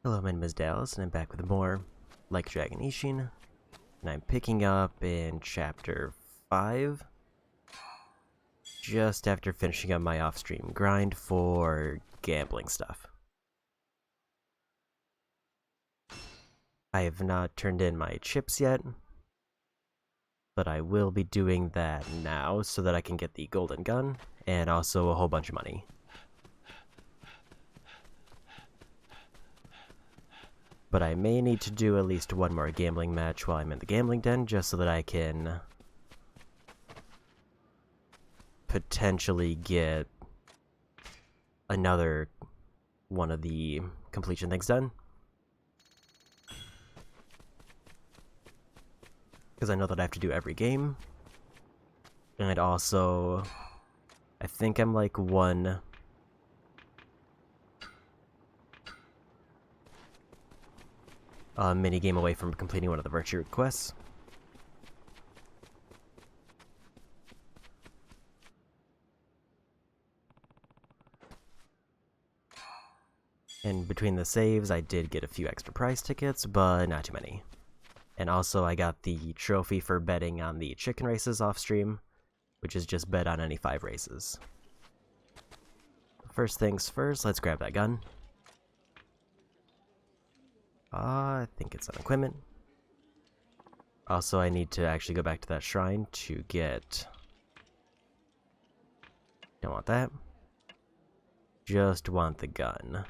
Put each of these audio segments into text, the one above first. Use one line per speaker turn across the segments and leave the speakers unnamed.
Hello, my name is Dallas, and I'm back with more Like Dragon Ishin, and I'm picking up in Chapter 5, just after finishing up my off-stream grind for gambling stuff. I have not turned in my chips yet, but I will be doing that now so that I can get the golden gun, and also a whole bunch of money. But I may need to do at least one more gambling match while I'm in the gambling den, just so that I can potentially get another one of the completion things done. Because I know that I have to do every game. And also, I think I'm like one mini game away from completing one of the virtue quests. And between the saves, I did get a few extra prize tickets, but not too many. And also, I got the trophy for betting on the chicken races off stream, which is just bet on any 5 races. First things first, let's grab that gun. I think it's on equipment. Also, I need to actually go back to that shrine to get... Don't want that. Just want the gun.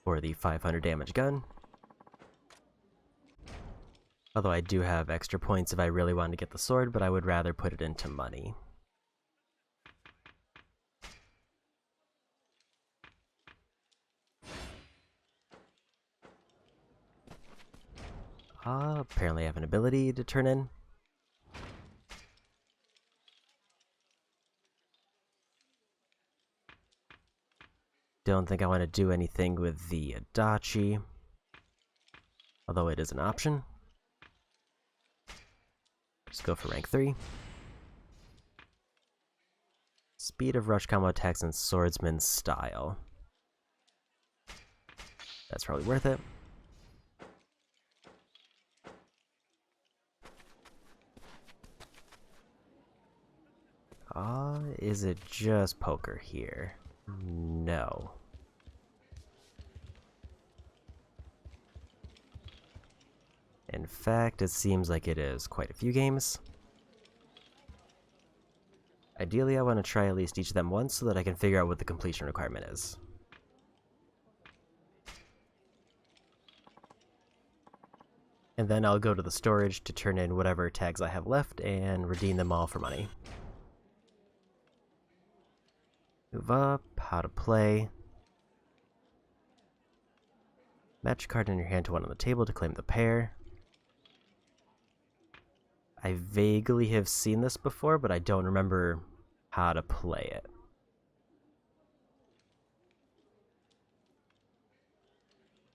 For the 500 damage gun. Although I do have extra points if I really want to get the sword, but I would rather put it into money. Apparently I have an ability to turn in. Don't think I want to do anything with the Adachi, although it is an option. Just go for rank 3. Speed of rush combo attacks and swordsman style. That's probably worth it. Is it just poker here? No. In fact, it seems like it is quite a few games. Ideally, I want to try at least each of them once so that I can figure out what the completion requirement is. And then I'll go to the storage to turn in whatever tags I have left and redeem them all for money. Move up, how to play. Match a card in your hand to one on the table to claim the pair. I vaguely have seen this before, but I don't remember how to play it.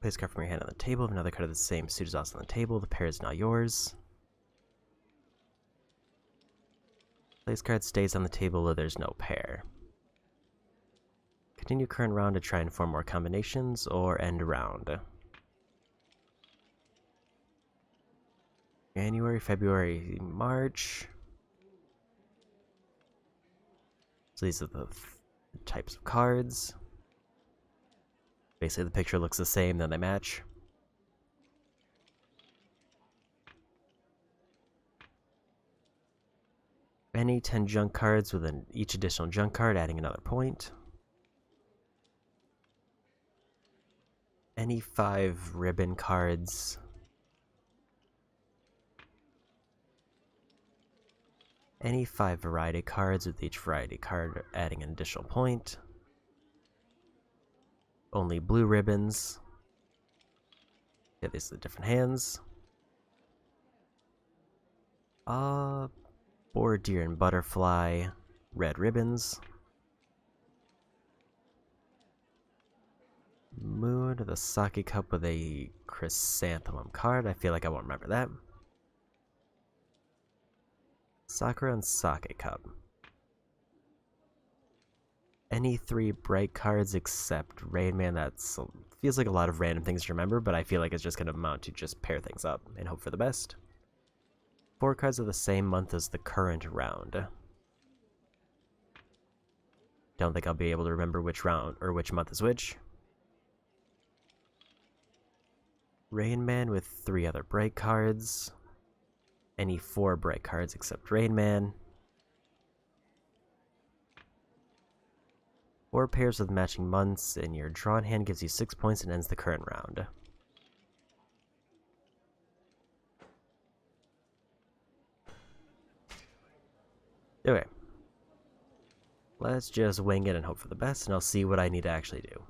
Place a card from your hand on the table. If another card of the same suit is also on the table, the pair is now yours. Place card stays on the table where there's no pair. Continue current round to try and form more combinations, or end round. January, February, March. So these are the types of cards. Basically the picture looks the same, then they match. Any 10 junk cards with each additional junk card adding another point. Any 5 ribbon cards. Any 5 variety cards with each variety card adding an additional point. Only blue ribbons. Yeah, these are the different hands. Boar, deer, and butterfly. Red ribbons. Moon, the sake cup with a chrysanthemum card. I feel like I won't remember that. Sakura and sake cup. any 3 bright cards except Rain Man. Feels like a lot of random things to remember, but I feel like it's just going to amount to just pair things up and hope for the best. 4 cards of the same month as the current round. Don't think I'll be able to remember which round or which month is which. Rain Man with 3 other bright cards. Any 4 bright cards except Rain Man. 4 pairs with matching months, and your drawn hand gives you 6 points and ends the current round. Okay. Let's just wing it and hope for the best, and I'll see what I need to actually do.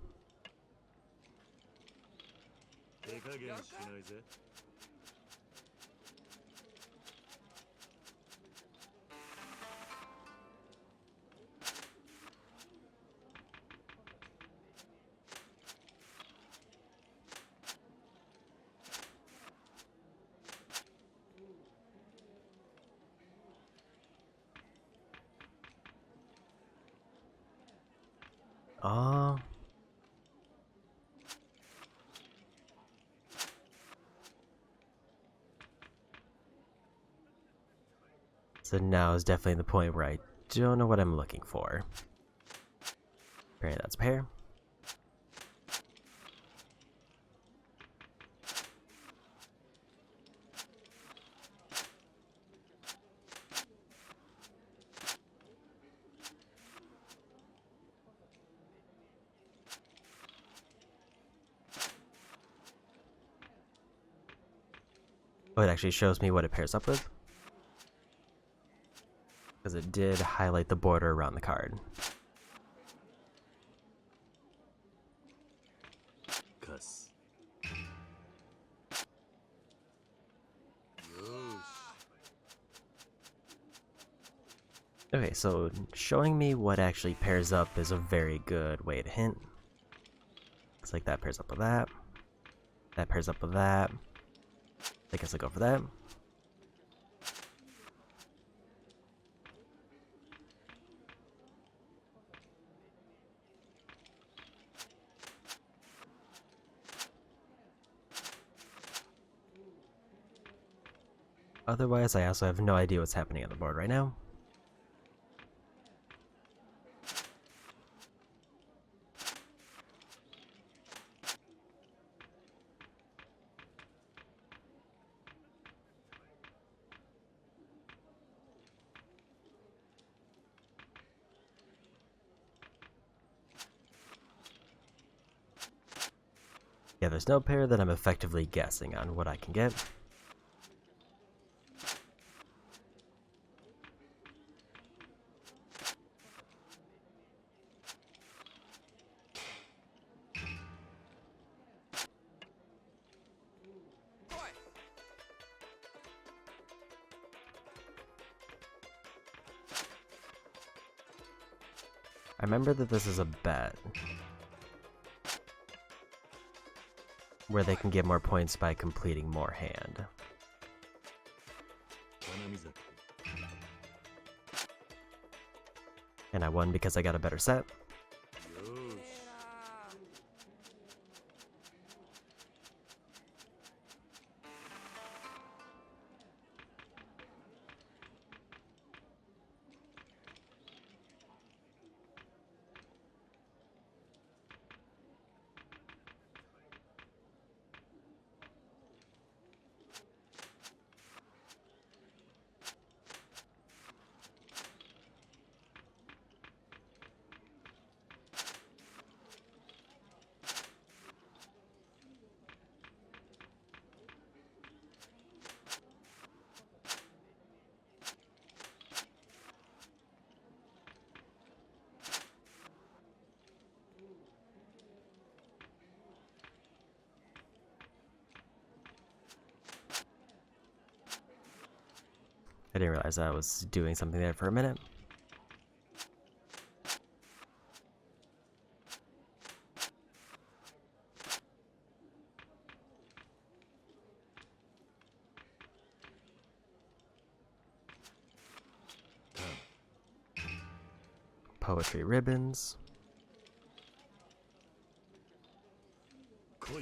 So now is definitely the point where I don't know what I'm looking for. Apparently that's a pair. Oh, it actually shows me what it pairs up with. Because it did highlight the border around the card. Okay, so showing me what actually pairs up is a very good way to hint. Looks like that pairs up with that. That pairs up with that. I guess I'll go for that. Otherwise, I also have no idea what's happening on the board right now. Yeah, there's no pair that I'm effectively guessing on what I can get. I remember that this is a bet where they can get more points by completing more hand. And I won because I got a better set. I didn't realize I was doing something there for a minute. Poetry ribbons.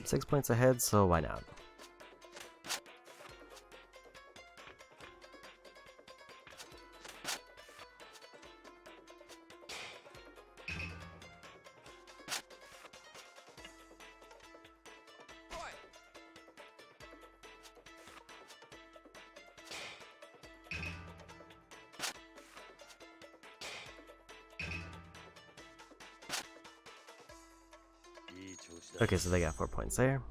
6 points ahead, so why not? Okay, so they got 4 points there.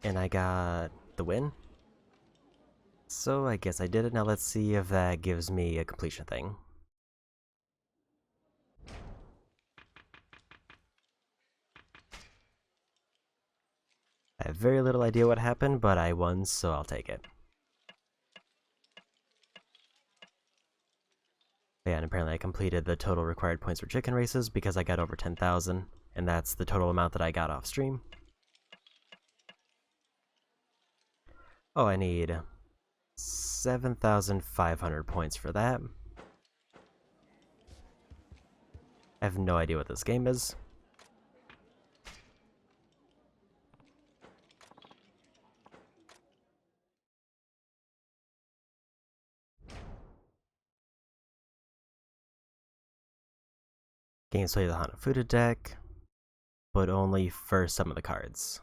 And I got the win. So I guess I did it. Now let's see if that gives me a completion thing. I have very little idea what happened, but I won, so I'll take it. Yeah, and apparently I completed the total required points for chicken races because I got over 10,000, and that's the total amount that I got off stream. Oh, I need 7,500 points for that. I have no idea what this game is. Games play the Hanafuda deck, but only for some of the cards.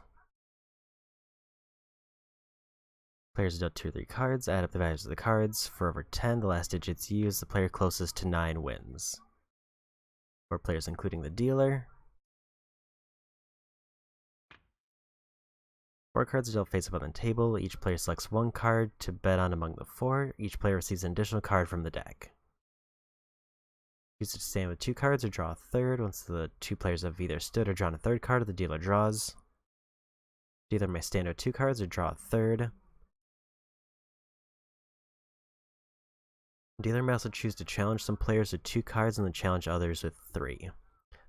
Players dealt 2 or 3 cards, add up the values of the cards. For over 10, the last digits used, the player closest to 9 wins. 4 players including the dealer. 4 cards are dealt face up on the table. Each player selects 1 card to bet on among the 4. Each player receives an additional card from the deck. Choose to stand with 2 cards or draw a third. Once the 2 players have either stood or drawn a third card, the dealer draws. The dealer may stand with 2 cards or draw a third. The dealer may also choose to challenge some players with 2 cards and then challenge others with 3.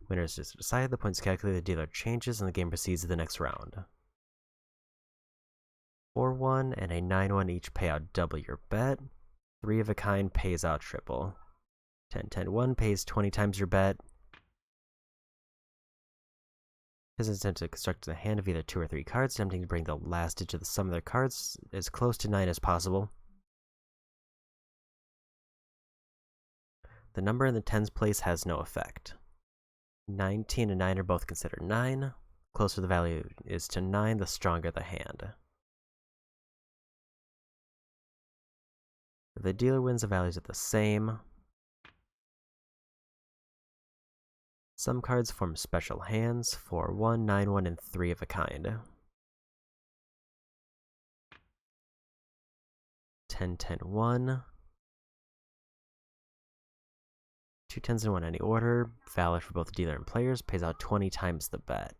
Winner is decided, the points calculated, the dealer changes, and the game proceeds to the next round. 4-1 and a 9-1 each pay out double your bet. 3 of a kind pays out triple. 10-10-1 pays 20 times your bet. His intent to construct a hand of either 2 or 3 cards, attempting to bring the last digit of the sum of their cards as close to 9 as possible. The number in the tens place has no effect. 19 and 9 are both considered 9. The closer the value is to 9, the stronger the hand. If the dealer wins, the values are the same. Some cards form special hands: 4-1, 9-1, and 3 of a kind. 10-10-1. 2 10s in 1 any order, valid for both dealer and players, pays out 20 times the bet.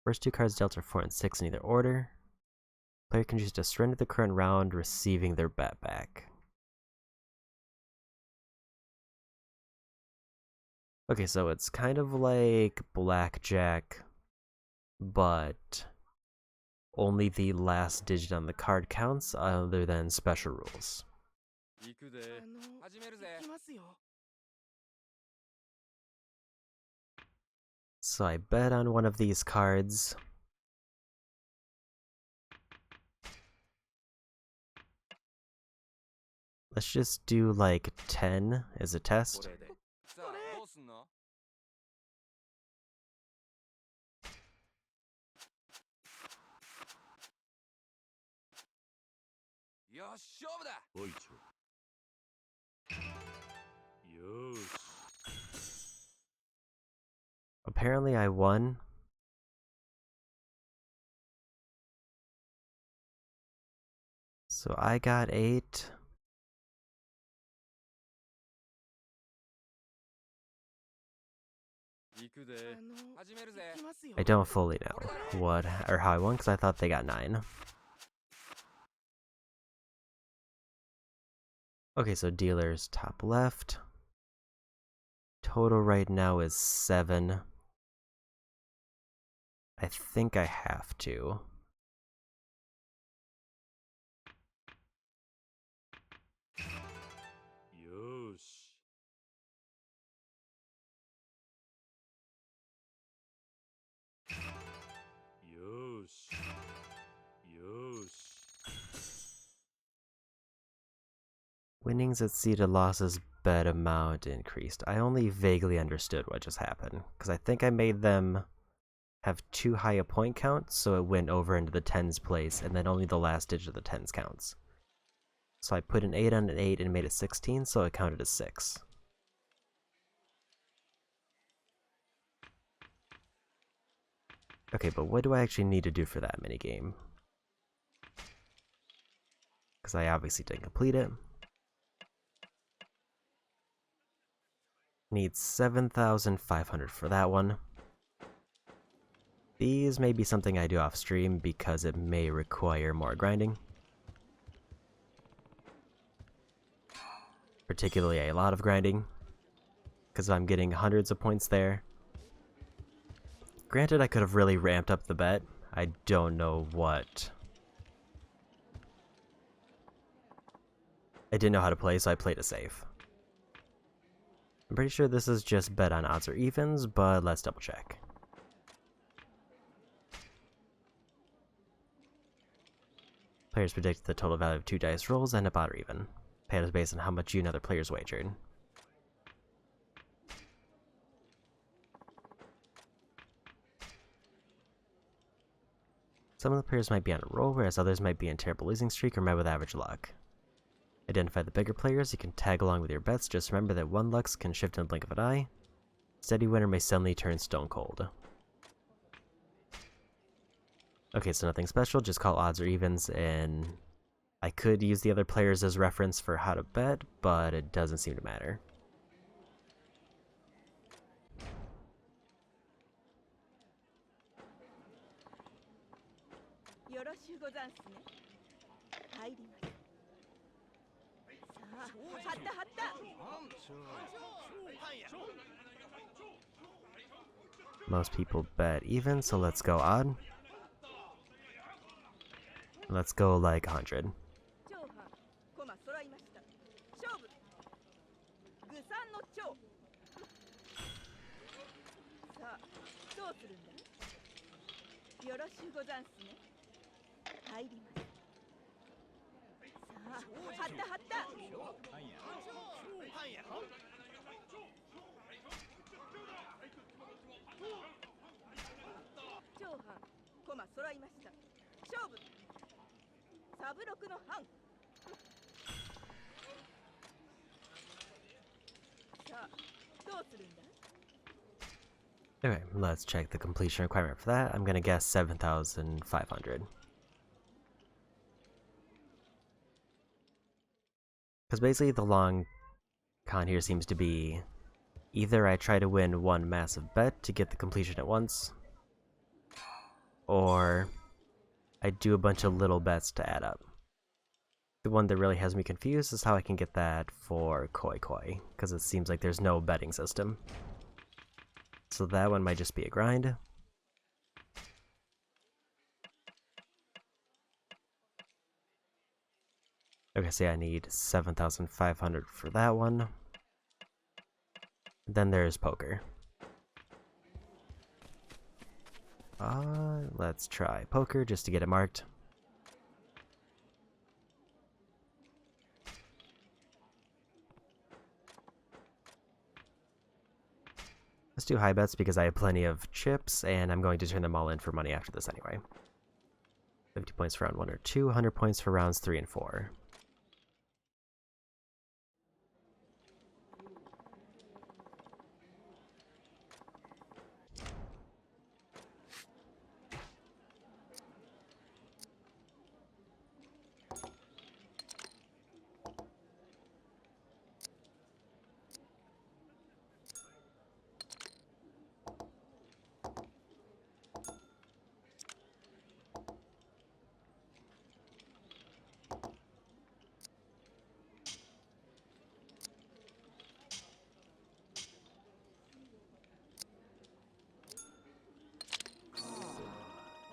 First 2 cards dealt are 4 and 6 in either order. Player can choose to surrender the current round, receiving their bet back. Okay, so it's kind of like blackjack, but only the last digit on the card counts, other than special rules. So I bet on one of these cards. Let's just do like 10 as a test. Apparently I won. So I got 8. I don't fully know what or how I won because I thought they got 9. Okay, so dealers top left. Total right now is 7. I think I have to. Winnings exceeded losses, bet amount increased. I only vaguely understood what just happened, because I think I made them have too high a point count, so it went over into the tens place, and then only the last digit of the tens counts. So I put an 8 on an 8 and made it 16, so it counted as 6. Okay, but what do I actually need to do for that minigame? Because I obviously didn't complete it. Need 7,500 for that one. These may be something I do off stream because it may require more grinding. Particularly a lot of grinding, because I'm getting hundreds of points there. Granted, I could have really ramped up the bet. I don't know what. I didn't know how to play, so I played it safe. I'm pretty sure this is just bet on odds or evens, but let's double check. Players predict the total value of 2 dice rolls and a odd or even. Payout is based on how much you and other players wagered. Some of the players might be on a roll, whereas others might be in terrible losing streak or met with average luck. Identify the bigger players. You can tag along with your bets. Just remember that 1 Lux can shift in the blink of an eye. Steady winner may suddenly turn stone cold. Okay, so nothing special, just call odds or evens, and I could use the other players as reference for how to bet, but it doesn't seem to matter. Most people bet even, so let's go odd. Let's go like 100. Okay, let's check the completion requirement for that. I'm gonna guess 7,500. Because basically the long con here seems to be either I try to win one massive bet to get the completion at once, or I do a bunch of little bets to add up. The one that really has me confused is how I can get that for Koi Koi, because it seems like there's no betting system. So that one might just be a grind. Okay, so I need 7,500 for that one. Then there's poker. Let's try poker just to get it marked. Let's do high bets because I have plenty of chips, and I'm going to turn them all in for money after this anyway. 50 points for round 1 or 2, 100 points for rounds 3 and 4.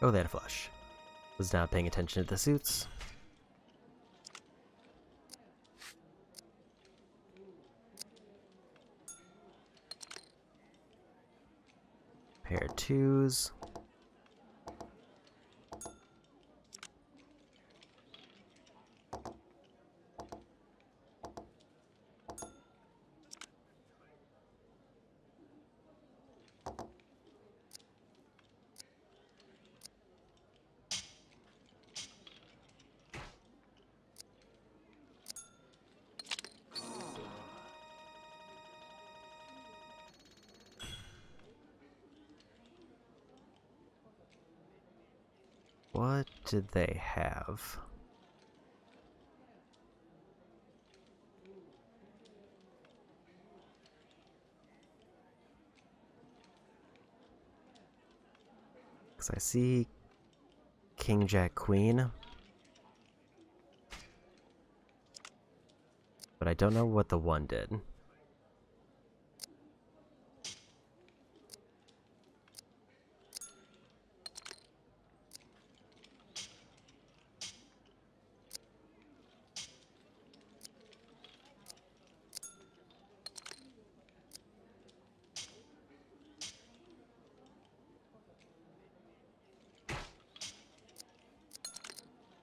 Oh, they had a flush. Was not paying attention to the suits. Pair of twos. What did they have? Because I see King, Jack, Queen. But I don't know what the one did.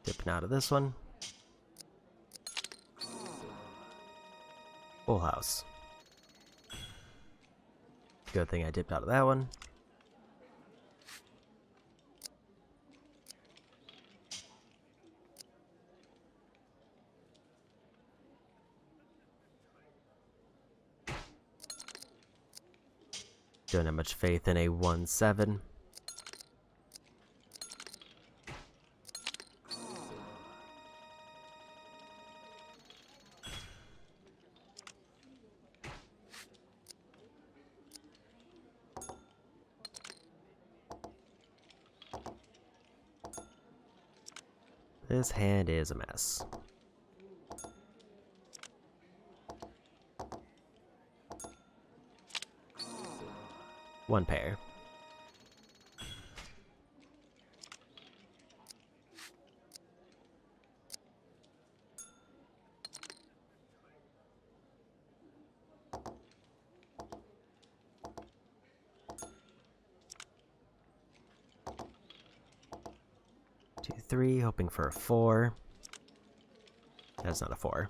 Dipping out of this one. Full house. Good thing I dipped out of that one. Don't have much faith in a 1-7. This hand is a mess. One pair. Two, three, hoping for a 4. That's not a 4.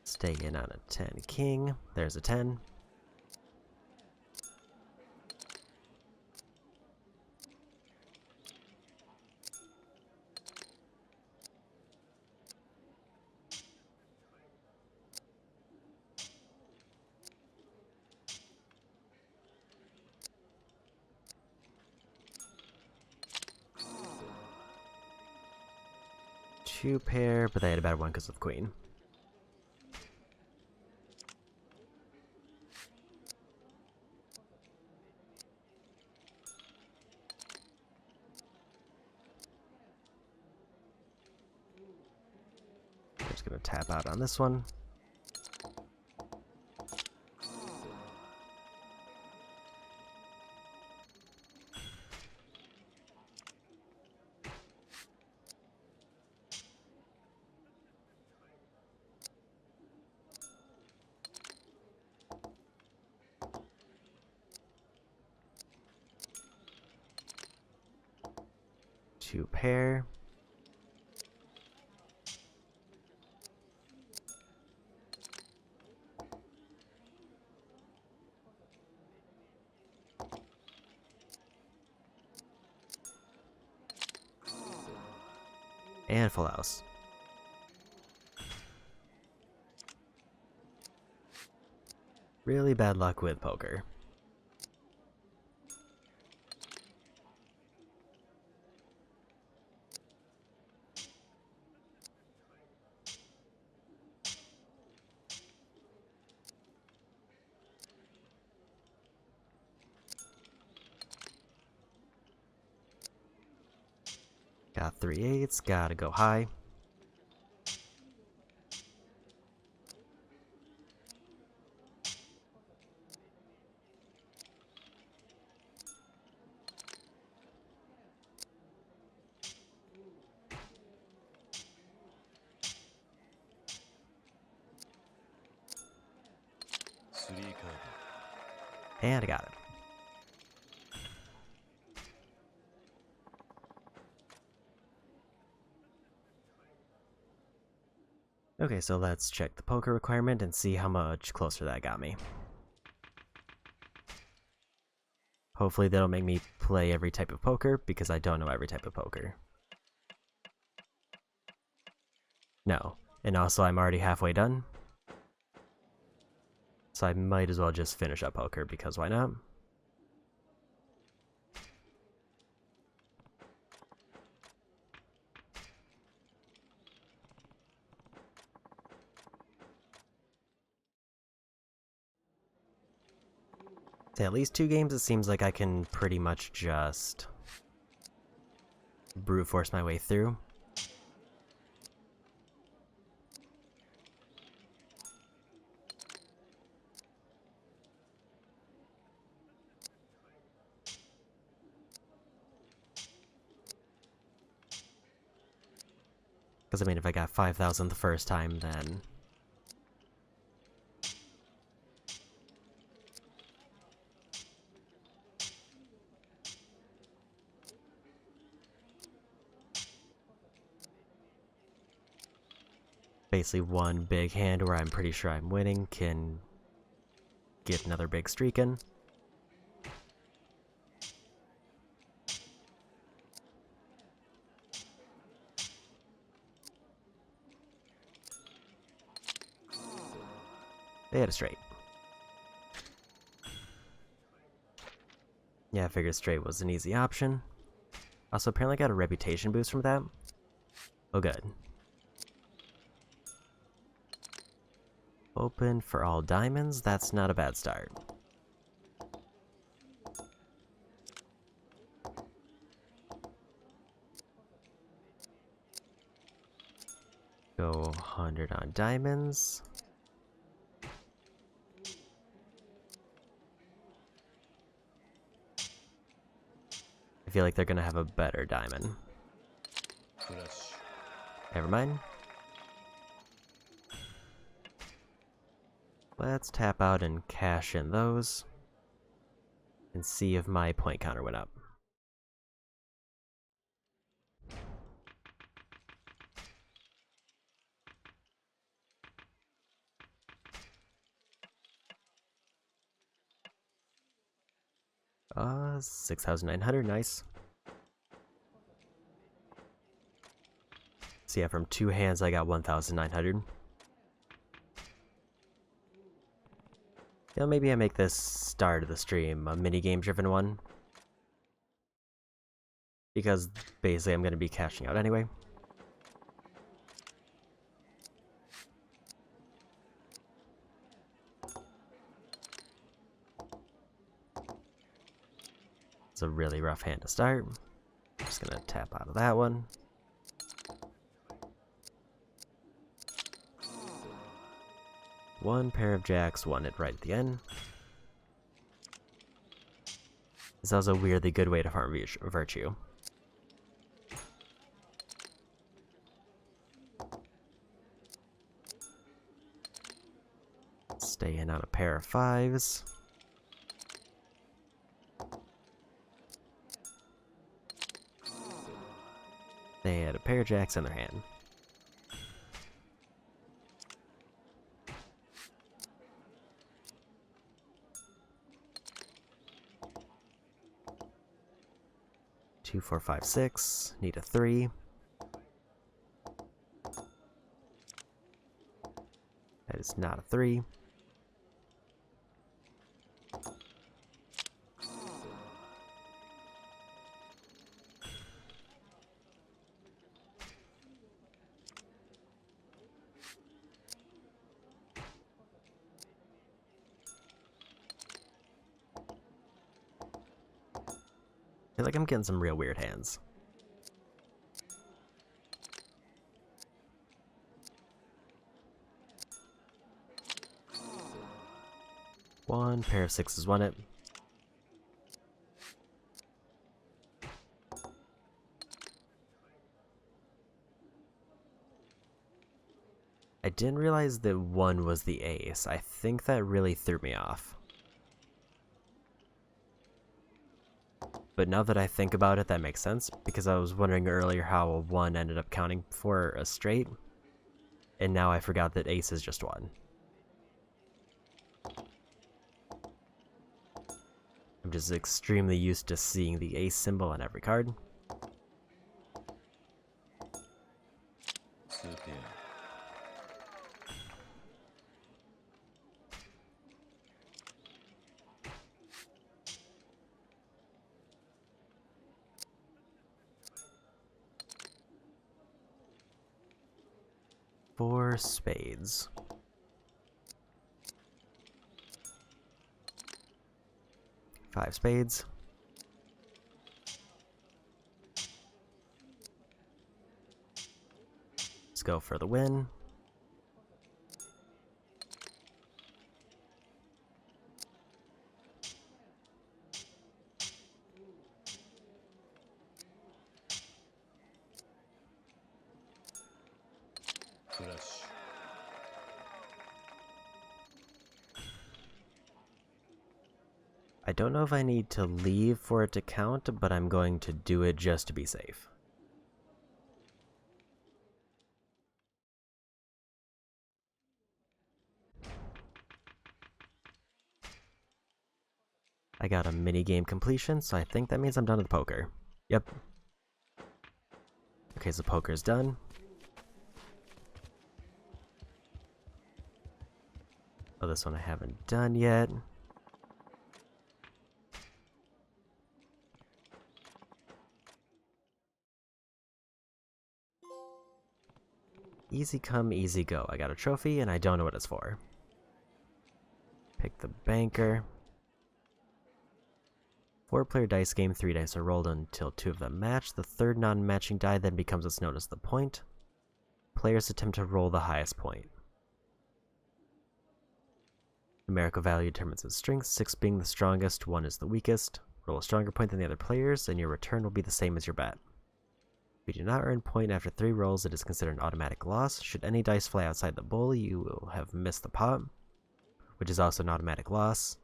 Stay in on a 10 king. There's a 10. Two pair, but they had a bad one because of queen. I'm just gonna tap out on this one. Two pair. And full house. Really bad luck with poker. Got 3 8s, gotta go high. And I got it. Okay, so let's check the poker requirement and see how much closer that got me. Hopefully that'll make me play every type of poker, because I don't know every type of poker. No. And also, I'm already halfway done. So I might as well just finish up poker, because why not? So at least 2 games, it seems like I can pretty much just brute force my way through. Because, I mean, if I got 5,000 the first time, then... basically one big hand where I'm pretty sure I'm winning can get another big streak in. They had a straight. Yeah, I figured straight was an easy option. Also, apparently got a reputation boost from that. Oh, good. Open for all diamonds, that's not a bad start. Go 100 on diamonds. I feel like they're gonna have a better diamond. Never mind. Let's tap out and cash in those. And see if my point counter went up. Uh, 6,900, nice. So yeah, from 2 hands I got 1,900. Yeah, maybe I make this start of the stream a minigame driven one. Because basically I'm going to be cashing out anyway. It's a really rough hand to start. I'm just going to tap out of that one. One pair of jacks, won it right at the end. This was a weirdly good way to farm virtue. Stay in on a pair of 5s. They had a pair of jacks in their hand. Two, 4, 5, 6. Need a 3. That is not a 3. I feel like I'm getting some real weird hands. One pair of 6s won it. I didn't realize that 1 was the ace. I think that really threw me off. But now that I think about it, that makes sense, because I was wondering earlier how a 1 ended up counting for a straight, and now I forgot that ace is just 1. I'm just extremely used to seeing the ace symbol on every card. 4 spades. Five spades. Let's go for the win. I don't know if I need to leave for it to count, but I'm going to do it just to be safe. I got a mini-game completion, so I think that means I'm done with poker. Yep. Okay, so poker's done. Oh, this one I haven't done yet. Easy come, easy go. I got a trophy, and I don't know what it's for. Pick the banker. 4-player dice game, 3 dice are rolled until 2 of them match. The third non-matching die then becomes what's known as the point. Players attempt to roll the highest point. Numerical value determines its strength, 6 being the strongest, 1 is the weakest. Roll a stronger point than the other players, and your return will be the same as your bet. If you do not earn point after 3 rolls, it is considered an automatic loss. Should any dice fly outside the bowl, you will have missed the pot, which is also an automatic loss.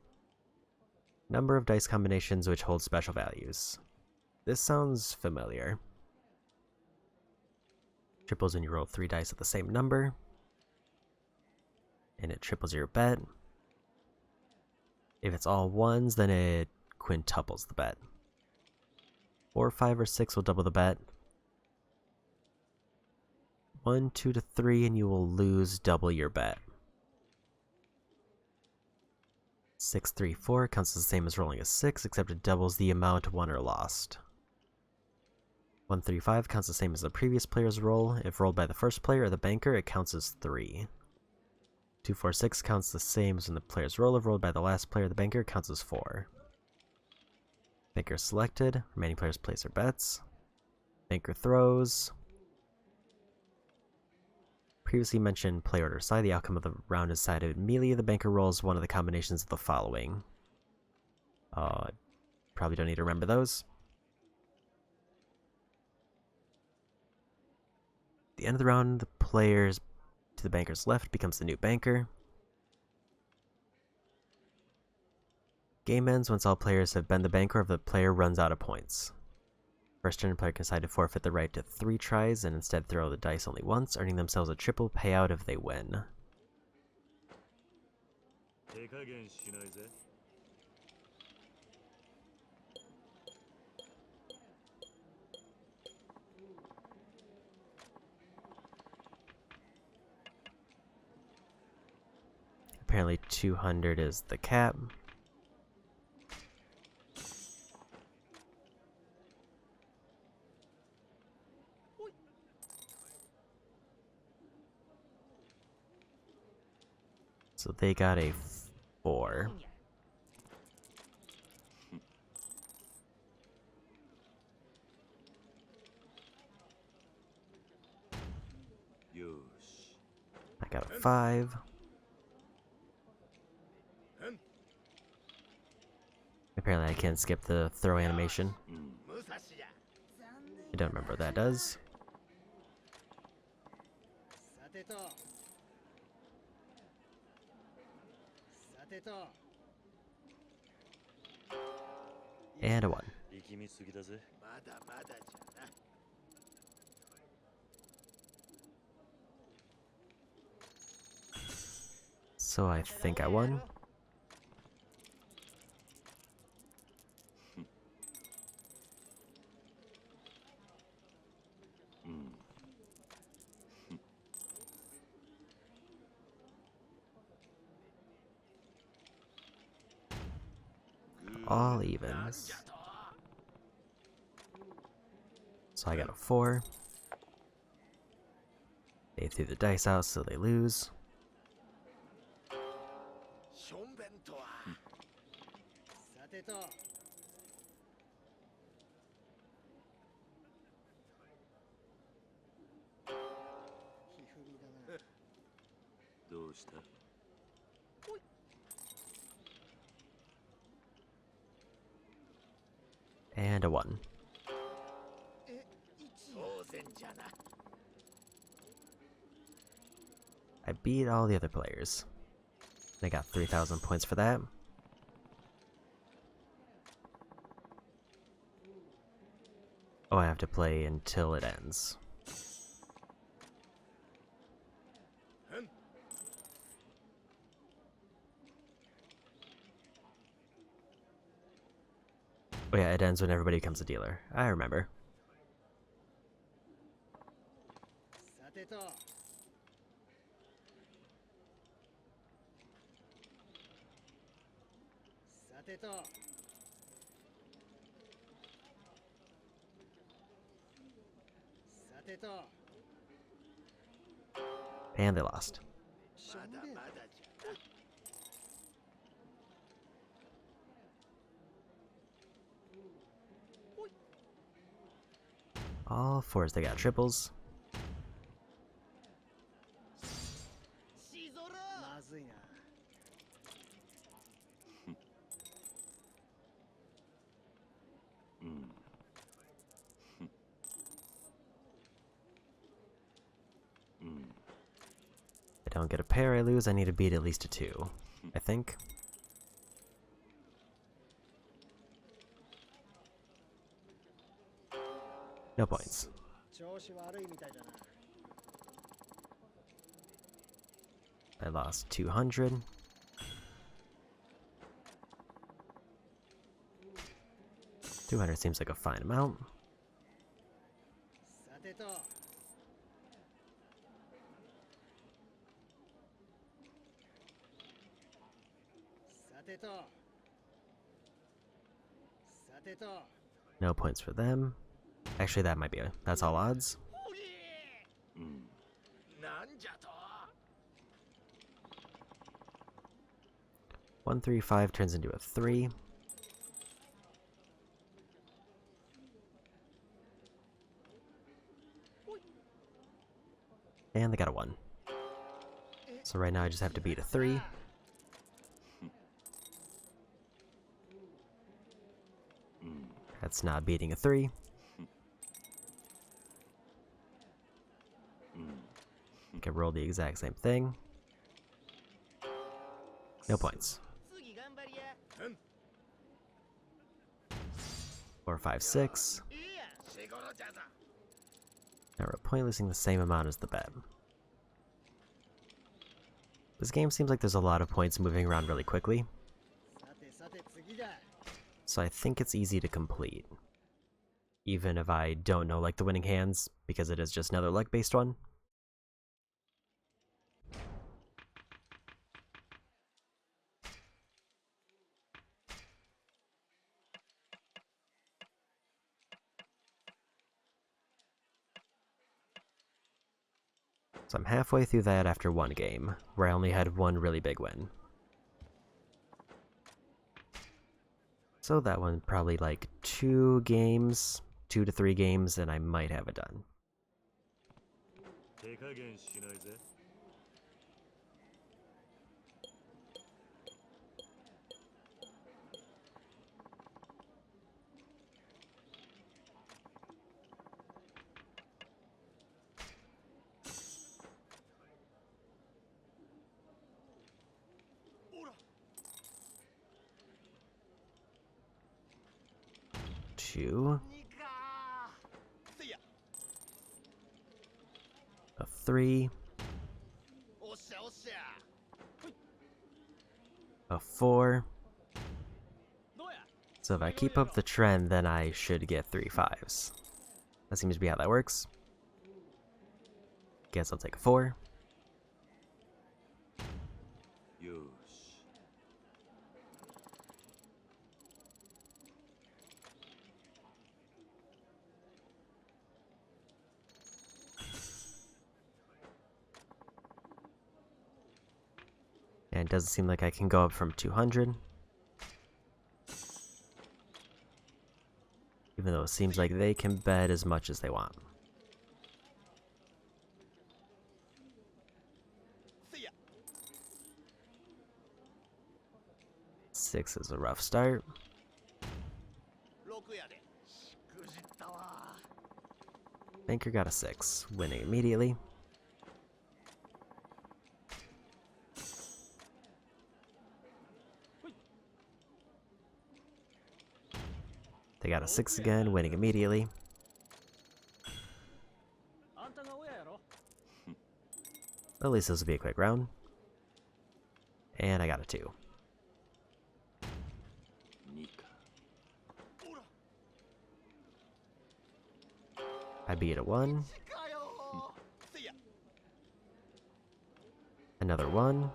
Number of dice combinations which hold special values. This sounds familiar. Triples when you roll 3 dice at the same number, and it triples your bet. If it's all ones, then it quintuples the bet. 4, 5, or 6 will double the bet. 1, 2 to 3, and you will lose double your bet. 6, 3, 4 counts as the same as rolling a 6, except it doubles the amount won or lost. 1, 3, 5 counts the same as the previous player's roll. If rolled by the first player or the banker, it counts as 3. 2, 4, 6 counts the same as when the player's roll. If rolled by the last player or the banker, it counts as 4. Banker selected. Remaining players place their bets. Banker throws. Previously mentioned play order side. The outcome of the round is decided immediately. The banker rolls one of the combinations of the following. Probably don't need to remember those. At the end of the round, the players to the banker's left becomes the new banker. Game ends once all players have been the banker if the player runs out of points. First turn, the player can decide to forfeit the right to 3 tries and instead throw the dice only once, earning themselves a triple payout if they win. Apparently 200 is the cap. So they got a 4. I got a 5. Apparently I can't skip the throw animation. I don't remember what that does. And a 1. So I think I won. All evens. So I got a 4, They threw the dice out, so they lose. And a 1. I beat all the other players. I got 3,000 points for that. Oh, I have to play until it ends. Oh yeah, it ends when everybody becomes a dealer. I remember. And they lost. All fours, they got triples. I don't get a pair, I lose. I need to beat at least a 2, I think. No points. I lost 200. $200 seems like a fine amount. No points for them. Actually, that might be that's all odds. 1, 3, 5 turns into a 3. And they got a 1. So right now I just have to beat a 3. That's not beating a 3. I can roll the exact same thing. No points. 4, 5, 6. Now we're point losing the same amount as the bet. This game seems like there's a lot of points moving around really quickly. So I think it's easy to complete. Even if I don't know like the winning hands, because it is just another luck-based one. So I'm halfway through that after one game, where I only had one really big win. So that one probably like 2 games, 2 to 3 games, and I might have it done. Two. A 3. A 4. So if I keep up the trend, then I should get 3 5s. That seems to be how that works. Guess I'll take a 4. And doesn't seem like I can go up from 200. Even though it seems like they can bet as much as they want. 6 is a rough start. Banker got a 6, winning immediately. They got a 6 again, winning immediately. At least this will be a quick round. And I got a 2. I beat a 1. Another 1.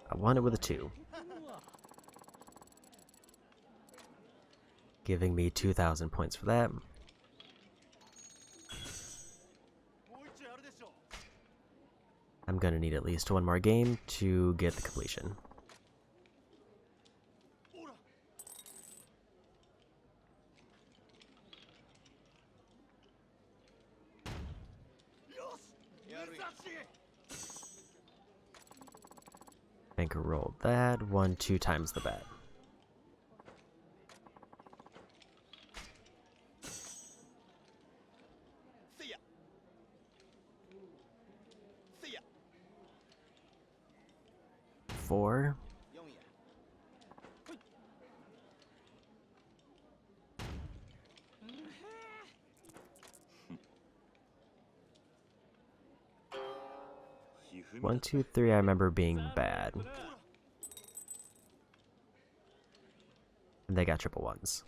I won it with a 2. Giving me 2,000 points for that. I'm gonna need at least one more game to get the completion. Banker rolled that, won 2 times the bet. Four. One, two, three, I remember being bad. And they got triple ones.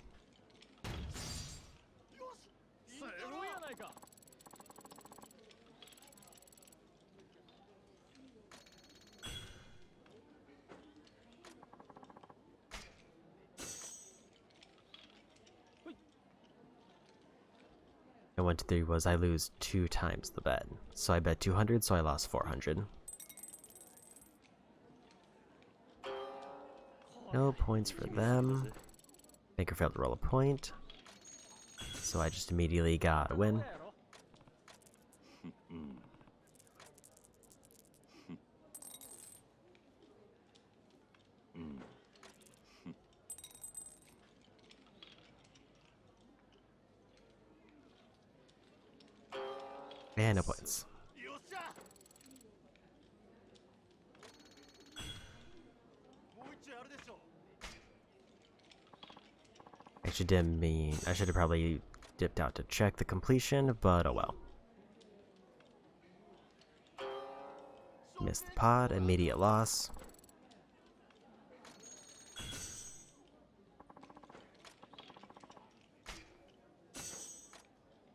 And 1, 2, 3 was I lose 2 times the bet. So I bet 200, so I lost 400. No points for them. Banker failed to roll a point. So I just immediately got a win. And no points. Actually didn't mean, I should have probably dipped out to check the completion, but oh well. Missed the pot, immediate loss.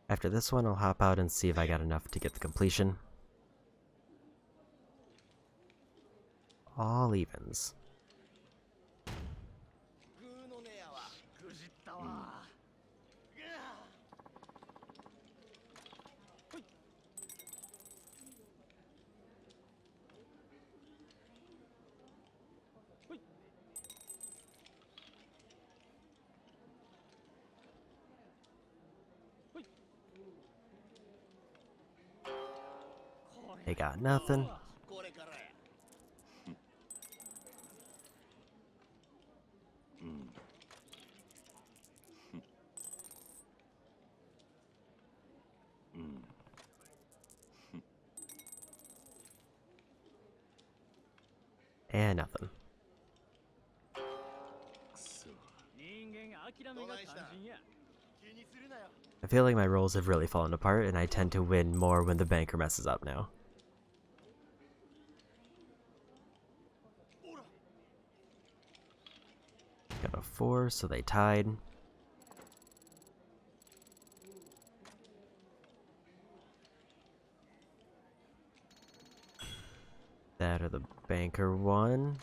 After this one, I'll hop out and see if I got enough to get the completion. All evens. They got nothing. And nothing. I feel like my rolls have really fallen apart, and I tend to win more when the banker messes up now. Got a 4, so they tied. That or the banker won.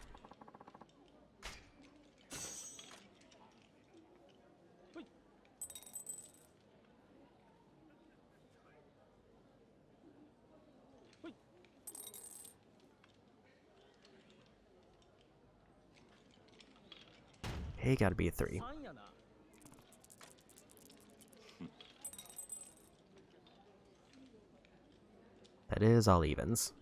Hey, gotta be a 3. That is all evens.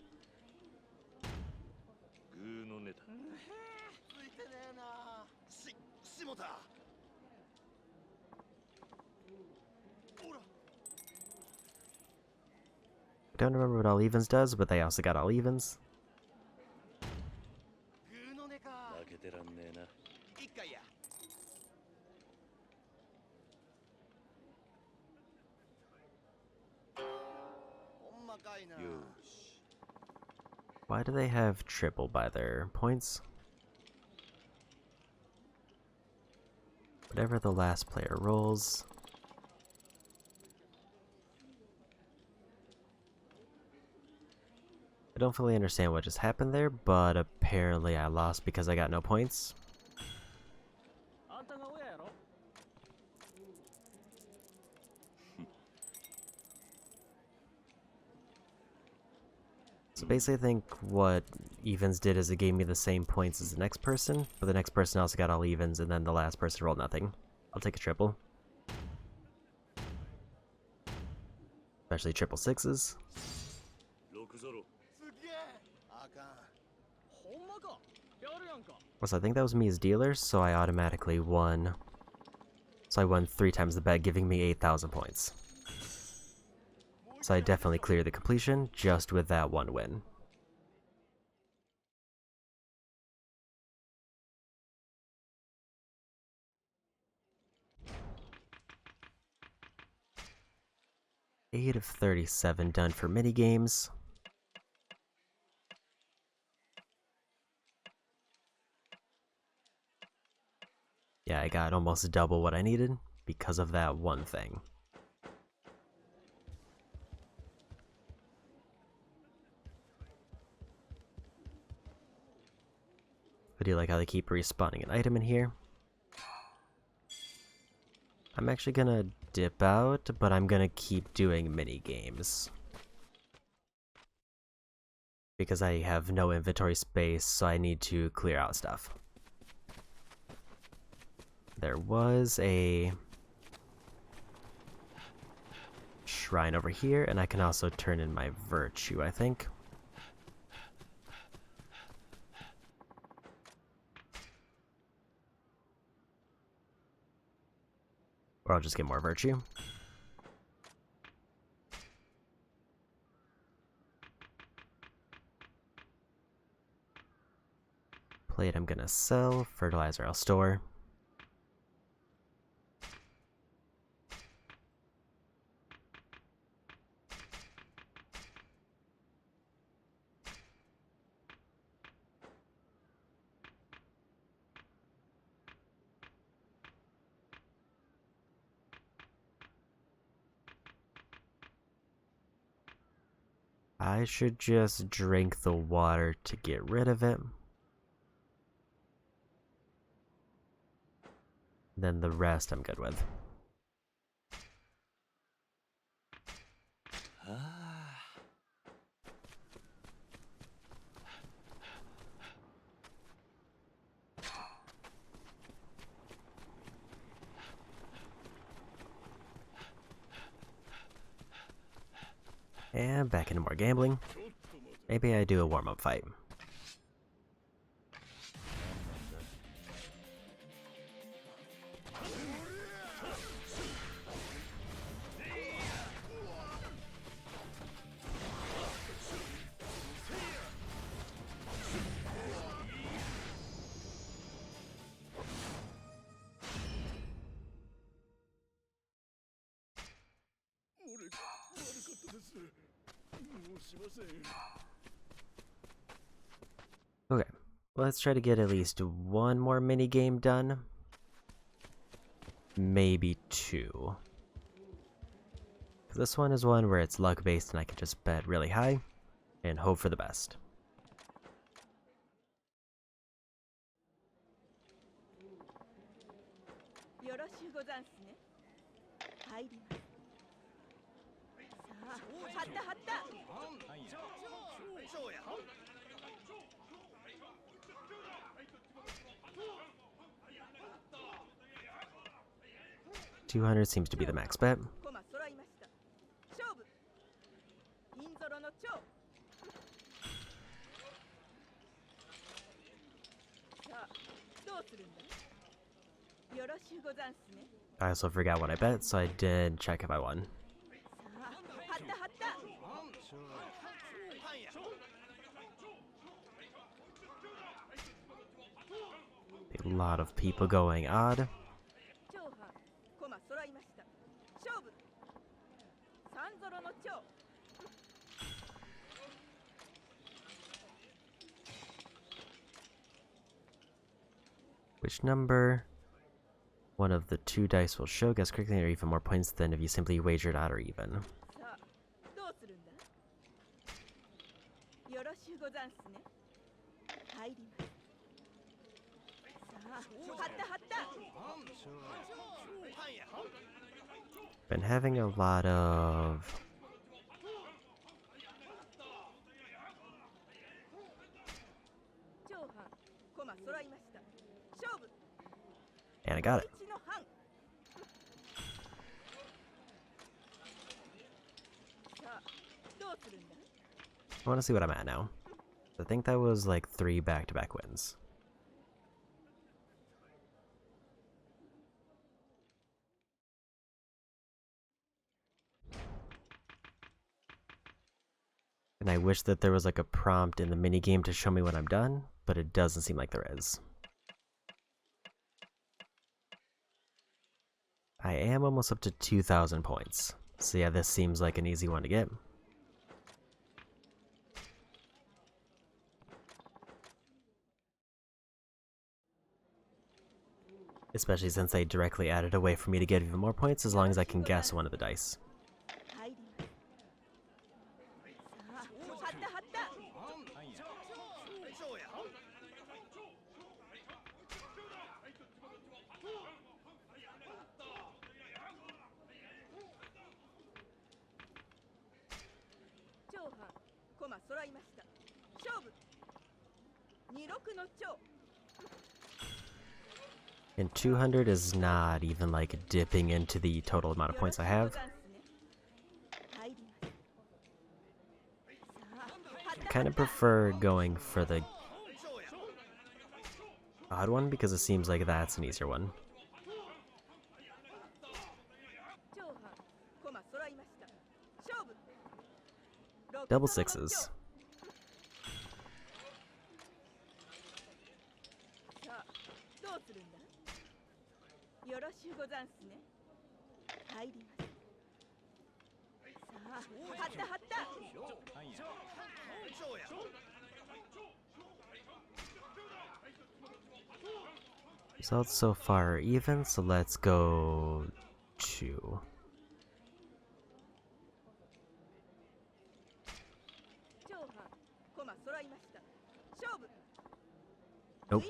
I don't remember what all evens does, but they also got all evens. Why do they have triple by their points? Whatever the last player rolls. I don't fully understand what just happened there, but apparently I lost because I got no points. So basically I think what evens did is it gave me the same points as the next person, but the next person also got all evens, and then the last person rolled nothing. I'll take a triple. Especially triple sixes. So I think that was me as dealer, so I automatically won. So I won 3 times the bet, giving me 8,000 points. So I definitely cleared the completion just with that one win. Eight of 37 done for minigames. Yeah, I got almost double what I needed because of that one thing. I do like how they keep respawning an item in here. I'm actually gonna dip out, but I'm gonna keep doing mini games. Because I have no inventory space, so I need to clear out stuff. There was a shrine over here, and I can also turn in my virtue, I think. Or I'll just get more virtue. Plate I'm gonna sell, fertilizer I'll store. I should just drink the water to get rid of it. Then the rest I'm good with. And back into more gambling. Maybe I do a warm-up fight. Okay, let's try to get at least one more mini game done. Maybe 2. This one is one where it's luck based and I can just bet really high and hope for the best. 200 seems to be the max bet. I also forgot what I bet, so I did check if I won. A lot of people going odd. Which number? One of the two dice will show. Guess quickly or even more points than if you simply wagered odd or even. Been having a lot of and I got it. I want to see what I'm at now. I think that was like 3 back-to-back wins. And I wish that there was like a prompt in the minigame to show me when I'm done, but it doesn't seem like there is. I am almost up to 2,000 points. So yeah, this seems like an easy one to get. Especially since they directly added a way for me to get even more points as long as I can guess one of the dice. And 200 is not even like dipping into the total amount of points I have. I kind of prefer going for the odd one because it seems like that's an easier one. Double sixes. Results so far are even, so let's go 2. Nope.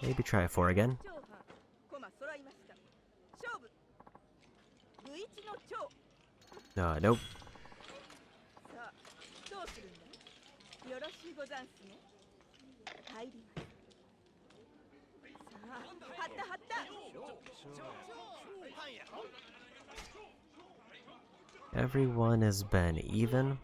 Maybe try 4 again. Nope. Everyone has been even.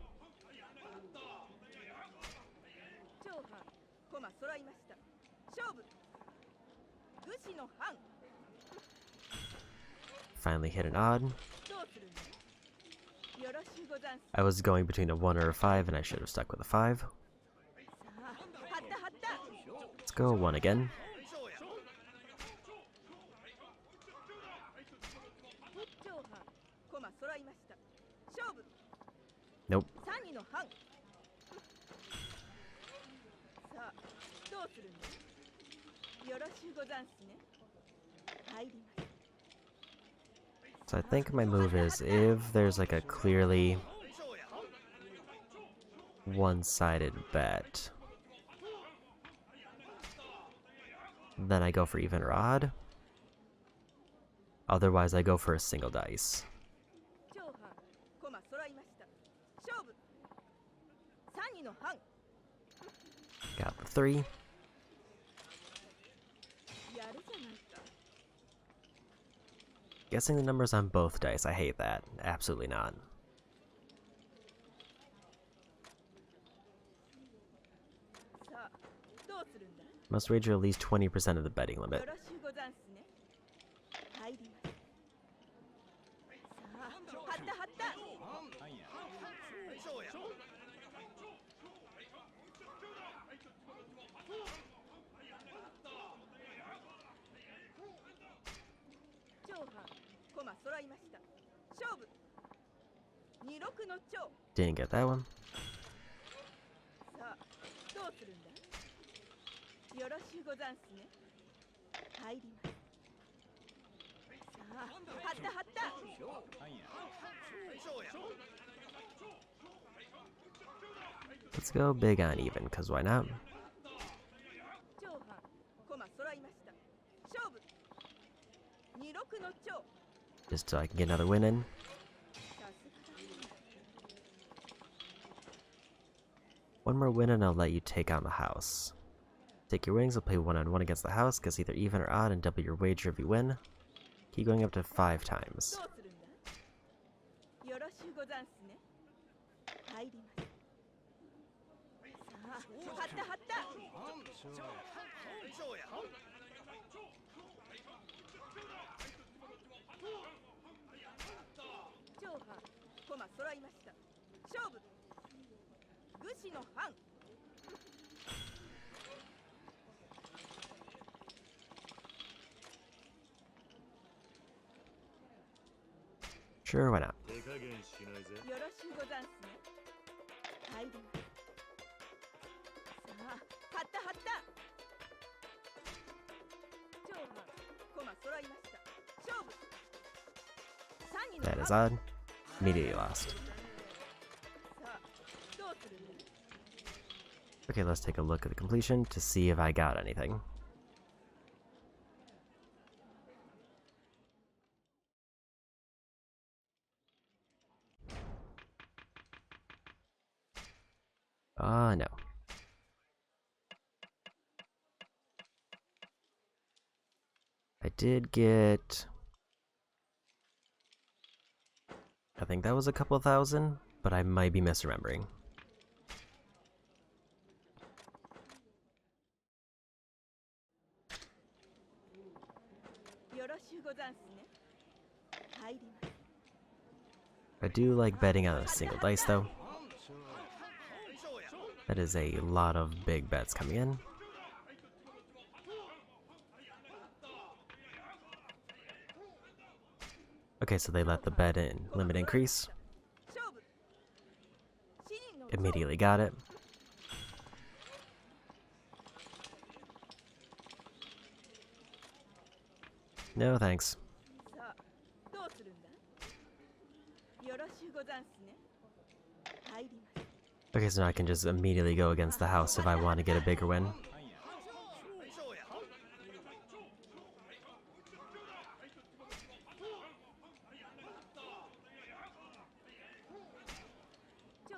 Finally hit an odd. I was going between a 1 or a 5 and I should have stuck with a 5. Let's go 1 again. Nope. So I think my move is if there's like a clearly one-sided bet, then I go for even or odd. Otherwise, I go for a single dice. Got the 3. Guessing the numbers on both dice, I hate that. Absolutely not. Must wager at least 20% of the betting limit. Didn't get that one. Let's go big on even, cause why not? Just so I can get another win in. One more win and I'll let you take on the house. Take your winnings, I'll play 1-on-1 against the house, guess either even or odd and double your wager if you win. Keep going up to 5 times. Sure, why not? That is odd. Immediately lost. Okay, let's take a look at the completion to see if I got anything. No. I did get... I think that was a couple thousand, but I might be misremembering. I do like betting on a single dice though. That is a lot of big bets coming in. Okay, so they let the bet in limit increase. Immediately got it. No thanks. Okay, so now I can just immediately go against the house if I want to get a bigger win.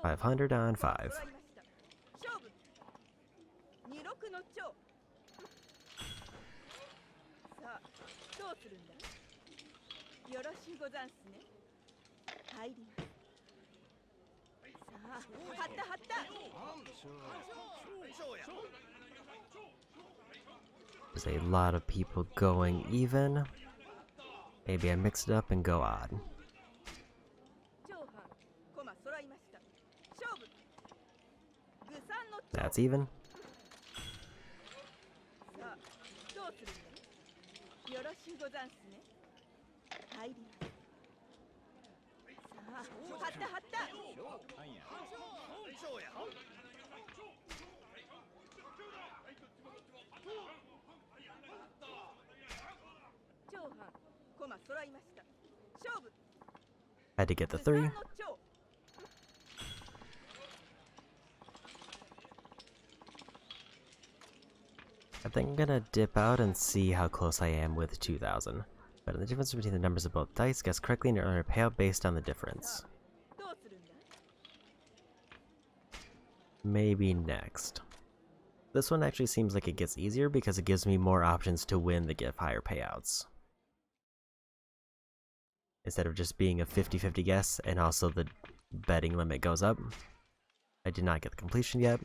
$500 on 5. There's a lot of people going even. Maybe I mix it up and go odd. That's even. Had to get the 3. I think I'm gonna dip out and see how close I am with 2,000. But the difference between the numbers of both dice, guess correctly and earn a payout based on the difference. Maybe next. This one actually seems like it gets easier because it gives me more options to win that give higher payouts. Instead of just being a 50-50 guess, and also the betting limit goes up. I did not get the completion yet.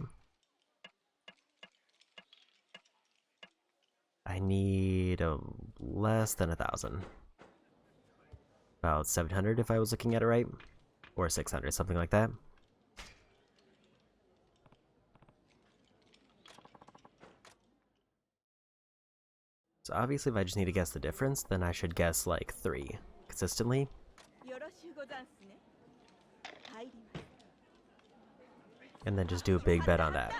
I need less than 1,000. About 700 if I was looking at it right. Or 600, something like that. So obviously if I just need to guess the difference, then I should guess like 3 consistently. And then just do a big bet on that.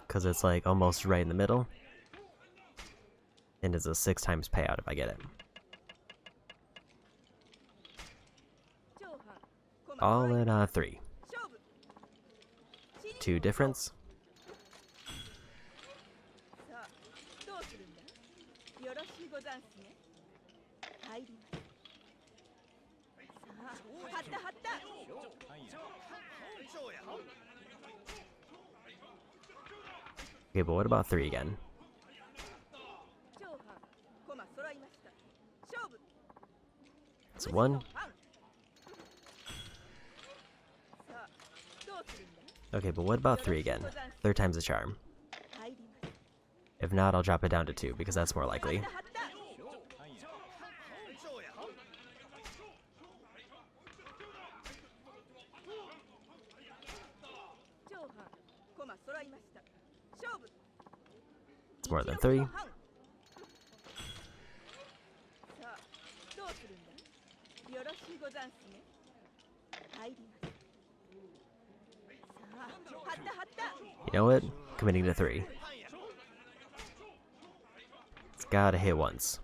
Because it's like almost right in the middle. And it's a 6 times payout if I get it. All in 3. 2 difference. Okay, but what about 3 again? It's 1. Okay, but what about 3 again? 3rd time's the charm. If not, I'll drop it down to 2, because that's more likely. It's more than 3. You know what? Committing to 3. It's gotta hit once.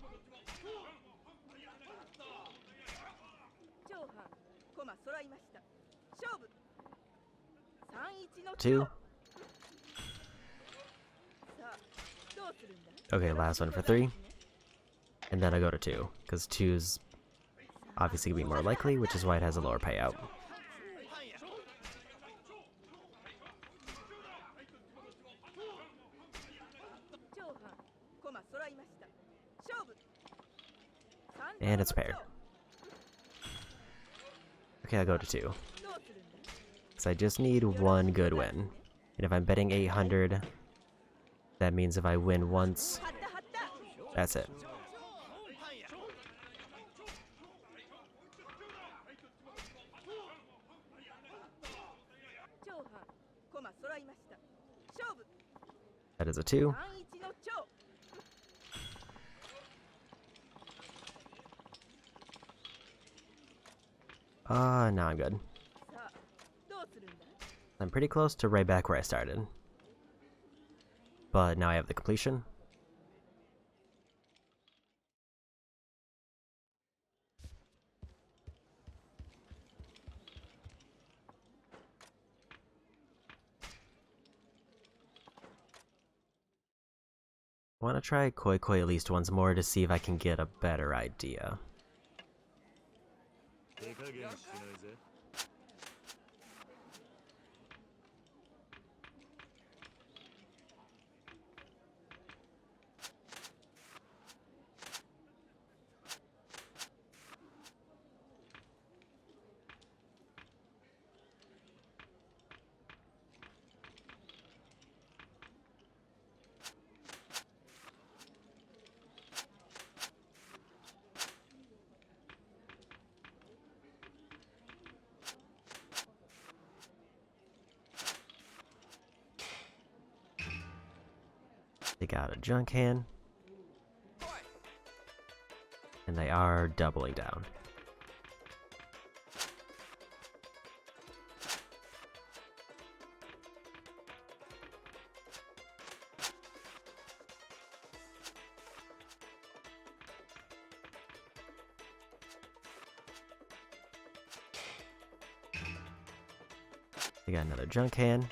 2. Okay, last one for 3. And then I go to 2, because 2's obviously gonna be more likely, which is why it has a lower payout. And it's paired. Okay, I'll go to 2. Because I just need 1 good win. And if I'm betting 800, that means if I win once, that's it. That is a 2. Now I'm good. I'm pretty close to right back where I started. But now I have the completion. I want to try Koi Koi at least once more to see if I can get a better idea. They got a junk hand. And they are doubling down. I got another junk can.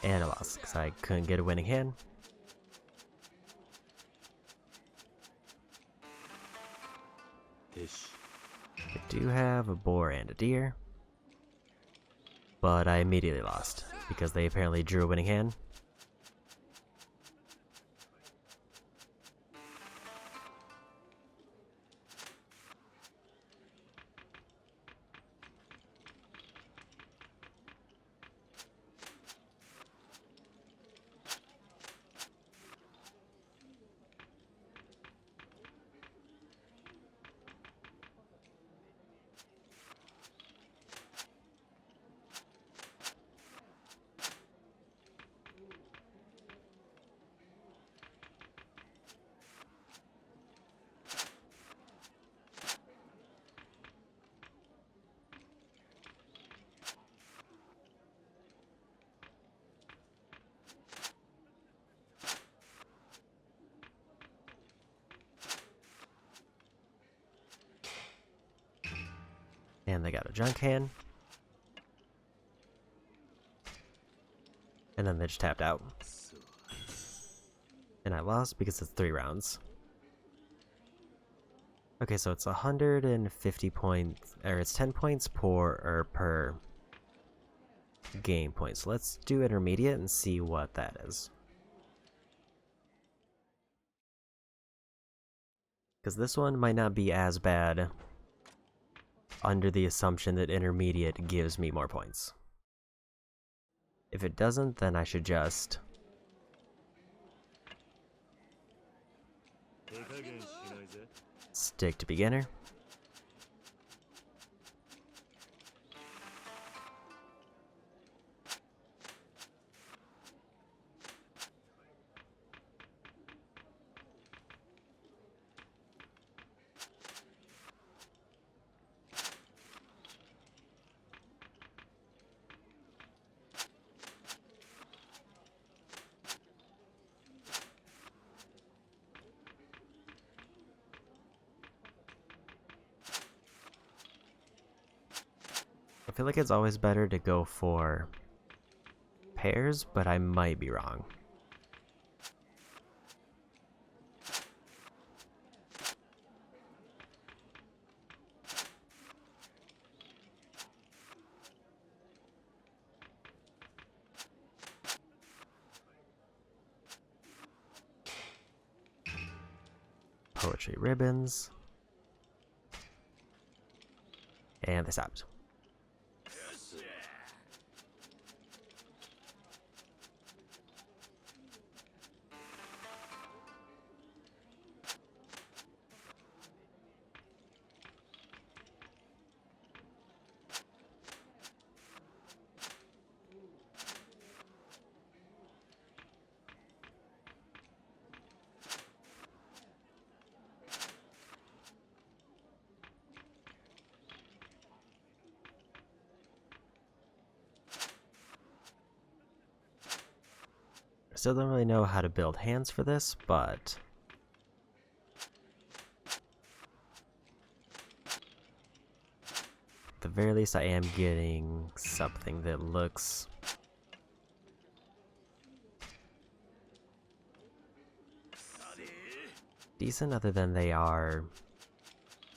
And I lost because I couldn't get a winning hand. I do have a boar and a deer, but I immediately lost because they apparently drew a winning hand. And they got a junk hand. And then they just tapped out. And I lost because it's 3 rounds. Okay, so it's 150 points, or it's 10 points per game point. So let's do intermediate and see what that is. Because this one might not be as bad under the assumption that intermediate gives me more points. If it doesn't, then I should just stick to beginner. I feel like it's always better to go for pairs, but I might be wrong. Poetry ribbons. And they stopped. I still don't really know how to build hands for this, but at the very least I am getting something that looks decent, other than they are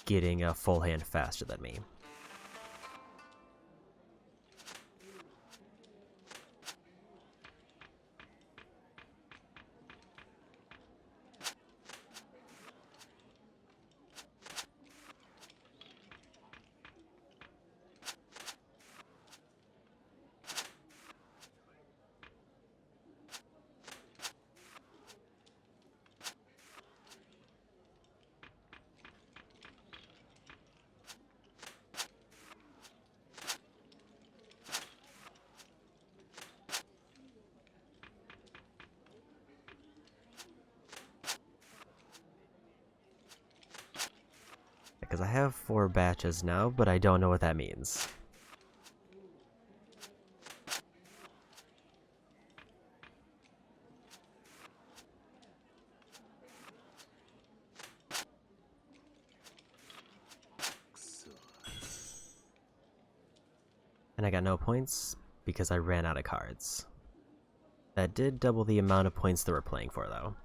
getting a full hand faster than me. because I have 4 batches now, but I don't know what that means. And I got no points because I ran out of cards. That did double the amount of points that we're playing for, though.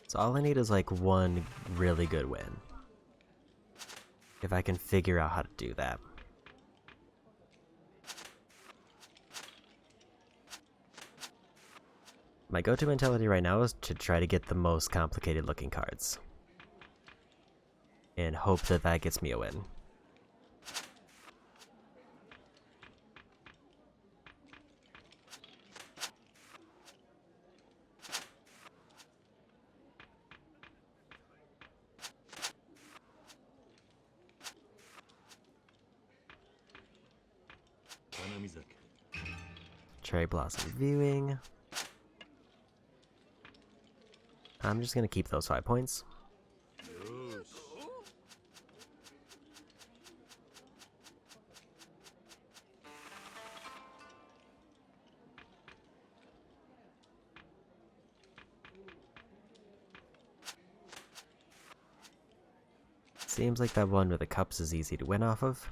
So all I need is like one really good win. If I can figure out how to do that. My go-to mentality right now is to try to get the most complicated looking cards. And hope that that gets me a win. Cherry Blossom Viewing. I'm just gonna keep those 5 points. Seems like that one with the cups is easy to win off of.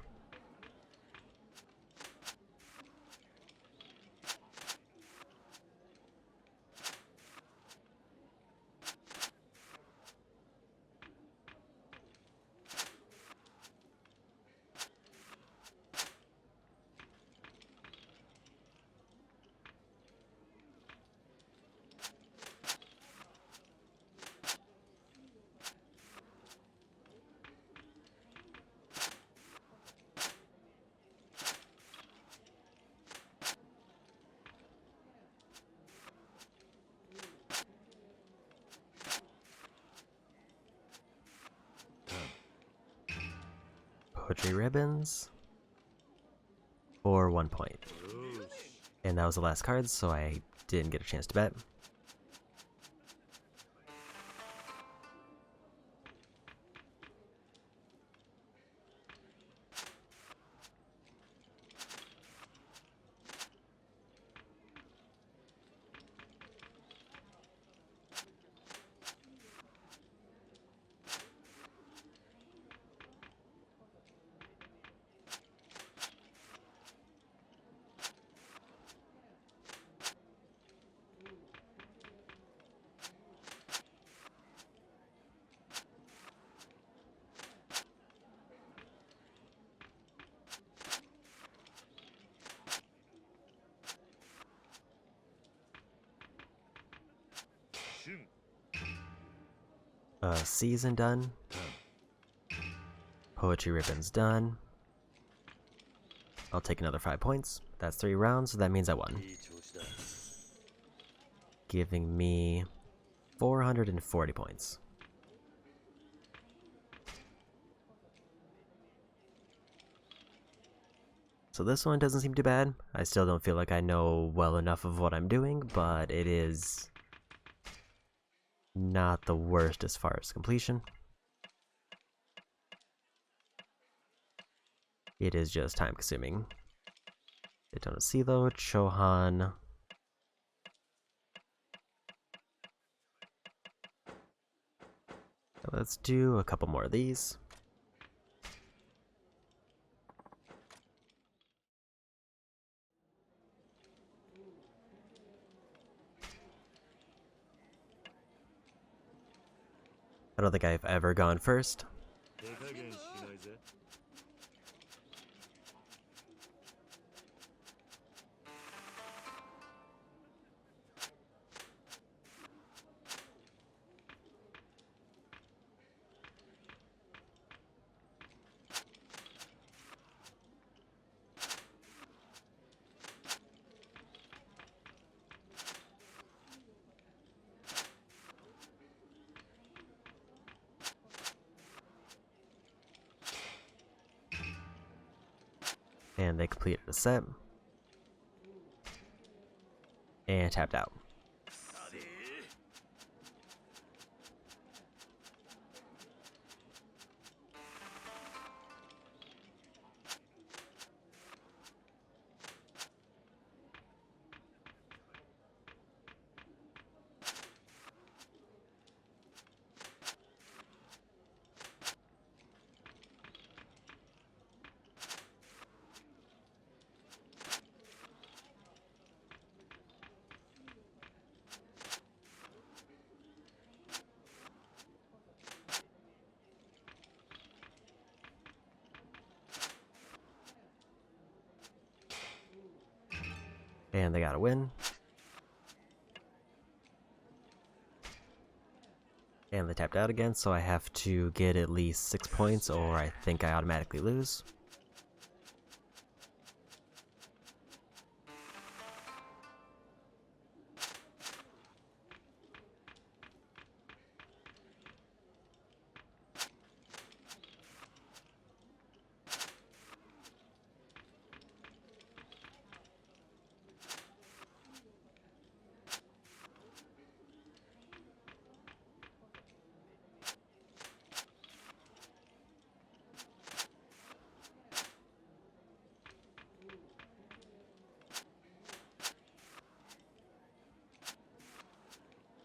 Poetry Ribbons. For 1 point. And that was the last card, so I didn't get a chance to bet. Season done. Poetry Ribbons done. I'll take another 5 points. That's 3 rounds, so that means I won. Giving me 440 points. So this one doesn't seem too bad. I still don't feel like I know well enough of what I'm doing, but it is not the worst as far as completion. It is just time consuming. Daytona Silo, Chohan. Let's do a couple more of these. I don't think I've ever gone first. And they completed a set. and tapped out. And they got a win. And they tapped out again, so I have to get at least 6 points or I think I automatically lose.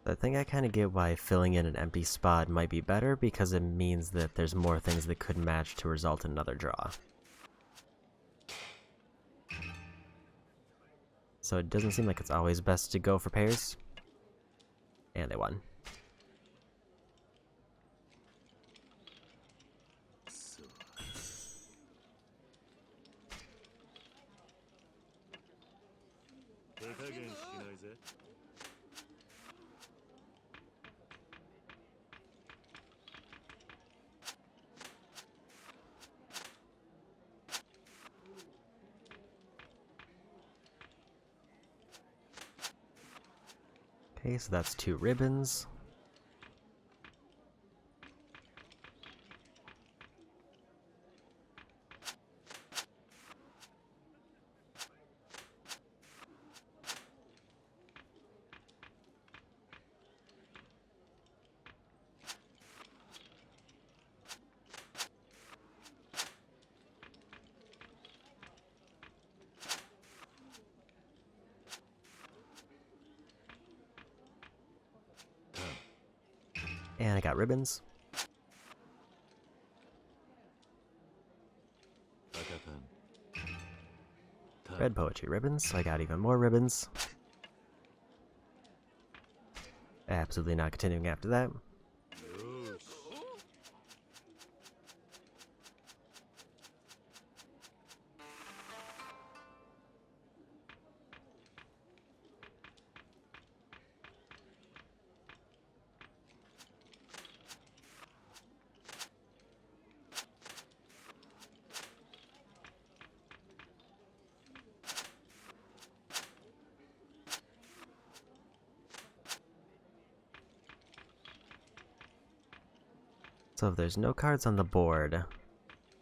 I think I kind of get why filling in an empty spot might be better, because it means that there's more things that could match to result in another draw. So it doesn't seem like it's always best to go for pairs. And they won. Okay, so that's 2 ribbons. And I got ribbons. Red poetry ribbons, so I got even more ribbons. Absolutely not continuing after that. So if there's no cards on the board,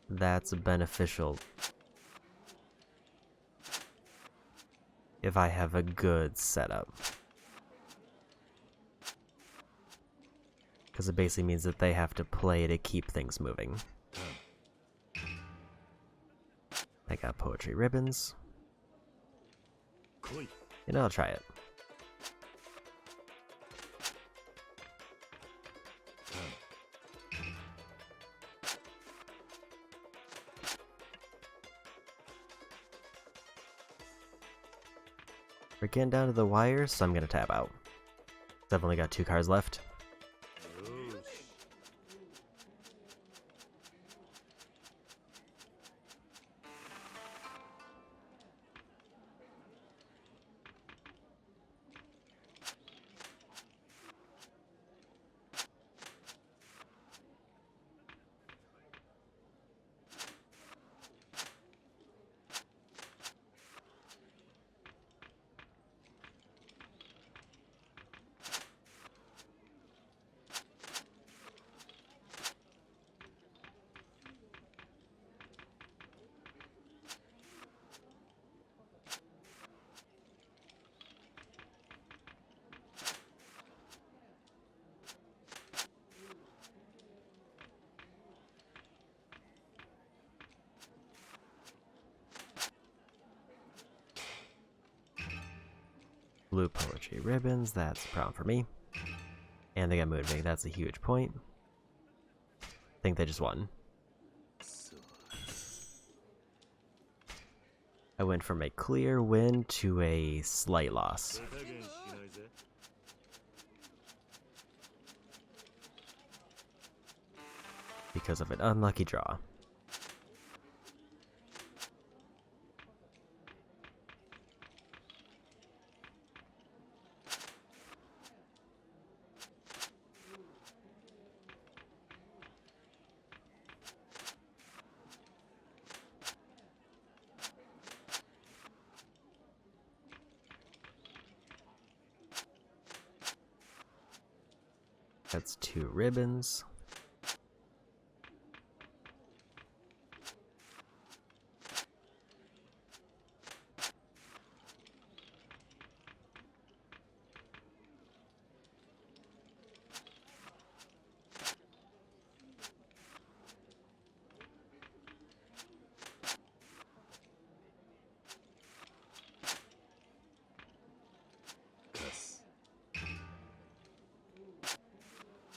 that's beneficial if I have a good setup. Because it basically means that they have to play to keep things moving. I got poetry ribbons. And I'll try it. We're getting down to the wire, so I'm gonna tap out. I've only got 2 cards left. Blue poetry ribbons, that's a problem for me. And they got moving, that's a huge point. I think they just won. I went from a clear win to a slight loss. Because of an unlucky draw. That's 2 ribbons.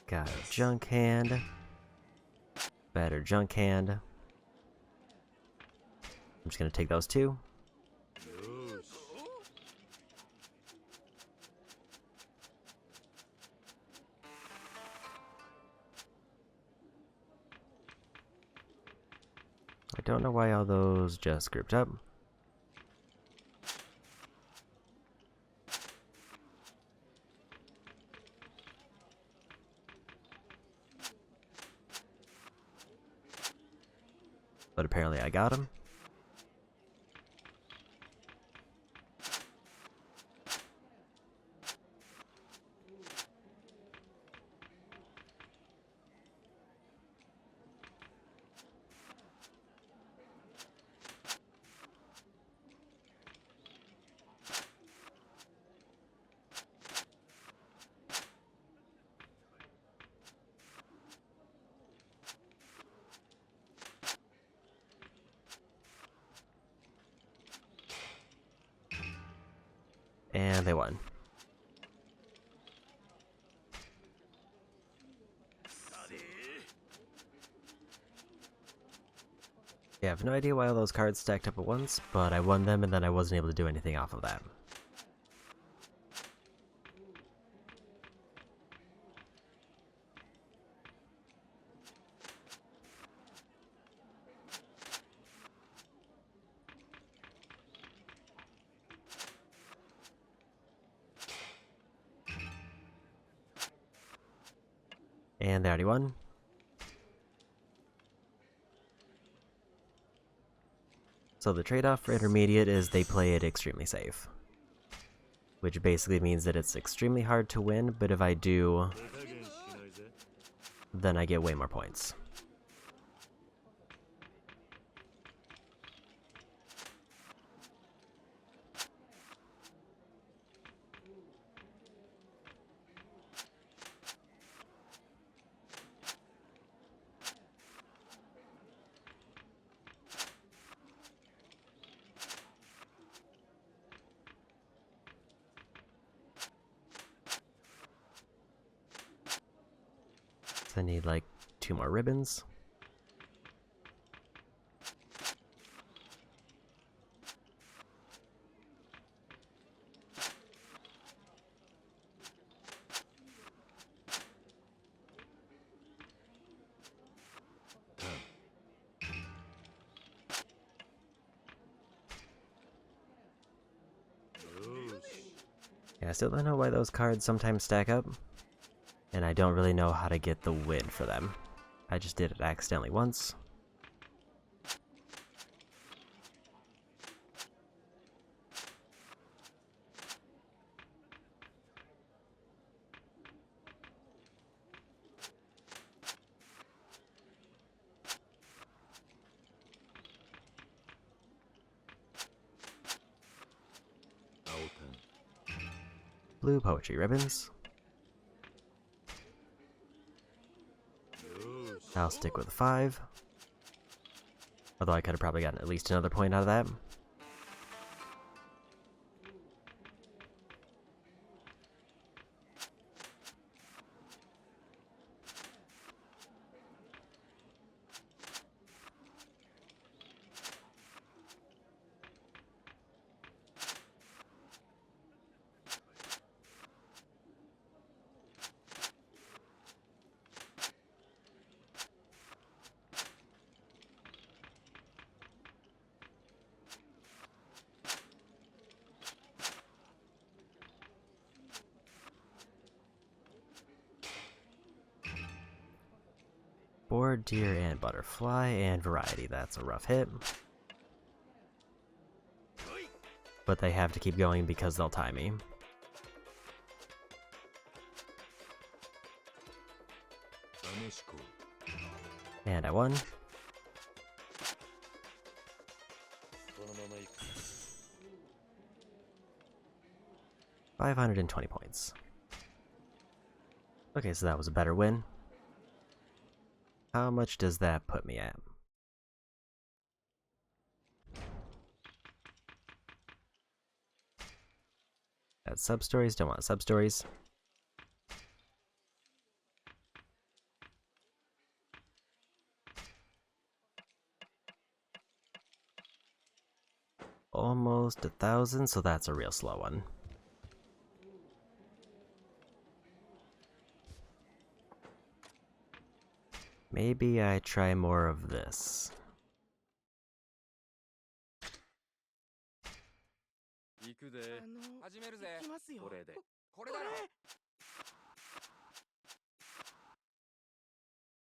Got a junk hand. Better junk hand. I'm just gonna take those 2. I don't know why all those just grouped up. But apparently I got him. And they won. Yeah, I have no idea why all those cards stacked up at once, but I won them and then I wasn't able to do anything off of that. And they already won. So the trade-off for intermediate is they play it extremely safe. Which basically means that it's extremely hard to win, but if I do, then I get way more points. I need like 2 more ribbons. Yeah, I still don't know why those cards sometimes stack up. And I don't really know how to get the win for them. I just did it accidentally once. Blue poetry ribbons. I'll stick with 5. Although I could have probably gotten at least another point out of that. boar, deer, and butterfly, and variety. That's a rough hit. But they have to keep going because they'll tie me. And I won. $520 points. Okay, so that was a better win. How much does that put me at? That's sub-stories, don't want sub-stories. Almost 1,000, so that's a real slow one. Maybe I try more of this.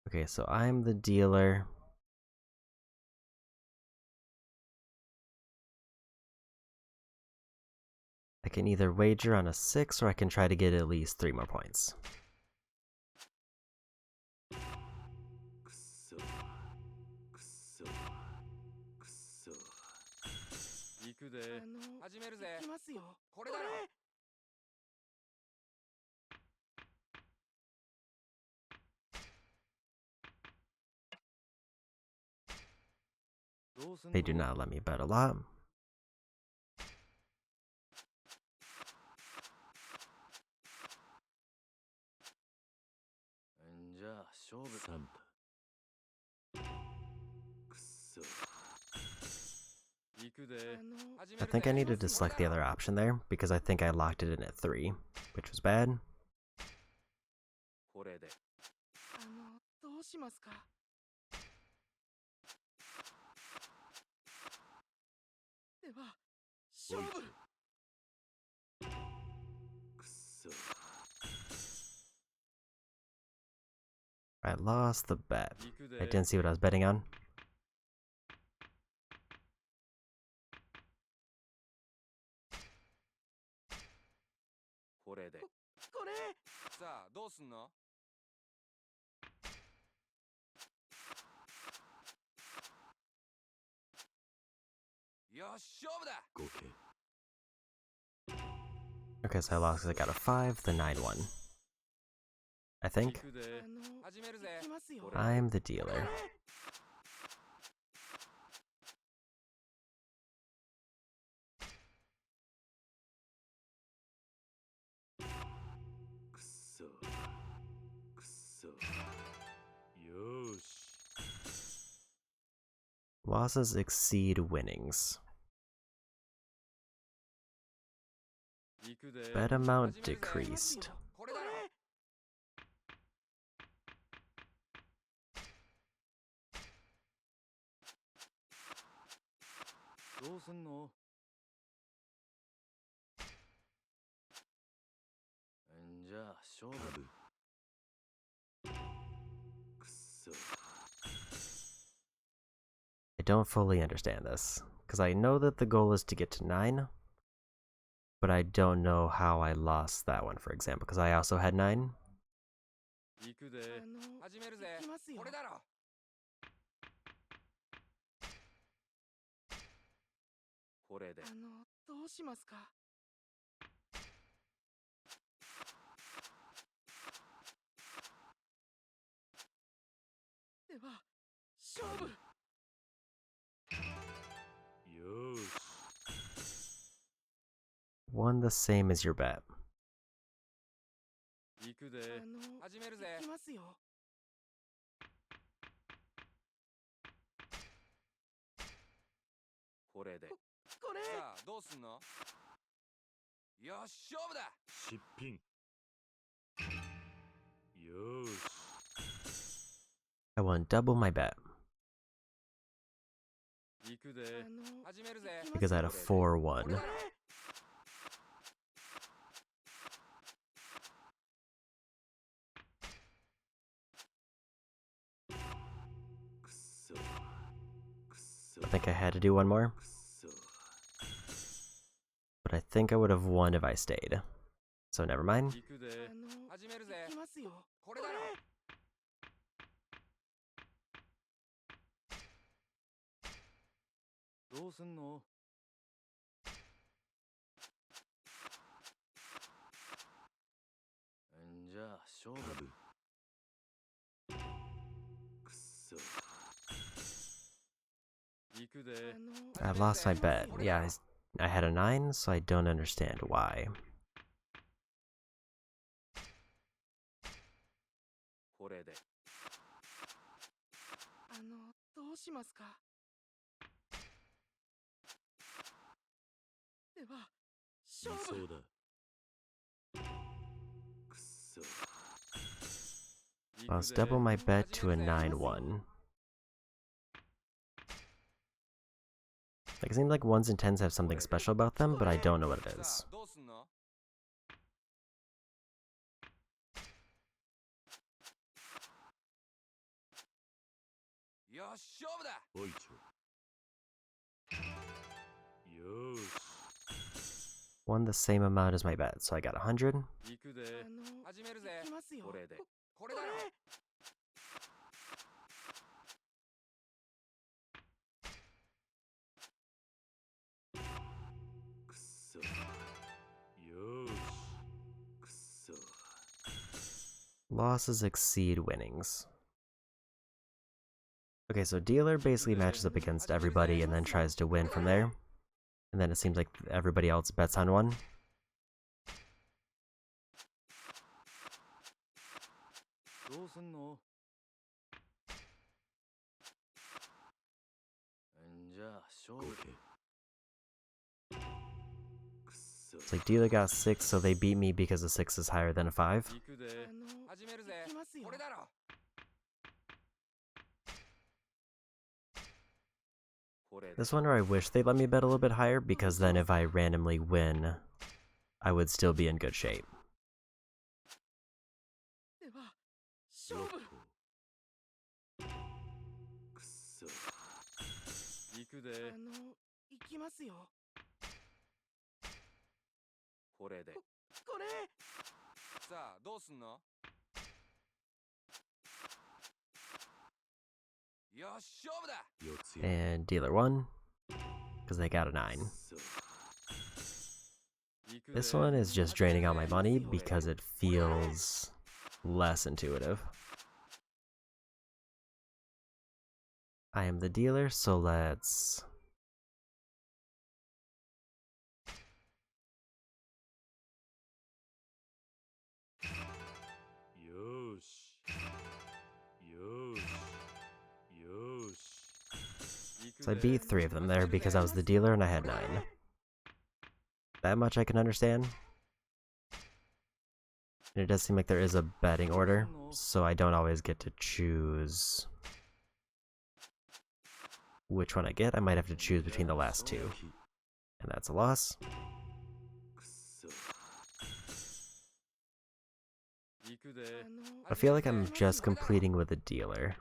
Okay, so I'm the dealer. I can either wager on a 6 or I can try to get at least 3 more points. They do not let me bet a lot. I think I needed to select the other option there, because I think I locked it in at 3, which was bad. I lost the bet. I didn't see what I was betting on. Okay, so I lost because I got a 5, the 9 won. I think. I'm the dealer. Losses exceed winnings. Bet amount decreased. I don't fully understand this, because I know that the goal is to get to 9, but I don't know how I lost that one, for example, because I also had 9. One the same as your bet. I won double my bet. Because I had a 4-1. think I had to do one more. But I think I would have won if I stayed. So never mind. I lost my bet. Yeah, I had a 9, so I don't understand why. Let's double my bet to a 9-1. Like, it seems like 1s and 10s have something special about them, but I don't know what it is. Won the same amount as my bet, so I got 100. Losses exceed winnings. Okay, so dealer basically matches up against everybody and then tries to win from there. And then it seems like everybody else bets on one. It's like dealer got 6, so they beat me because a 6 is higher than a 5. This one where I wish they'd let me bet a little bit higher, because then if I randomly win, I would still be in good shape. And dealer won, because they got a 9. This one is just draining all my money because it feels less intuitive. I am the dealer, so let's... So I beat 3 of them there because I was the dealer and I had 9. That much I can understand. And it does seem like there is a betting order, so I don't always get to choose which one I get. I might have to choose between the last 2. And that's a loss. I feel like I'm just completing with a dealer.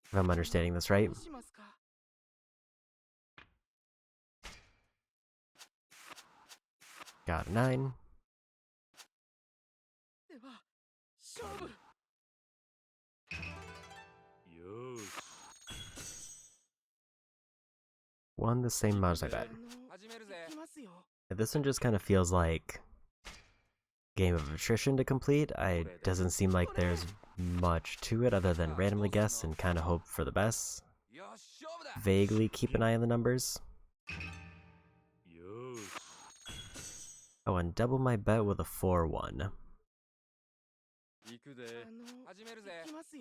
If I'm understanding this right. Got a 9. Won the same amount as I bet. This one just kind of feels like game of attrition to complete. It doesn't seem like there's much to it other than randomly guess and kind of hope for the best. Vaguely keep an eye on the numbers. Oh, and double my bet with a 4-1.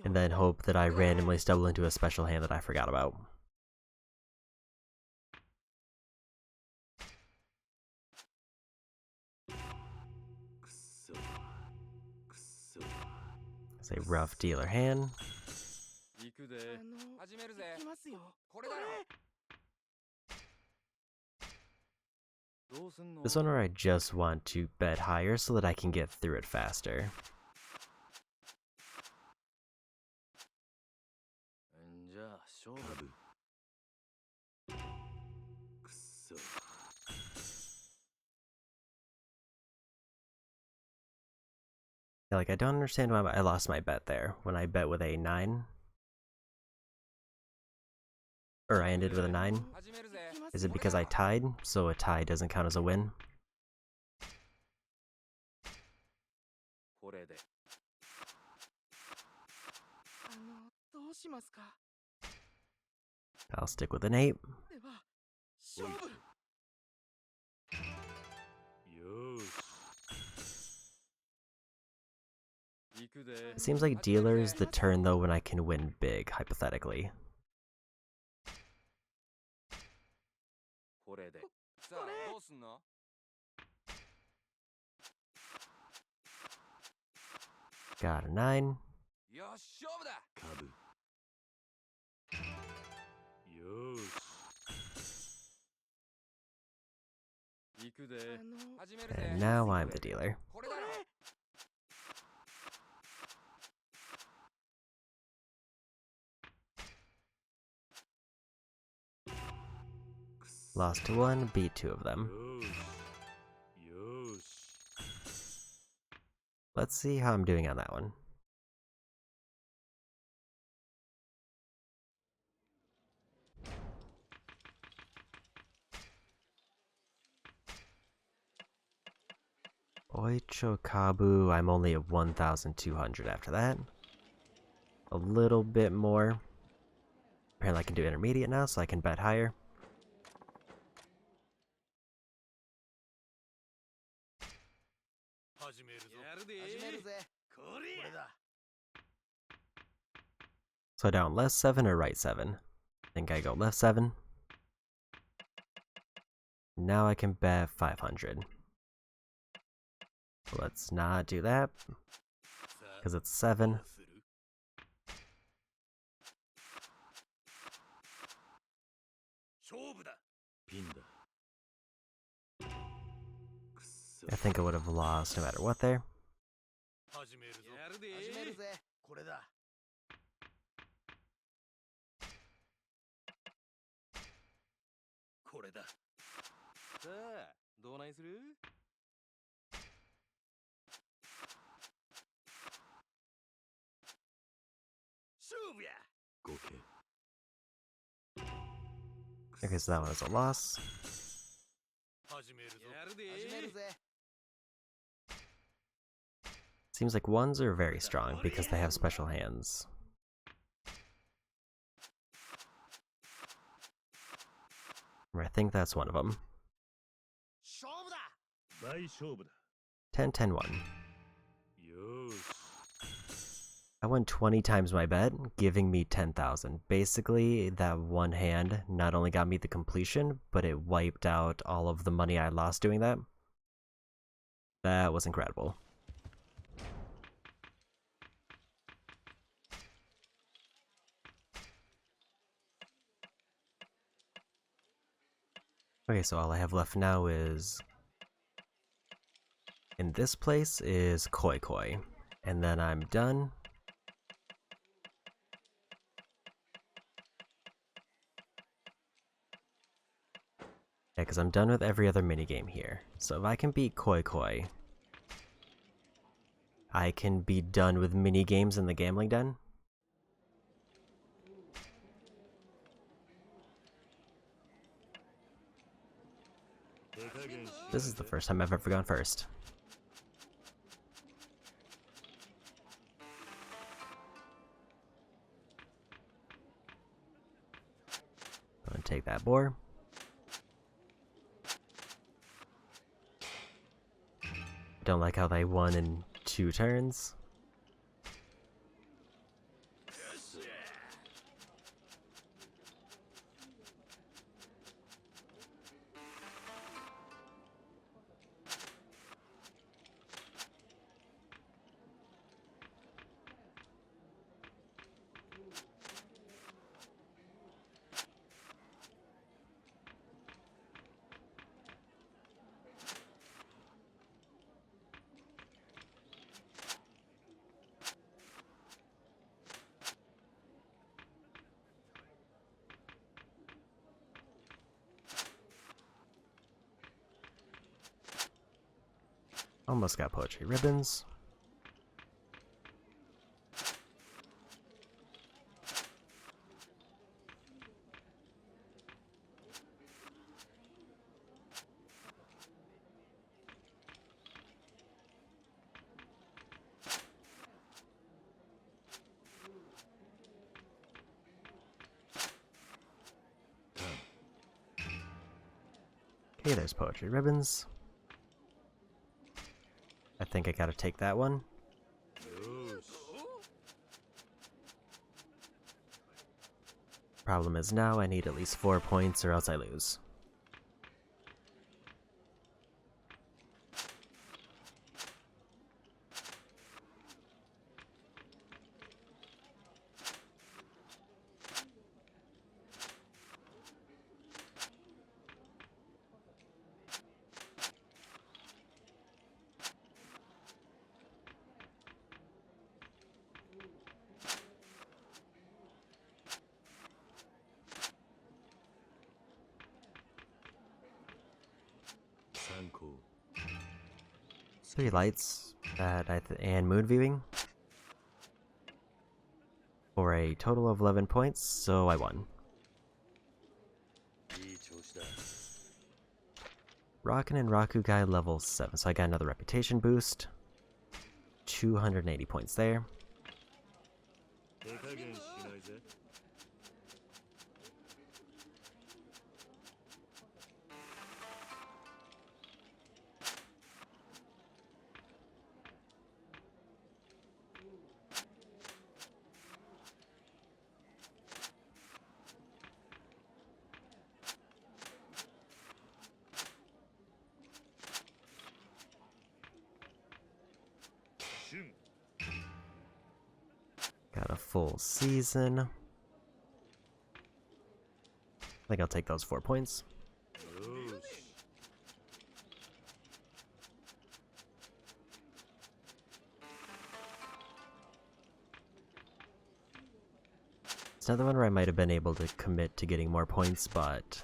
And then hope that I randomly stumble into a special hand that I forgot about. It's a rough dealer hand. This one where I just want to bet higher so that I can get through it faster. Yeah, like, I don't understand why I lost my bet there when I bet with a 9. Or I ended with a 9. Is it because I tied, so a tie doesn't count as a win? I'll stick with an 8. It seems like dealer's the turn though when I can win big, hypothetically. Got a 9. And now I'm the dealer. Lost to 1, beat 2 of them. Let's see how I'm doing on that one. Oichokabu, I'm only at 1,200 after that. A little bit more. Apparently I can do intermediate now, so I can bet higher. So down left 7 or right 7? I think I go left 7. Now I can bet 500. Let's not do that, because it's 7. I think I would have lost no matter what there. Okay, so that one was a loss. Seems like 1s are very strong because they have special hands. I think that's one of them. 10-10-1. I won 20 times my bet, giving me 10,000. Basically, that one hand not only got me the completion, but it wiped out all of the money I lost doing that. That was incredible. Okay, so all I have left now is... in this place is Koi Koi. And then I'm done. Yeah, because I'm done with every other minigame here. So if I can beat Koi Koi, I can be done with minigames in the gambling den. This is the first time I've ever gone first. I'm gonna take that boar. Don't like how they won in 2 turns. Almost got poetry ribbons. Okay, there's poetry ribbons. I think I gotta take that one. Problem is now I need at least 4 points or else I lose. Three lights and moon viewing for a total of 11 points, so I won. Rockin' and Rakugai level 7, so I got another reputation boost. 280 points there. Got a full season. I think I'll take those 4 points. It's another one where I might have been able to commit to getting more points, but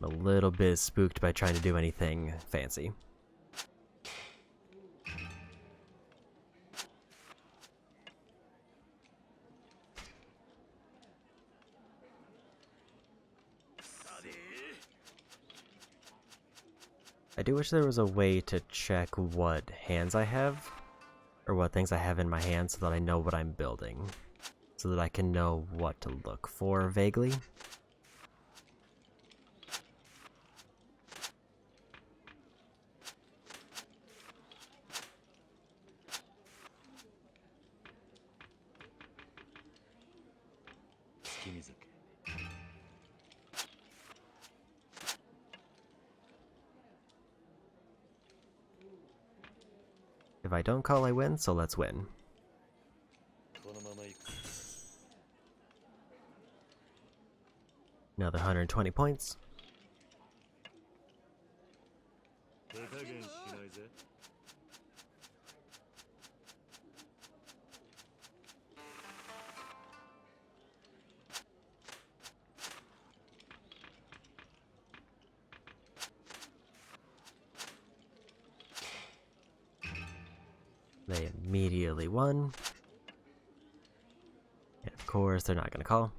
I'm a little bit spooked by trying to do anything fancy. I do wish there was a way to check what hands I have, or what things I have in my hands, so that I know what I'm building, so that I can know what to look for vaguely. If I don't call, I win, so let's win. Another 120 points. They immediately won. And of course, they're not going to call.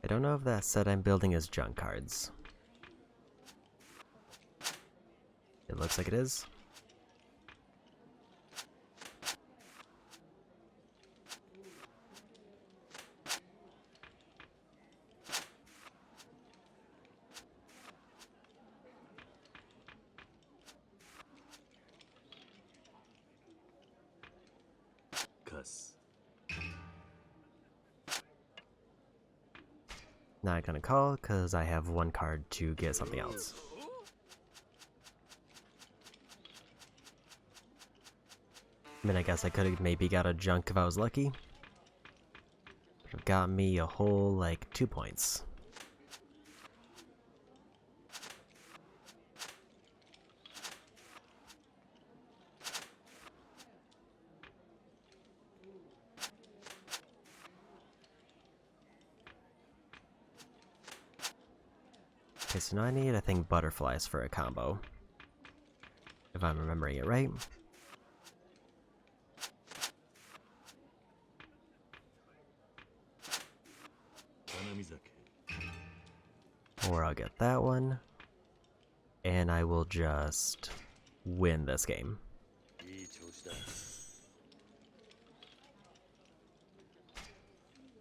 I don't know if that set I'm building is junk cards. It looks like it is. Not gonna call, because I have one card to get something else. I mean, I guess I could have maybe got a junk if I was lucky. Would have got me a whole, like, 2 points. Okay, so now I need, I think, butterflies for a combo. If I'm remembering it right. Or I'll get that one. And I will just win this game.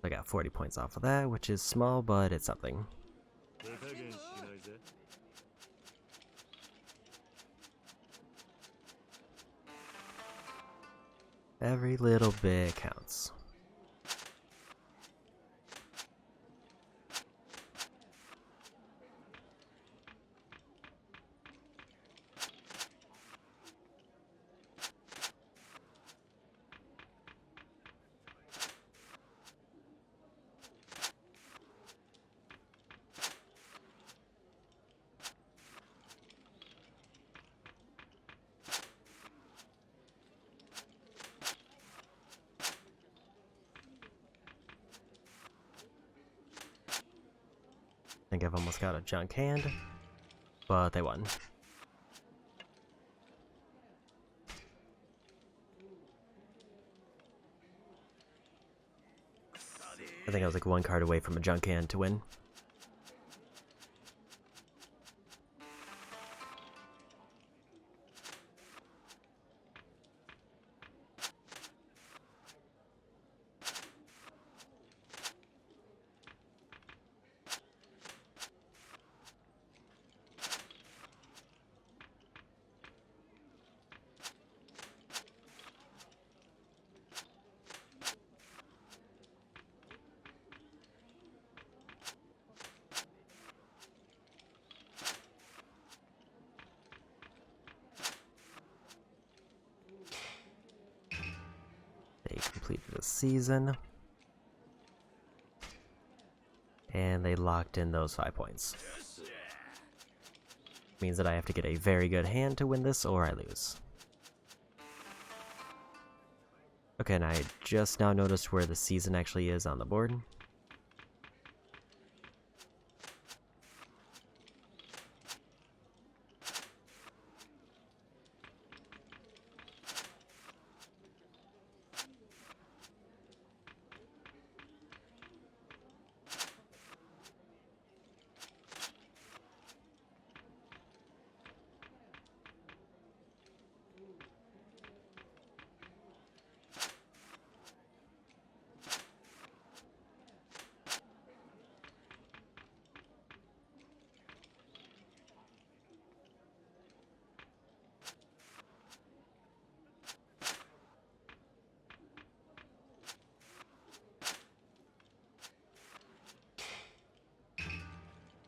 I got 40 points off of that, which is small, but it's something. Every little bit counts. I think I've almost got a junk hand, but they won. I think I was like one card away from a junk hand to win. They completed the season. And they locked in those 5 points. Means that I have to get a very good hand to win this, or I lose. Okay, and I just now noticed where the season actually is on the board.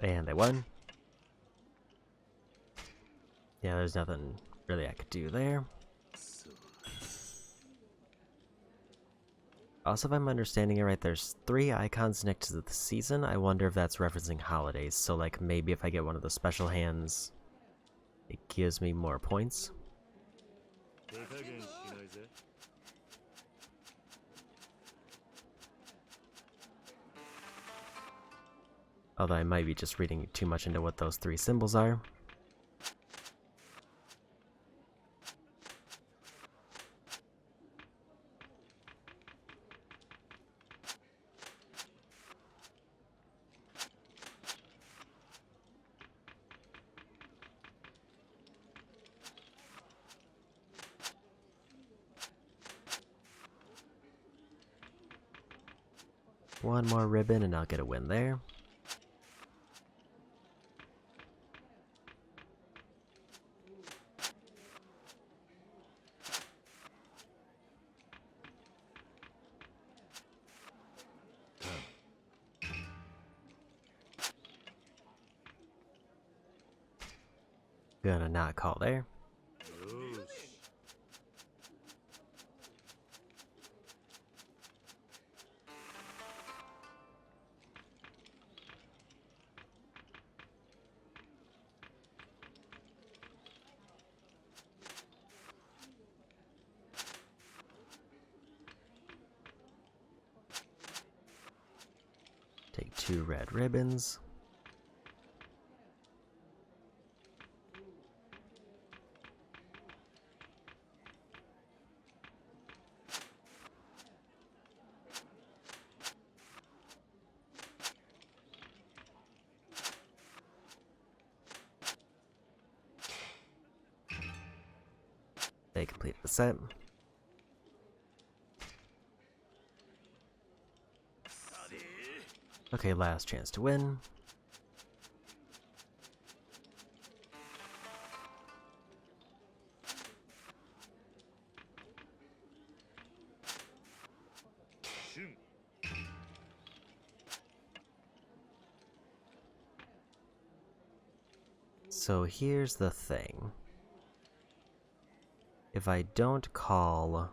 And they won. Yeah, there's nothing really I could do there. Also, if I'm understanding it right, there's 3 icons next to the season. I wonder if that's referencing holidays. So, like, maybe if I get one of the special hands, it gives me more points. Although I might be just reading too much into what those 3 symbols are. One more ribbon and I'll get a win there. Gonna not call there. Take 2 red ribbons. They completed the set. Okay, last chance to win. So here's the thing. If I don't call,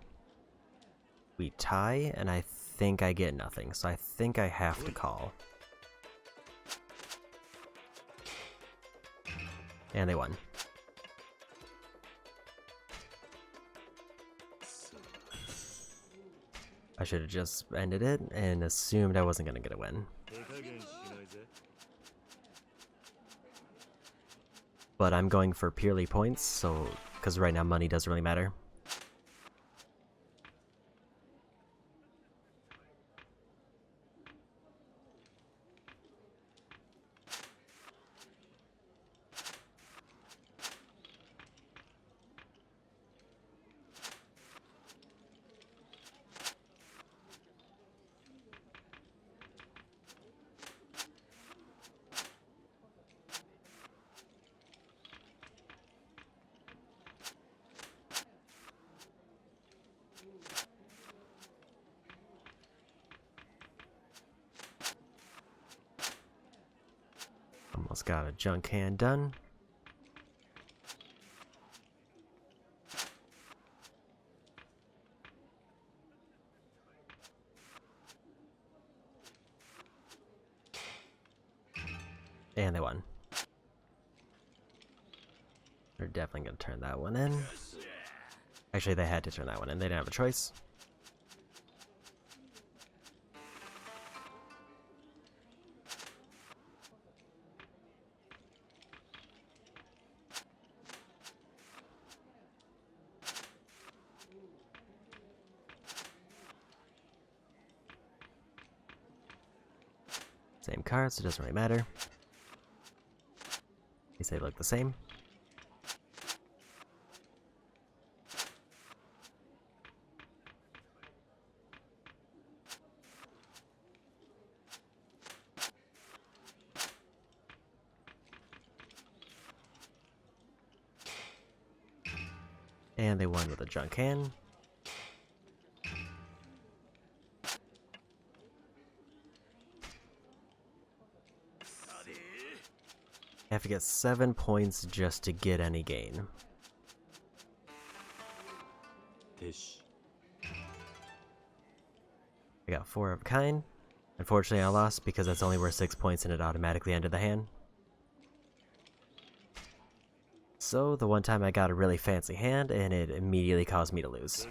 we tie, and I think I get nothing, so I think I have to call. And they won. I should have just ended it and assumed I wasn't gonna get a win. But I'm going for purely points, so because right now money doesn't really matter. Almost got a junk hand done. And they won. They're definitely going to turn that one in. Actually, they had to turn that one in. They didn't have a choice. Same cards, so it doesn't really matter. At least they look the same. And they won with a junk hand. I have to get 7 points just to get any gain. I got 4 of a kind. Unfortunately, I lost because that's only worth 6 points and it automatically ended the hand. So, the one time I got a really fancy hand and it immediately caused me to lose.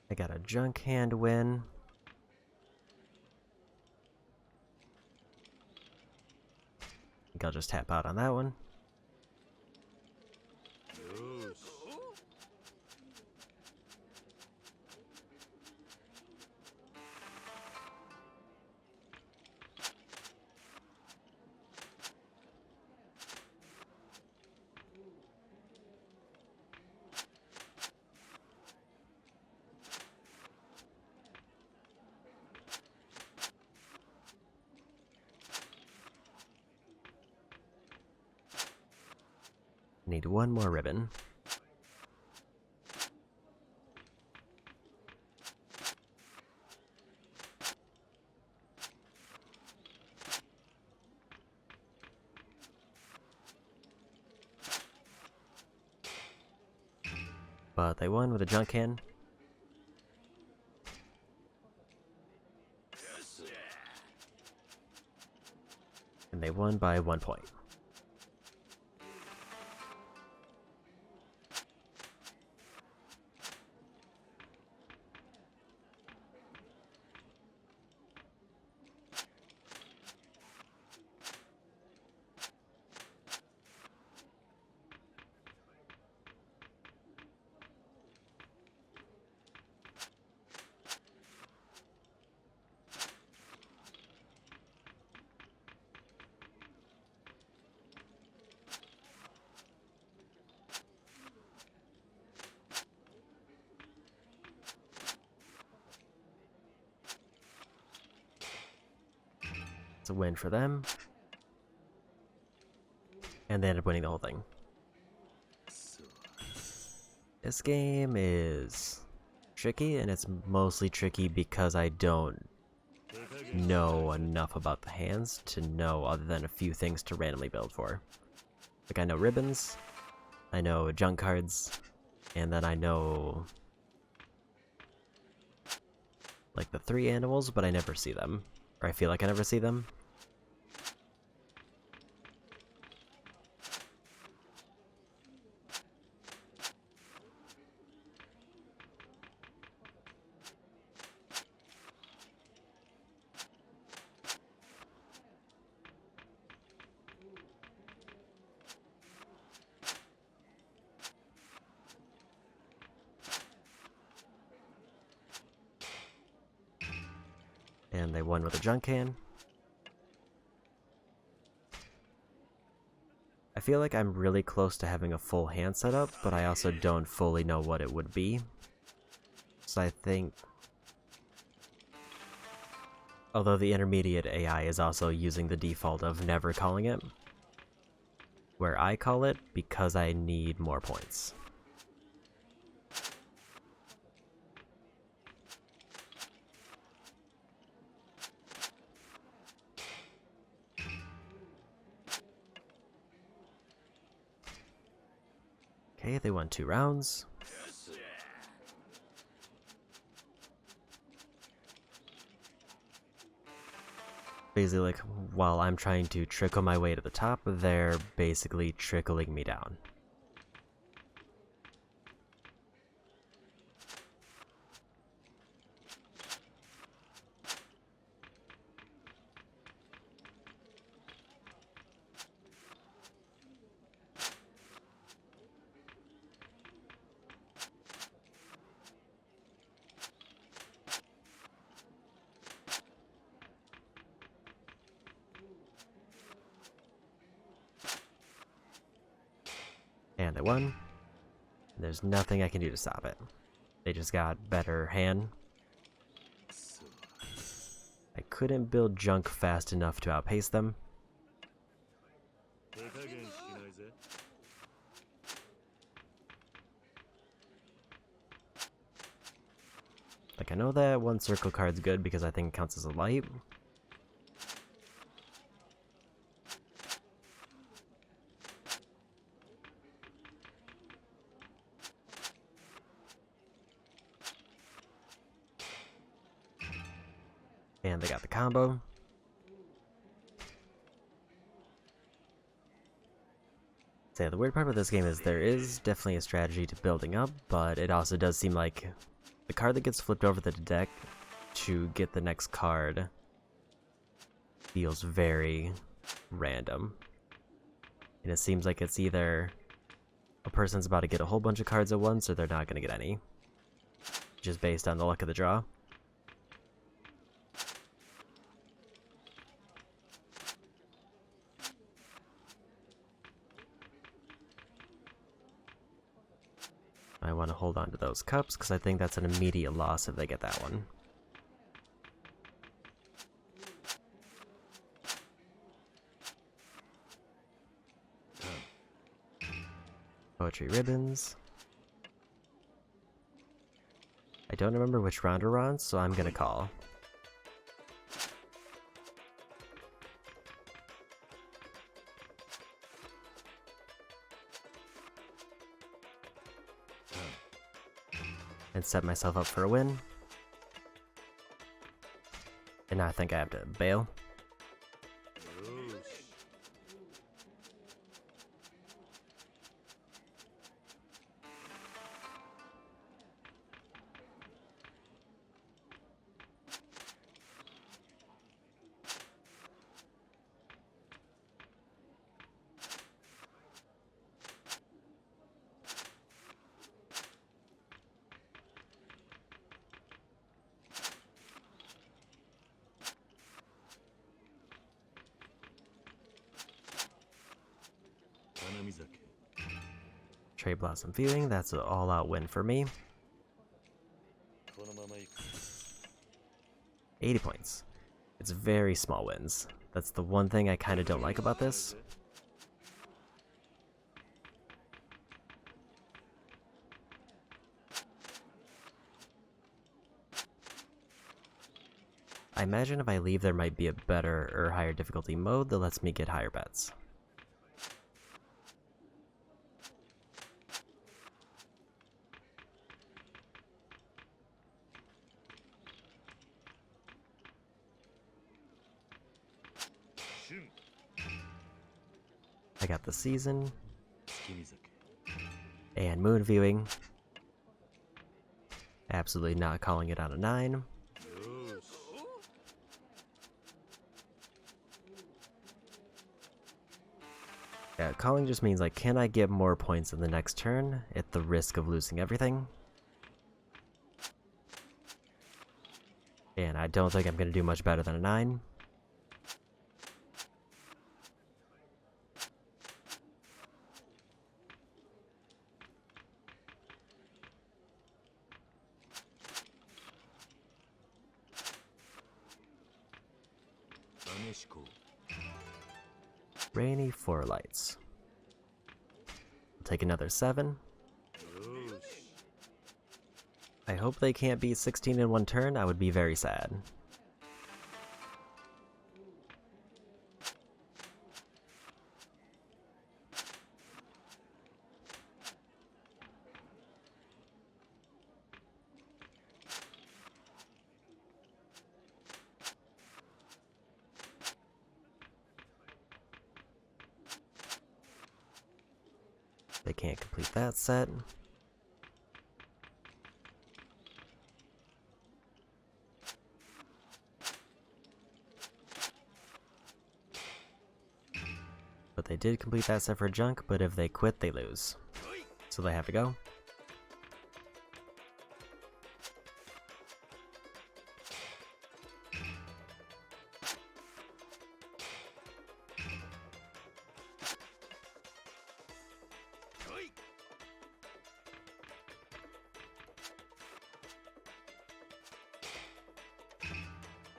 I got a junk hand win. I think I'll just tap out on that one. need one more ribbon. But they won with a junk can. And they won by 1 point. It's a win for them. And they ended up winning the whole thing. This game is tricky, and it's mostly tricky because I don't know enough about the hands to know other than a few things to randomly build for. Like, I know ribbons, I know junk cards, and then I know like the 3 animals, but I never see them. Or I feel like I never see them. And they won with a junk can. I feel like I'm really close to having a full hand setup, but I also don't fully know what it would be. So I think, although the intermediate AI is also using the default of never calling it, where I call it because I need more points. Okay, they won 2 rounds. Basically, like, while I'm trying to trickle my way to the top, they're basically trickling me down. And they won. There's nothing I can do to stop it. They just got better hand. I couldn't build junk fast enough to outpace them. Like, I know that 1 circle card's good because I think it counts as a light. And they got the combo. So the weird part about this game is there is definitely a strategy to building up, but it also does seem like the card that gets flipped over the deck to get the next card feels very random. And it seems like it's either a person's about to get a whole bunch of cards at once or they're not going to get any. Just based on the luck of the draw. I want to hold on to those cups because I think that's an immediate loss if they get that one. Poetry ribbons. I don't remember which round we're on, so I'm gonna call. And set myself up for a win. And now I think I have to bail. Cherry Blossom Viewing, that's an all-out win for me. 80 points. It's very small wins. That's the one thing I kind of don't like about this. I imagine if I leave there might be a better or higher difficulty mode that lets me get higher bets. I got the season and moon viewing. Absolutely not calling it on a 9. Yeah, calling just means like, can I get more points in the next turn at the risk of losing everything? And I don't think I'm going to do much better than a 9. Rainy 4 lights. I'll take another 7. I hope they can't beat 16 in one turn. I would be very sad. They can't complete that set. But they did complete that set for junk, but if they quit, they lose. So they have to go.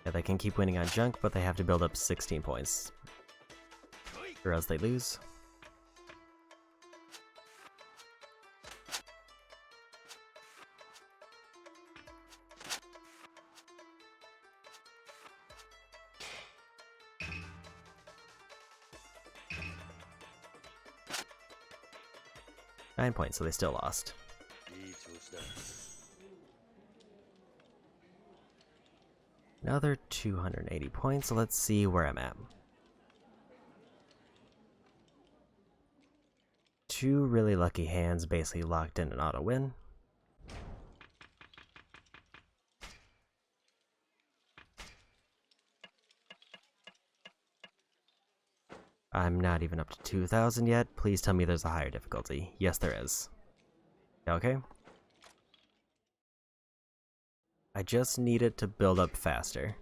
Yeah, they can keep winning on junk, but they have to build up 16 points. Or else they lose. Nine points, so they still lost. Another 280 points, so let's see where I'm at. 2 really lucky hands basically locked in an auto win. I'm not even up to 2,000 yet. Please tell me there's a higher difficulty. Yes, there is. Okay. I just need it to build up faster.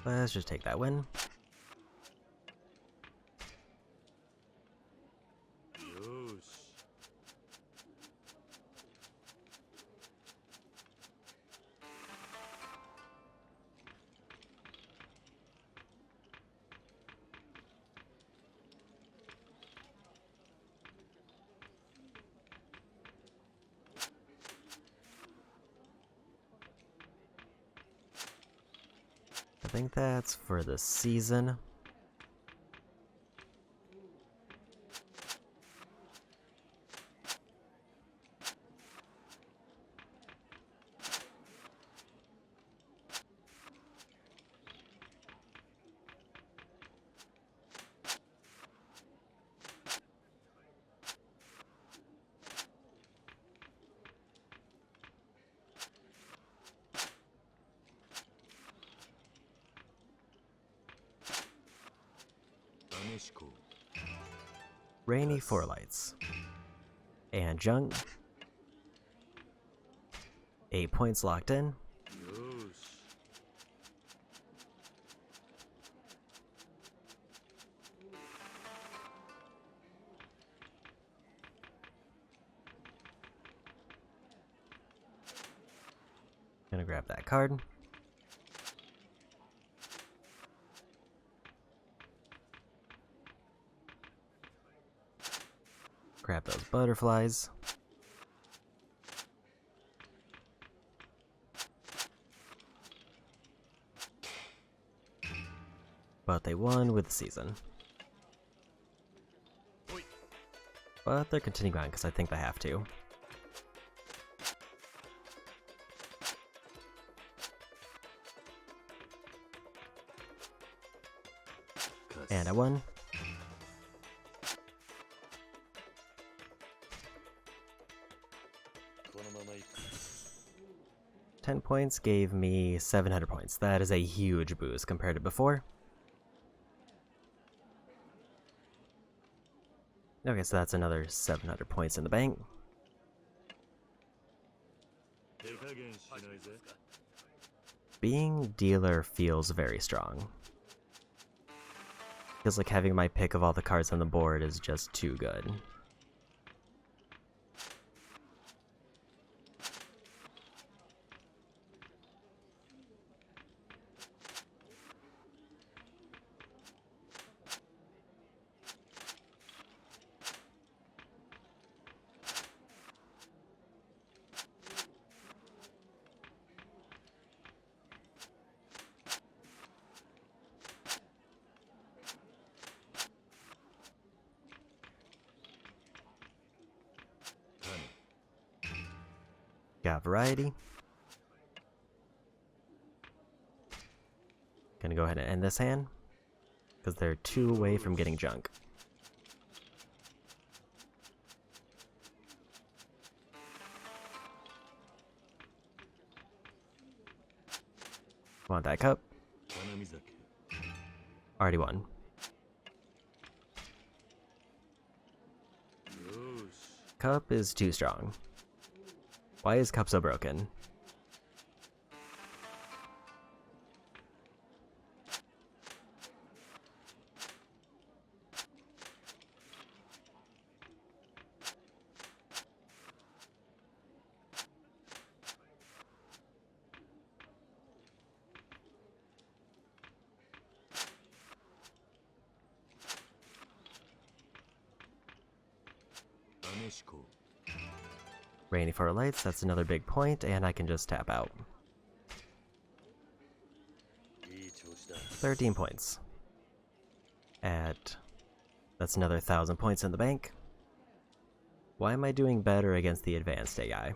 Let's just take that win. I think that's for the season. Rainy 4 lights. And junk. 8 points locked in. Gonna grab that card. Grab those butterflies. But they won with the season. But they're continuing on because I think they have to. And I won. $10 points gave me 700 points. That is a huge boost compared to before. Okay, so that's another 700 points in the bank. Being dealer feels very strong. Feels like having my pick of all the cards on the board is just too good. Got variety. Gonna go ahead and end this hand, because they're 2 away from getting junk. Want that cup? Already won. Cup is too strong. Why is Cup so broken? Rainy 4 lights, that's another big point, and I can just tap out. 13 points. That's another 1,000 points in the bank. Why am I doing better against the advanced AI?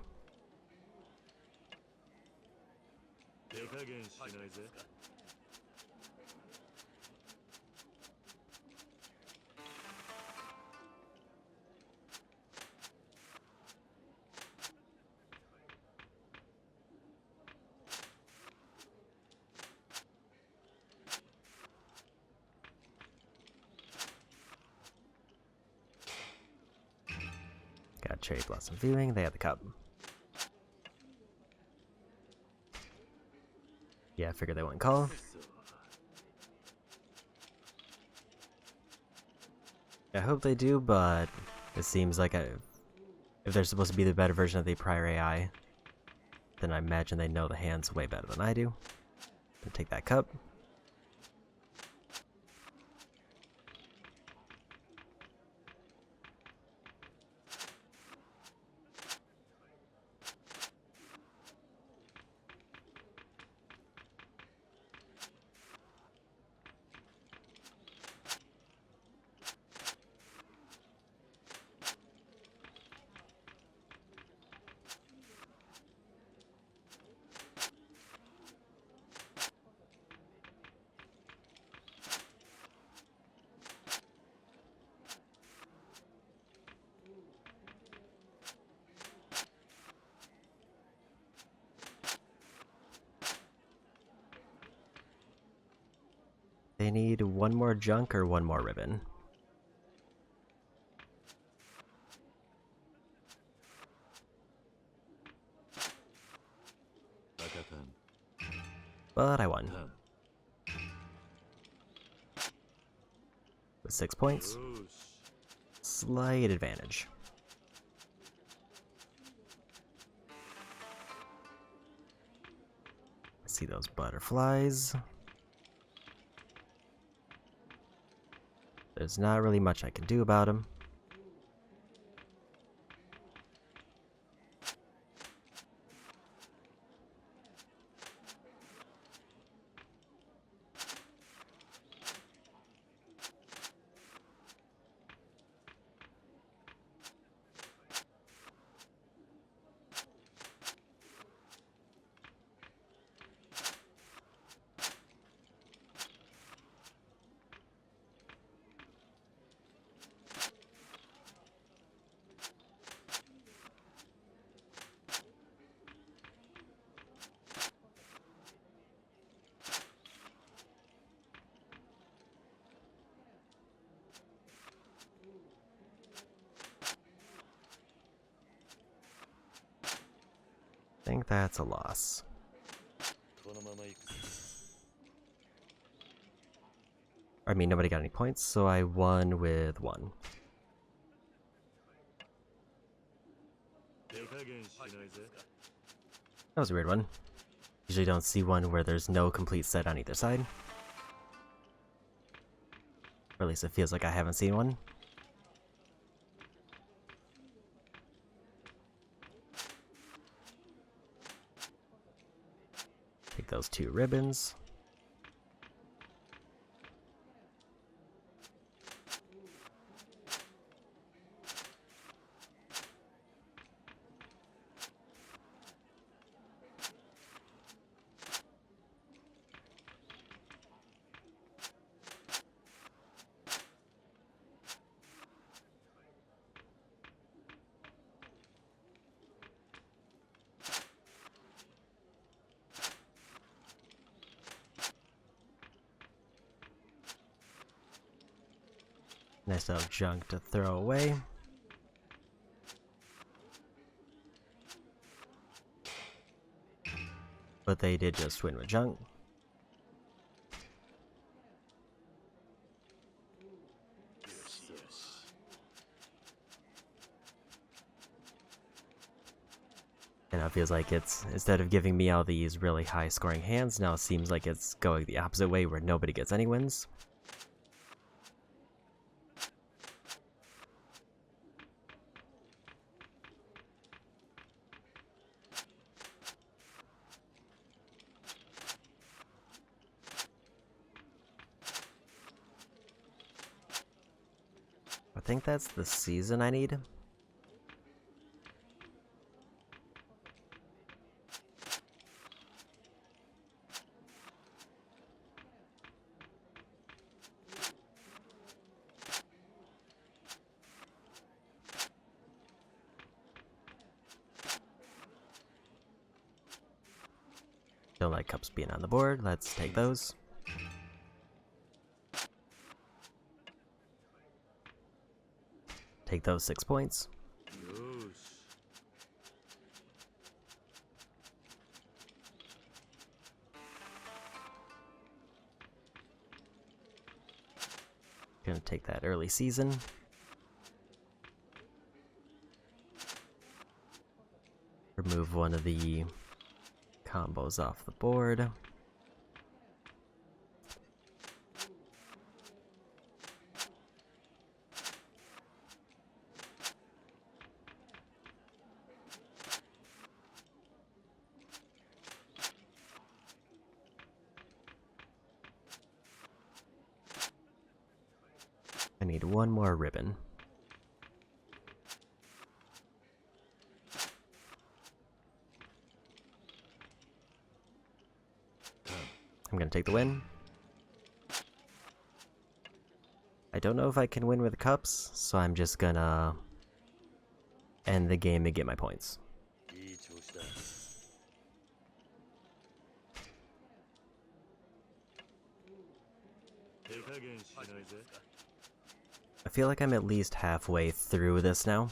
Got Cherry Blossom Viewing, they have the cup. Yeah, I figured they wouldn't call. I hope they do, but it seems like if they're supposed to be the better version of the prior AI, then I imagine they know the hands way better than I do. And take that cup. They need one more junk or one more ribbon. But I won. With 6 points. Slight advantage. I see those butterflies. There's not really much I can do about them. I think that's a loss. I mean, nobody got any points, so I won with 1. That was a weird one. Usually don't see one where there's no complete set on either side. Or at least it feels like I haven't seen one. Take those 2 ribbons. Nice little junk to throw away. But they did just win with junk. And it feels like it's, instead of giving me all these really high scoring hands, now it seems like it's going the opposite way where nobody gets any wins. I think that's the season I need. Don't like cups being on the board. Let's take those. Take those 6 points. Gonna take that early season. Remove one of the combos off the board. I need one more ribbon. I'm gonna take the win. I don't know if I can win with cups, so I'm just gonna end the game and get my points. I feel like I'm at least halfway through this now.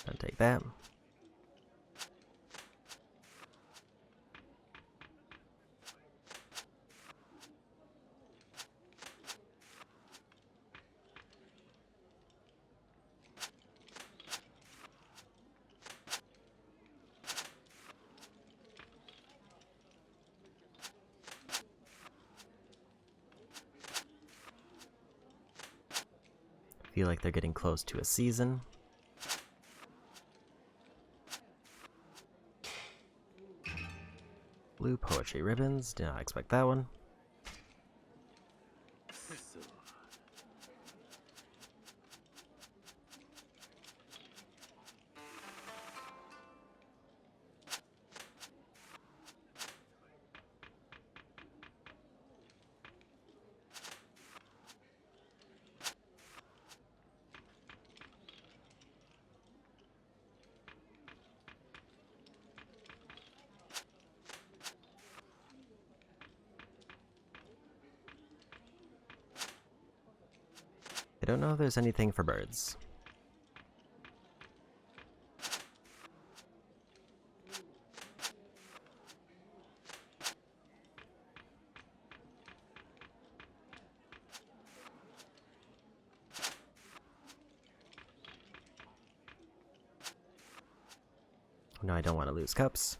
I'll take that. Feel like they're getting close to a season. Blue poetry ribbons, did not expect that one. I don't know if there's anything for birds. No, I don't want to lose cups.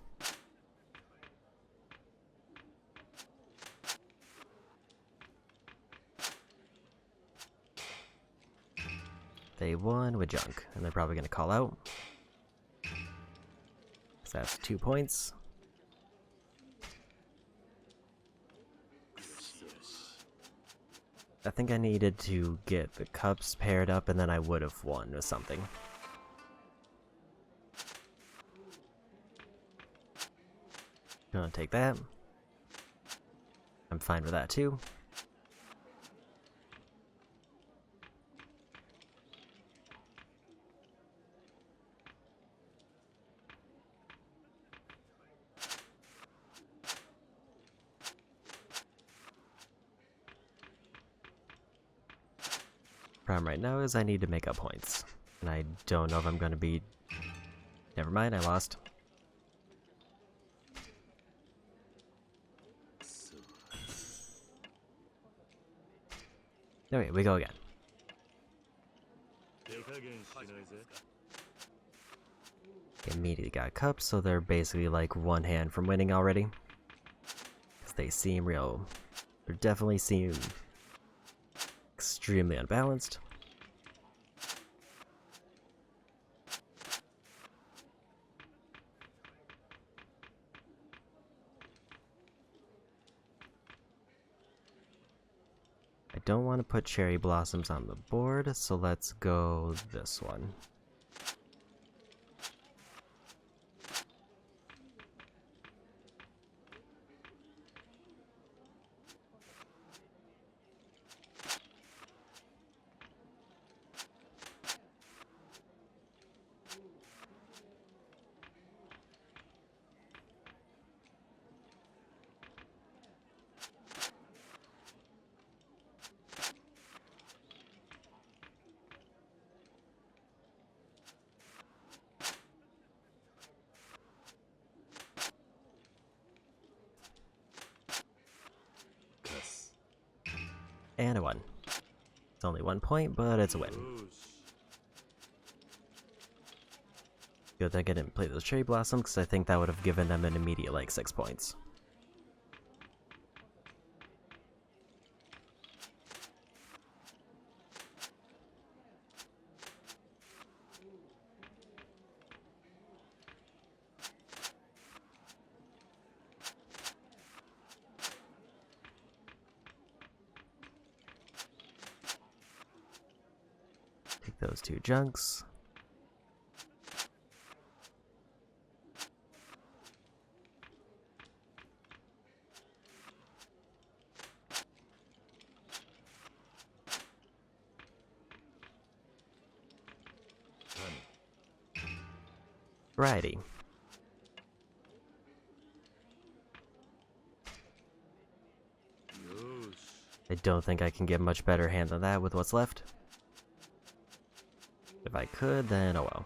They won with junk, and they're probably going to call out. So that's 2 points. I think I needed to get the cups paired up, and then I would have won with something. Gonna take that. I'm fine with that too. Problem right now is I need to make up points. And I don't know if I'm gonna be... Never mind, I lost. Okay, we go again. Immediately got cups, so they're basically like one hand from winning already. Because they seem real... They definitely seem... extremely unbalanced. I don't want to put cherry blossoms on the board, so let's go this one. And a 1. It's only 1 point, but it's a win. Good thing I didn't play those Cherry Blossom, because I think that would have given them an immediate, like, 6 points. Take those 2 junks. Variety. I don't think I can get much better hand than that with what's left. If I could, then oh well.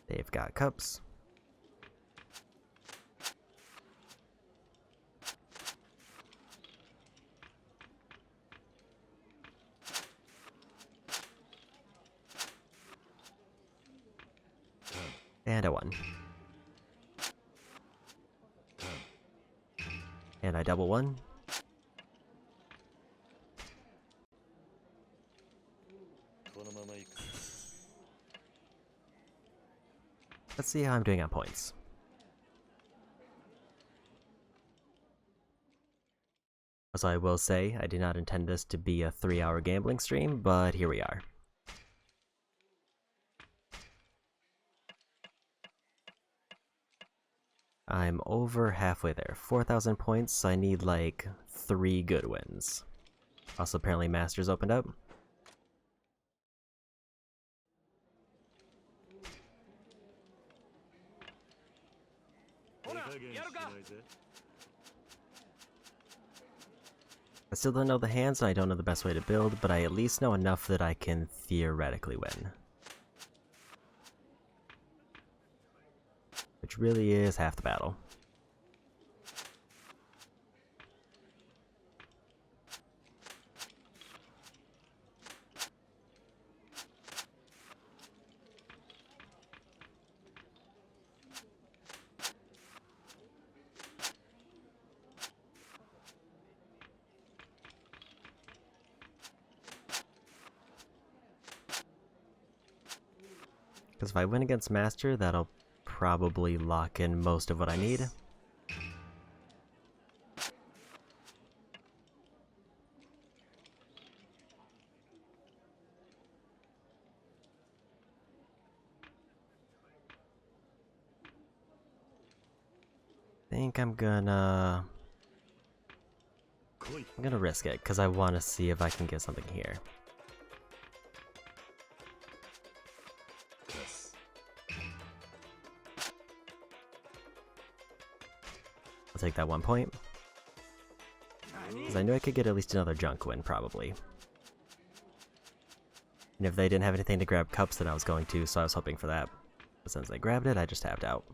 They've got cups. And a 1. And I double 1. Let's see how I'm doing on points. So I will say, I did not intend this to be a 3-hour gambling stream, but here we are. I'm over halfway there. 4,000 points, I need like 3 good wins. Also, apparently Masters opened up. I still don't know the hands and I don't know the best way to build, but I at least know enough that I can theoretically win. Which really is half the battle. Because if I win against Master, that'll probably lock in most of what I need. I think I'm gonna risk it, because I want to see if I can get something here. I'll take that 1 point. Because I knew I could get at least another junk win, probably. And if they didn't have anything to grab cups, then I was going to, so I was hoping for that. But since they grabbed it, I just tapped out.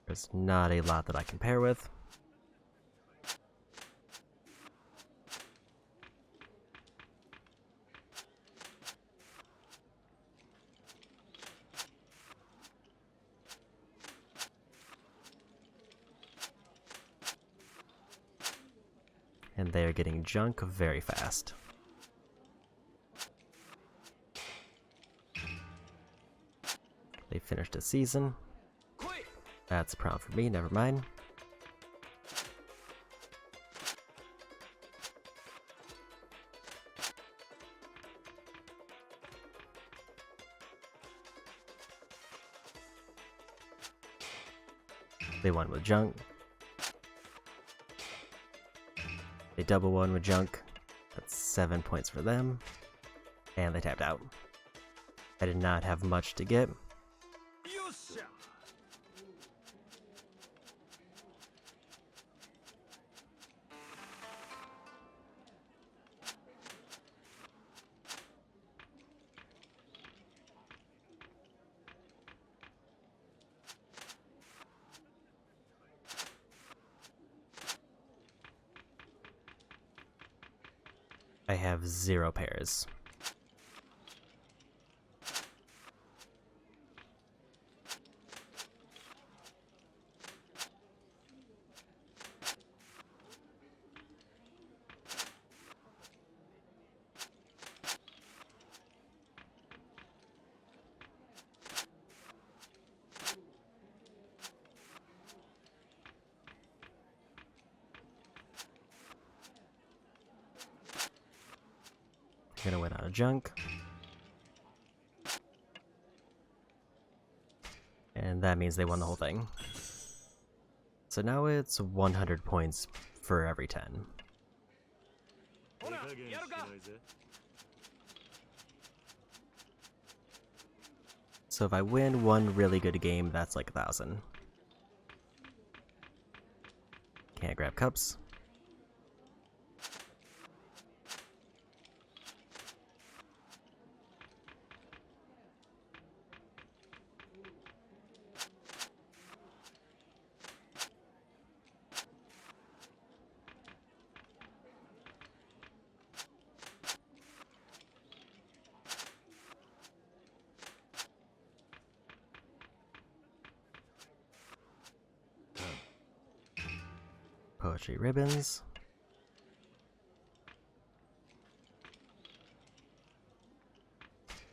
There's not a lot that I can pair with. And they're getting junk very fast. They finished a season. That's a problem for me, never mind. They won with junk. They double won with junk. That's 7 points for them. And they tapped out. I did not have much to get. have 0 pairs. I'm gonna win out of junk. And that means they won the whole thing. So now it's 100 points for every 10. So if I win one really good game, that's like 1,000. Can't grab cups. Poetry ribbons.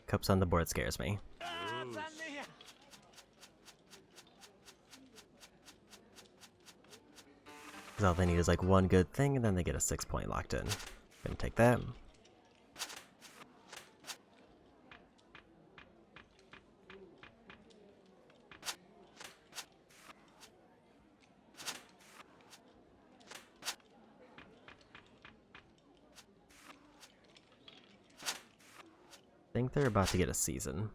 Cups on the board scares me. Because all they need is like one good thing and then they get a 6-point locked in. Gonna take that. I think they're about to get a season.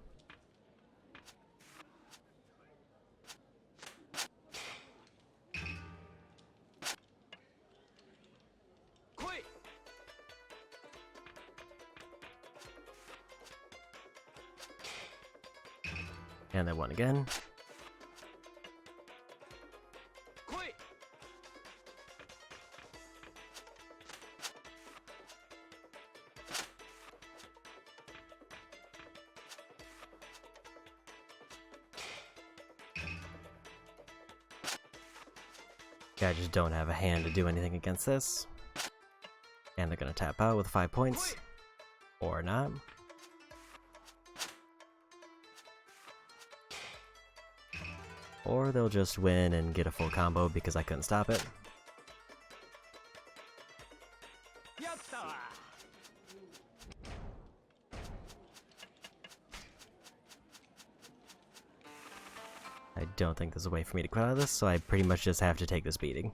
And they won again. I just don't have a hand to do anything against this. And they're gonna tap out with 5 points. Or not. Or they'll just win and get a full combo because I couldn't stop it. I don't think there's a way for me to quit out of this, so I pretty much just have to take this beating.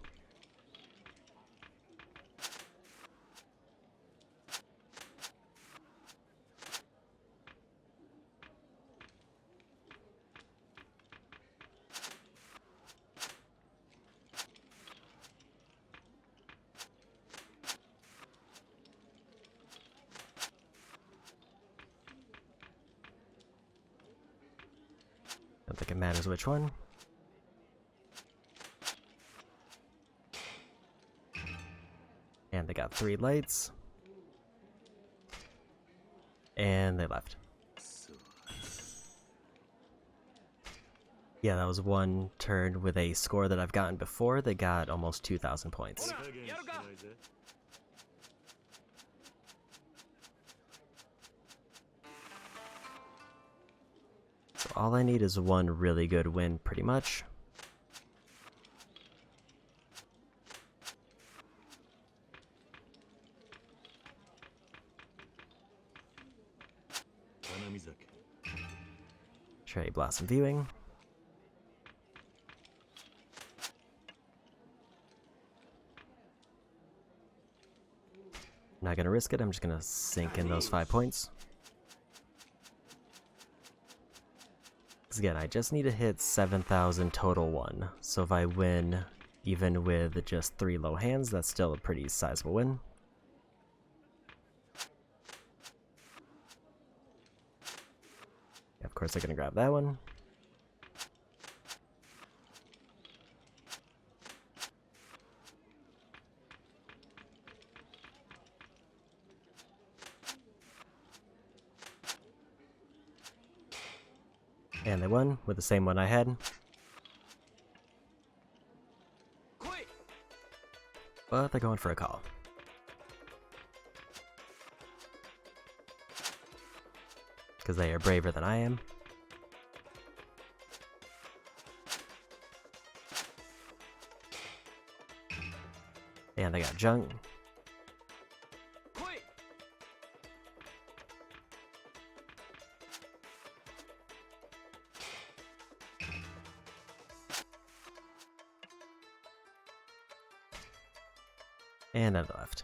Don't think it matters which one. And they got 3 lights. And they left. Yeah, that was one turn with a score that I've gotten before. They got almost 2,000 points. So all I need is one really good win, pretty much. Cherry Blossom Viewing. Not gonna risk it, I'm just gonna sink in those 5 points. Because again, I just need to hit 7,000 total won. So if I win, even with just 3 low hands, that's still a pretty sizable win. Of course, they're gonna grab that one. And they won with the same one I had. But they're going for a call. Because they are braver than I am. And they got junk. And then the left.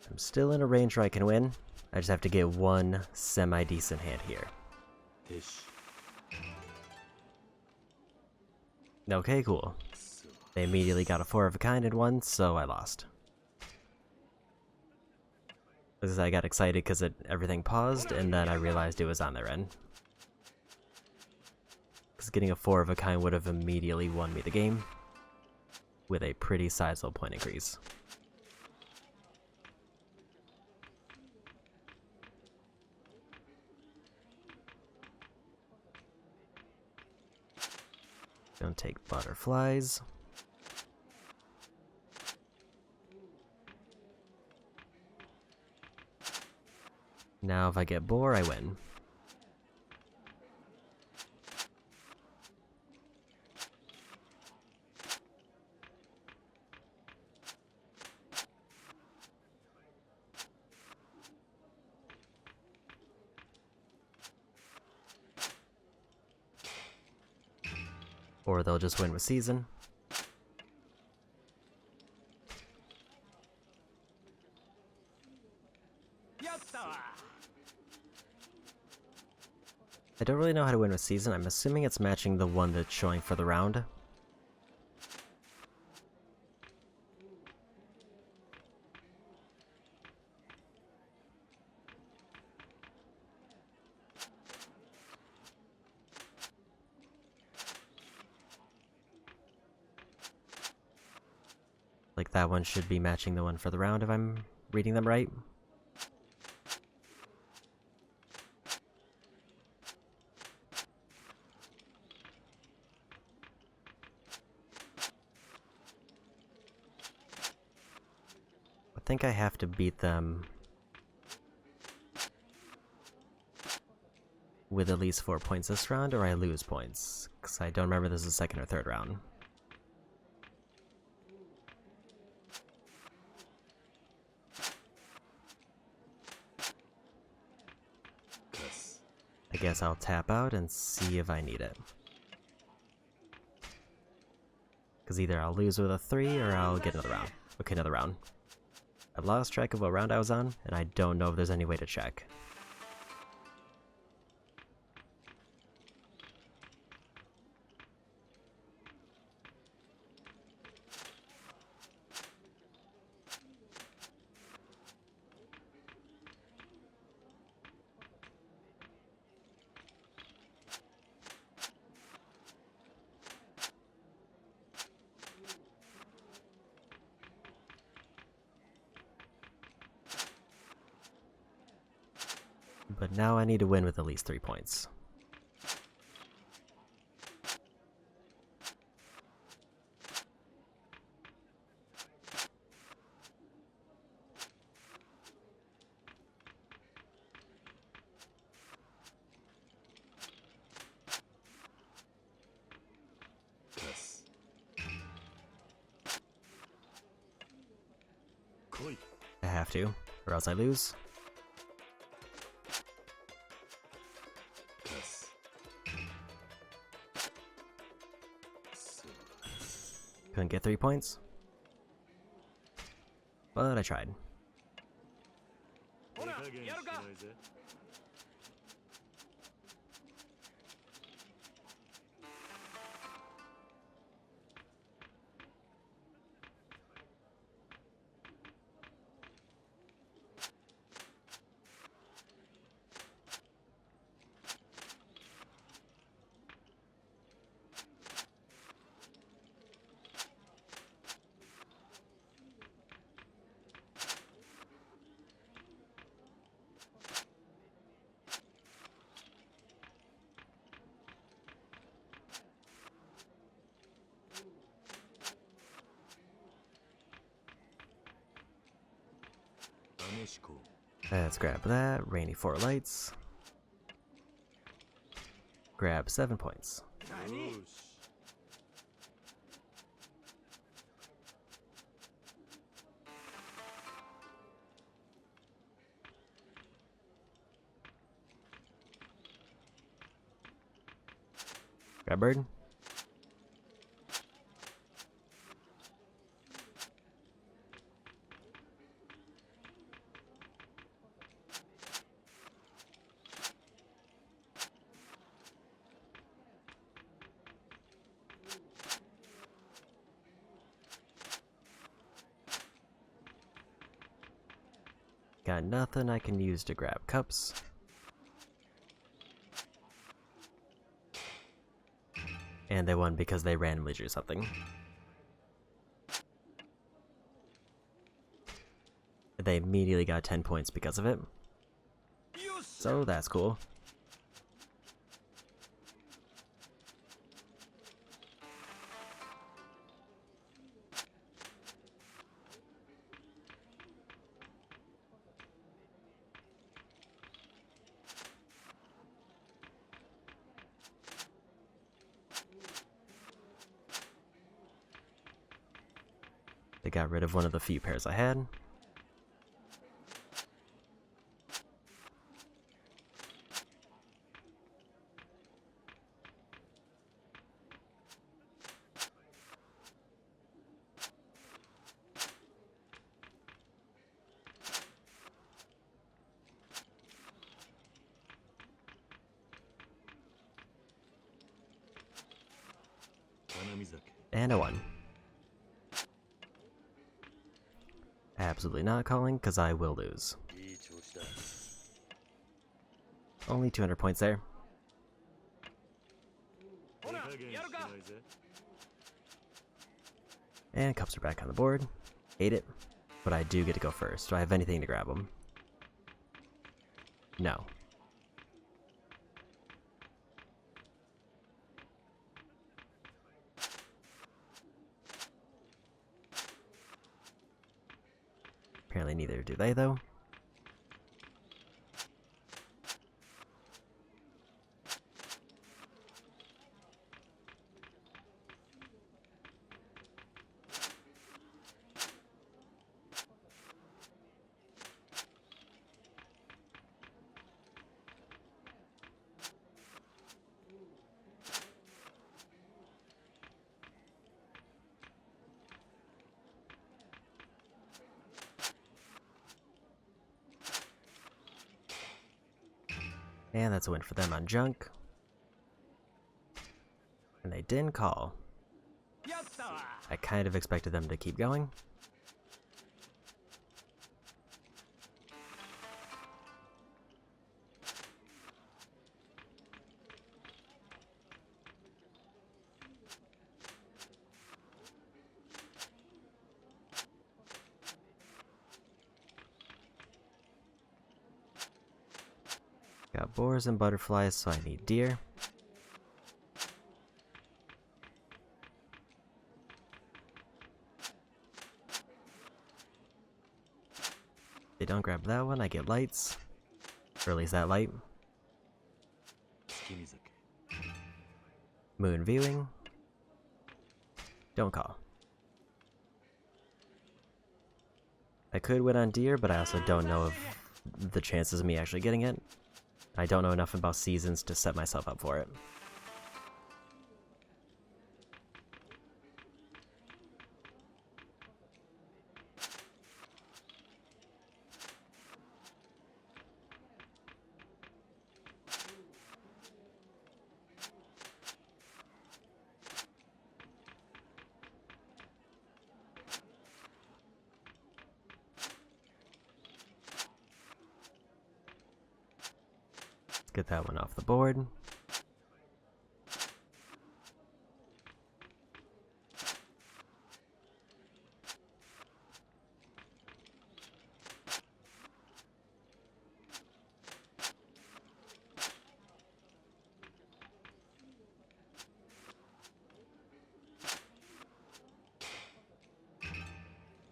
I'm still in a range where I can win. I just have to get one semi-decent hand here. Okay, cool. They immediately got a 4 of a kind in one, so I lost. Because I got excited because everything paused, and then I realized it was on their end. Because getting a 4 of a kind would have immediately won me the game, with a pretty sizable point increase. Don't take butterflies. Now if I get boar, I win. Or they'll just win with season. I don't really know how to win with season. I'm assuming it's matching the one that's showing for the round. Like that one should be matching the one for the round if I'm reading them right. I think I have to beat them with at least 4 points this round, or I lose points, because I don't remember this is the second or third round. I guess I'll tap out and see if I need it. Because either I'll lose with a 3 or I'll get another round. Okay, another round. I've lost track of what round I was on, and I don't know if there's any way to check. But now I need to win with at least 3 points. I have to, or else I lose. Couldn't get 3 points, but I tried. Let's grab that. Rainy 4 lights. Grab 7 points. Grab bird. Got nothing I can use to grab cups. And they won because they randomly drew something. They immediately got 10 points because of it. So that's cool. They got rid of one of the few pairs I had. And a 1. Absolutely not calling, because I will lose. Only 200 points there. And cups are back on the board. Hate it. But I do get to go first. Do I have anything to grab them? No. Apparently neither do they, though. And that's a win for them on junk. And they didn't call. I kind of expected them to keep going. Got boars and butterflies, so I need deer. They don't grab that one, I get lights. Or at least that light. Moon viewing. Don't call. I could win on deer, but I also don't know of the chances of me actually getting it. I don't know enough about seasons to set myself up for it. Get that one off the board.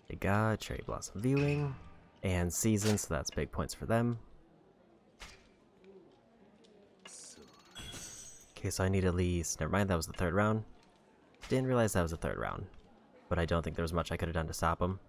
They got cherry blossom viewing. and season, so that's big points for them. Okay, so I need at least... Never mind, that was the third round. Didn't realize that was the third round. But I don't think there was much I could have done to stop him.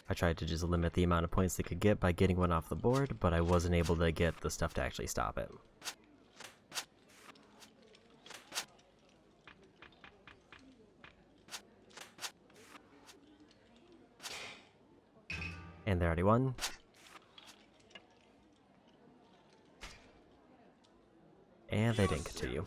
I tried to just limit the amount of points they could get by getting one off the board, but I wasn't able to get the stuff to actually stop it. And they already won. And they didn't continue.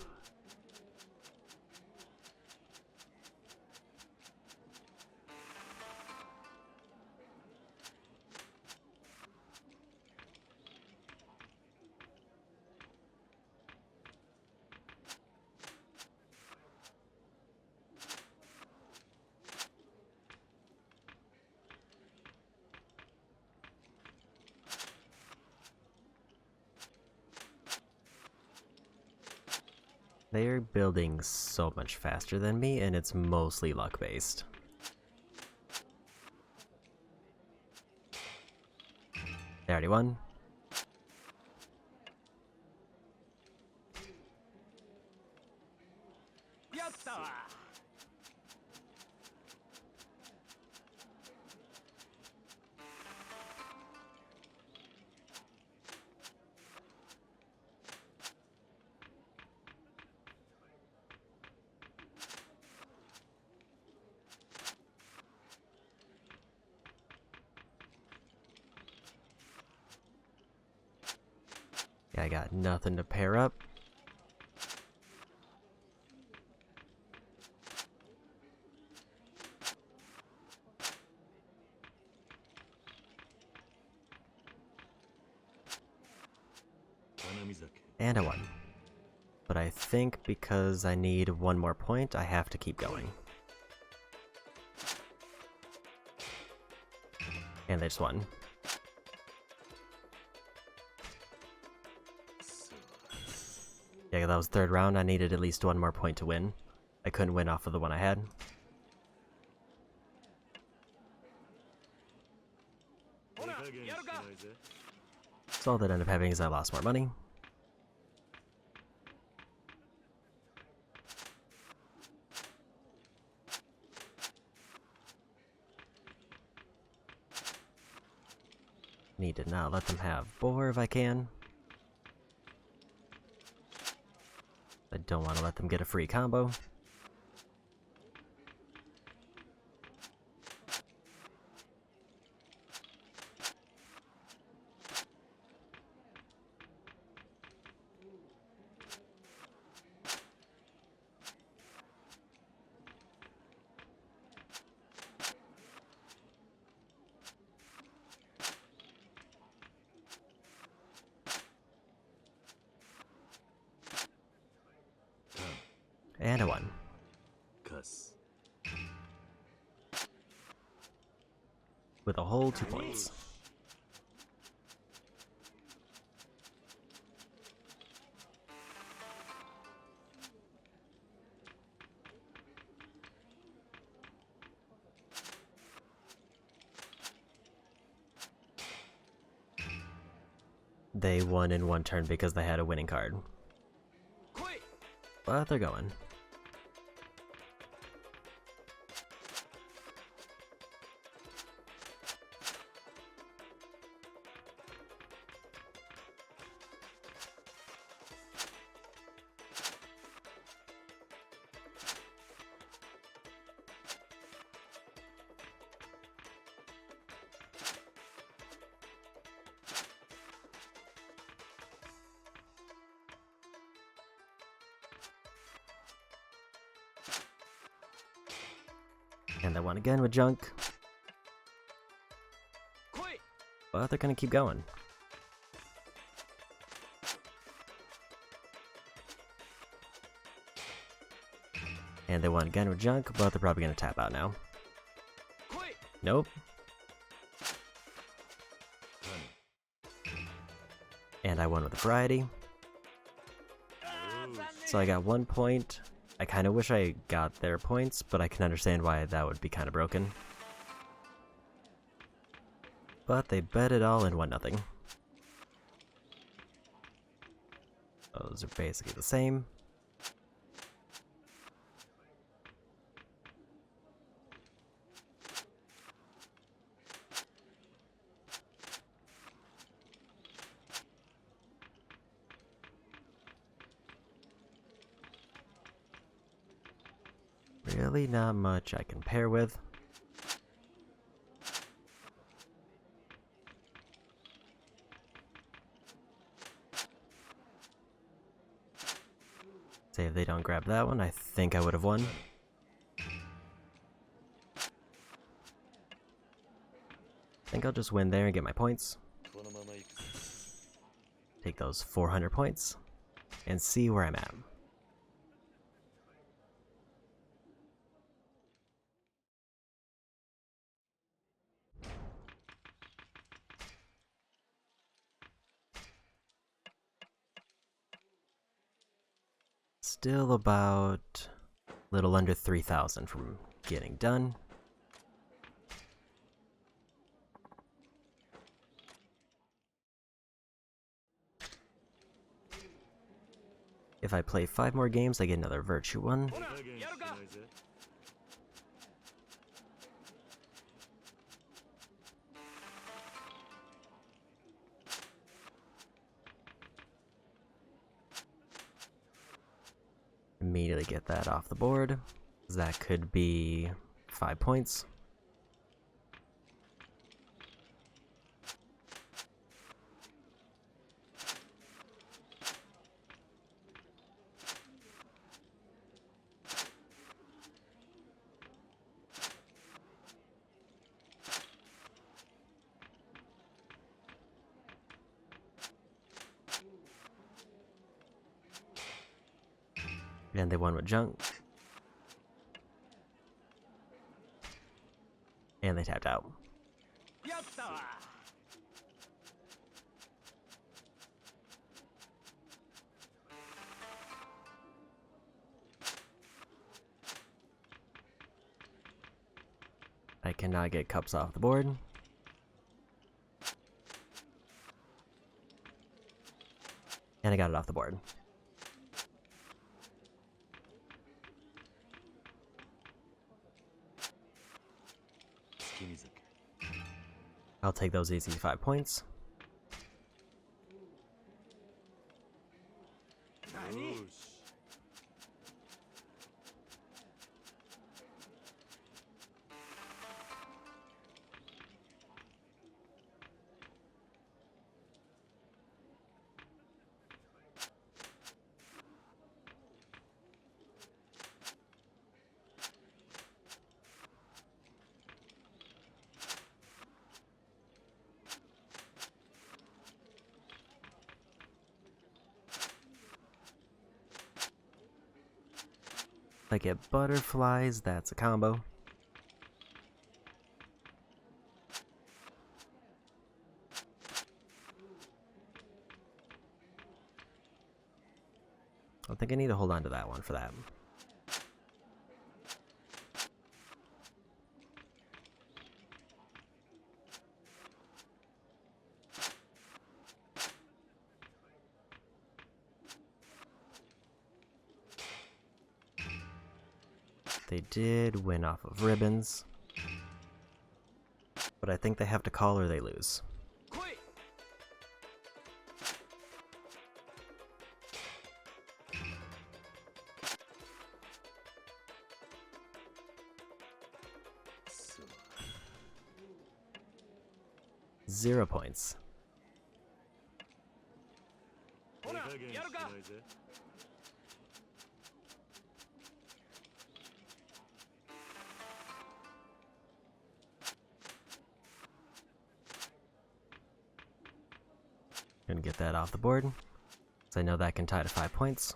They're building so much faster than me, and it's mostly luck-based. They already won. Yeah, I got nothing to pair up. And I won. But I think because I need one more point, I have to keep going. And they just won. Yeah, that was third round. I needed at least one more point to win. I couldn't win off of the one I had. So all that ended up happening is I lost more money. Need to not let them have boar if I can. I don't want to let them get a free combo. And I won. With a whole 2 points. They won in one turn because they had a winning card. But they're going. And I won again with junk. But they're gonna keep going. And they won again with junk, but they're probably gonna tap out now. Nope. and I won with a variety. So I got 1 point. I kind of wish I got their points, but I can understand why that would be kind of broken. But they bet it all and won nothing. Those are basically the same. Really not much I can pair with. Say if they don't grab that one, I think I would have won. I think I'll just win there and get my points. Take those 400 points and see where I'm at. Still about a little under 3,000 from getting done. If I play 5 more games, I get another Virtue one. Immediately get that off the board. That could be 5 points. And they won with junk. And they tapped out. I cannot get cups off the board. And I got it off the board. I'll take those easy 5 points. If I get butterflies, that's a combo. I think I need to hold on to that one for that. They did win off of ribbons, but I think they have to call or they lose. Zero points. Gonna get that off the board, so I know that can tie to 5 points.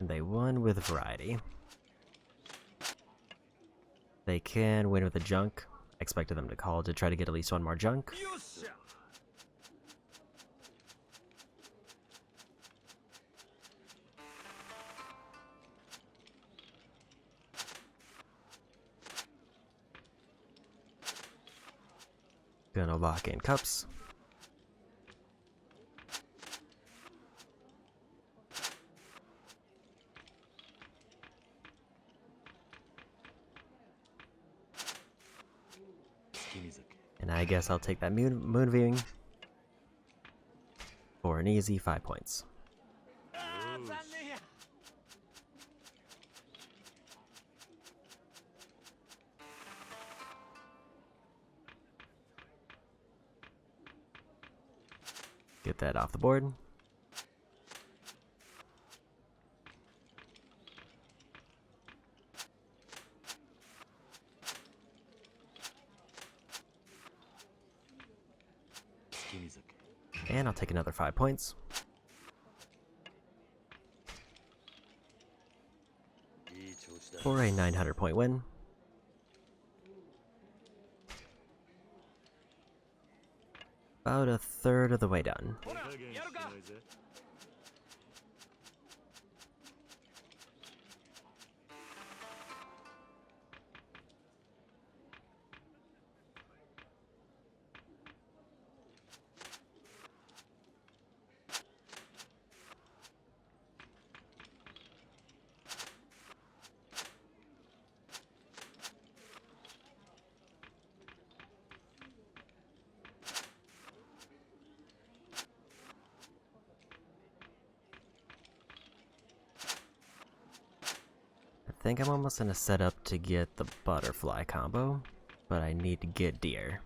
And they won with variety. They can win with a junk. I expected them to call to try to get at least one more junk. Gonna lock in cups. And I guess I'll take that moon viewing for an easy 5 points. Get that off the board. And I'll take another 5 points. For a 900 point win. About a third of the way done. I think I'm almost in a setup to get the butterfly combo, but I need to get deer.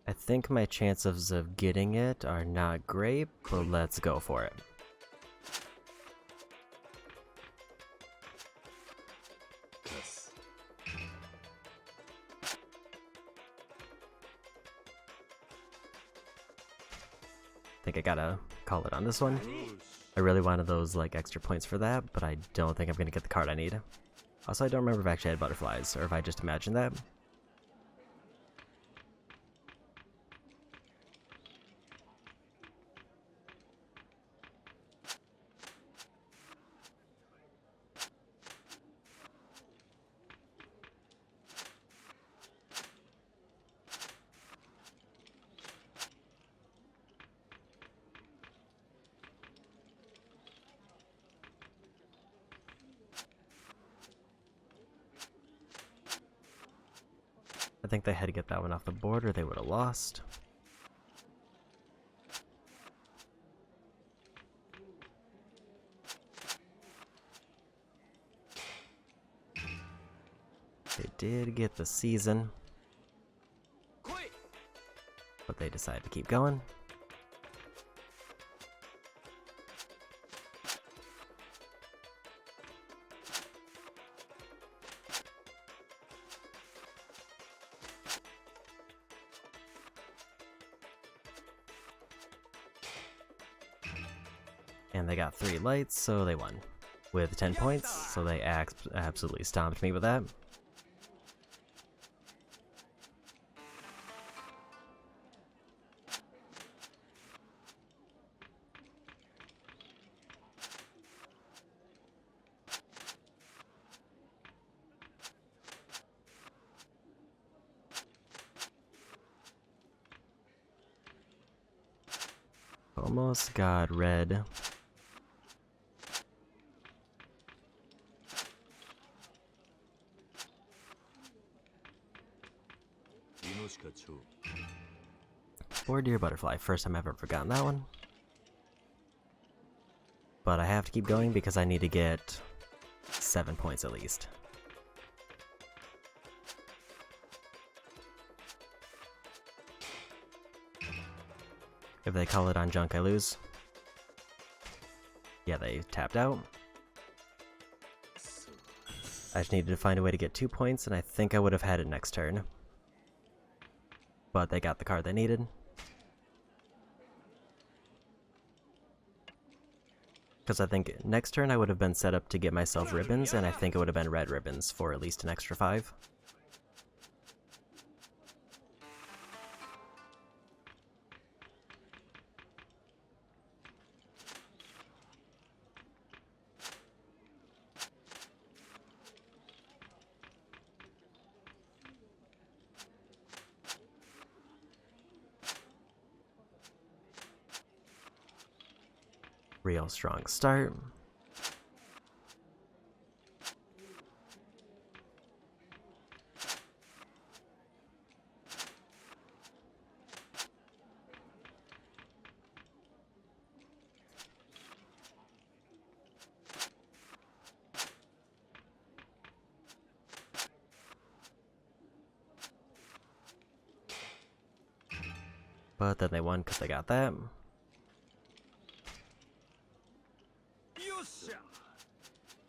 I think my chances of getting it are not great, but let's go for it. I think I gotta call it on this one. I really wanted those like extra points for that, but I don't think I'm gonna get the card I need. Also, I don't remember if I actually had butterflies, or if I just imagined that. I think they had to get that one off the board or they would have lost. They did get the season, but they decided to keep going. And they got 3 lights, so they won. With 10 points, so they absolutely stomped me with that. Almost got red. Or deer butterfly, first time I've ever forgotten that one. But I have to keep going because I need to get 7 points at least. If they call it on junk, I lose. Yeah, they tapped out. I just needed to find a way to get 2 points, and I think I would have had it next turn. But they got the card they needed. Because I think next turn I would have been set up to get myself ribbons, and I think it would have been red ribbons for at least an extra 5. Real strong start. But then they won because they got that.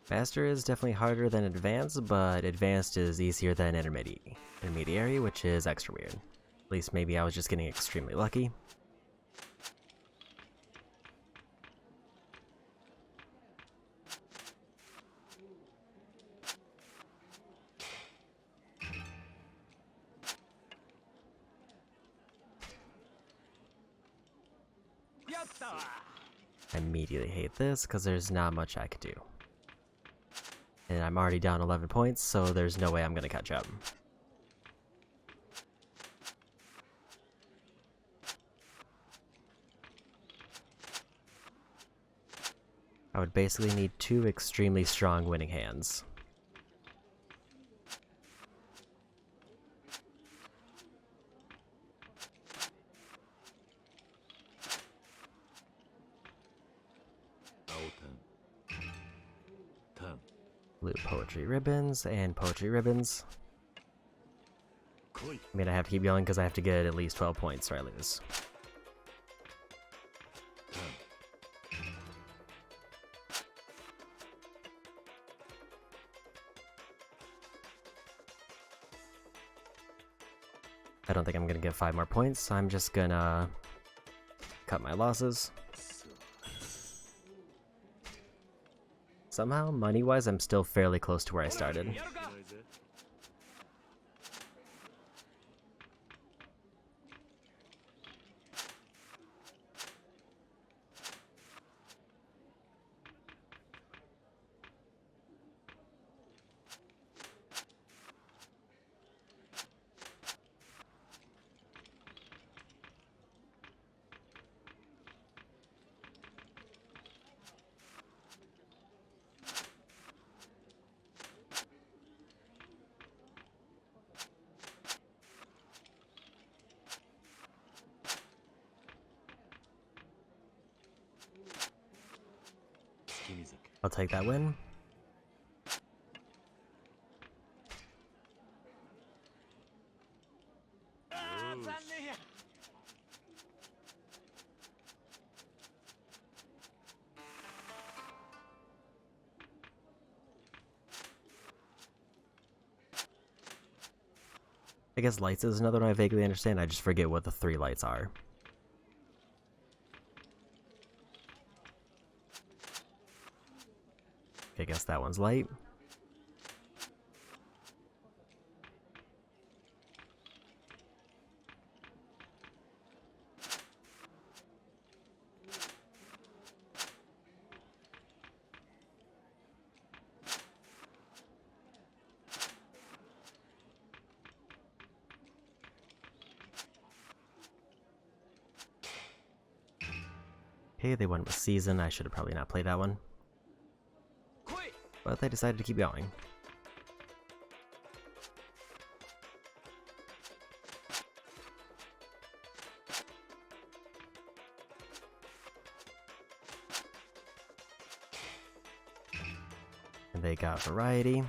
Master is definitely harder than Advanced, but Advanced is easier than Intermediary, which is extra weird. At least maybe I was just getting extremely lucky. I immediately hate this because there's not much I could do. And I'm already down 11 points, so there's no way I'm going to catch up. I would basically need 2 extremely strong winning hands. Loot poetry ribbons and poetry ribbons. I mean, I have to keep going because I have to get at least 12 points or I lose. I don't think I'm gonna get 5 more points, so I'm just gonna cut my losses. Somehow, money-wise, I'm still fairly close to where I started. I'll take that win. I guess lights is another one I vaguely understand, I just forget what the 3 lights are. I guess that one's light. Okay, they went with Season. I should have probably not played that one. But they decided to keep going. And they got Variety.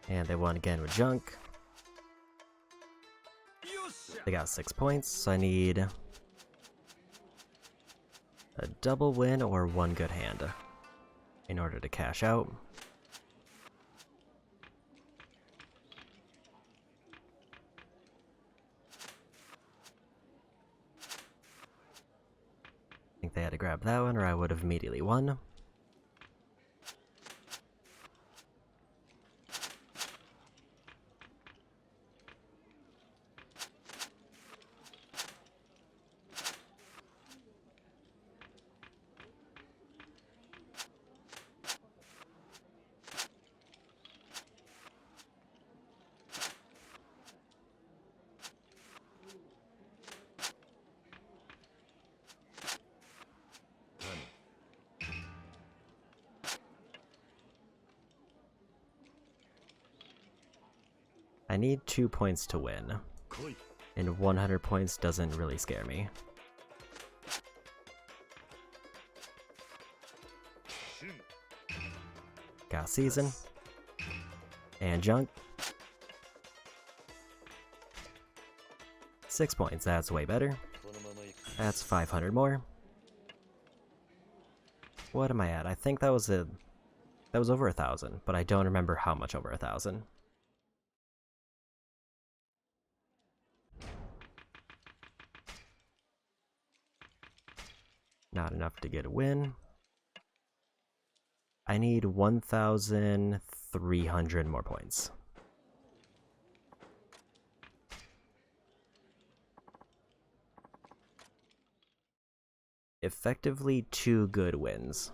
And they won again with junk. They got 6 points, so I need a double win or one good hand in order to cash out. I think they had to grab that one or I would have immediately won. I need 2 points to win, and 100 points doesn't really scare me. Got season, and junk. 6 points, that's way better. That's 500 more. What am I at? I think that was over 1,000, but I don't remember how much over 1,000. Not enough to get a win. I need 1,300 more points. Effectively 2 good wins.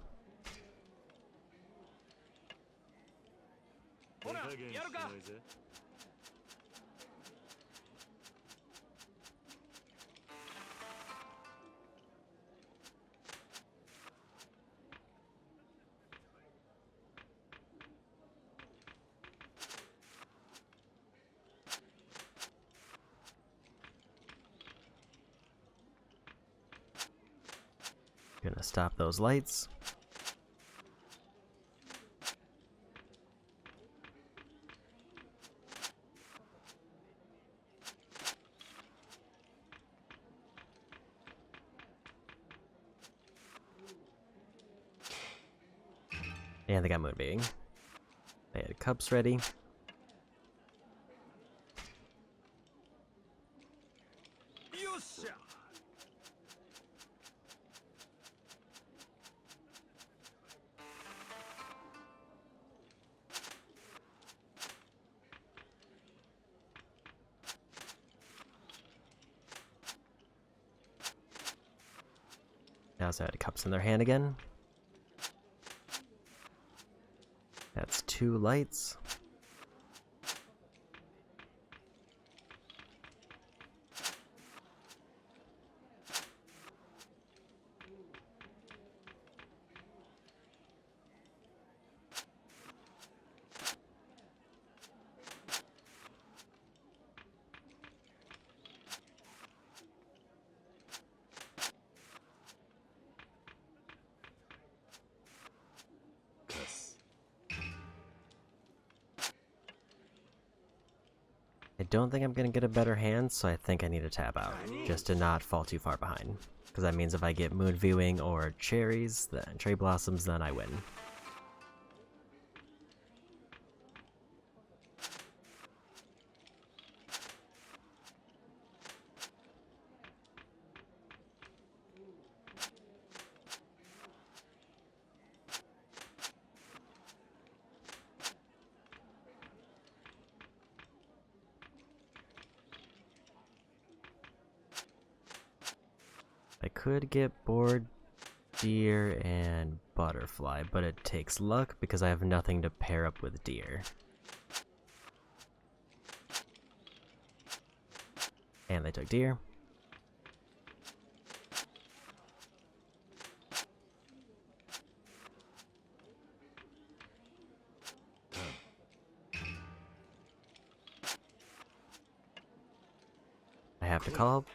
Gonna stop those lights. And they got Moonbeing. They had cups ready. They also had cups in their hand again. That's 2 lights. I don't think I'm gonna get a better hand, so I think I need to tap out, just to not fall too far behind. Because that means if I get moon viewing or cherries, then cherry blossoms, then I win. I could get bored deer and butterfly, but it takes luck because I have nothing to pair up with deer. And they took deer. I have to call.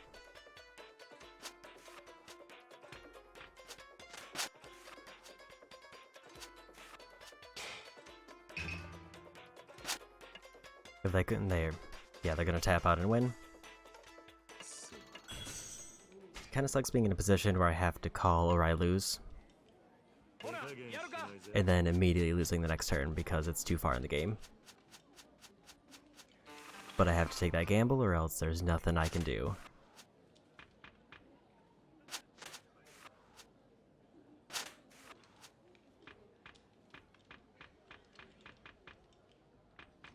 If they couldn't, yeah, they're gonna tap out and win. Kinda sucks being in a position where I have to call or I lose. And then immediately losing the next turn because it's too far in the game. But I have to take that gamble or else there's nothing I can do.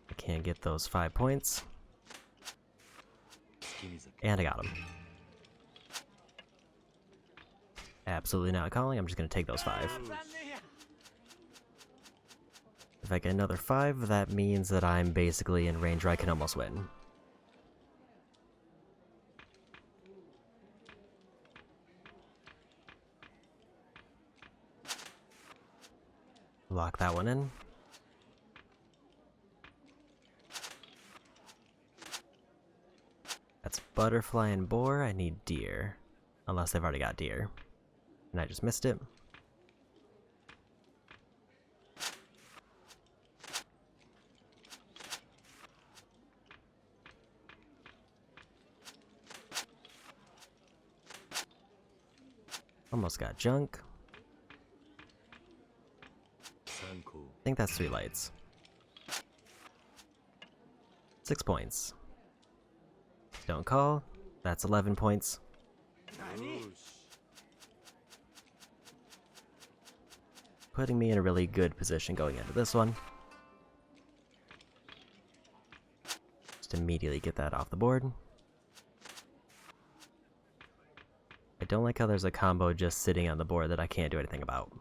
I can't get those 5 points. And I got them. Absolutely not calling, I'm just gonna take those 5. If I get another 5, that means that I'm basically in range where I can almost win. Lock that one in. That's butterfly and boar, I need deer. Unless they've already got deer. And I just missed it. Almost got junk. I think that's 3 lights. 6 points. Don't call. That's 11 points. Putting me in a really good position going into this one. Just immediately get that off the board. I don't like how there's a combo just sitting on the board that I can't do anything about.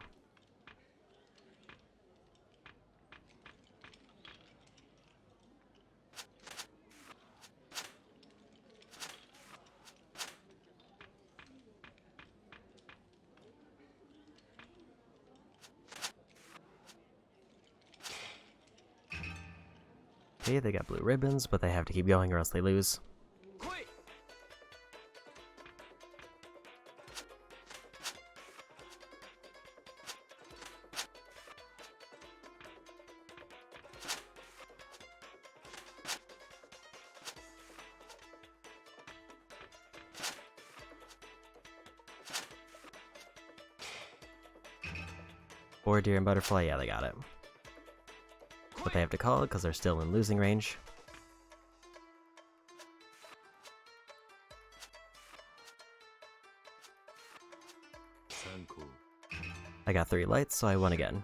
Okay, they got blue ribbons, but they have to keep going or else they lose. Boar, deer, and butterfly, yeah, they got it. But they have to call it because they're still in losing range. I got 3 lights, so I won again.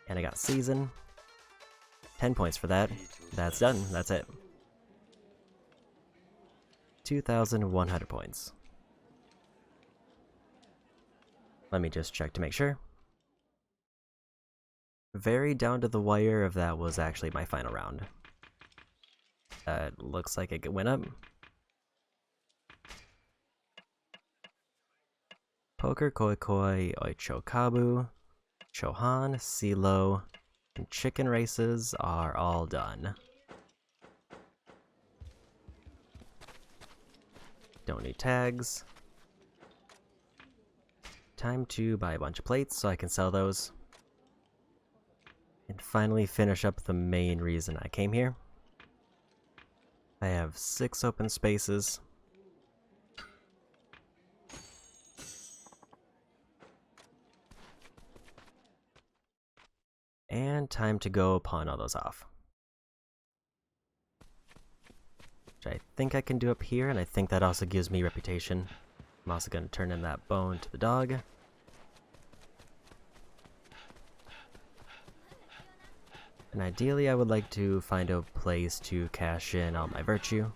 And I got season. 10 points for that. That's done. That's it. 2,100 points. Let me just check to make sure. Very down to the wire if that was actually my final round. Looks like it went up. Poker, Koi Koi, Oichokabu, Chohan, Silo, and chicken races are all done. Don't need tags. Time to buy a bunch of plates so I can sell those. And finally finish up the main reason I came here. I have 6 open spaces. And time to go pawn all those off. Which I think I can do up here, and I think that also gives me reputation. I'm also going to turn in that bone to the dog. And ideally I would like to find a place to cash in all my virtue.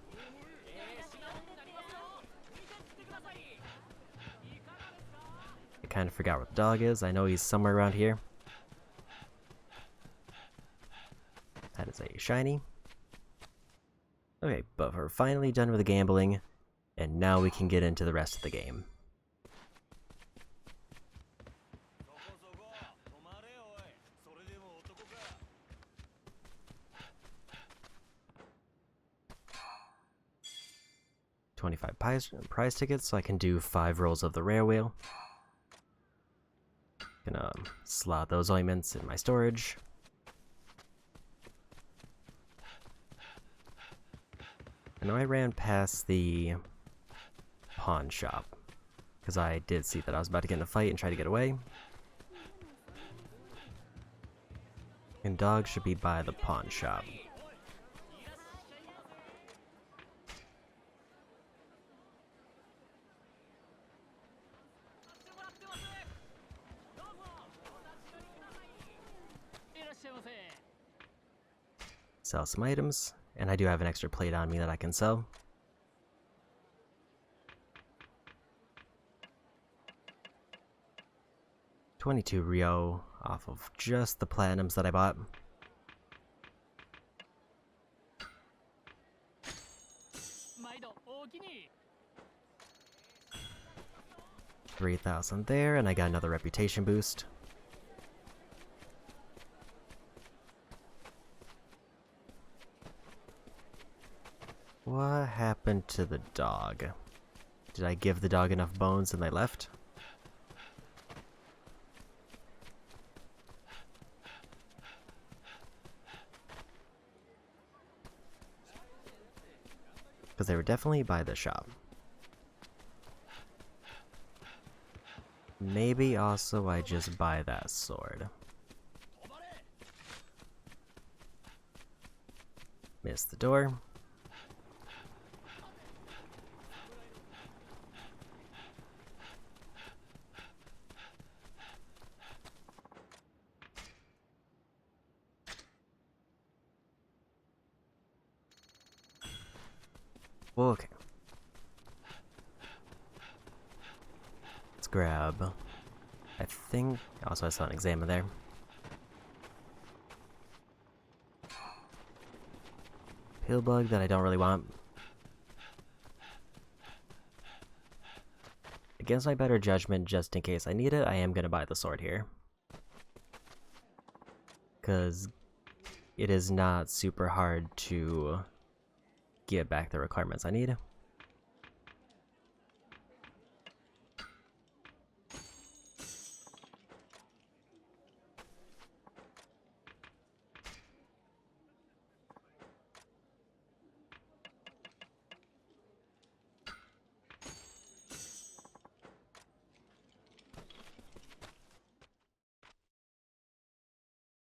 I kind of forgot where the dog is. I know he's somewhere around here. That is a shiny. Okay, but we're finally done with the gambling, and now we can get into the rest of the game. $25 prize tickets, so I can do 5 rolls of the rare wheel. Gonna slot those ointments in my storage. I know I ran past the pawn shop, because I did see that I was about to get in a fight and try to get away. And dog should be by the pawn shop. Sell some items, and I do have an extra plate on me that I can sell. $22 Rio off of just the platinums that I bought. $3,000 there, and I got another reputation boost. What happened to the dog? Did I give the dog enough bones and they left? Because they were definitely by the shop. Maybe also I just buy that sword. Missed the door. Okay. Let's grab... I think... Also I saw an examiner there. Pill bug that I don't really want. Against my better judgment, just in case I need it, I am gonna buy the sword here. Because it is not super hard to get back the requirements I need.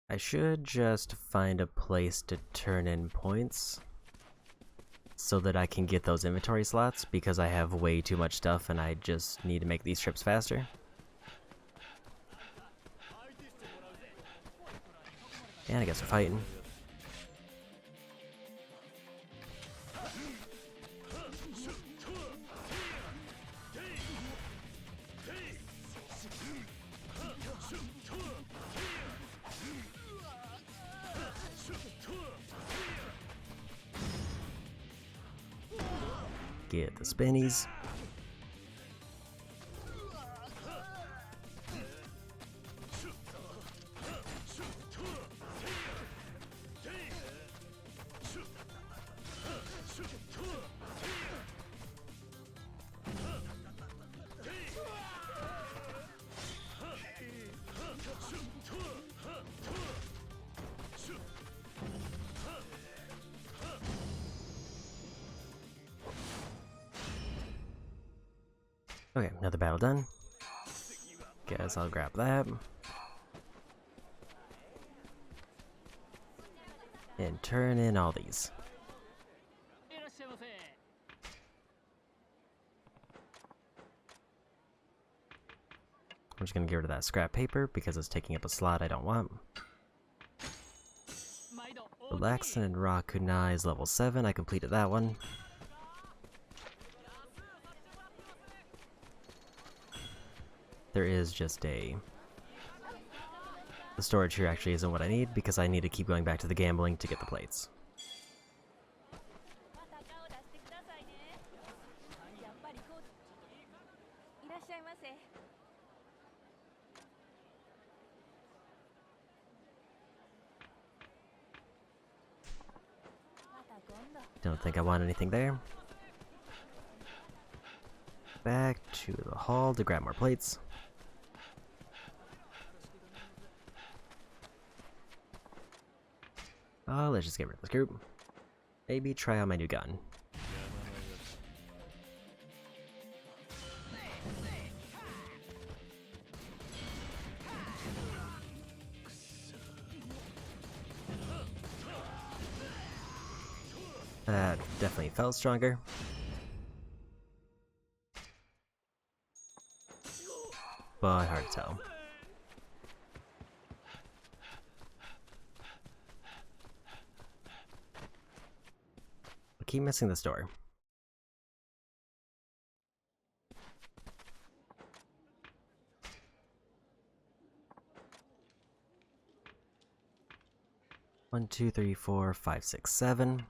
I should just find a place to turn in points so that I can get those inventory slots, because I have way too much stuff and I just need to make these trips faster. And I guess we're fighting. Get the spinnies. Okay, another battle done. Guess I'll grab that. And turn in all these. I'm just gonna get rid of that scrap paper because it's taking up a slot I don't want. Relaxin' and Rakunai is level 7, I completed that one. There is just the storage here actually isn't what I need, because I need to keep going back to the gambling to get the plates. Don't think I want anything there. Back to the hall to grab more plates. Let's just get rid of this group. Maybe try out my new gun. That definitely felt stronger. But hard to tell. I keep missing this door. One, two, three, four, five, six, seven.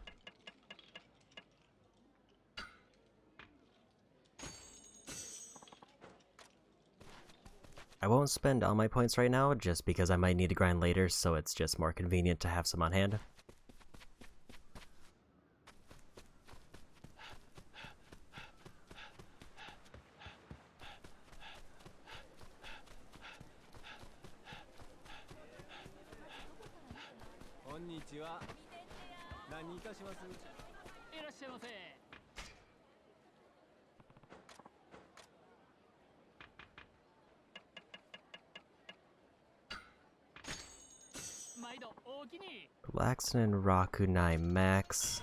I won't spend all my points right now, just because I might need to grind later, so it's just more convenient to have some on hand. Relaxin and Rakunai Max.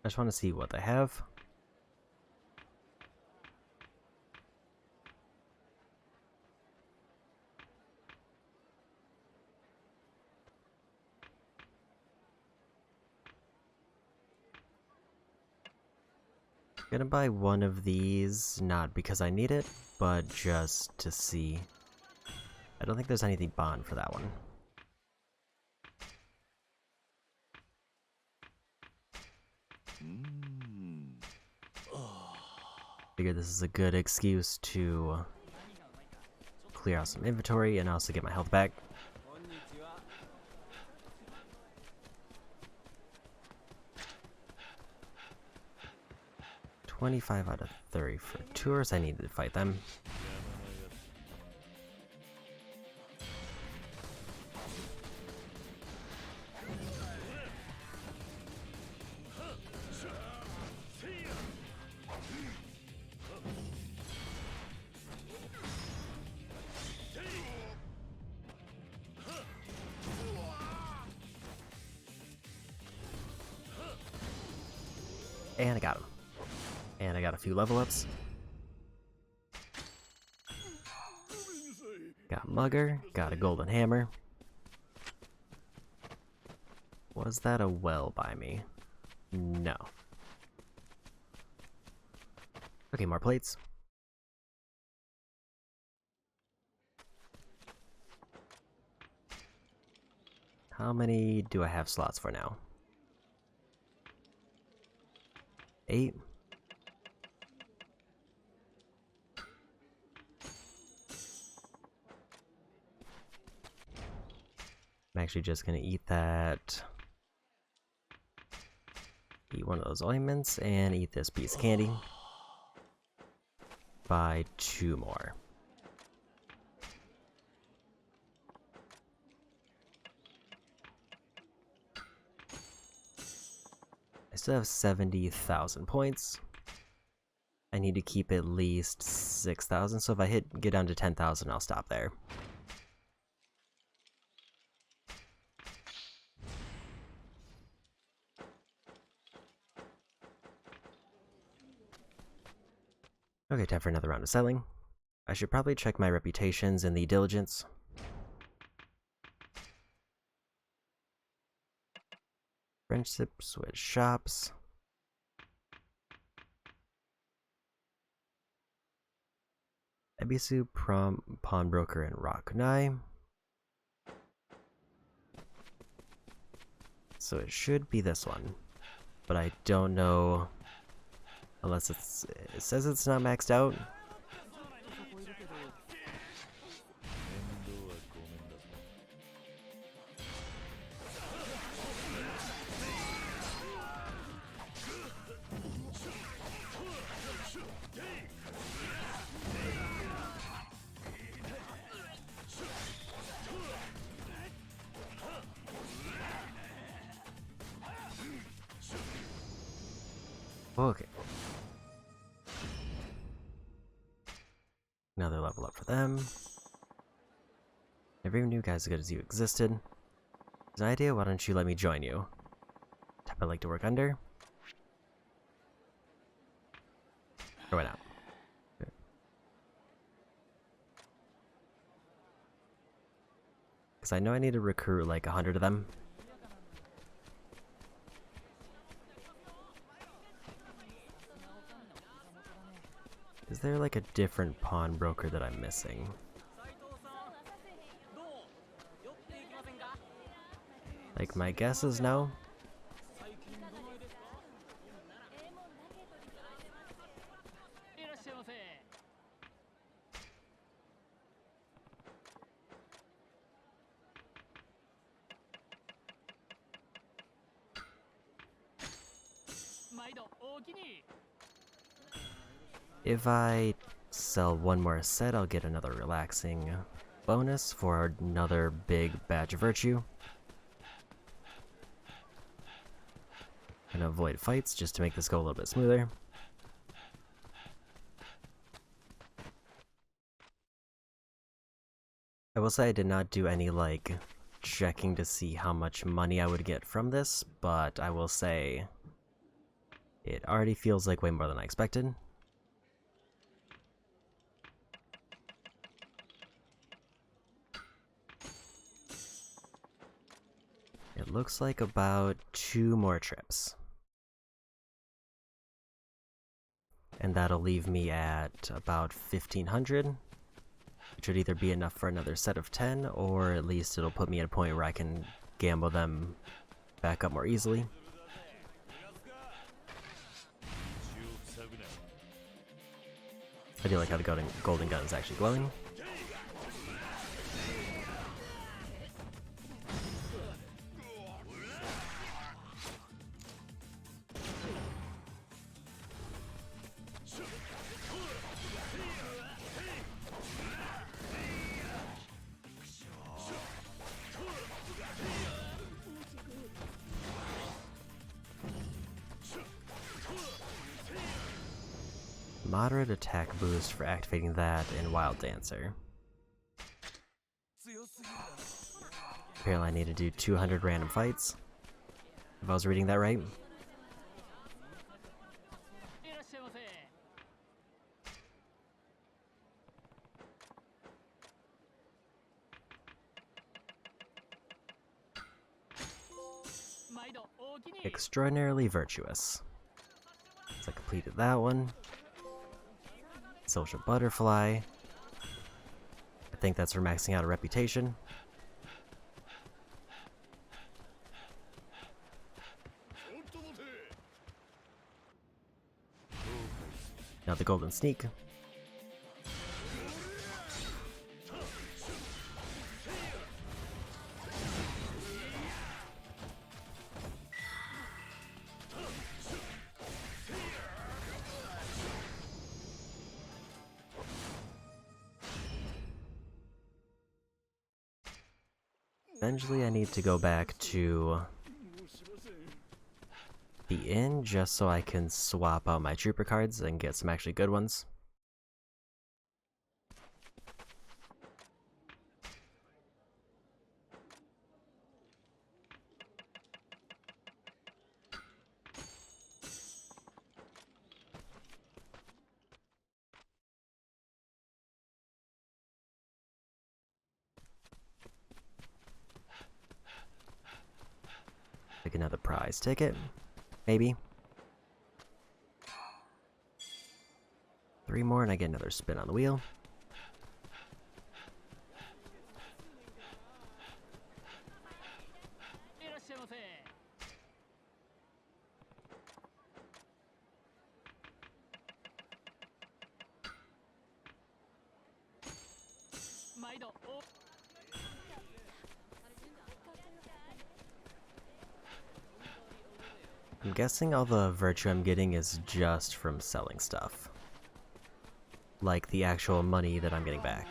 I just want to see what they have. Gonna buy one of these, not because I need it, but just to see. I don't think there's anything bond for that one. Figure this is a good excuse to clear out some inventory and also get my health back. $25 out of 30 for tours. I need to fight them. And I got him. And I got a few level ups. Got Mugger, got a golden hammer. Was that a well by me? No. Okay, more plates. How many do I have slots for now? 8. I'm actually just gonna eat that. Eat one of those ointments and eat this piece of candy. Buy 2 more. I still have 70,000 points. I need to keep at least 6,000, so if I get down to 10,000, I'll stop there. Okay, time for another round of selling. I should probably check my reputations in the diligence. Friendships with shops. Ebisu, Pawnbroker, and Rakunai. So it should be this one. But I don't know. Unless it says it's not maxed out. Okay. Another level up for them. Never even knew guys as good as you existed. There's an idea, why don't you let me join you? Type I like to work under. Or why not? Because I know I need to recruit like 100 of them. Is there like a different pawnbroker that I'm missing? Like, my guess is no. If I sell one more set, I'll get another relaxing bonus for another big badge of virtue. And avoid fights just to make this go a little bit smoother. I will say I did not do any, like, checking to see how much money I would get from this, but I will say it already feels like way more than I expected. It looks like about 2 more trips. And that'll leave me at about 1,500, which would either be enough for another set of 10, or at least it'll put me at a point where I can gamble them back up more easily. I do like how the golden gun is actually glowing. Moderate attack boost for activating that in Wild Dancer. Apparently I need to do 200 random fights, if I was reading that right. Extraordinarily virtuous. So I completed that one. Social Butterfly. I think that's for maxing out a reputation. Now the Golden Sneak. Eventually I need to go back to the inn just so I can swap out my trooper cards and get some actually good ones. Like another prize ticket, maybe. 3 more and I get another spin on the wheel. I'm guessing all the virtue I'm getting is just from selling stuff. Like the actual money that I'm getting back.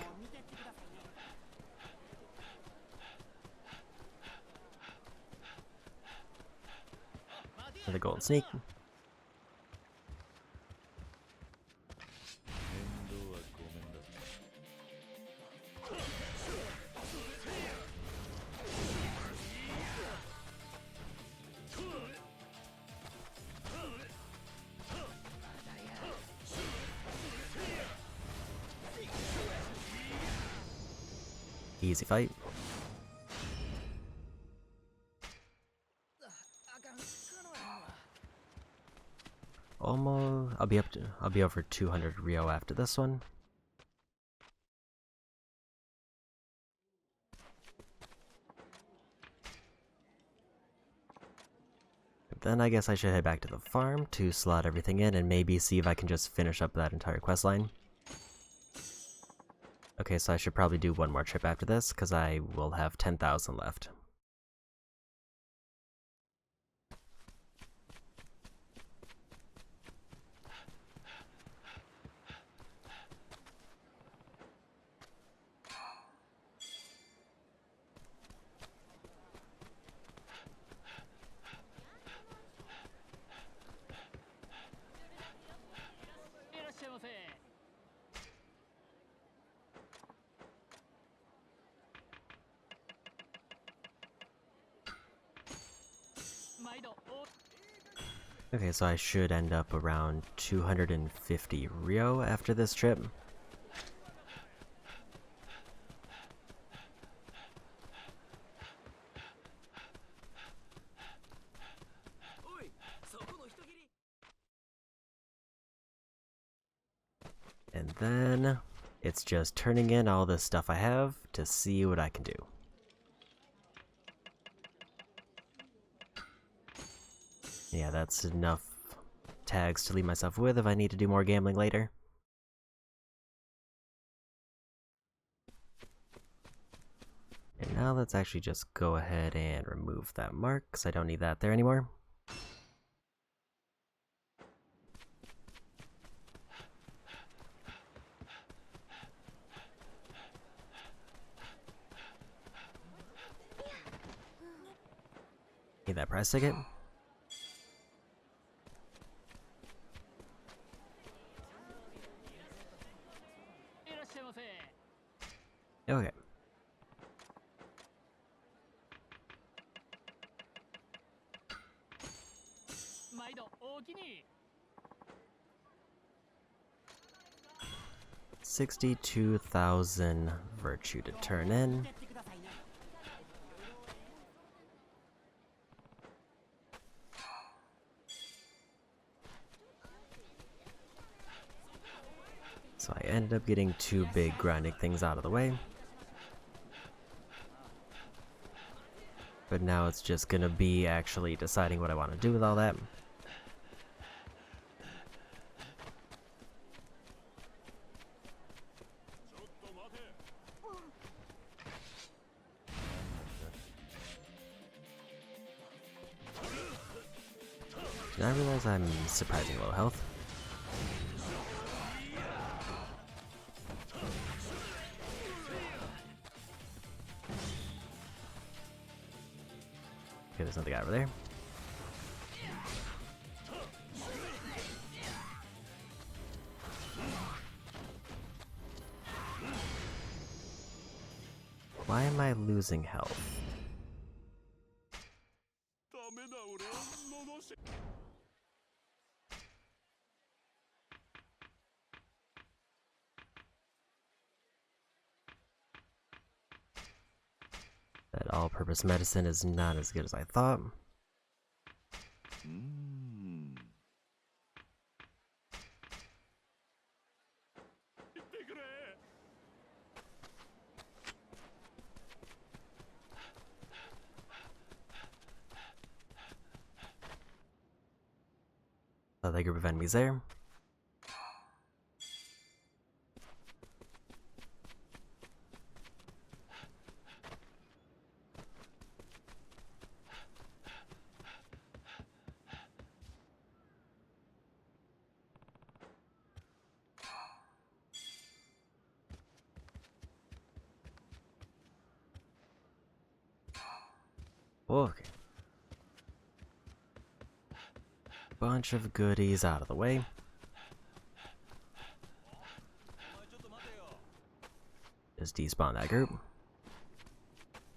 And the Golden Sneak. Easy fight. Almost. I'll be over 200 Rio after this one. But then I guess I should head back to the farm to slot everything in and maybe see if I can just finish up that entire quest line. Okay, so I should probably do one more trip after this, because I will have 10,000 left. Okay, so I should end up around 250 Rio after this trip. And then it's just turning in all the stuff I have to see what I can do. Yeah, that's enough tags to leave myself with if I need to do more gambling later. And now let's actually just go ahead and remove that mark, because I don't need that there anymore. Need that prize ticket. Okay. $62,000 virtue to turn in. So I ended up getting 2 big grinding things out of the way. But now it's just gonna be actually deciding what I want to do with all that. Did I realize I'm surprisingly low health? Okay, there's another guy over there. Why am I losing health? That all-purpose medicine is not as good as I thought. Another group of enemies there. Okay. Bunch of goodies out of the way. Just despawn that group.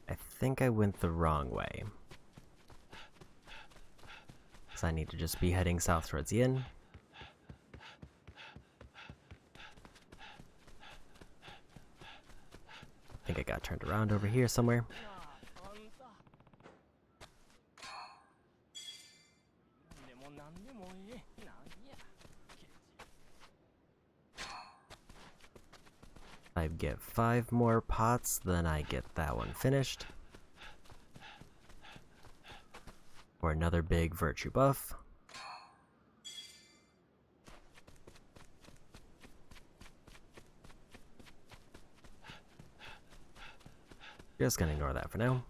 I think I went the wrong way. So I need to just be heading south towards the inn. I think I got turned around over here somewhere. I get 5 more pots, then I get that one finished. For another big virtue buff. Just gonna ignore that for now.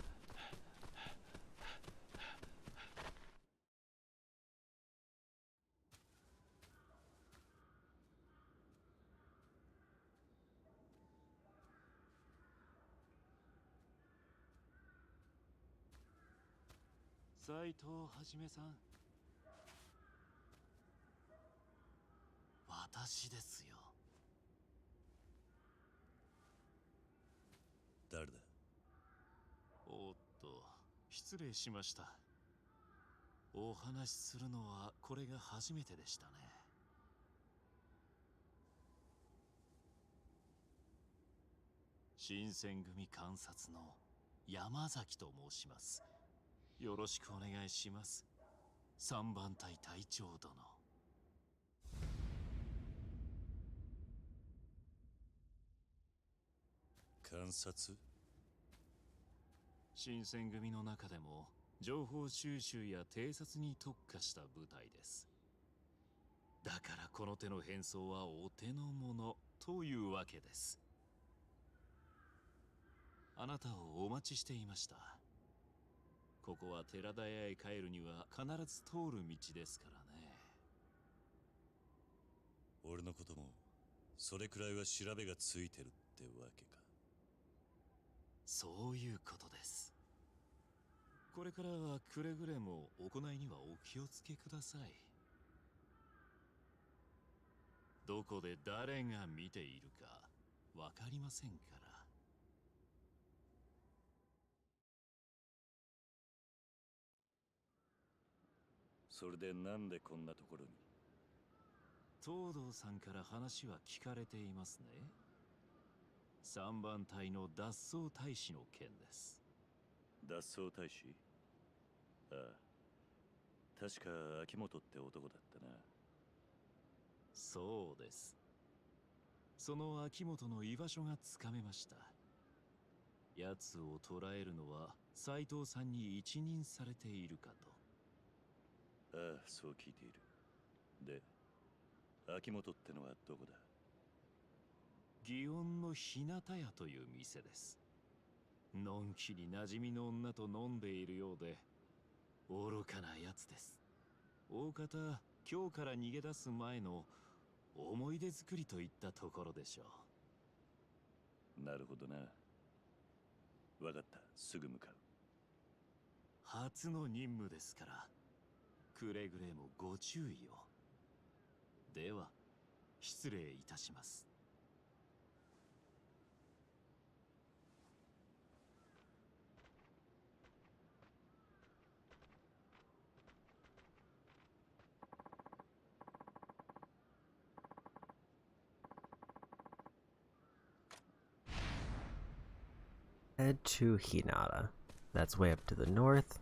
Head to Hinata. That's way up to the north.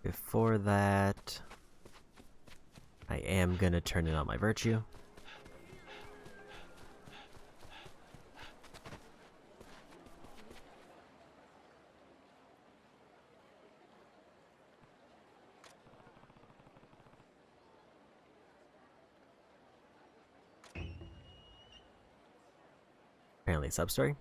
Before that, I am gonna turn in on my virtue. Apparently sub-story.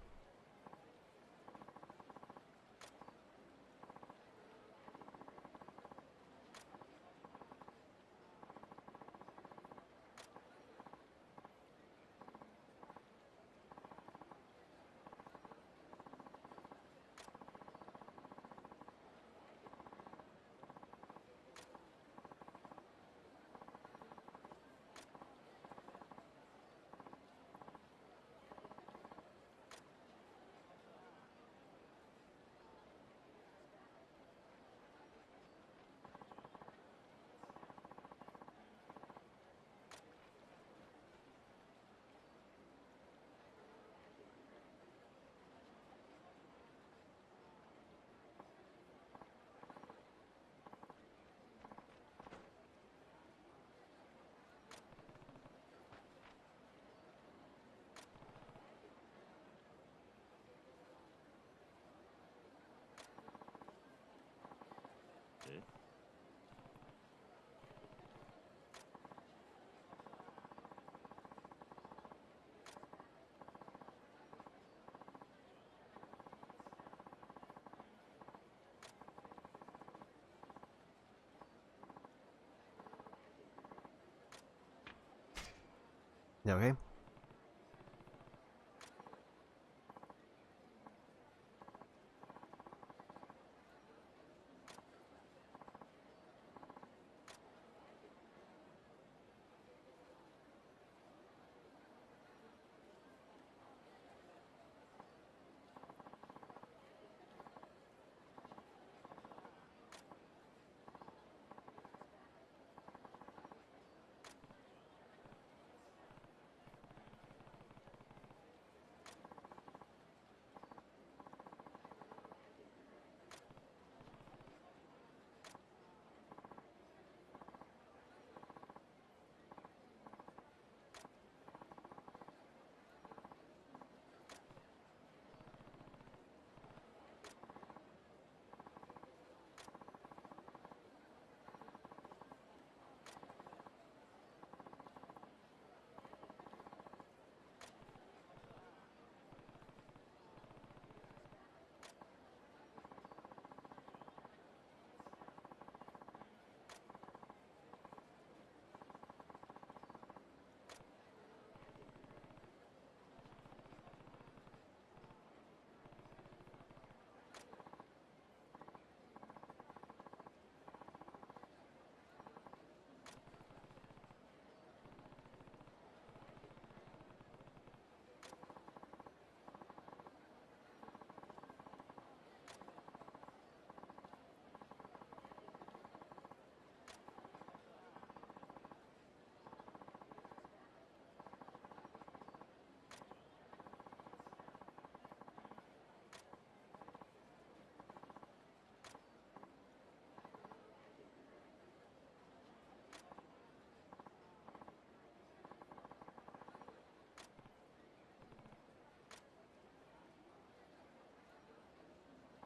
Okay.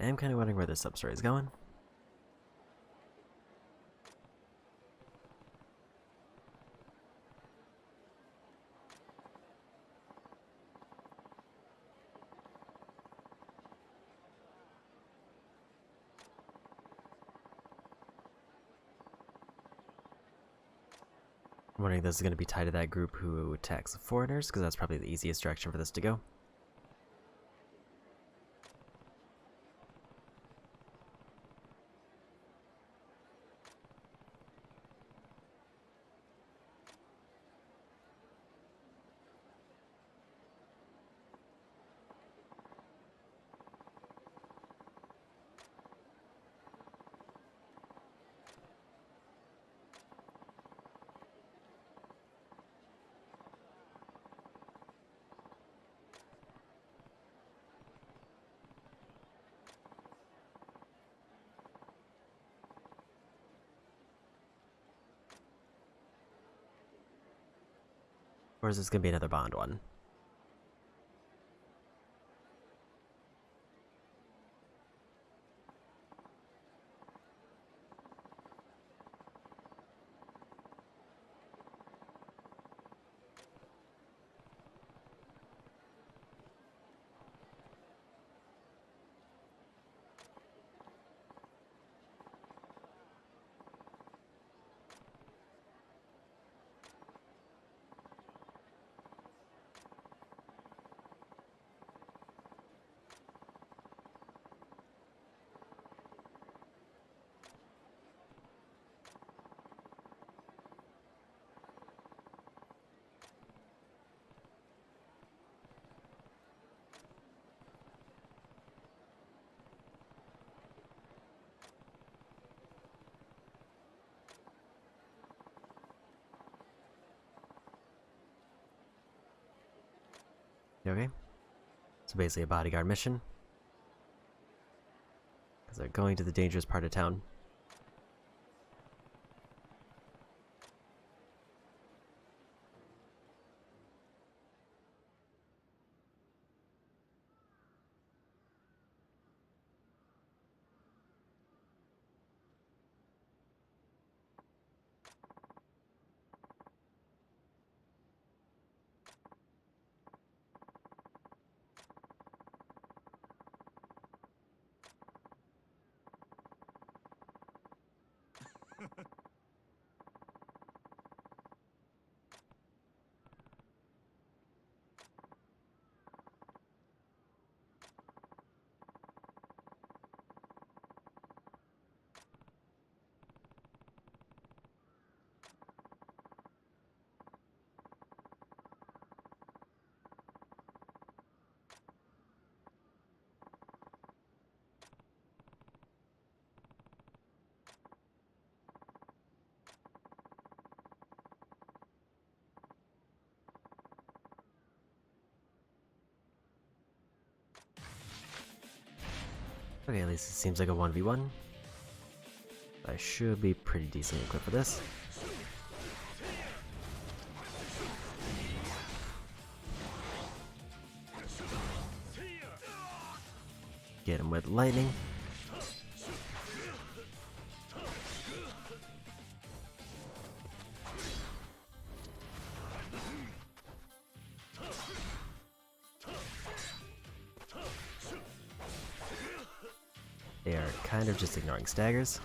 I'm kind of wondering where this sub-story is going. I'm wondering if this is going to be tied to that group who attacks the foreigners, because that's probably the easiest direction for this to go. Or is this going to be another Bond one? Okay. It's basically a bodyguard mission. Because they're going to the dangerous part of town. Okay, at least it seems like a 1v1. I should be pretty decently equipped for this. Get him with lightning. They are kind of just ignoring staggers.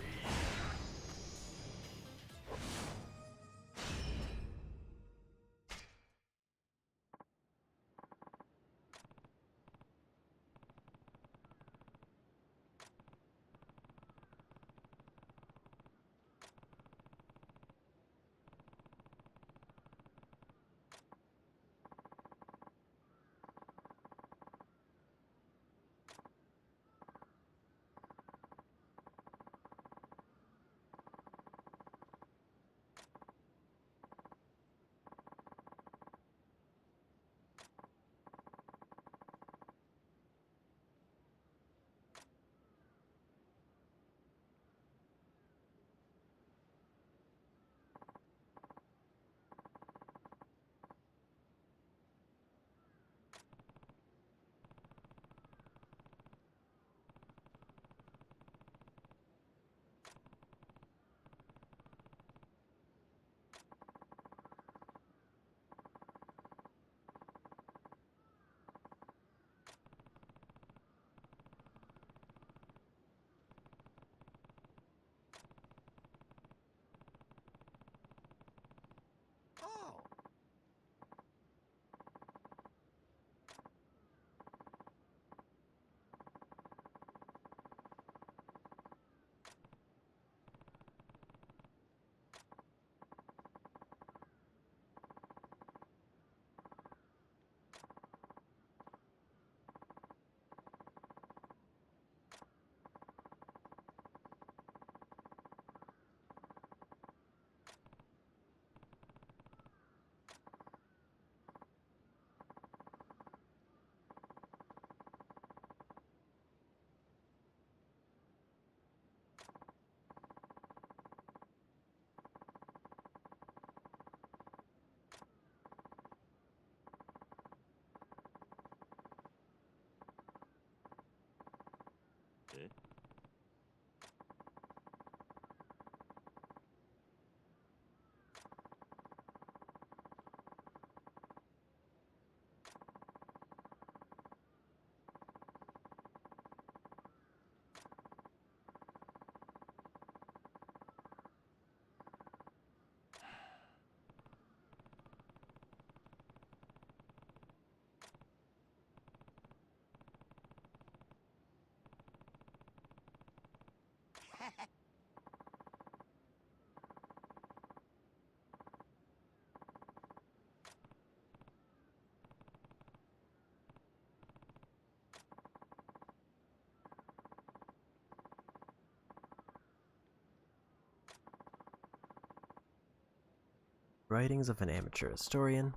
Writings of an amateur historian.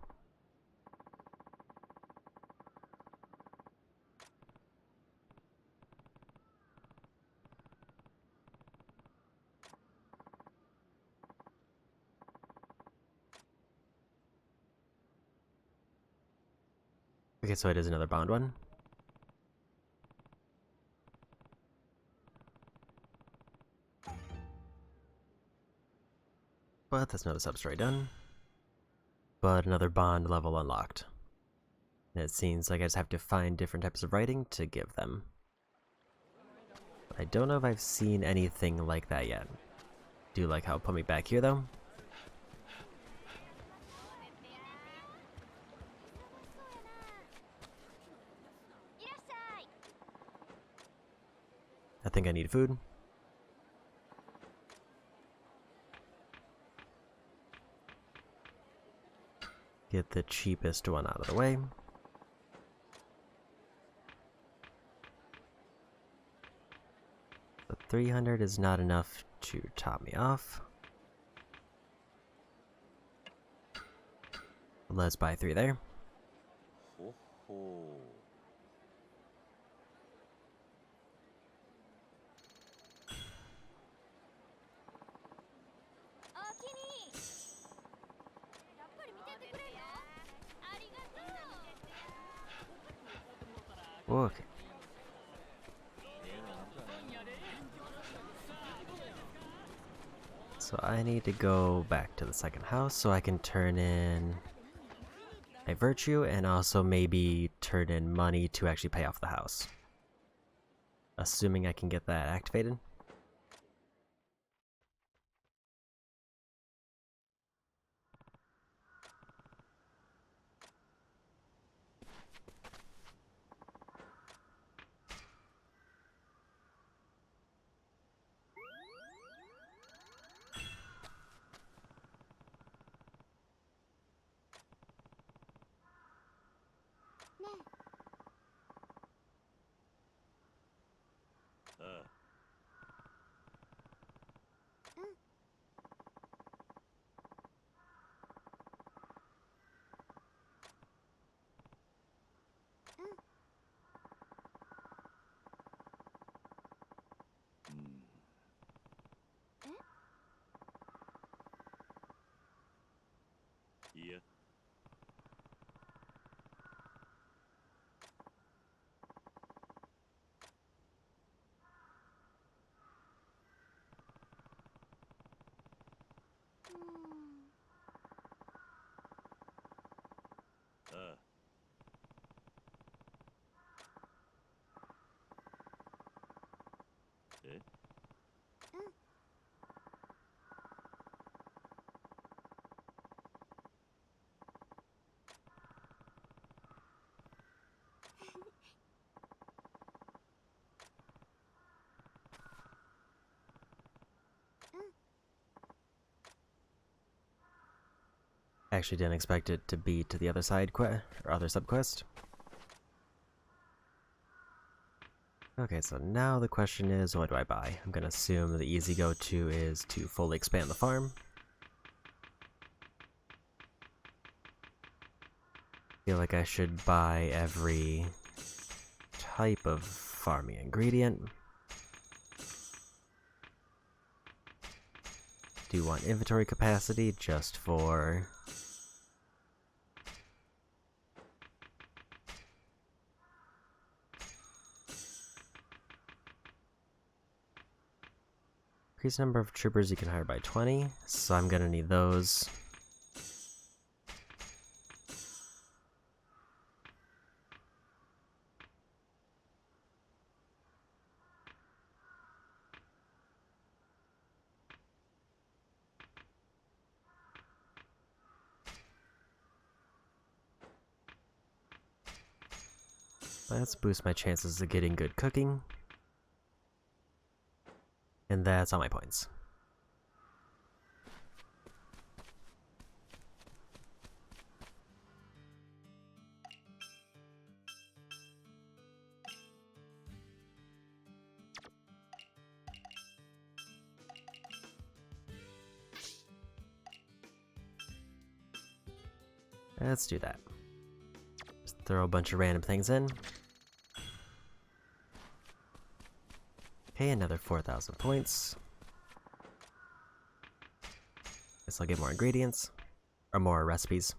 Okay, so it is another Bond one. But that's another sub-story done. But another Bond level unlocked. And it seems like I just have to find different types of writing to give them. I don't know if I've seen anything like that yet. Do you like how it put me back here though? I think I need food. Get the cheapest one out of the way. The 300 is not enough to top me off. Let's buy 3 there. Okay. So I need to go back to the second house so I can turn in my virtue and also maybe turn in money to actually pay off the house. Assuming I can get that activated. I actually didn't expect it to be to the other side or other subquest. Okay, so now the question is, what do I buy? I'm gonna assume the easy go-to is to fully expand the farm. Feel like I should buy every type of farming ingredient. Do want inventory capacity just for increase number of troopers you can hire by 20, so I'm gonna need those. Let's boost my chances of getting good cooking. And that's all my points. Let's do that. Just throw a bunch of random things in. Okay, another 4,000 points. Guess I'll get more ingredients. Or more recipes.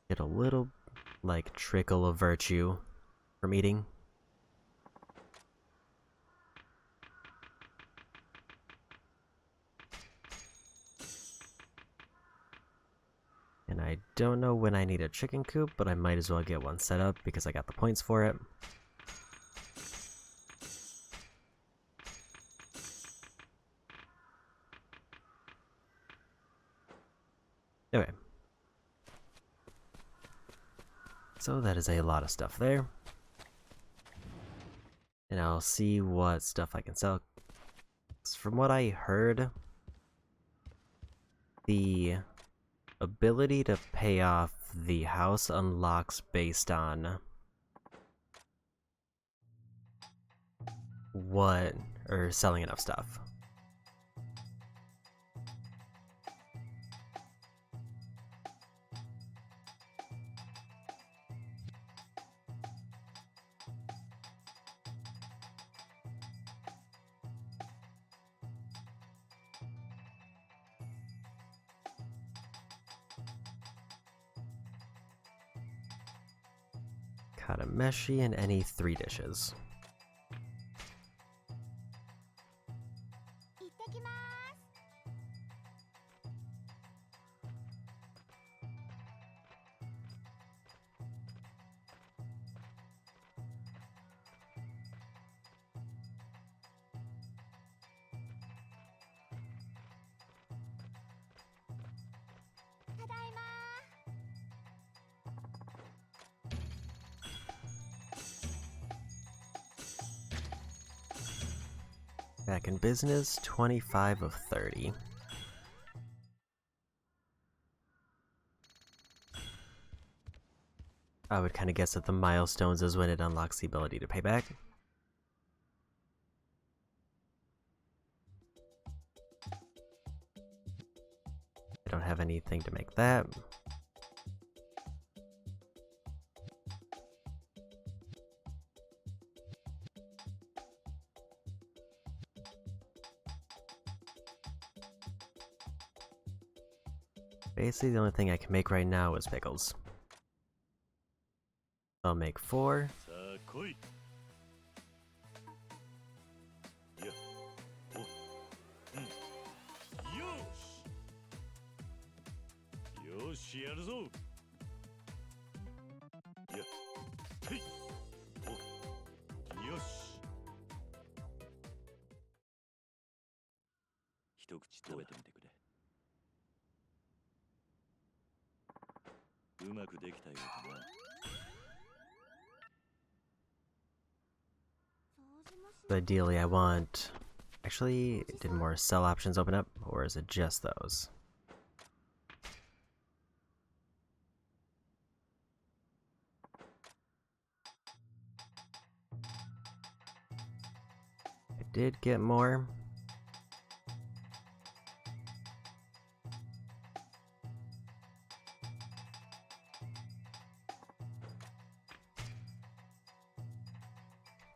Get a little, like, trickle of virtue from eating. And I don't know when I need a chicken coop, but I might as well get one set up because I got the points for it. Okay. So that is a lot of stuff there. And I'll see what stuff I can sell. From what I heard, the ability to pay off the house unlocks based on selling enough stuff. Katameshi and any 3 dishes. Back in business, 25 of 30. I would kind of guess that the milestones is when it unlocks the ability to pay back. I don't have anything to make that. Basically, the only thing I can make right now is pickles. I'll make 4. Ideally, I want... Actually, did more sell options open up, or is it just those? I did get more.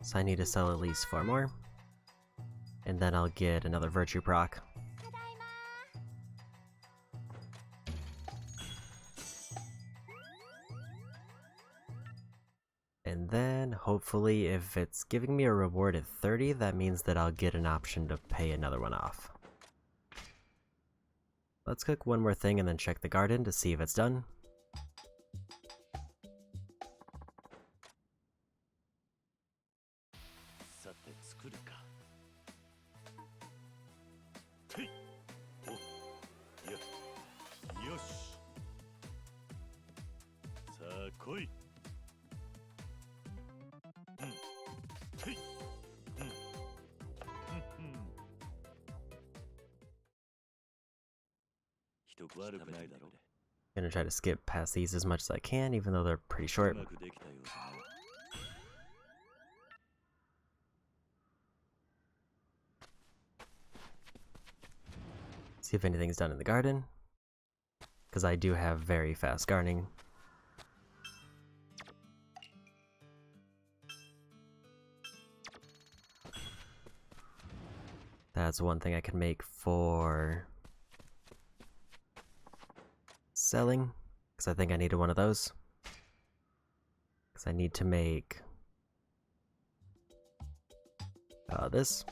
So I need to sell at least 4 more. And then I'll get another virtue proc. And then, hopefully, if it's giving me a reward at 30, that means that I'll get an option to pay another one off. Let's cook one more thing and then check the garden to see if it's done. Gonna try to skip past these as much as I can, even though they're pretty short. See if anything's done in the garden, because I do have very fast gardening. That's one thing I can make for selling, because I think I needed one of those. Because I need to make this.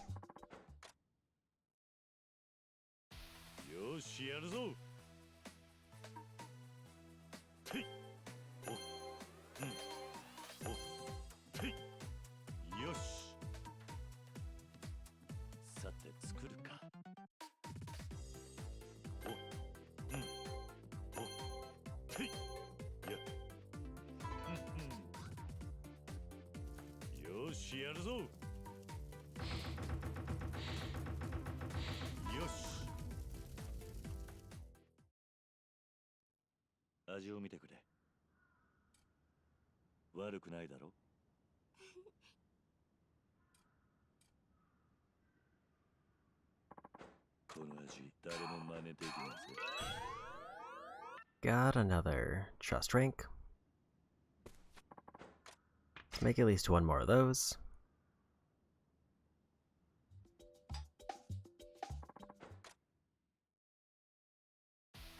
Got another trust rank. Let's make at least one more of those.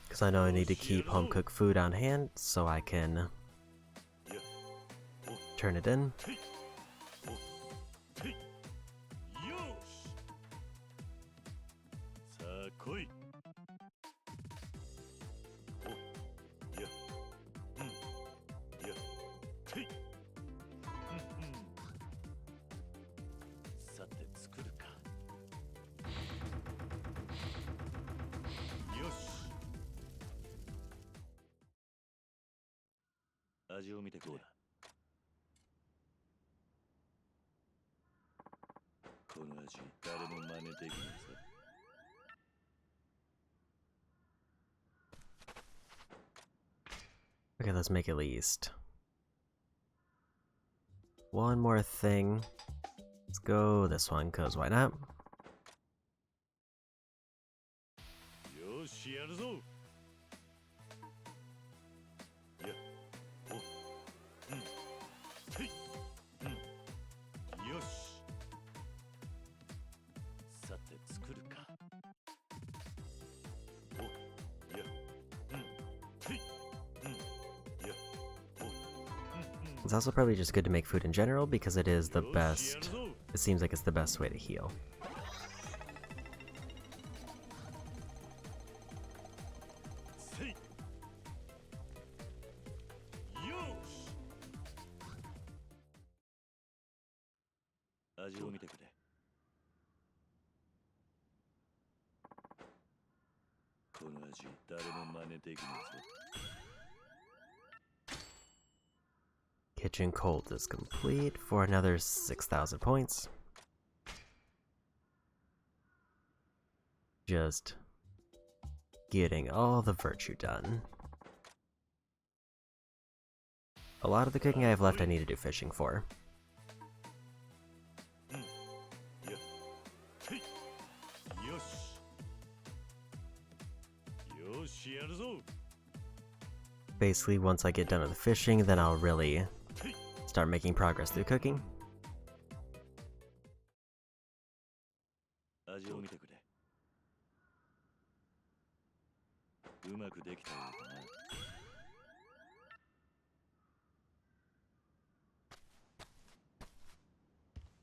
Because I know I need to keep home-cooked food on hand so I can turn it in. Okay, let's make at least one more thing. Let's go this one, cause why not? It's also probably just good to make food in general because it is the best. It seems like it's the best way to heal. Kitchen cold is complete for another 6,000 points. Just getting all the virtue done. A lot of the cooking I have left I need to do fishing for. Basically, once I get done with the fishing, then I'll really start making progress through cooking.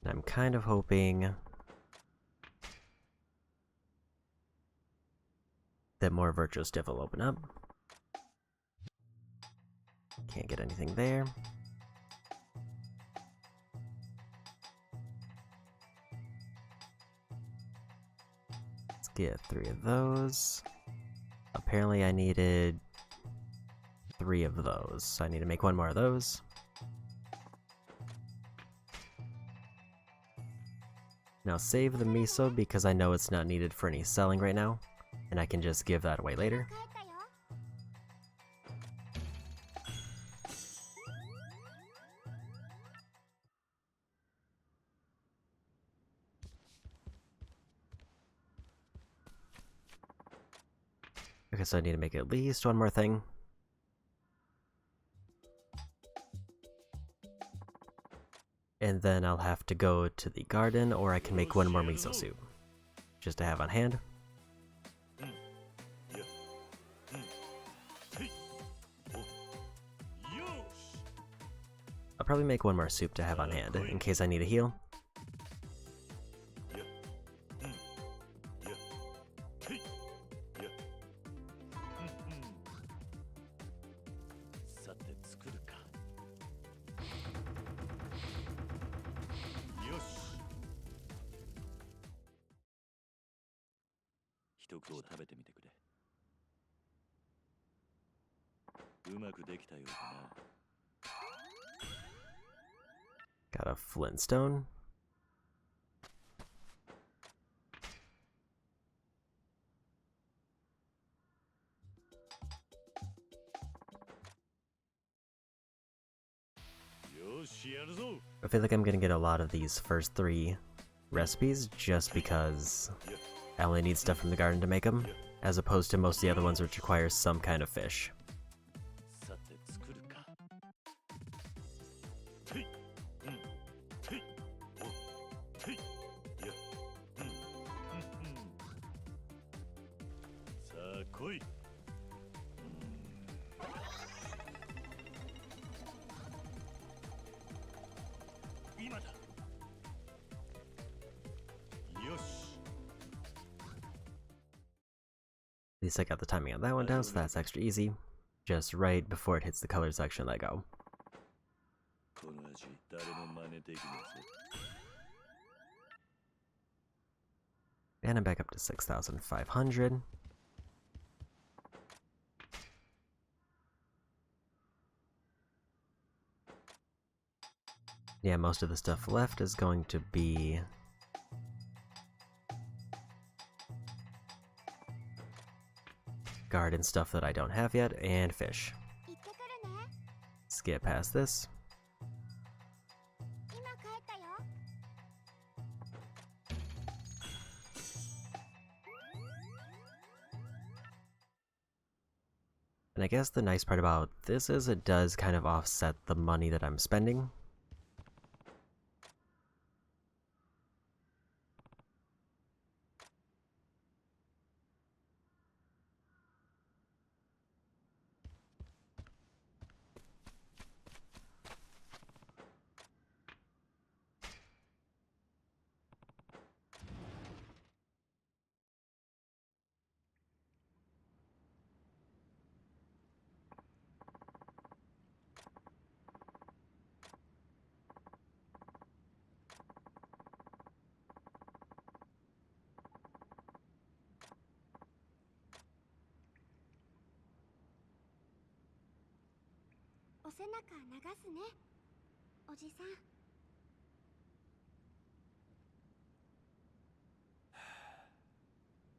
I'm kind of hoping that more virtuous div will open up. Can't get anything there. Let's get 3 of those. Apparently I needed 3 of those, so I need to make 1 more of those. Now save the miso because I know it's not needed for any selling right now, and I can just give that away later. Okay, so I need to make at least 1 more thing. And then I'll have to go to the garden, or I can make 1 more miso soup, just to have on hand. I'll probably make 1 more soup to have on hand, in case I need a heal. Got a flintstone. I feel like I'm gonna get a lot of these first 3 recipes just because I only need stuff from the garden to make them, as opposed to most of the other ones which require some kind of fish. At least I got the timing on that one down, so that's extra easy. Just right before it hits the color section, let go. And I'm back up to 6,500. Yeah, most of the stuff left is going to be garden stuff that I don't have yet, and fish. Skip past this. And I guess the nice part about this is it does kind of offset the money that I'm spending.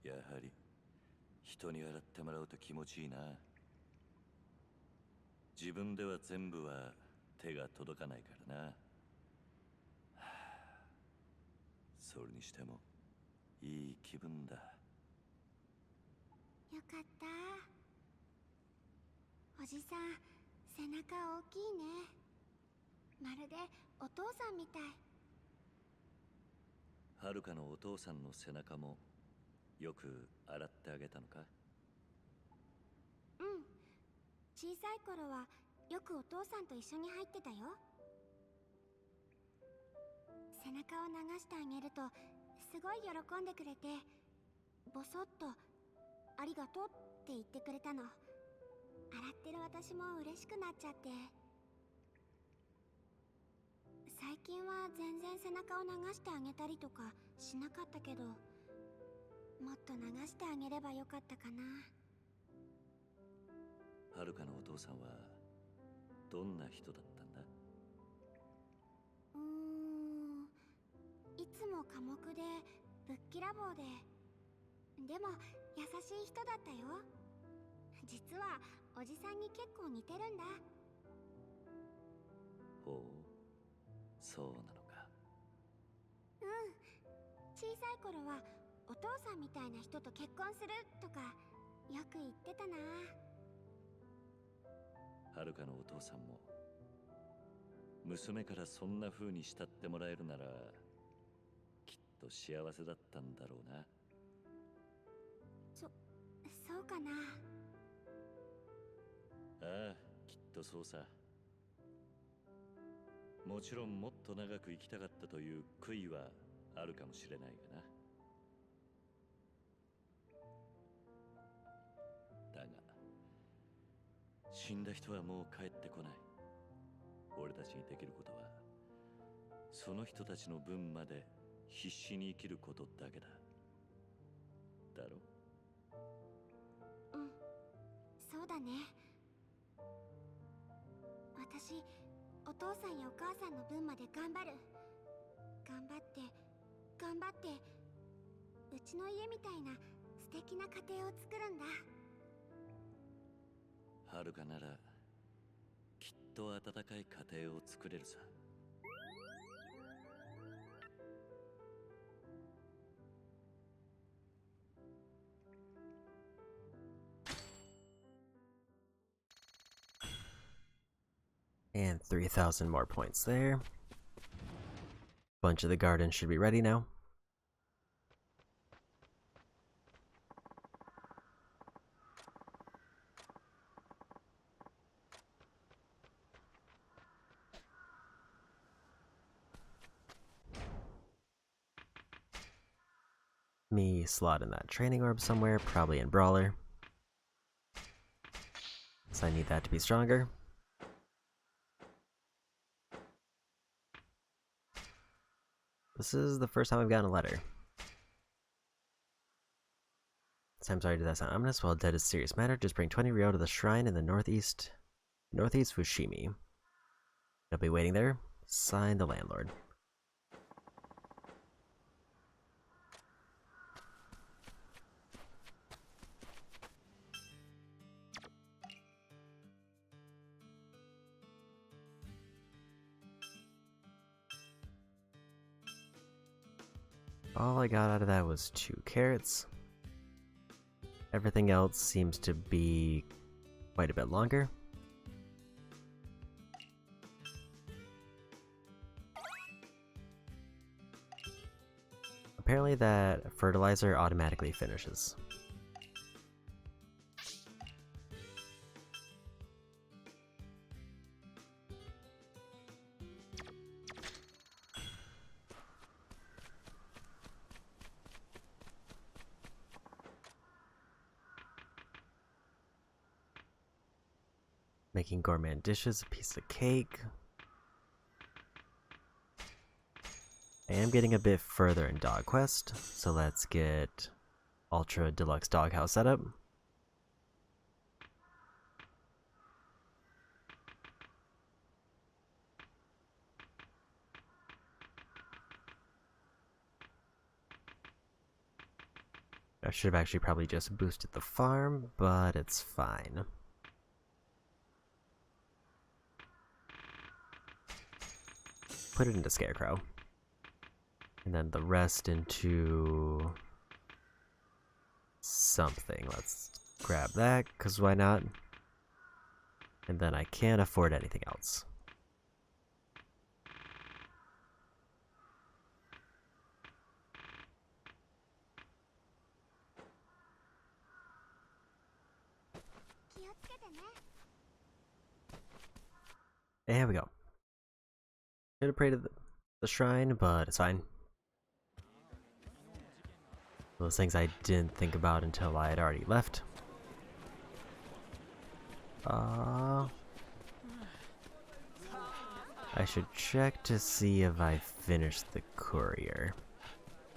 やはり人に笑ってもらうと気持ちいいな。自分では全部は手が届かないからな。それにしてもいい気分だ。
よかった。おじさん、背中大きいね。まるでお父さんみたい。
はるかのお父さんの背中もよく洗ってあげたのか？
うん。小さい頃はよくお父さんと一緒に入ってたよ。背中を流してあげるとすごい喜んでくれて、ボソッとありがとうって言ってくれたの。洗ってる私も嬉しくなっちゃって。最近は全然背中を流してあげたりとかしなかったけど、もっと流してあげればよかったかな。
はるかのお父さんはどんな人だったんだ？
いつも寡黙でぶっきらぼうで、でも優しい人だったよ。実はおじさんに結構似てるんだ。
ほう、そうなのか。
うん。小さい頃はお父さんみたいな人と結婚するとかよく言ってたな。
はるかのお父さんも娘からそんな風に慕ってもらえるならきっと幸せだったんだろうな。
そうかな。
ああ、きっとそうさ。もちろんもっと長く生きたかったという悔いはあるかもしれないがな。だが死んだ人はもう帰ってこない。俺たちにできることはその人たちの分まで必死に生きることだけだ。だろ？
うん、そうだね。私、お父さんやお母さんの分まで頑張る。頑張って頑張って、うちの家みたいな素敵な家庭を作るんだ。
はるかならきっと温かい家庭を作れるさ。
And 3,000 more points there. Bunch of the garden should be ready now. Me slot in that training orb somewhere, probably in Brawler. So I need that to be stronger. This is the first time I've gotten a letter. I'm sorry, did that sound ominous? Well, dead is a serious matter. Just bring 20 Ryo to the shrine in the northeast Fushimi. I'll be waiting there. Sign the landlord. All I got out of that was 2 carrots. Everything else seems to be quite a bit longer. Apparently that fertilizer automatically finishes. Making gourmet dishes, a piece of cake. I am getting a bit further in Dog Quest, so let's get Ultra Deluxe Doghouse setup. I should have actually probably just boosted the farm, but it's fine. Put it into Scarecrow. And then the rest into something. Let's grab that, because why not? And then I can't afford anything else. There we go. Should have prayed at the shrine, but it's fine. Those things I didn't think about until I had already left. I should check to see if I finished the courier.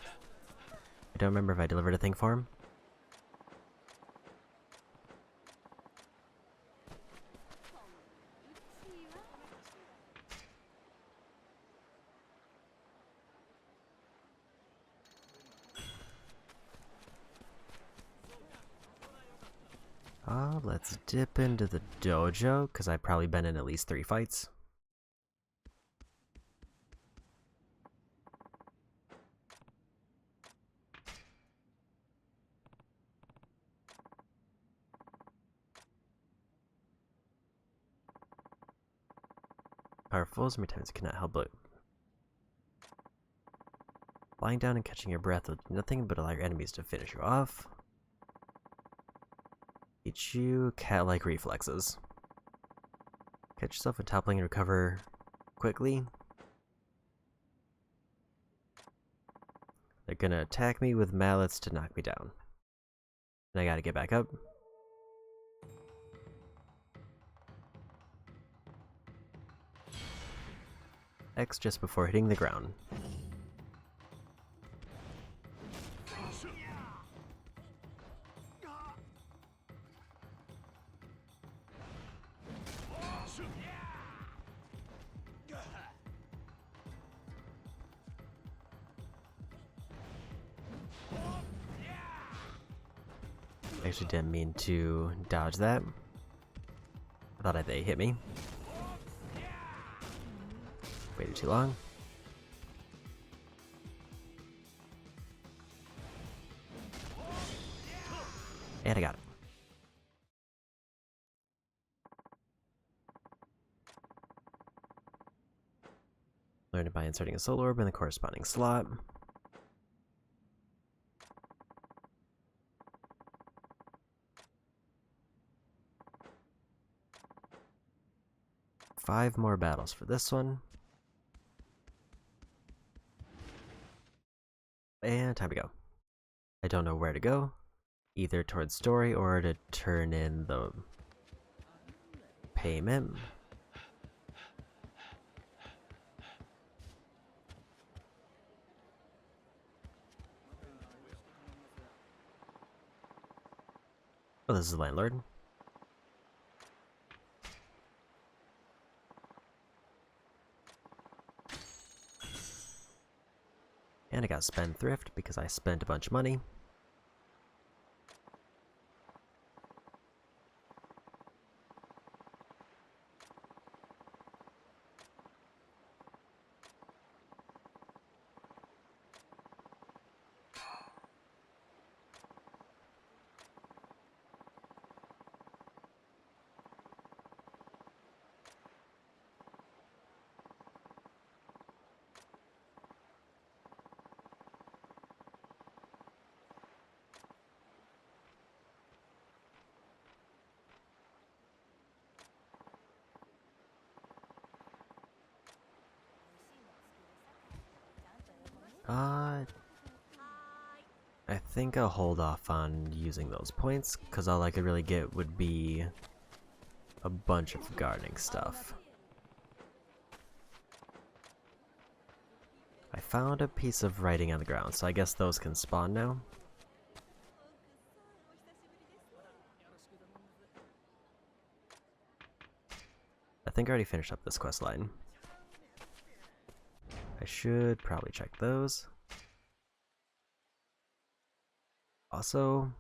I don't remember if I delivered a thing for him. Let's dip into the dojo, because I've probably been in at least 3 fights. Powerful, so many times you cannot help but lying down and catching your breath will do nothing but allow your enemies to finish you off. Teach you cat-like reflexes. Catch yourself when toppling and recover quickly. They're gonna attack me with mallets to knock me down. And I gotta get back up. X just before hitting the ground. I actually didn't mean to dodge that. I thought they hit me. Waited too long. And I got it. Learn it by inserting a soul orb in the corresponding slot. Five more battles for this one. And time to go. I don't know where to go, either towards story or to turn in the Amen. Oh, this is the landlord. And I got spendthrift because I spent a bunch of money. I think I'll hold off on using those points, because all I could really get would be a bunch of gardening stuff. I found a piece of writing on the ground, so I guess those can spawn now. I think I already finished up this quest line. I should probably check those. Also,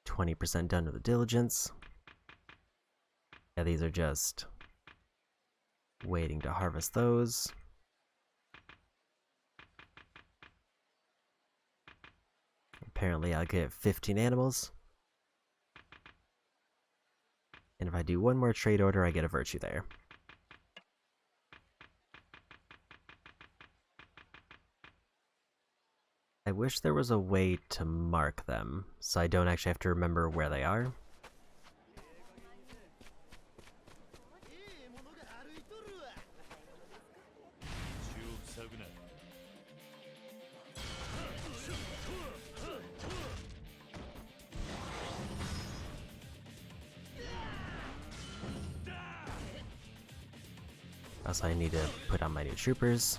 20% done with the diligence. Yeah, these are just waiting to harvest those. Apparently I'll get 15 animals. And if I do one more trade order, I get a virtue there. I wish there was a way to mark them, so I don't actually have to remember where they are. Also, I need to put on my new troopers.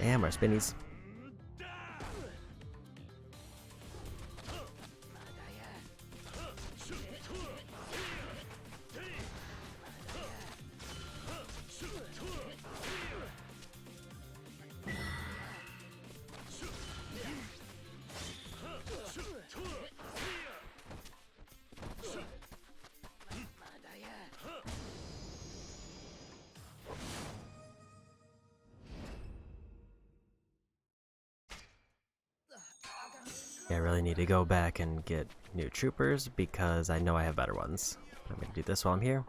And more spinnies. Yeah, I really need to go back and get new troopers because I know I have better ones. I'm going to do this while I'm here.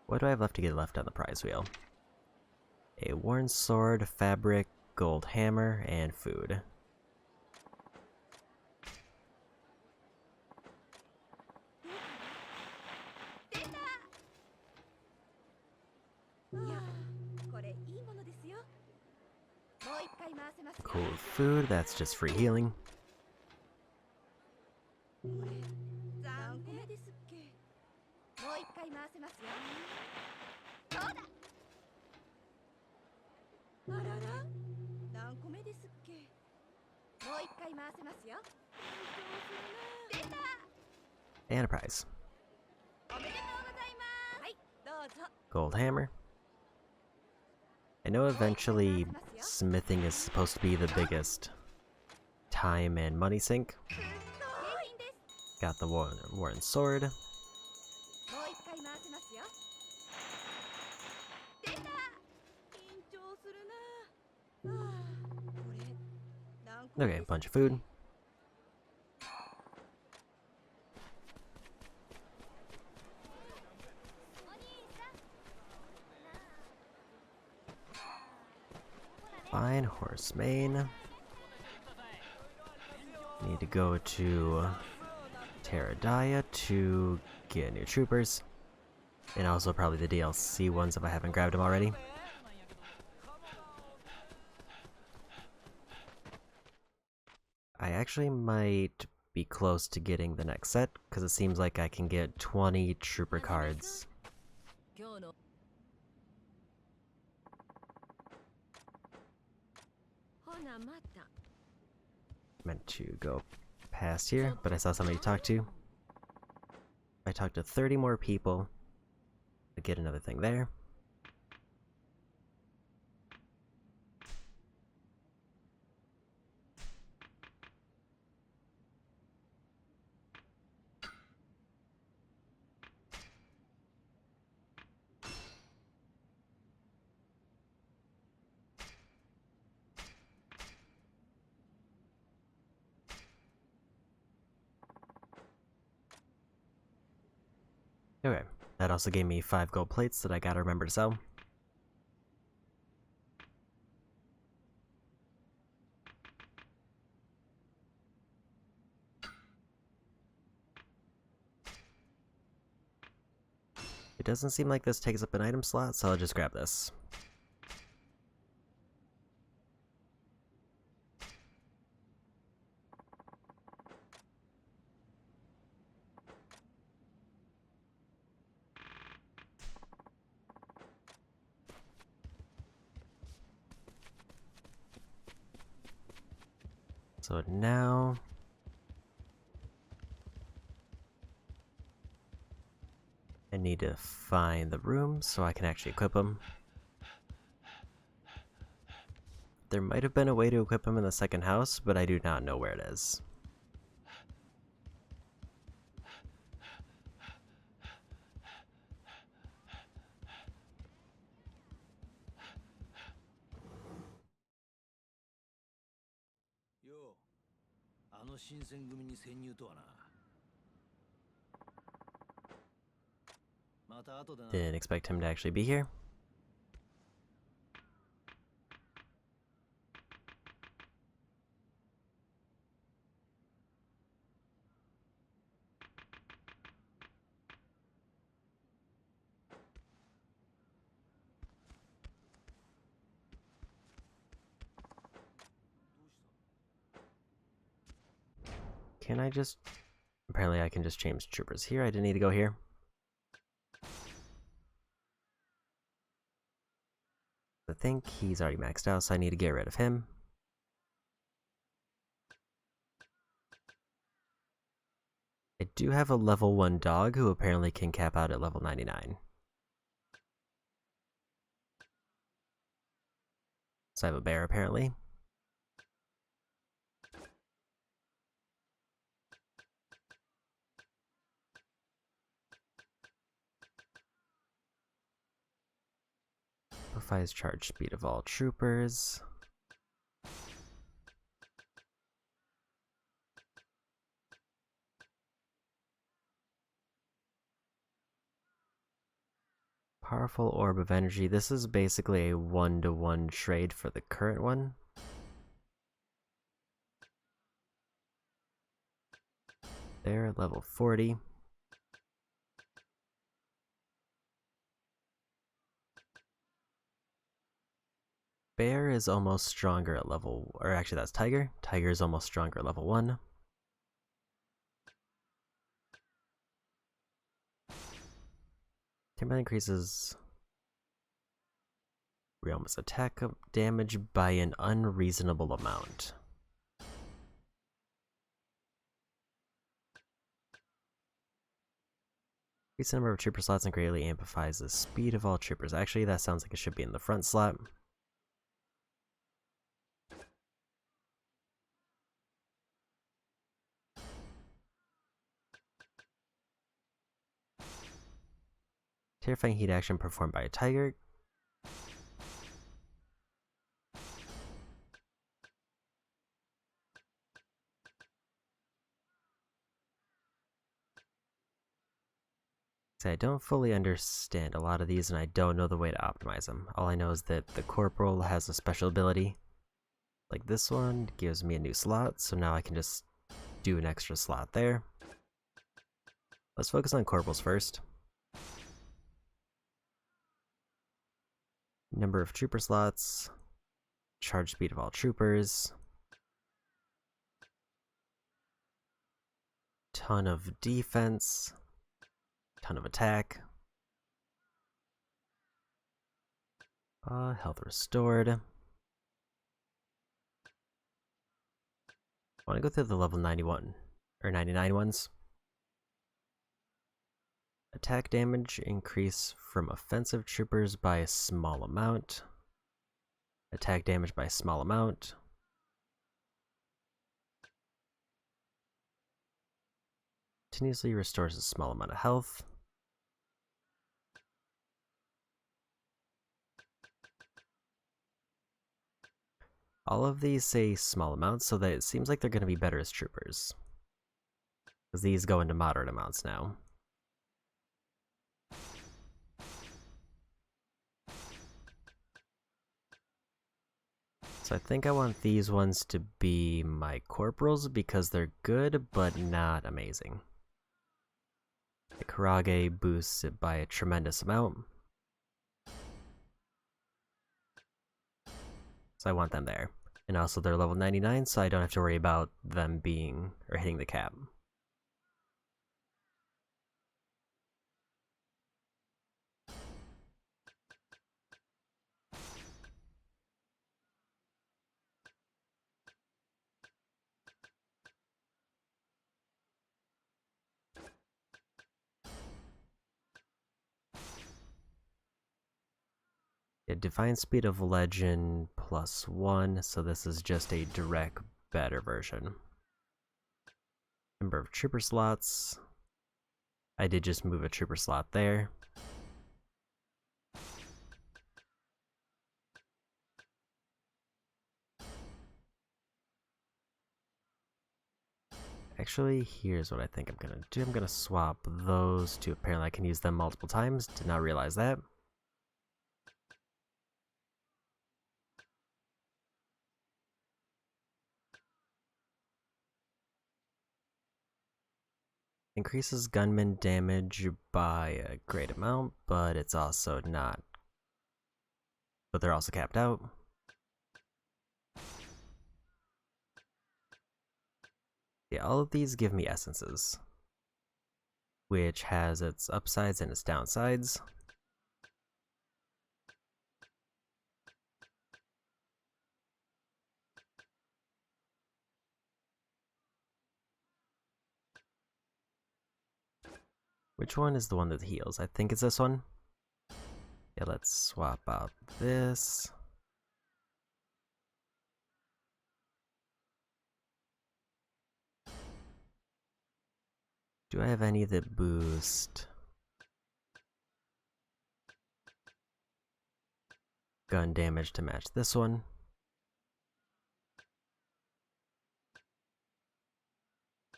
What do I have left to get left on the prize wheel? A worn sword, fabric, gold hammer, and food. Cool food, that's just free healing. And a prize. Gold hammer. I know eventually smithing is supposed to be the biggest time and money sink. Got the worn sword. Okay, bunch of food. Fine, horse mane. Need to go to Terradaya to get new troopers. And also probably the DLC ones if I haven't grabbed them already. I actually might be close to getting the next set, because it seems like I can get 20 trooper cards. Meant to go past here, but I saw somebody to talk to. I talked to 30 more people. I get another thing there. Okay, that also gave me 5 gold plates that I gotta remember to sell. It doesn't seem like this takes up an item slot, so I'll just grab this. So now I need to find the room so I can actually equip them. There might have been a way to equip them in the second house, but I do not know where it is. Didn't expect him to actually be here. Can I just... Apparently I can just change troopers here. I didn't need to go here. I think he's already maxed out, so I need to get rid of him. I do have a level 1 dog who apparently can cap out at level 99. So I have a bear apparently. Amplifies charge speed of all troopers. Powerful orb of energy. This is basically a 1-to-1 trade for the current one. There, level 40. Bear is almost stronger at level... or actually that's Tiger. Tiger is almost stronger at level 1. Timberland increases Realm's attack damage by an unreasonable amount. Increase the number of trooper slots and greatly amplifies the speed of all troopers. Actually, that sounds like it should be in the front slot. Terrifying heat action performed by a tiger. I don't fully understand a lot of these and I don't know the way to optimize them. All I know is that the corporal has a special ability. Like this one gives me a new slot, so now I can just do an extra slot there. Let's focus on corporals first. Number of trooper slots, charge speed of all troopers, ton of defense, ton of attack, health restored. I want to go through the level 91 or 99 ones. Attack damage increase from offensive troopers by a small amount. Attack damage by a small amount. Continuously restores a small amount of health. All of these say small amounts, so that it seems like they're going to be better as troopers. Because these go into moderate amounts now. So I think I want these ones to be my corporals because they're good, but not amazing. The Karage boosts it by a tremendous amount. So I want them there. And also they're level 99, so I don't have to worry about them being, or hitting the cap. Yeah, Divine Speed of Legend +1, so this is just a direct better version. Number of trooper slots. I did just move a trooper slot there. Actually, here's what I think I'm gonna do. I'm gonna swap those two. Apparently I can use them multiple times. Did not realize that. Increases gunman damage by a great amount, but it's also not. But they're also capped out. Yeah, all of these give me essences, which has its upsides and its downsides. Which one is the one that heals? I think it's this one. Yeah, let's swap out this. Do I have any that boost gun damage to match this one?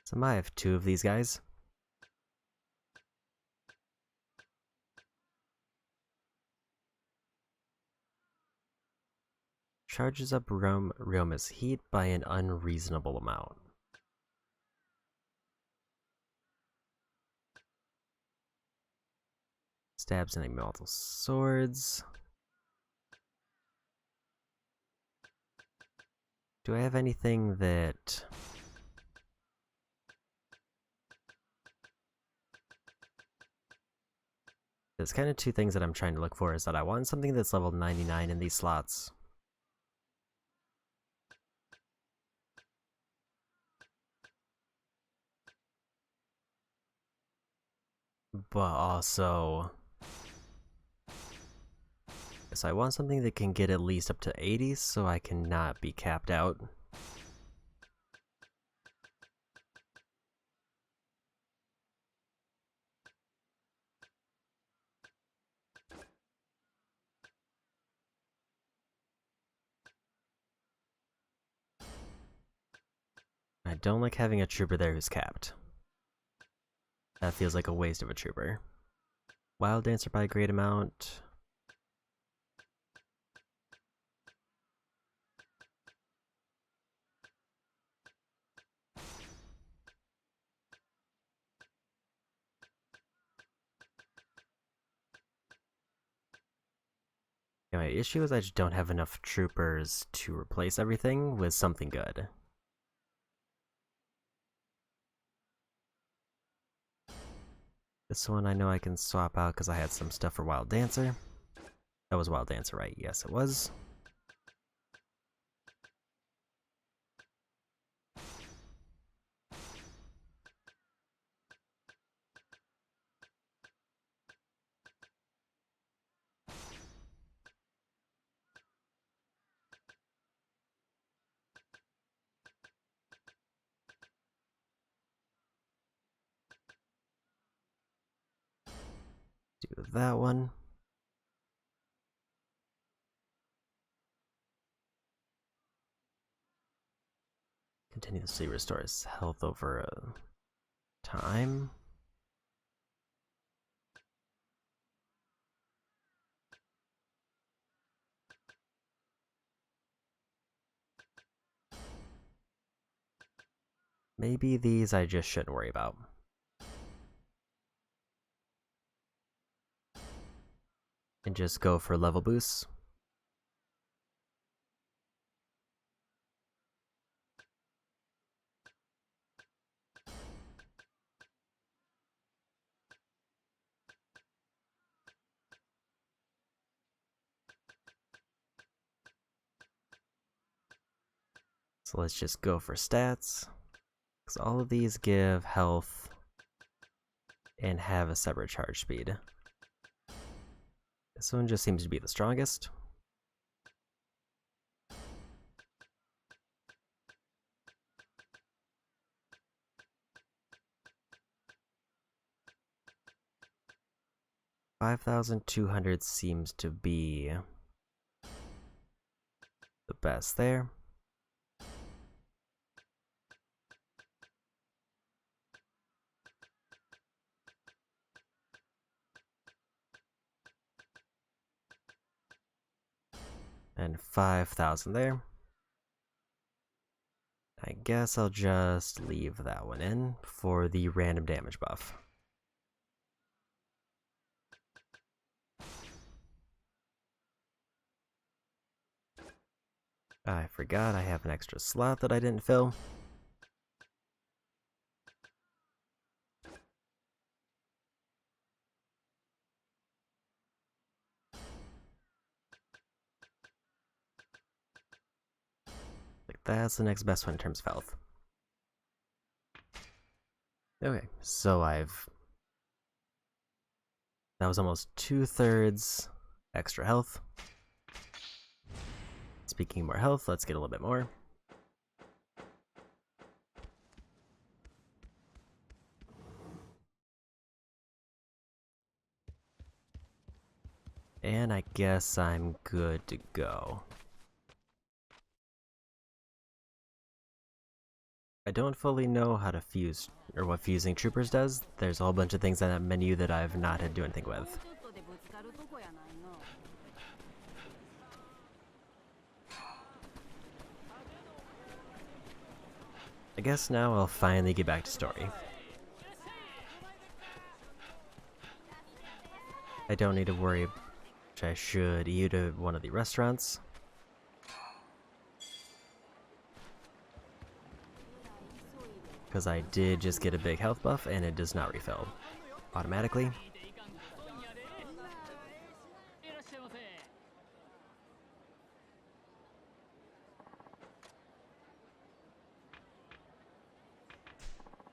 So I have two of these guys. Charges up Ryoma's heat by an unreasonable amount. Stabs enemy multiple swords. Do I have anything that... There's kind of two things that I'm trying to look for, is that I want something that's level 99 in these slots. But also... So I want something that can get at least up to 80, so I cannot be capped out. I don't like having a trooper there who's capped. That feels like a waste of a trooper. Wild Dancer by a great amount. My issue is I just don't have enough troopers to replace everything with something good. This one I know I can swap out because I had some stuff for Wild Dancer. That was Wild Dancer, right? Yes, it was. Do that one. Continuously restores health over time. Maybe these I just shouldn't worry about. And just go for level boosts. So let's just go for stats. Because all of these give health and have a separate charge speed. This one just seems to be the strongest. $5,200 seems to be the best there. And 5,000 there. I guess I'll just leave that one in for the random damage buff. I forgot I have an extra slot that I didn't fill. Like that's the next best one in terms of health. Okay, so that was almost 2/3 extra health. Speaking of more health, let's get a little bit more. And I guess I'm good to go. I don't fully know how to fuse, or what fusing troopers does. There's a whole bunch of things on that menu that I've not had to do anything with. I guess now I'll finally get back to story. I don't need to worry, which I should eat at one of the restaurants. Because I did just get a big health buff and it does not refill automatically.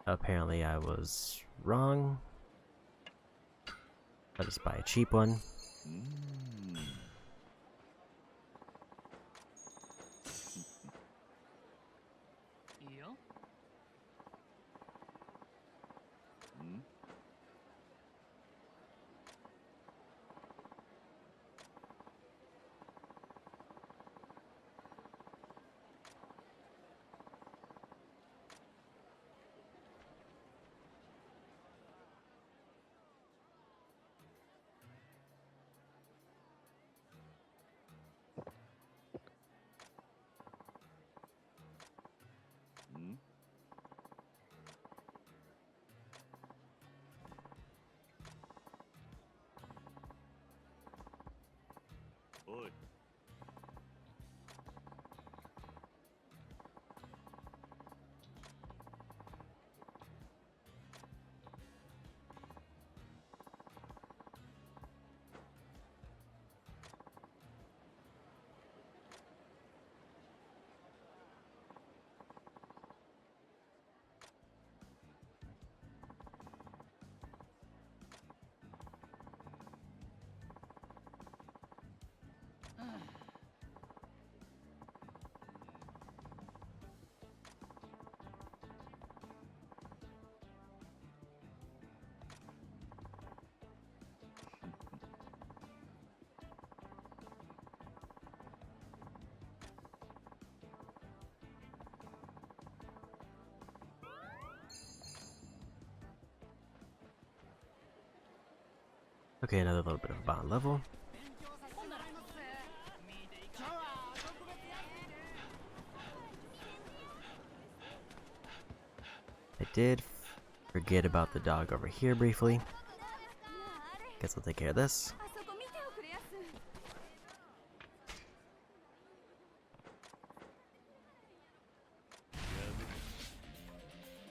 Apparently I was wrong. I'll just buy a cheap one.
おい。
Okay, another little bit of bond level. I did forget about the dog over here briefly. Guess I'll take care of this.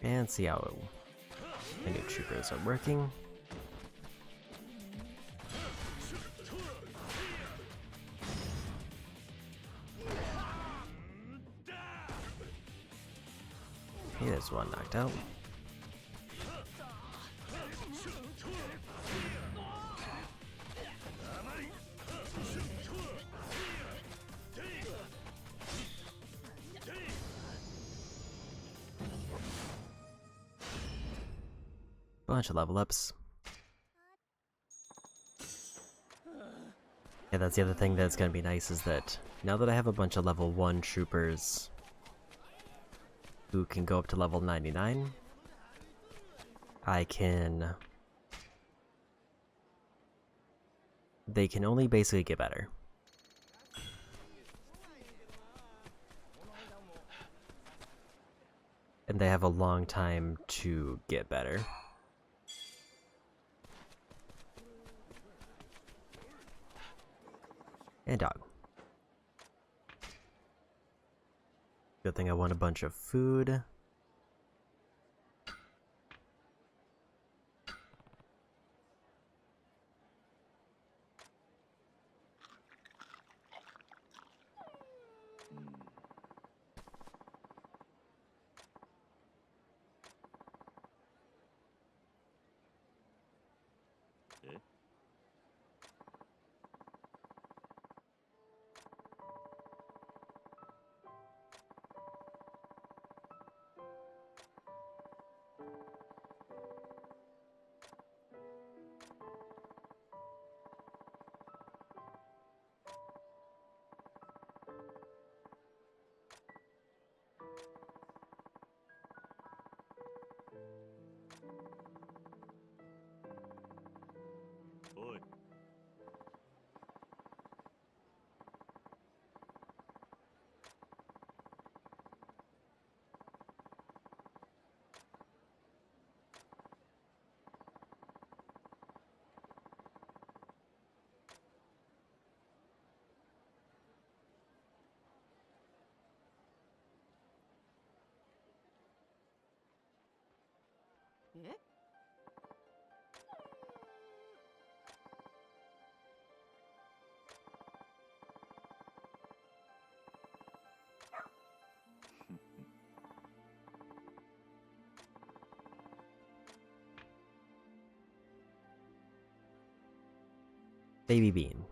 And see how the new troopers are working. Okay, there's one knocked out. Bunch of level ups. Yeah, that's the other thing that's gonna be nice is that now that I have a bunch of level 1 troopers who can go up to level 99, they can only basically get better. And they have a long time to get better. And dog. Good thing I won a bunch of food.
Eh? Oi.
Baby Bean.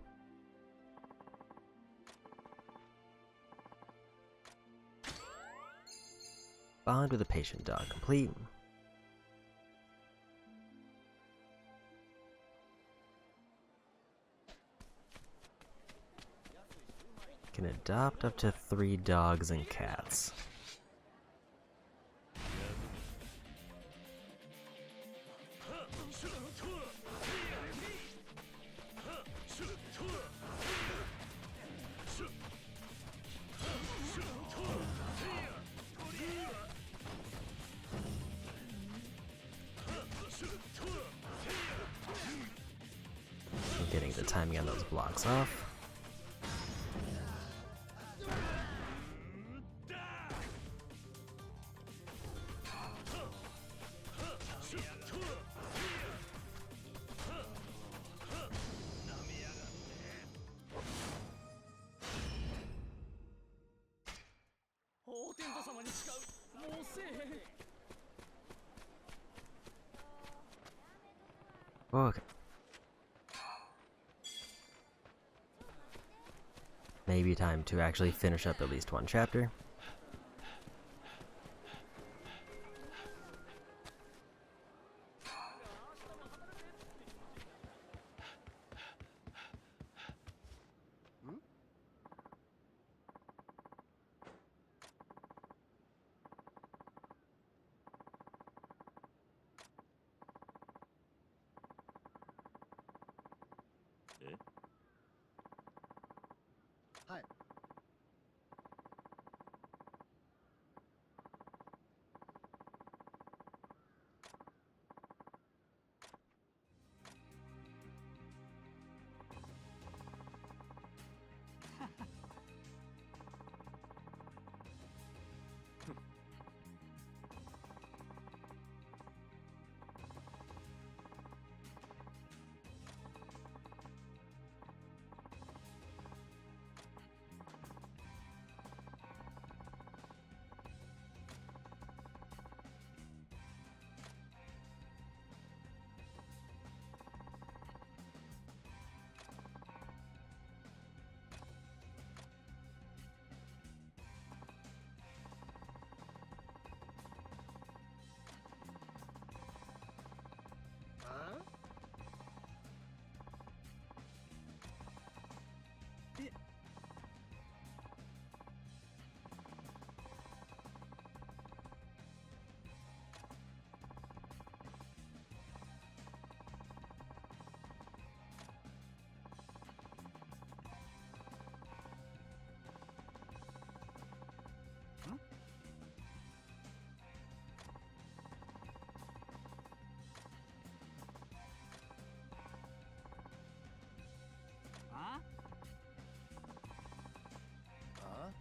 Bond with a patient dog complete. Can adopt up to 3 dogs and cats. I'm getting the timing on those blocks off. Okay. Maybe time to actually finish up at least one chapter.
Eh?
はい。あえ ああ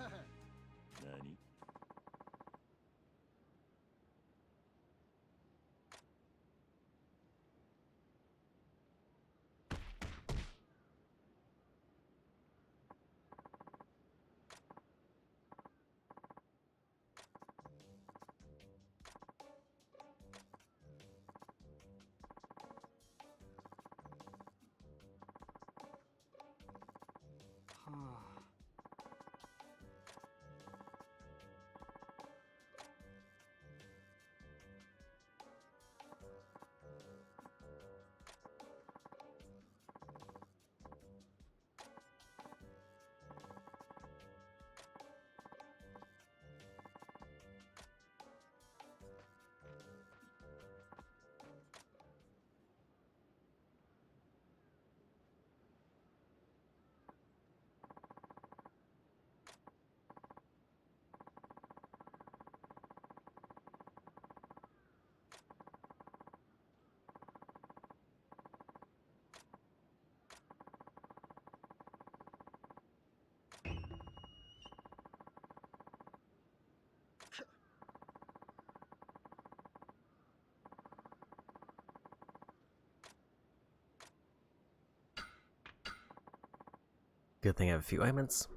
はは
何？
はあ
Good thing I have a few ointments.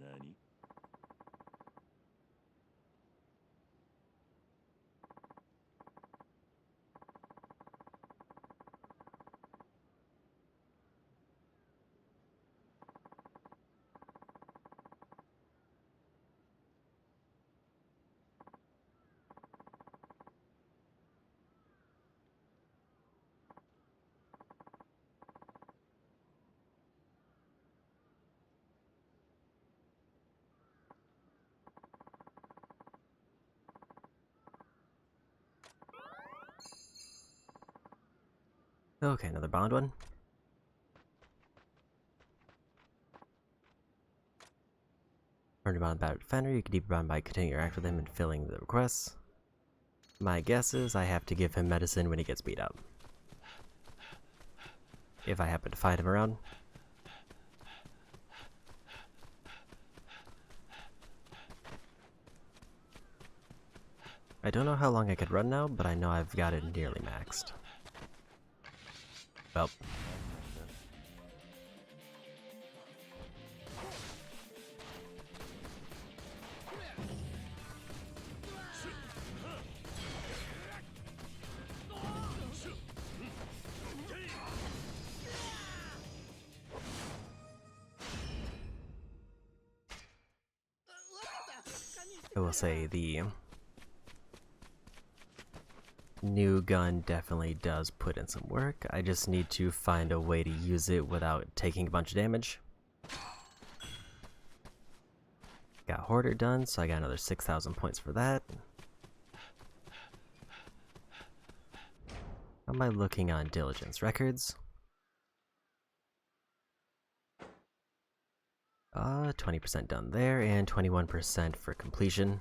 何？
Okay, another bond one. Earn a bond about defender. You can deep bond by continuing your act with him and filling the requests. My guess is I have to give him medicine when he gets beat up. If I happen to find him around. I don't know how long I could run now, but I know I've got it nearly maxed. Well. I will say the new gun definitely does put in some work. I just need to find a way to use it without taking a bunch of damage. Got Hoarder done, so I got another 6,000 points for that. How am I looking on Diligence records? 20% done there, and 21% for completion.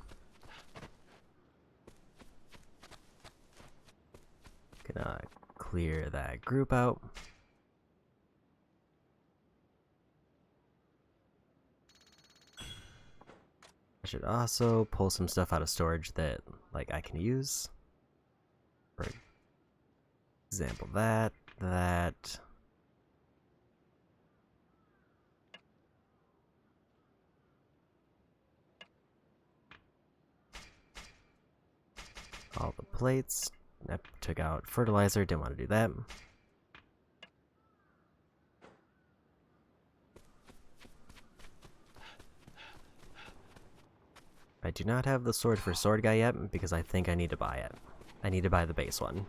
Gonna clear that group out. I should also pull some stuff out of storage that, like, I can use. For example, that. All the plates. I took out fertilizer, didn't want to do that. I do not have the sword for Sword Guy yet because I think I need to buy it. I need to buy the base one.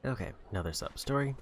Okay, another sub-story.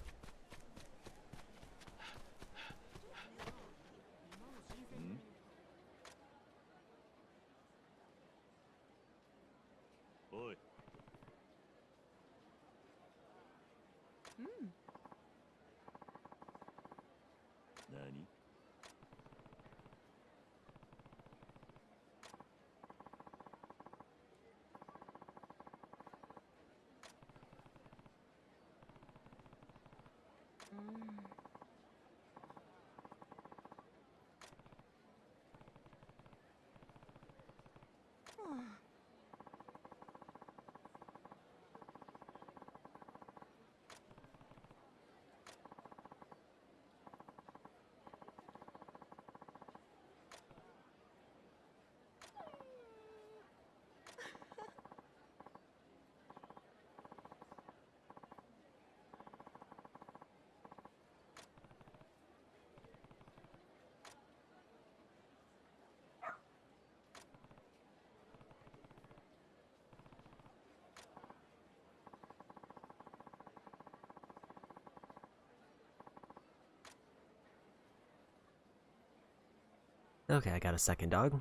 Okay, I got a second dog.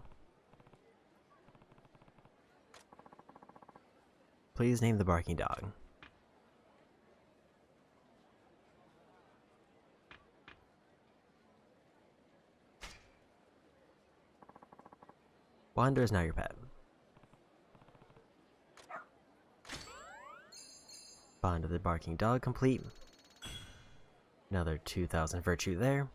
Please name the barking dog. Wander is now your pet. Bond of the barking dog complete. Another 2,000 virtue there.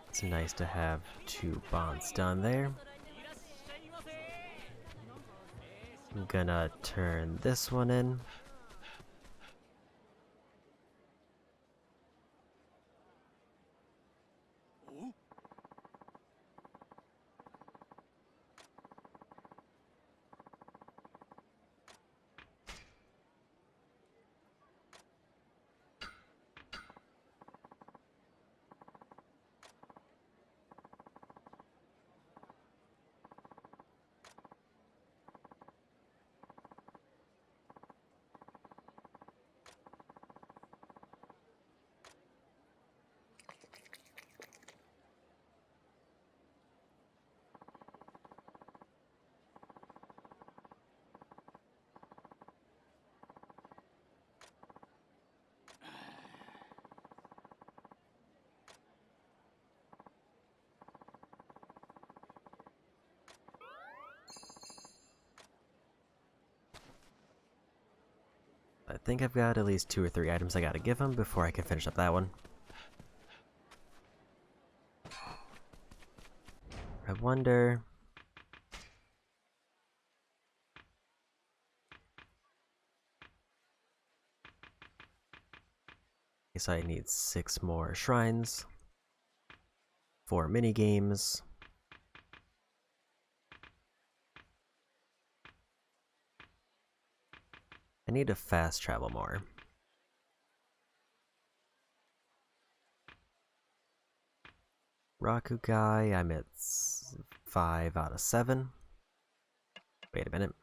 It's nice to have 2 bonds done there. I'm gonna turn this one in. I think I've got at least 2 or 3 items I gotta give him before I can finish up that one. I wonder... Guess I need 6 more shrines, 4 mini games. I need to fast travel more. Raku guy, I'm at 5 out of 7. Wait a minute.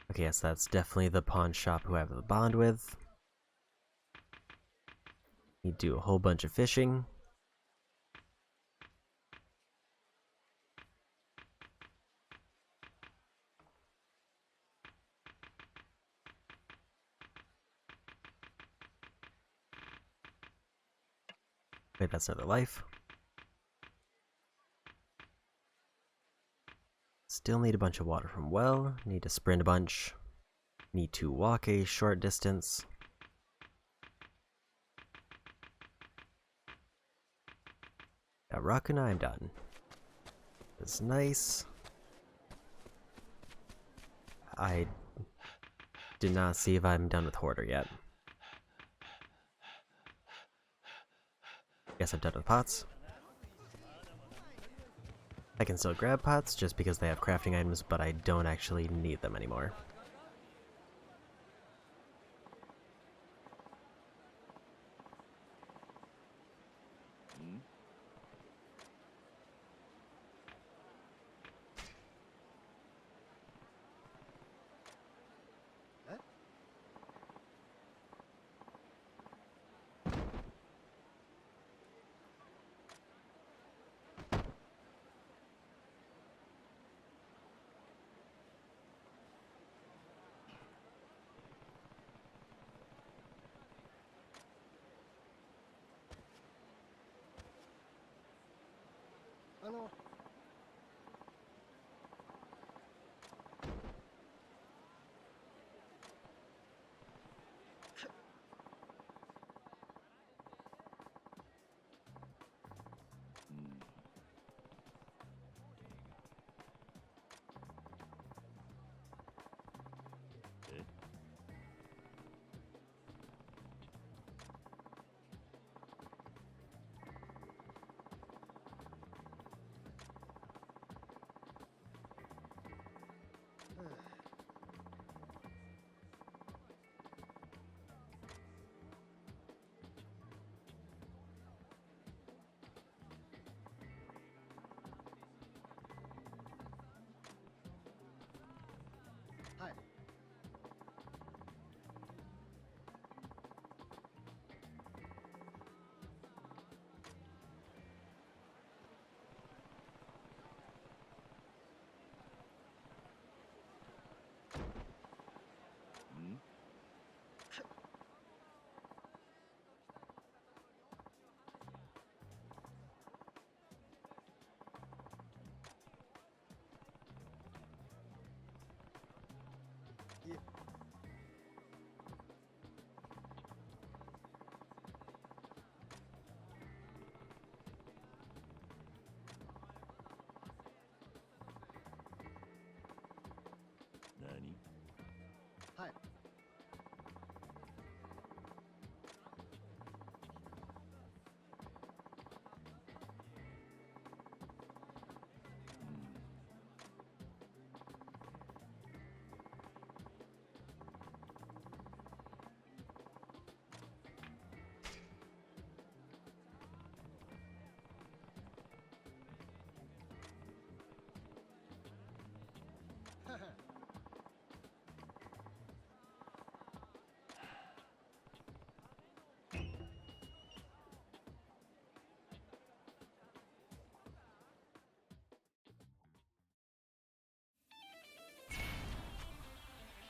Okay, yes, that's definitely the pawn shop who I have the bond with. Need to do a whole bunch of fishing. Wait, that's another life. Still need a bunch of water from well. Need to sprint a bunch. Need to walk a short distance. At Rakuna, I'm done. That's nice. I did not see if I'm done with Hoarder yet. Guess I'm done with pots. I can still grab pots just because they have crafting items, but I don't actually need them anymore.
はい。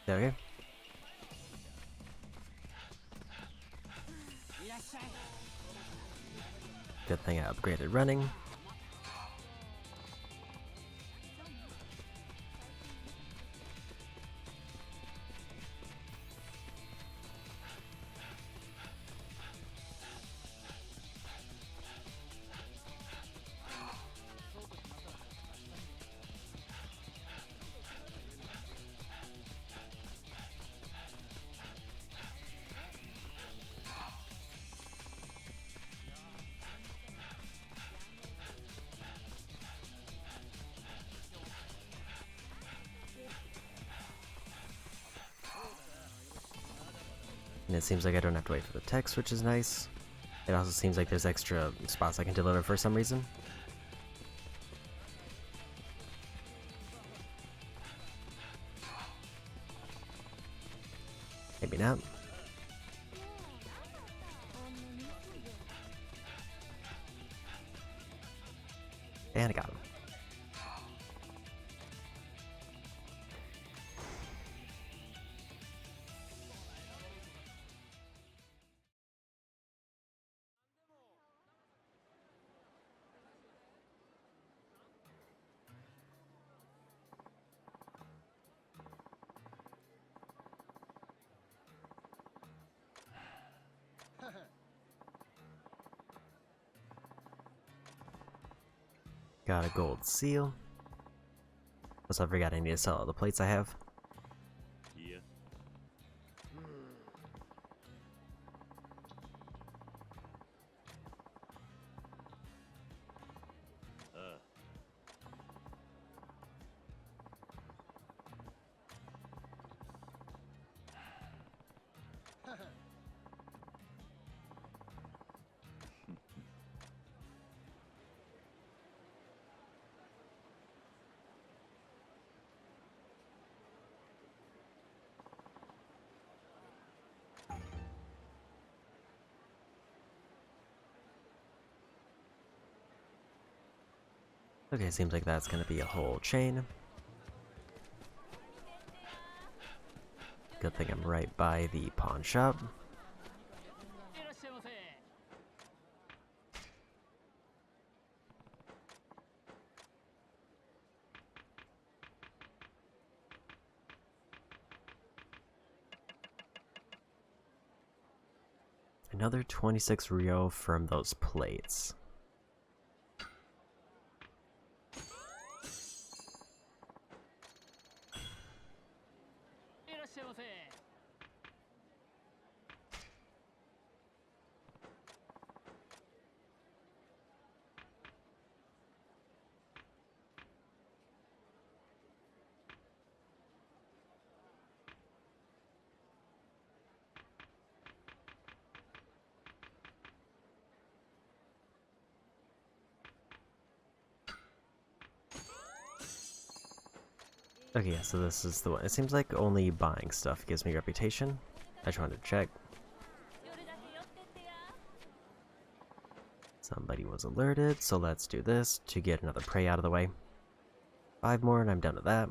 There we go. Good thing I upgraded running. And it seems like I don't have to wait for the text, which is nice. It also seems like there's extra spots I can deliver for some reason. Maybe not. And I got him. Got a gold seal. Also, I forgot I need to sell all the plates I have.
Yeah.
Okay, seems like that's gonna be a whole chain. Good thing I'm right by the pawn shop. Another 26 Rio from those plates. Okay, yeah, so this is the one. It seems like only buying stuff gives me reputation. I just wanted to check. Somebody was alerted, so let's do this to get another prey out of the way. 5 more and I'm done with that.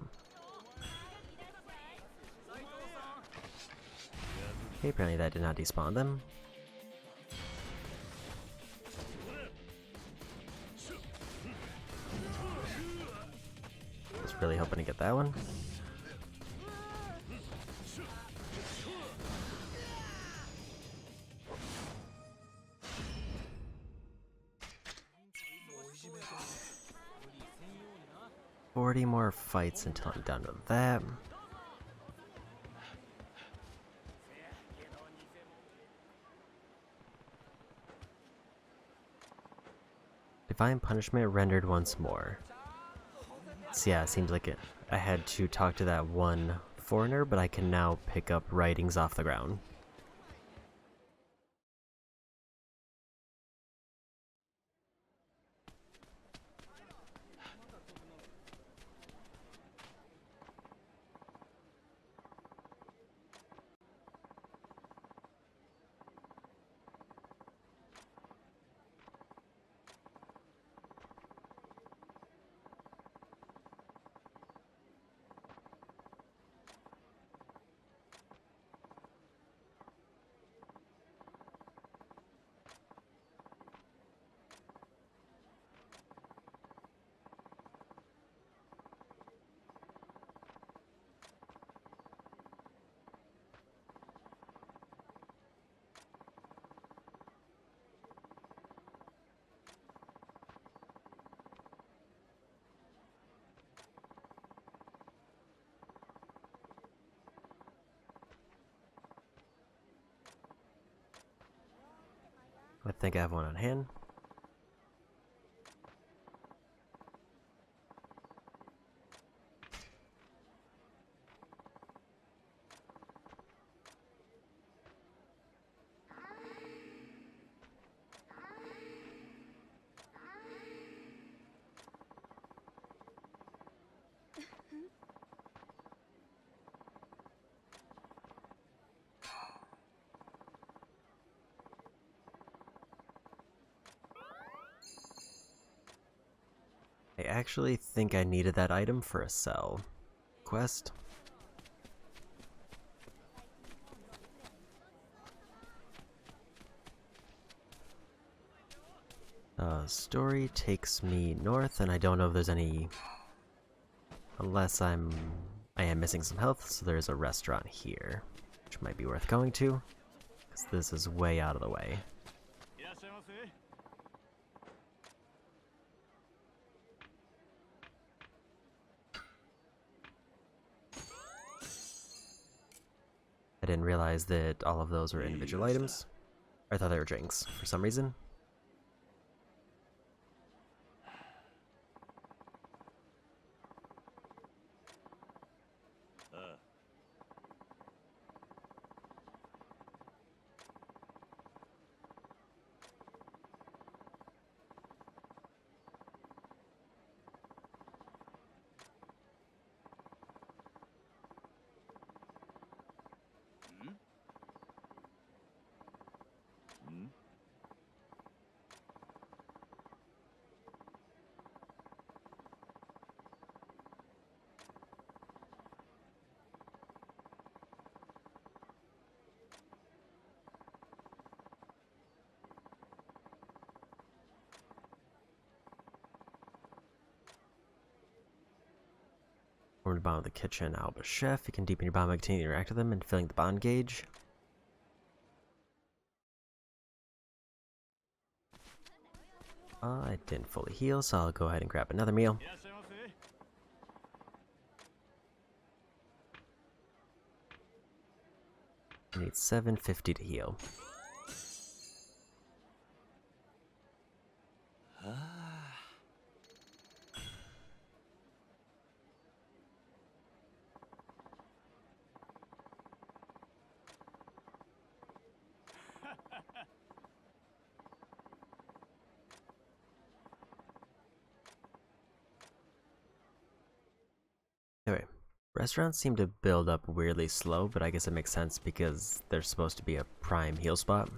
Okay, apparently that did not despawn them. Was really hoping to get that one. $40 more fights until I'm done with that. Divine punishment rendered once more. So yeah, it seems like I had to talk to that one foreigner, but I can now pick up writings off the ground. I think I have one on hand. I actually think I needed that item for a cell quest. Story takes me north, and I don't know if there's any... Unless I am missing some health, so there's a restaurant here, which might be worth going to, because this is way out of the way. I didn't realize that all of those were individual items. I thought they were drinks for some reason. From the bottom of the kitchen, Alba Chef. You can deepen your bond by continuing to interact with them and filling the bond gauge. I didn't fully heal, so I'll go ahead and grab another meal. I need 750 to heal. Anyway, restaurants seem to build up weirdly slow, but I guess it makes sense because they're supposed to be a prime heal spot.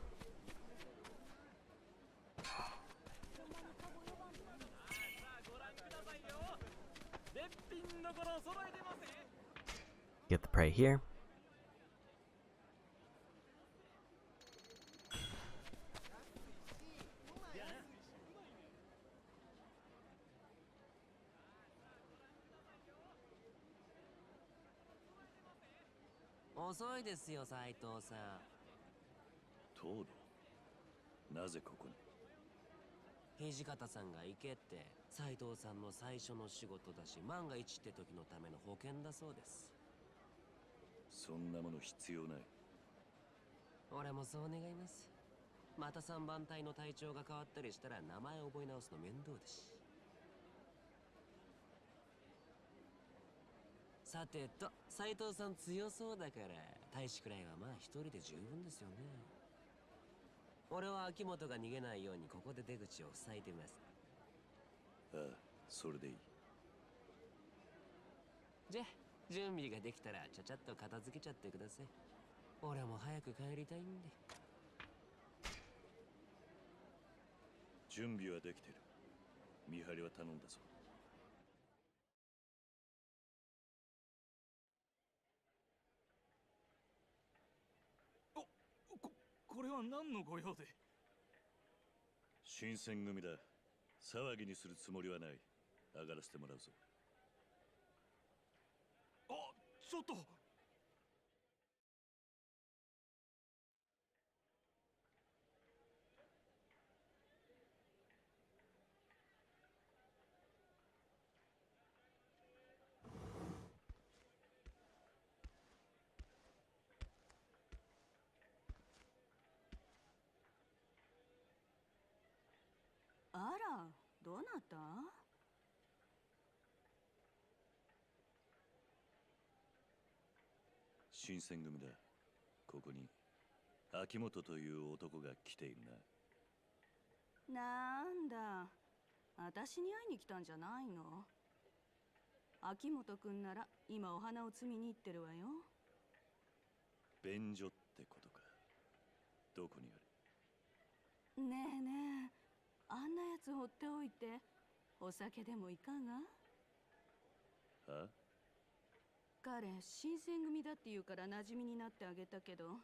Get the prey here.
また3番隊の隊長が変わったりしたら名前覚え直すの面倒だし。さてと、斉藤さん強そうだから大使くらいはまあ一人で十分ですよね。俺は秋元が逃げないようにここで出口を塞いでます。
ああ、それでいい。
じゃあ準備ができたらちゃちゃっと片付けちゃってください。俺も早く帰りたいんで。
準備はできてる。見張りは頼んだぞ。
これは何の御用で？
新選組だ。騒ぎにするつもりはない。上がらせてもらうぞ。
あ、ちょっと。
あら、どなた？
新選組だ。ここに秋元という男が来ているな。
なんだ、私に会いに来たんじゃないの？秋元くんなら今お花を摘みに行ってるわよ。
便所ってことか。どこにある？
ねえねえ、あんなやつ放っておいてお酒でもいかが？
は？
彼新選組だって言うから馴染みになってあげたけど、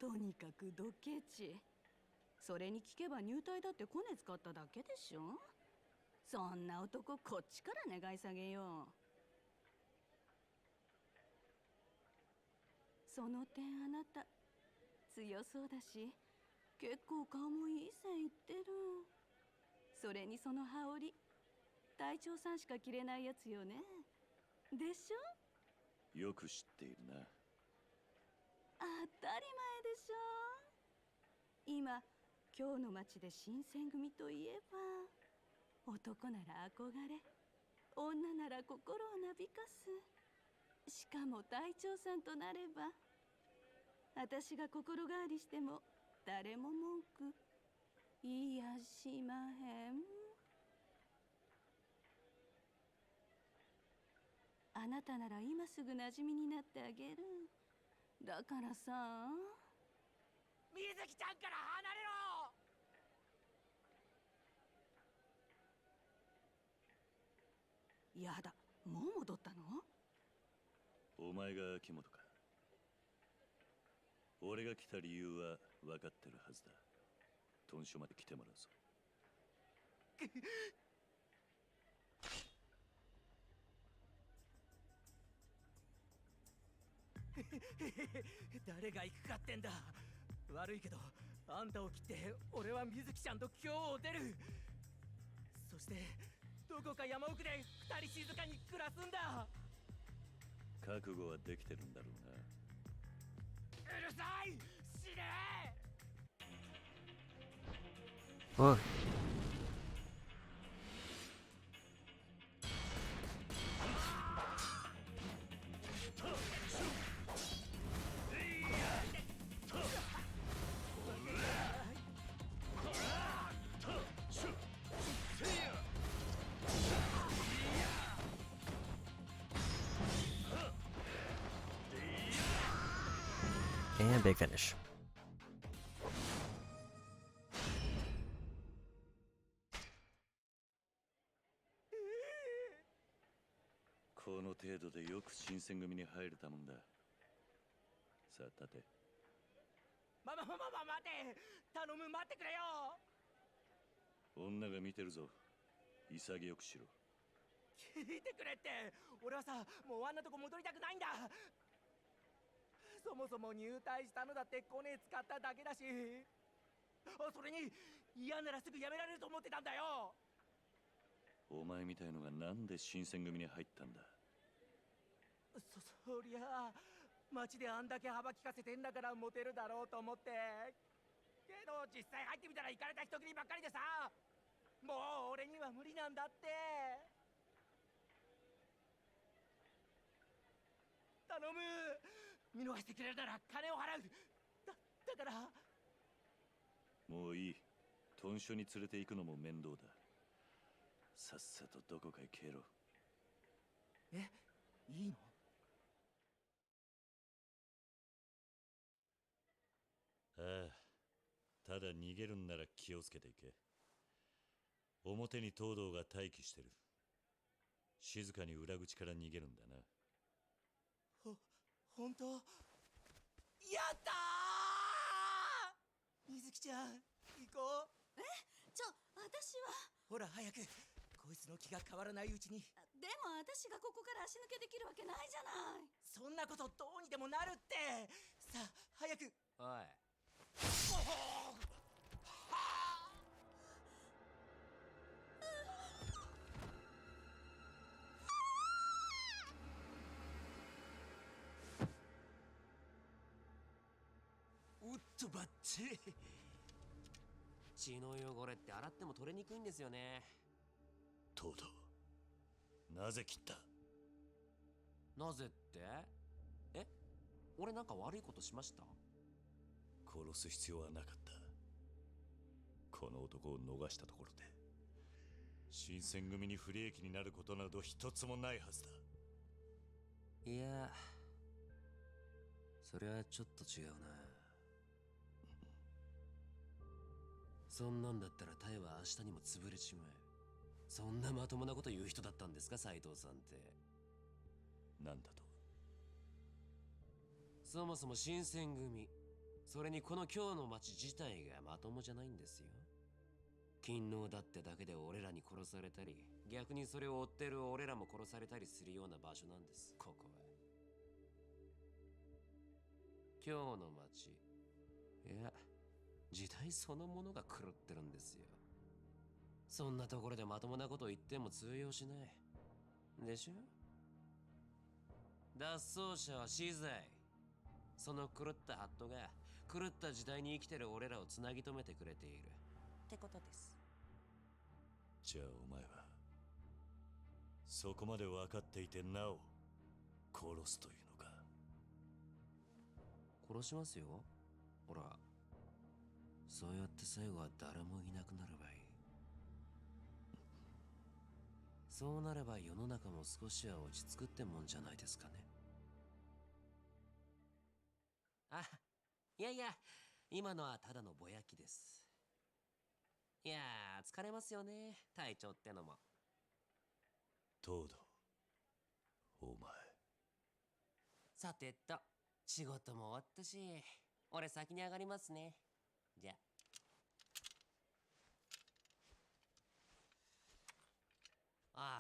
とにかくドケチ。それに聞けば入隊だってコネ使っただけでしょ。そんな男こっちから願い下げよう。その点あなた強そうだし、結構顔もいい線いってる。それにその羽織、隊長さんしか着れないやつよね。でしょ？
よく知っているな。
当たり前でしょ。今日の町で新選組といえば、男なら憧れ、女なら心をなびかす。しかも隊長さんとなれば、私が心変わりしても誰も文句言いやしまへん。あなたなら今すぐ馴染みになってあげる。だからさ。
水木ちゃんから離れろ！
やだ、もう戻ったの？
お前が秋元か。俺が来た理由は分かってるはずだ。豚書まで来てもらうぞ。
誰が行くかってんだ。悪いけどあんたを切って俺は水木ちゃんと今日を出る。そしてどこか山奥で二人静かに暮らすんだ。
覚悟はできてるんだろうな。
うるさい、死ね
おい。And big finish.
この程度でよく新選組に入れたもんだ。さあ立て。
待て、頼む、待ってくれよ。
女が見てるぞ。潔くしろ。
聞いてくれって。俺はさ、もうあんなとこ戻りたくないんだ。そもそも入隊したのだってコネ使っただけだし、それに嫌ならすぐやめられると思ってたんだよ。
お前みたいのがなんで新選組に入ったんだ。
そりゃあ街であんだけ幅利かせてんだからモテるだろうと思って。けど実際入ってみたらイカれた人斬りばっかりでさ、もう俺には無理なんだって。頼む、見逃してくれるなら金を払う。だから
もういい。豚書に連れて行くのも面倒だ。さっさとどこかへ消えろ。
え、いいの？
ああ、ただ逃げるんなら気をつけていけ。表に東堂が待機してる。静かに裏口から逃げるんだな。
本当？やったー！水木ちゃん、行こう。
私は。
ほら早く、こいつの気が変わらないうちに。
でも私がここから足抜けできるわけないじゃない。
そんなことどうにでもなるって。さあ早く。
おい、
おっとばっちり。
血の汚れって洗っても取れにくいんですよね。
東堂、なぜ切った？
なぜって？え、俺なんか悪いことしました？
殺す必要はなかった。この男を逃したところで新選組に不利益になることなど一つもないはずだ。
いや、それはちょっと違うな。そんなんだったらタイは明日にも潰れちまえ。そんなまともなこと言う人だったんですか、斉藤さんって。
なんだと？
そもそも新選組、それにこの今日の町自体がまともじゃないんですよ。勤労だってだけで俺らに殺されたり、逆にそれを追ってる俺らも殺されたりするような場所なんです、ここは。今日の町、いや、時代そのものが狂ってるんですよ。そんなところでまともなこと言っても通用しない。でしょ？脱走者は死罪。その狂ったハットが狂った時代に生きてる俺らをつなぎ止めてくれているってことです。
じゃあお前はそこまで分かっていてなお殺すというのか？
殺しますよ。ほら、そうやって最後は誰もいなくなればいい。そうなれば世の中も少しは落ち着くってもんじゃないですかね。あ、いやいや、今のはただのぼやきです。いやー、疲れますよね、隊長ってのも。
東堂、お前。
さてと、仕事も終わったし、俺先に上がりますね。じゃあ。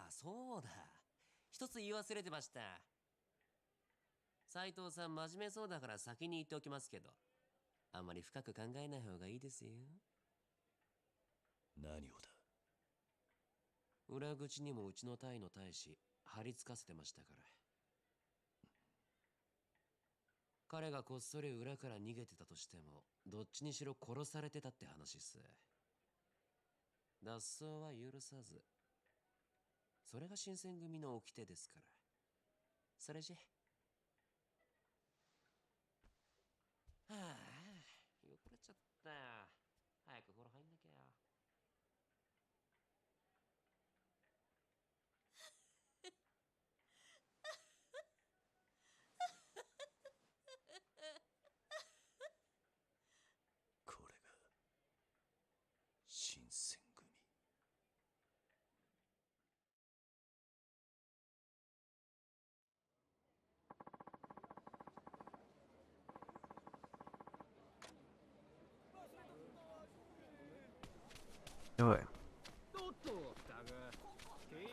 そうだ。一つ言い忘れてました。斉藤さん真面目そうだから先に言っておきますけど、あんまり深く考えない方がいいですよ。
何をだ？
裏口にもうちの隊の大使貼り付かせてましたから。彼がこっそり裏から逃げてたとしても、どっちにしろ殺されてたって話っす。脱走は許さず。それが新選組の掟ですから。それじゃ。はあ、汚れちゃった。早く風呂入んなきゃ。
これが新選組。
おい。
とっとったく経営し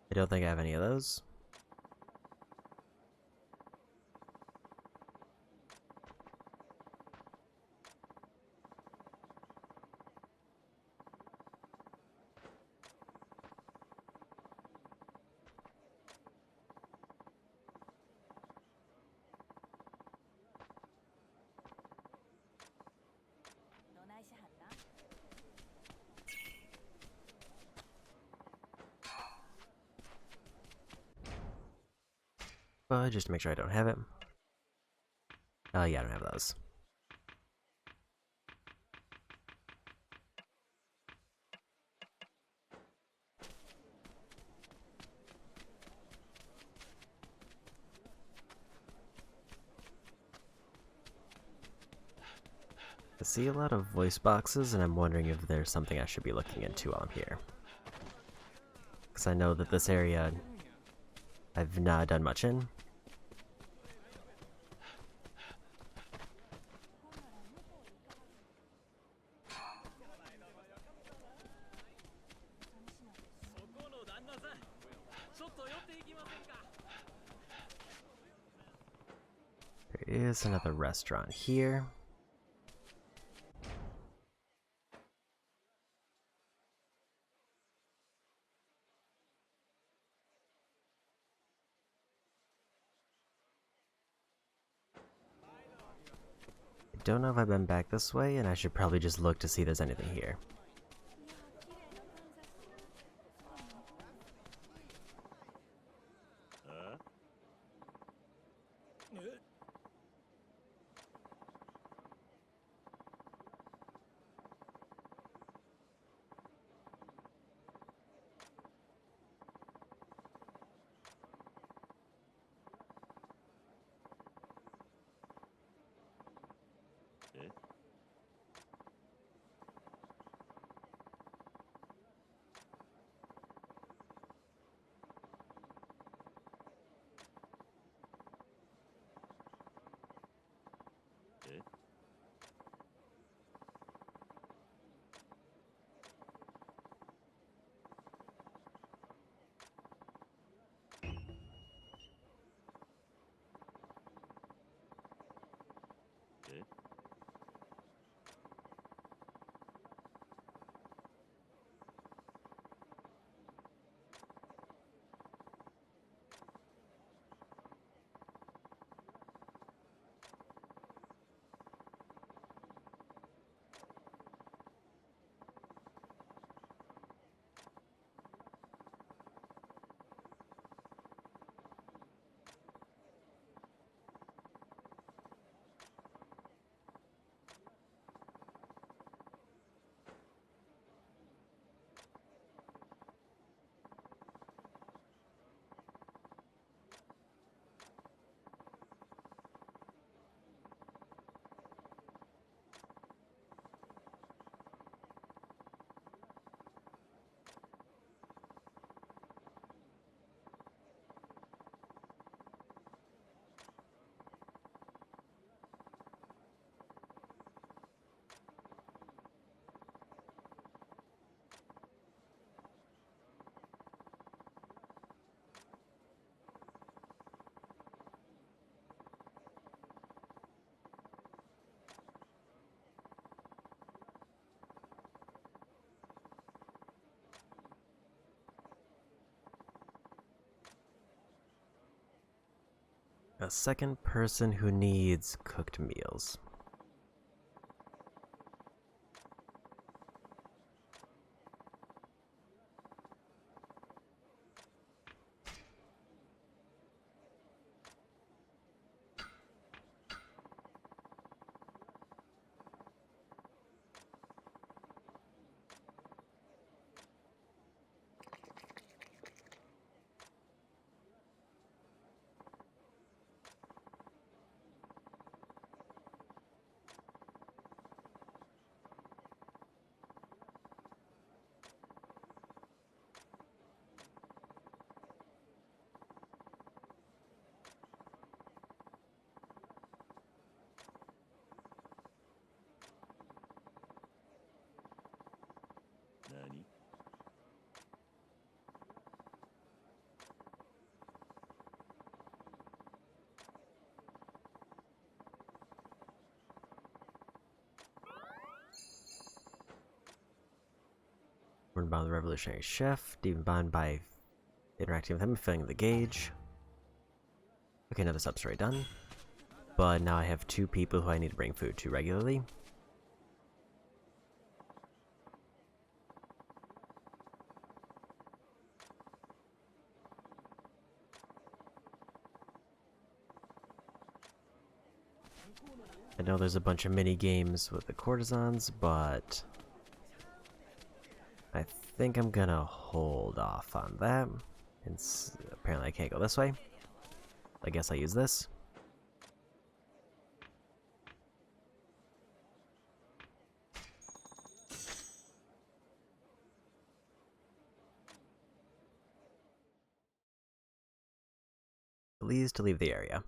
て。
I don't think I have any of those. But just to make sure I don't have it. Oh yeah, I don't have those. I see a lot of voice boxes, and I'm wondering if there's something I should be looking into while I'm here. Because I know that this area I've not done much in. There is another restaurant here. I don't know if I've been back this way, and I should probably just look to see if there's anything here.
Huh? Eh? Eh? Eh?
A second person who needs cooked meals. Warned by the revolutionary chef, deepened bond by interacting with him, filling the gauge. Okay, another sub-story done. But now I have 2 people who I need to bring food to regularly. I know there's a bunch of mini games with the courtesans, but I think I'm gonna hold off on that. And apparently I can't go this way. I guess I'll use this. Please to leave the area.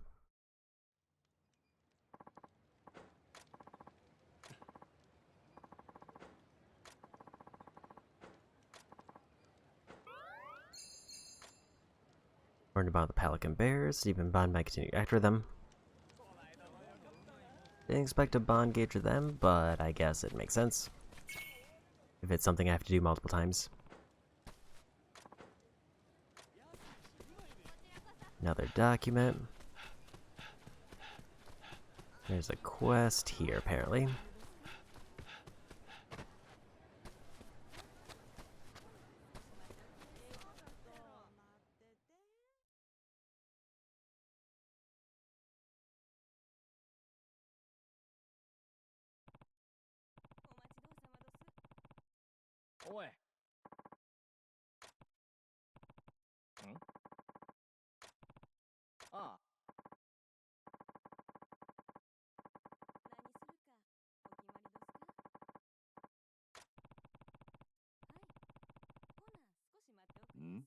Warned about the pelican bears, even bond might continue after them. Didn't expect a bond gauge with them, but I guess it makes sense. If it's something I have to do multiple times. Another document. There's a quest here, apparently.
Oi. Ah.
ん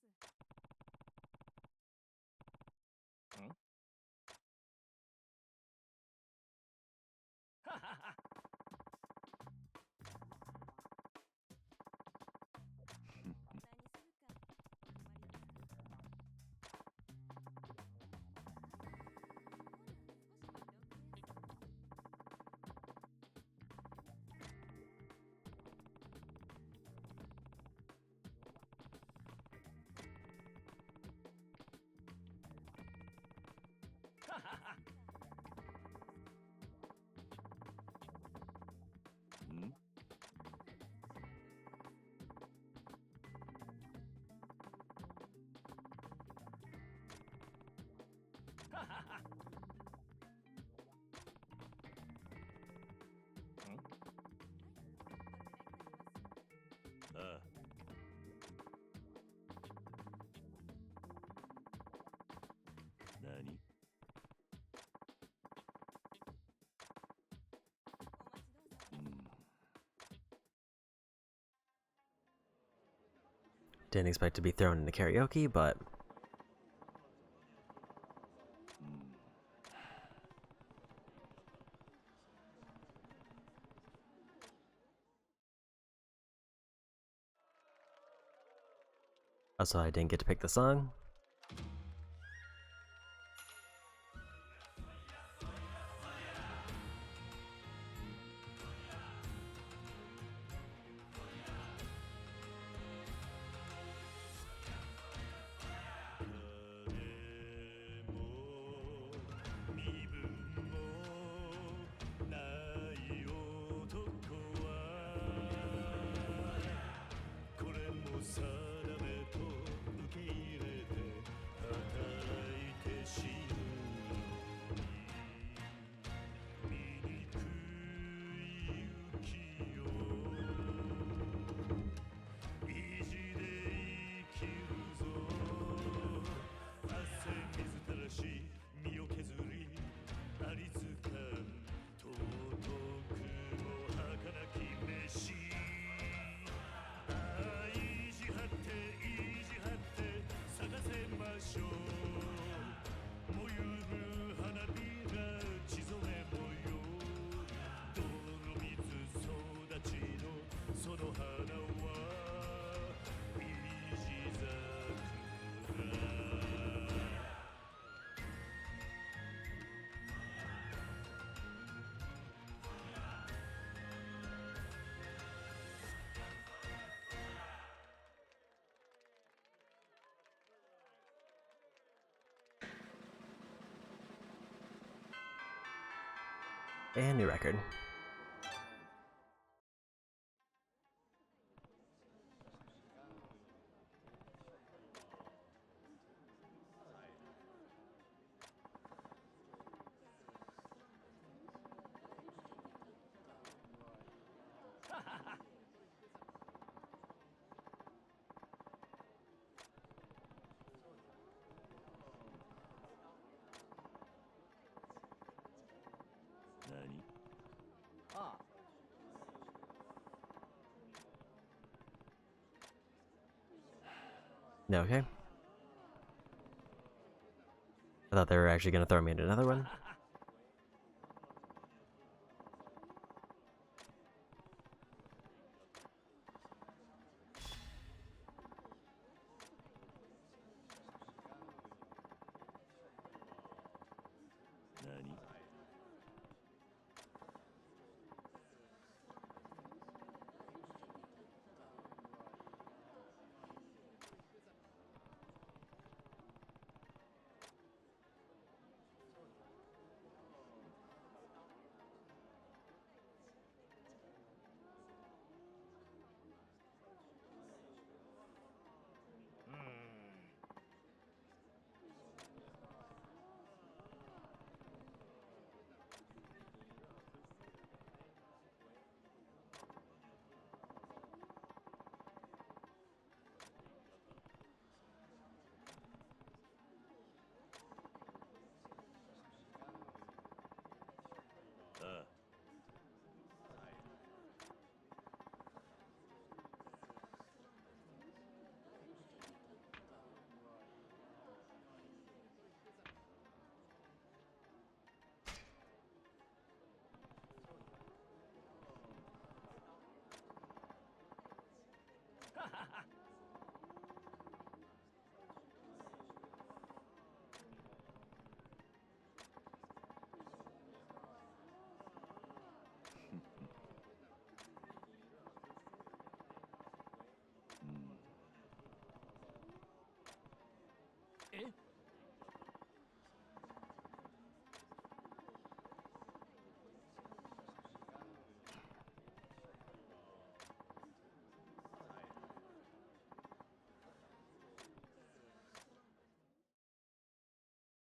ははは。
ん ああ。何
Didn't expect to be thrown into karaoke, but also I didn't get to pick the song. And new record. Okay. I thought they were actually going to throw me into another one.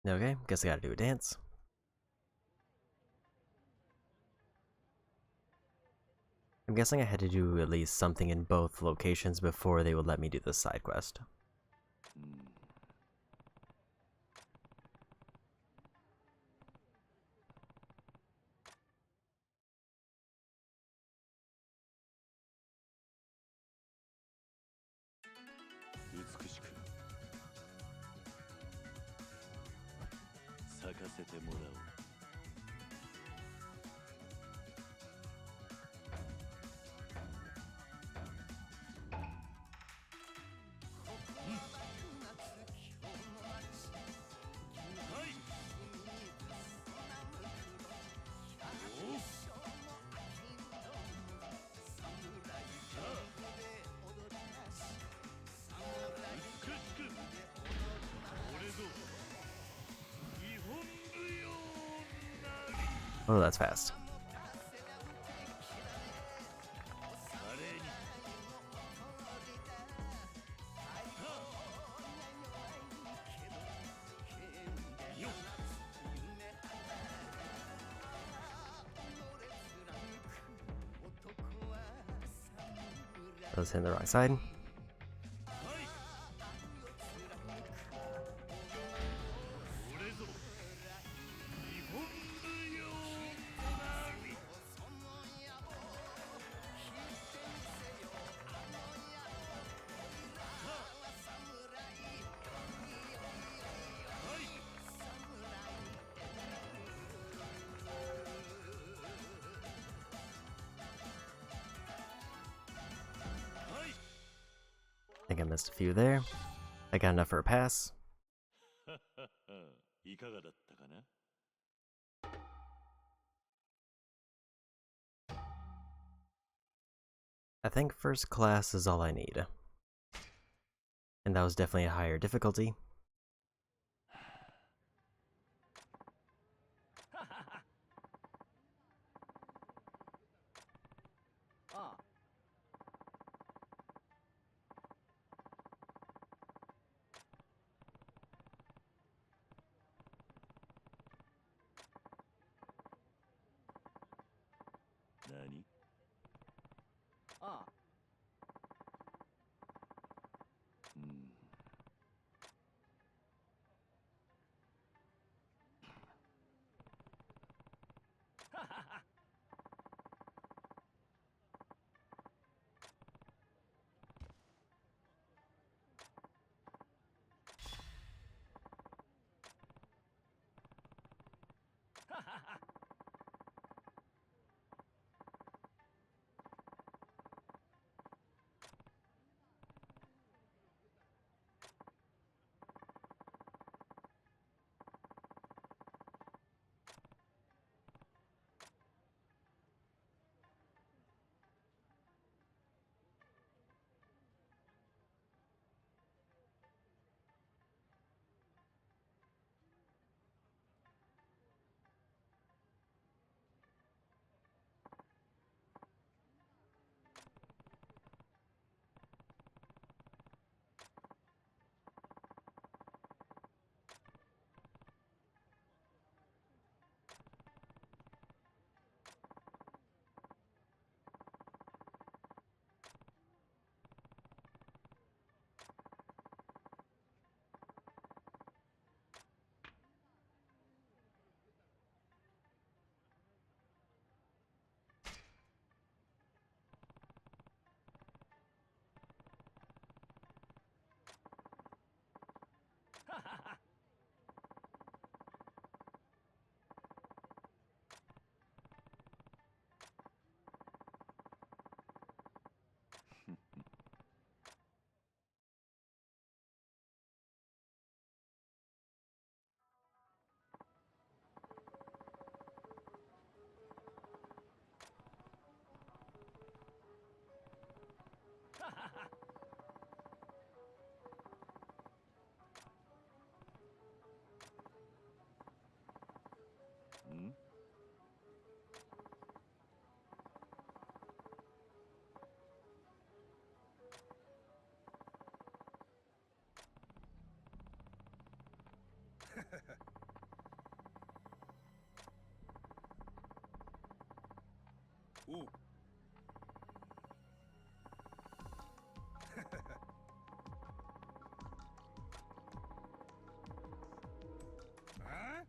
Okay, guess I gotta do a dance. I'm guessing I had to do at least something in both locations before they would let me do this side quest. Oh, that's fast. I was hitting the wrong side. I think I missed a few there. I got enough for a pass. I think first class is all I need. And that was definitely a higher difficulty.
Ooh. Huh?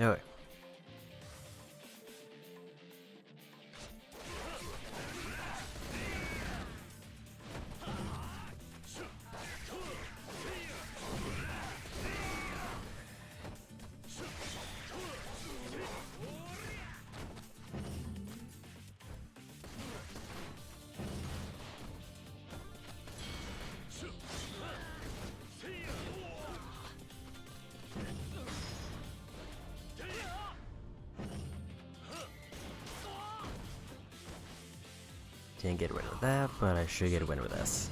Okay. Didn't get a win with that, but I should get a win with this.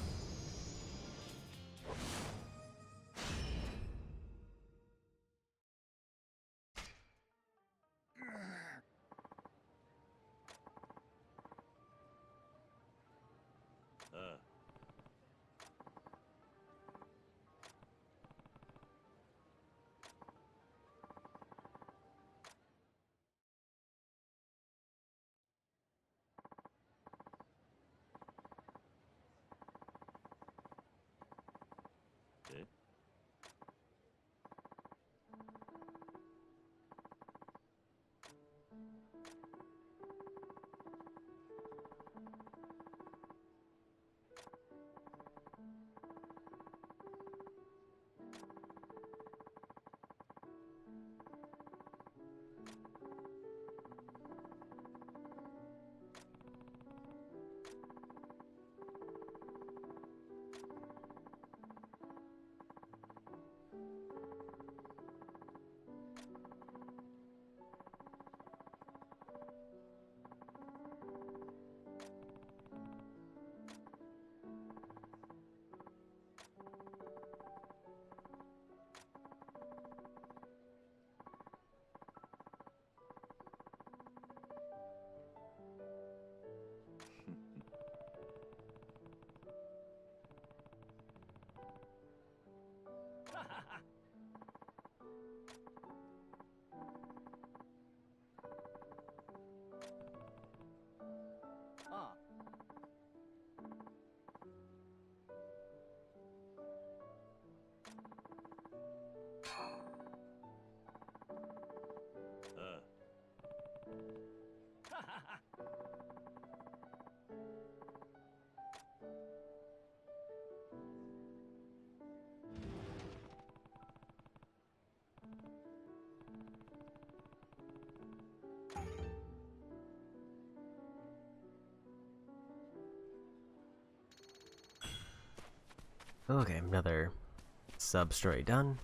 Okay, another sub-story done.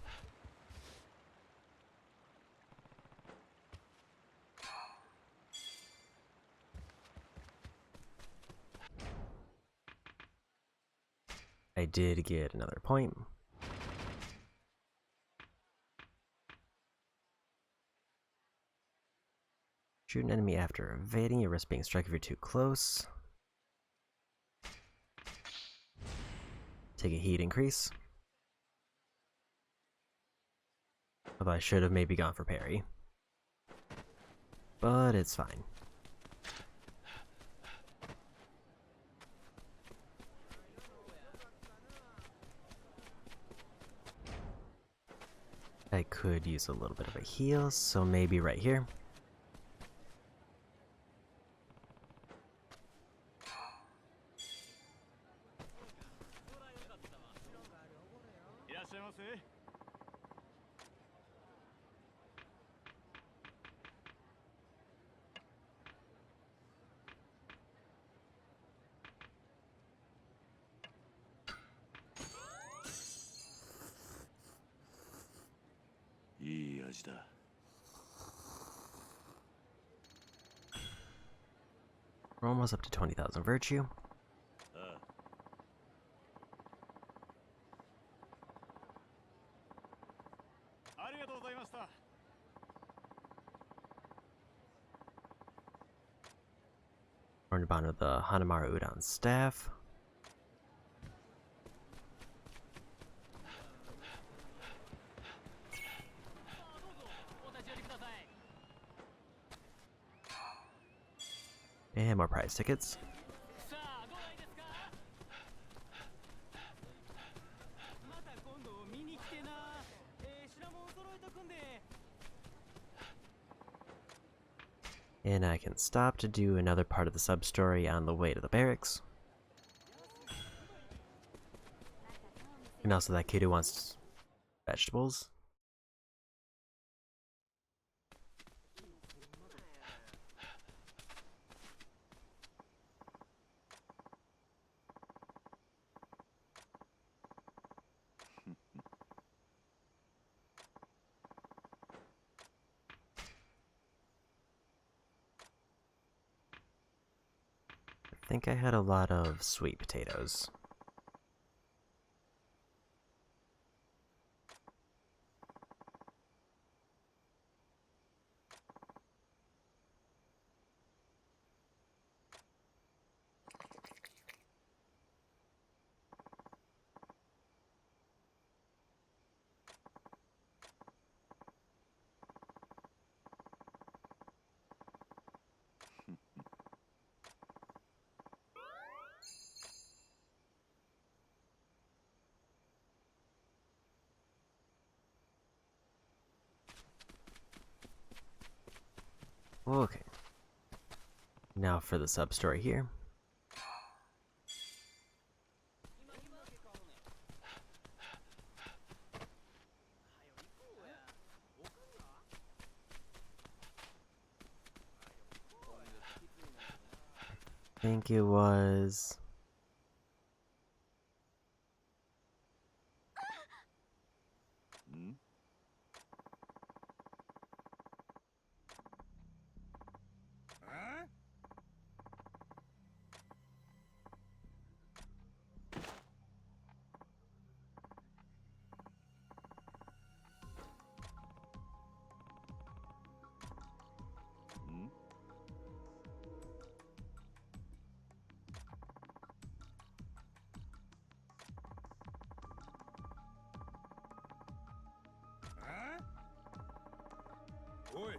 I did get another point. Shoot an enemy after evading. You risk being struck if you're too close. Take a heat increase. Although I should have maybe gone for parry. But it's fine. I could use a little bit of a heal, so maybe right here.
事だ。
We're almost up to 20,000 virtue.
ああ。ありがとうございました。
We're in bond with the Hanamaru Udon staff. And more prize tickets.
さあどうないですか。また今度見に来てな。品物揃えとくんで。
And I can stop to do another part of the sub-story on the way to the barracks. And also that kid who wants vegetables. I think I had a lot of sweet potatoes. Okay. Now for the sub-story here. I think it was...
Oi.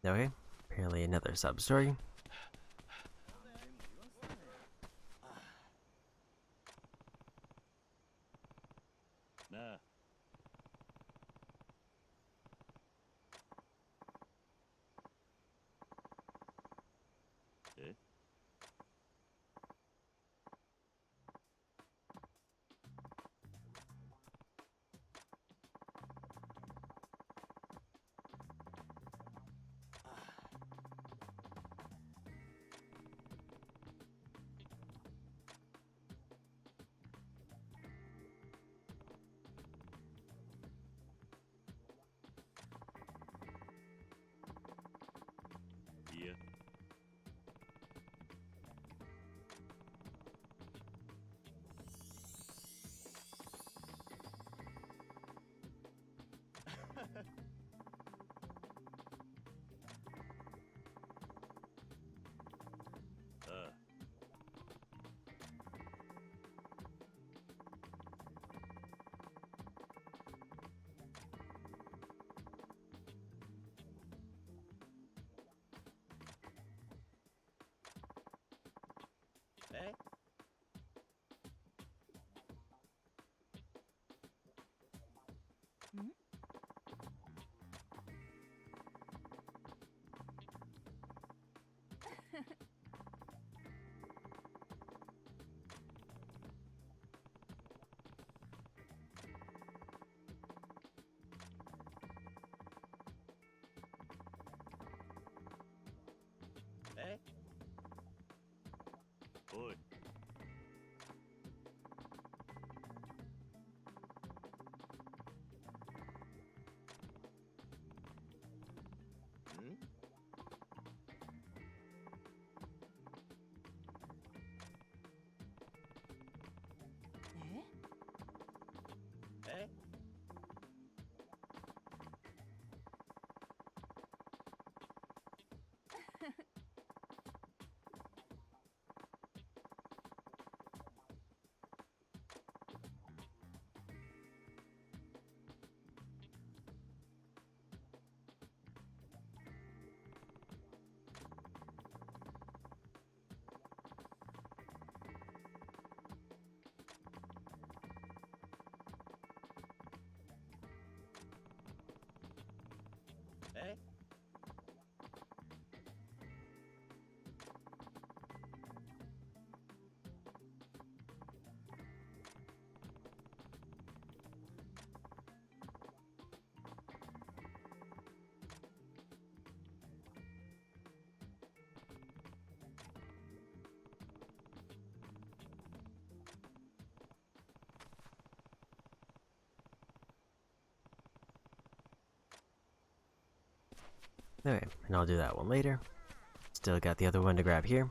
Okay, apparently another sub-story.
なあ。え？
あ
えんえ
おい
んえ え
Okay, and I'll do that one later. Still got the other one to grab here.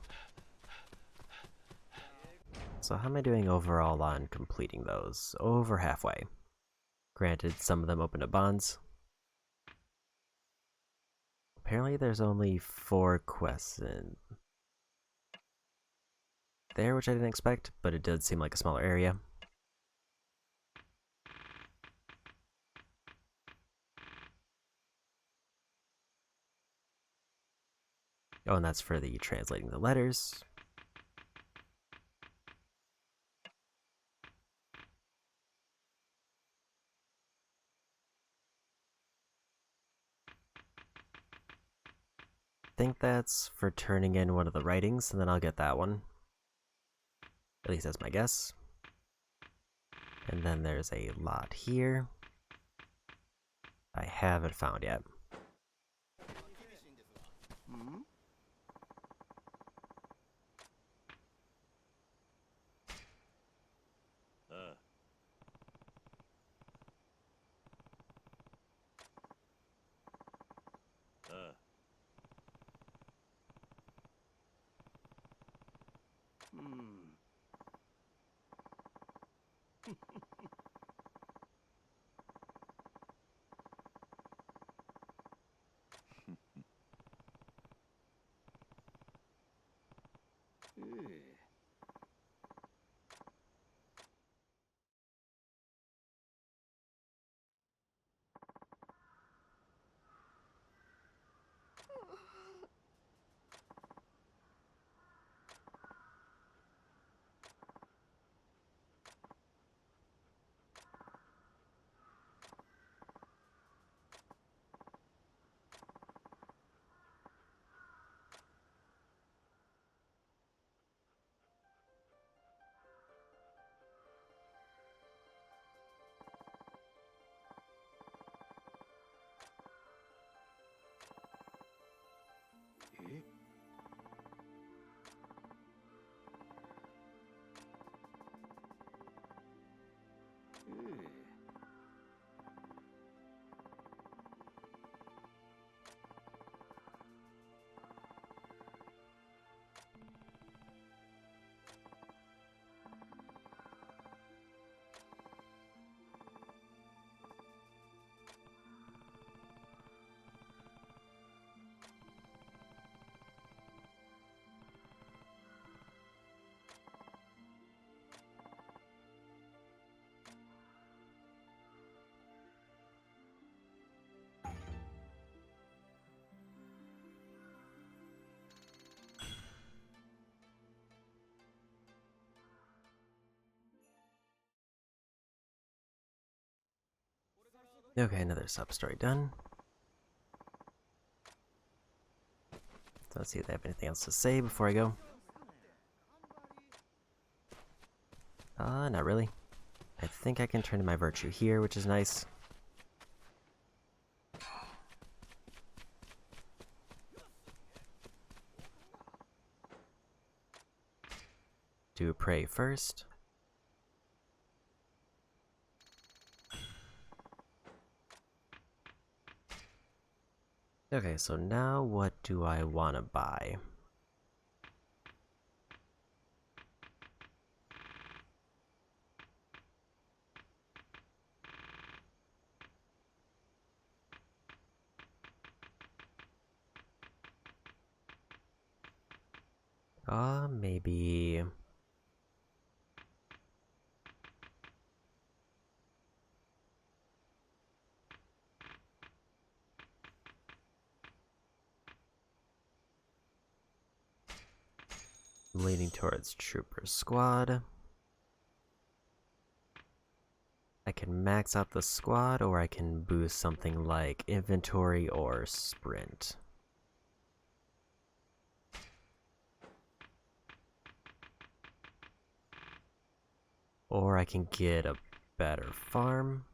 So how am I doing overall on completing those? Over halfway. Granted, some of them open to bonds. Apparently there's only 4 quests in there, which I didn't expect, but it did seem like a smaller area. Oh, and that's for the translating the letters. I think that's for turning in one of the writings, and then I'll get that one. At least that's my guess. And then there's a lot here I haven't found yet.
ん
ああ ああ
うんええ
Okay, another sub-story done. So let's see if they have anything else to say before I go. Not really. I think I can turn in my virtue here, which is nice. Do pray first. Okay, so now what do I want to buy? Maybe... I'm leaning towards Trooper Squad. I can max out the squad, or I can boost something like Inventory or Sprint. Or I can get a better farm.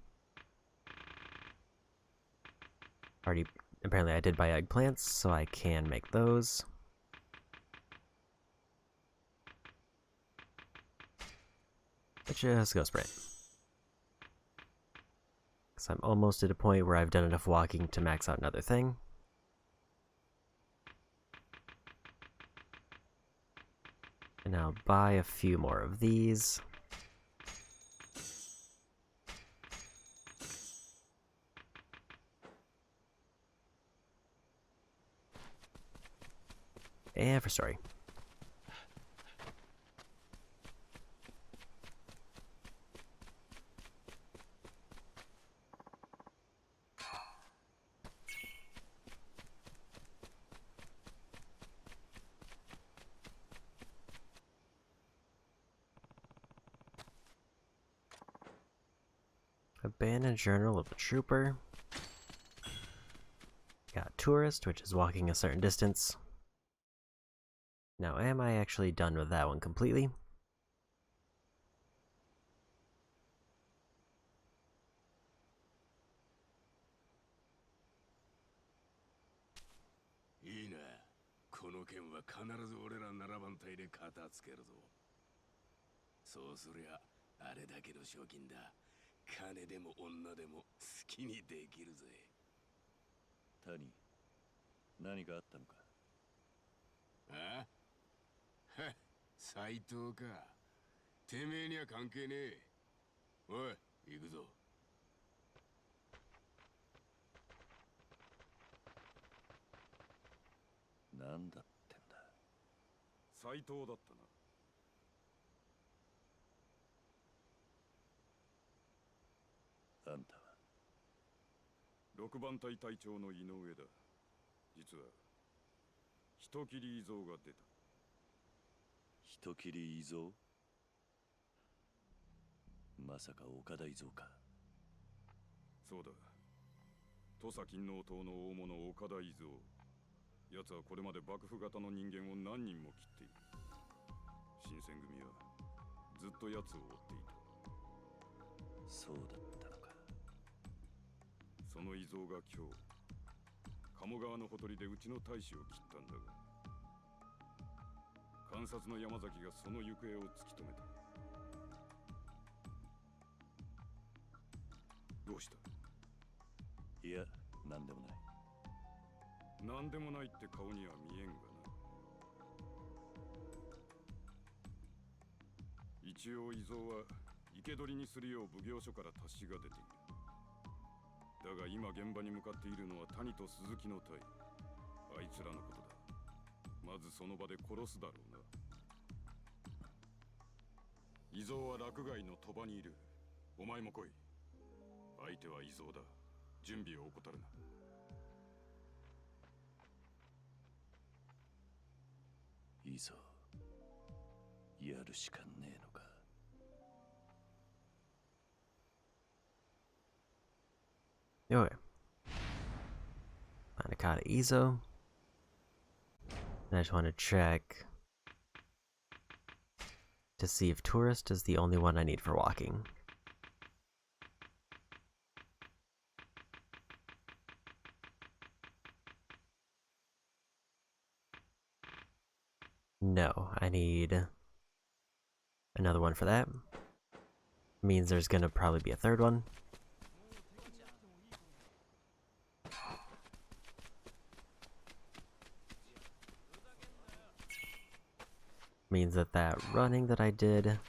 Apparently I did buy eggplants, so I can make those. Let's just go sprint. Because I'm almost at a point where I've done enough walking to max out another thing. And I'll buy a few more of these. And for story. Abandoned Journal of a Trooper. Got Tourist, which is walking a certain distance. Now, am I actually done with that one completely?
Tani, 何かあったのか？
あは斎藤か。てめえには関係ねえ。おい、行くぞ。
なんだってんだ。
斎藤だったな。
あんたは
6番隊隊長の井上だ。実は人斬り遺像が出た。
人斬り遺像？まさか岡田遺像か？
そうだ。土佐勤王党の大物岡田遺像。奴はこれまで幕府型の人間を何人も切っている。新選組はずっと奴を追っていた。
そうだったのか。
その遺像が今日鴨川のほとりでうちの大使を切ったんだが、監察の山崎がその行方を突き止めた。どうした？
いや、なんでもない。
なんでもないって顔には見えんがな。一応遺像は生け捕りにするよう奉行所から達しが出ている。だが今現場に向かっているのは谷と鈴木の隊。あいつらのことだ。まずその場で殺すだろうな。遺像は落外の鳥羽にいる。お前も来い。相手は遺像だ。準備を怠るな。
いいぞ。やるしかねえのか。
Okay. Manakata Izo. And I just want to check to see if Tourist is the only one I need for walking. No, I need another one for that. Means there's gonna probably be a third one. Means that running that I did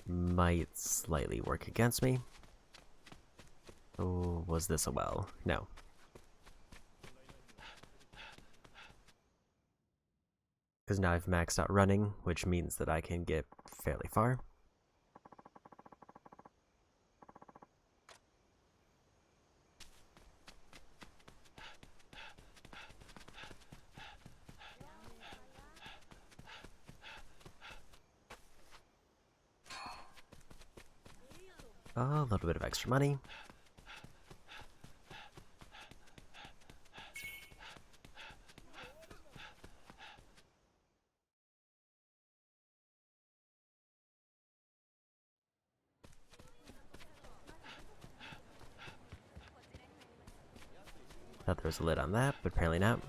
might slightly work against me. Oh, was this a well? No. Because now I've maxed out running, which means that I can get fairly far. A little bit of extra money. Thought there was a lid on that, but apparently not.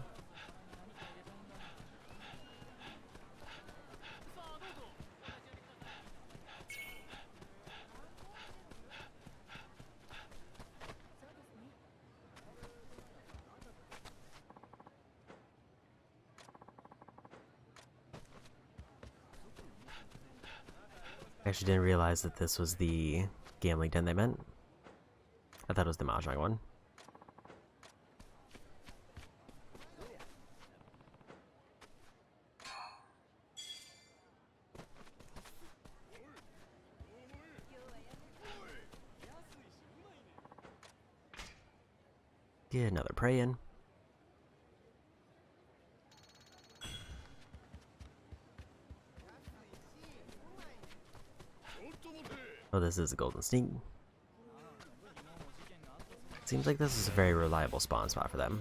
I actually didn't realize that this was the gambling den they meant. I thought it was the Mahjong one. Get another prey in. Oh, this is a golden sneak. Seems like this is a very reliable spawn spot for them.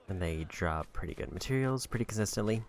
And they drop pretty good materials pretty consistently.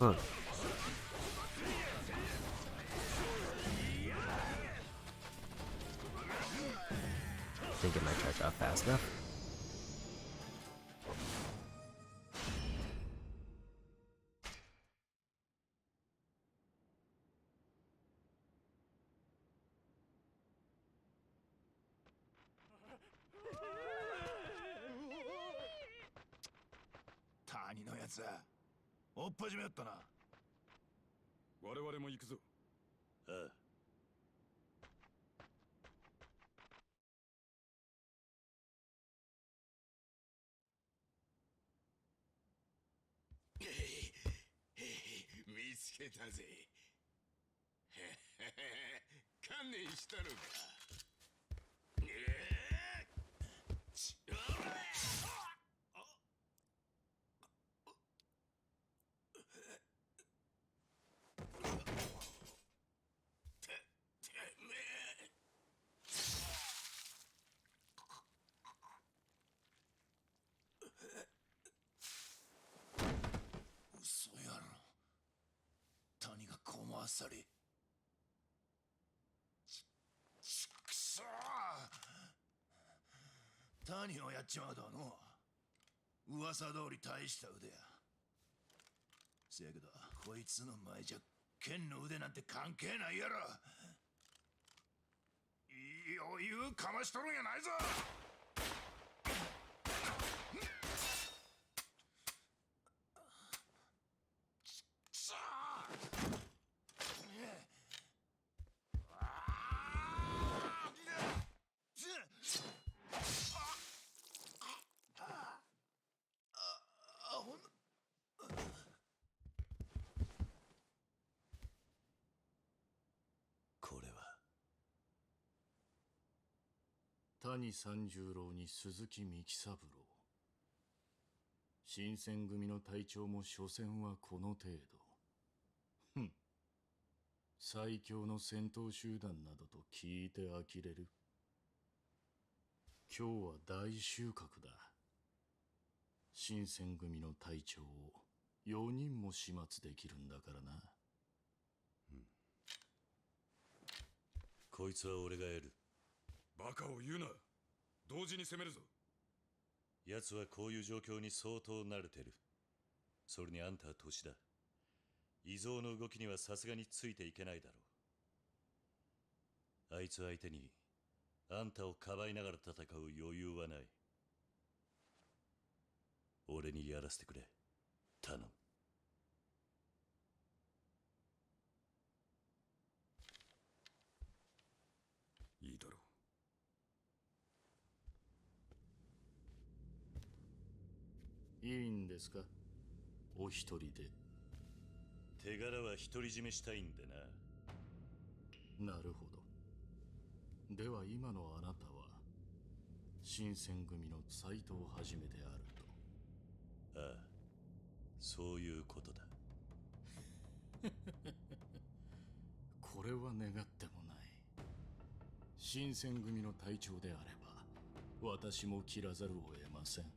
Huh. Didn't get my charge off fast enough.
つは追っ始めよったな。
我々も行くぞ。
ああ。
見つけたぜ。観念したのか。嘘やろ。谷がこまわされ。ちくそー。谷をやっちまうとはの。噂通り大した腕や。せやけどこいつの前じゃ剣の腕なんて関係ないやろ。余裕かましとるんやないぞ。
これは
谷三十郎に鈴木幹三郎。新選組の隊長も所詮はこの程度。ふん。最強の戦闘集団などと聞いて呆れる。今日は大収穫だ。新選組の隊長を4人も始末できるんだからな。
こいつは俺がやる。
バカを言うな。同時に攻めるぞ。
奴はこういう状況に相当慣れてる。それにあんたは年だ。異蔵の動きにはさすがについていけないだろう。あいつ相手にあんたをかばいながら戦う余裕はない。俺にやらせてくれ。頼む。
いいだろう。いいんですか、お一人で。
手柄は独り占めしたいんでな。
なるほど。では今のあなたは新選組の斎藤はじめであると。
ああ、そういうことだ。
これは願ってもない。新選組の隊長であれば私も切らざるを得ません。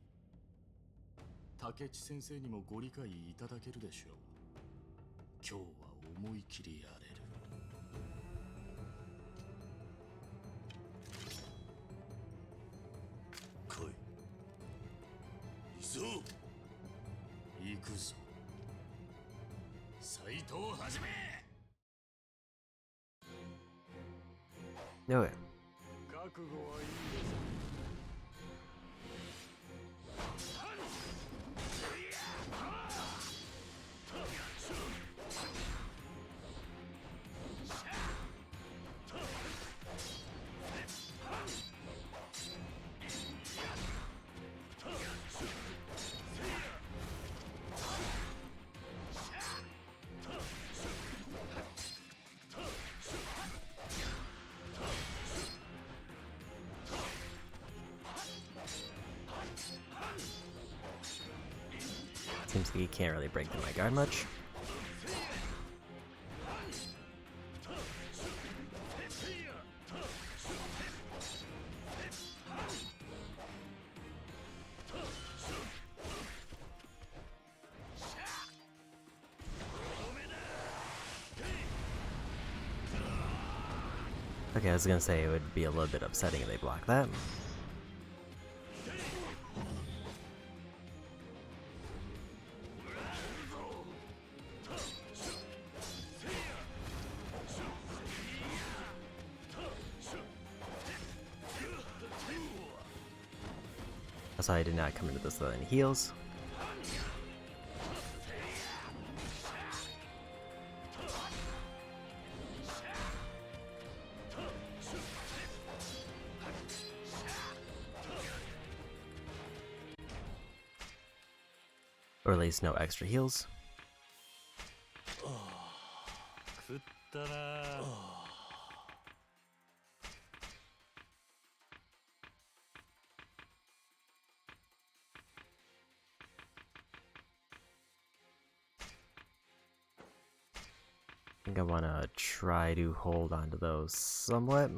竹地先生にもご理解いただけるでしょう。今日は思い切りやれる。
来い。行くぞ。
行くぞ、斎藤はじめ。
Okay.
覚悟はいいですか。
Seems like you can't really break through my guard much. Okay, I was gonna say it would be a little bit upsetting if they block that. That's why I did not come into this with any heals. Or at least no extra heals.
食ったな。
I think I want to try to hold on to those somewhat.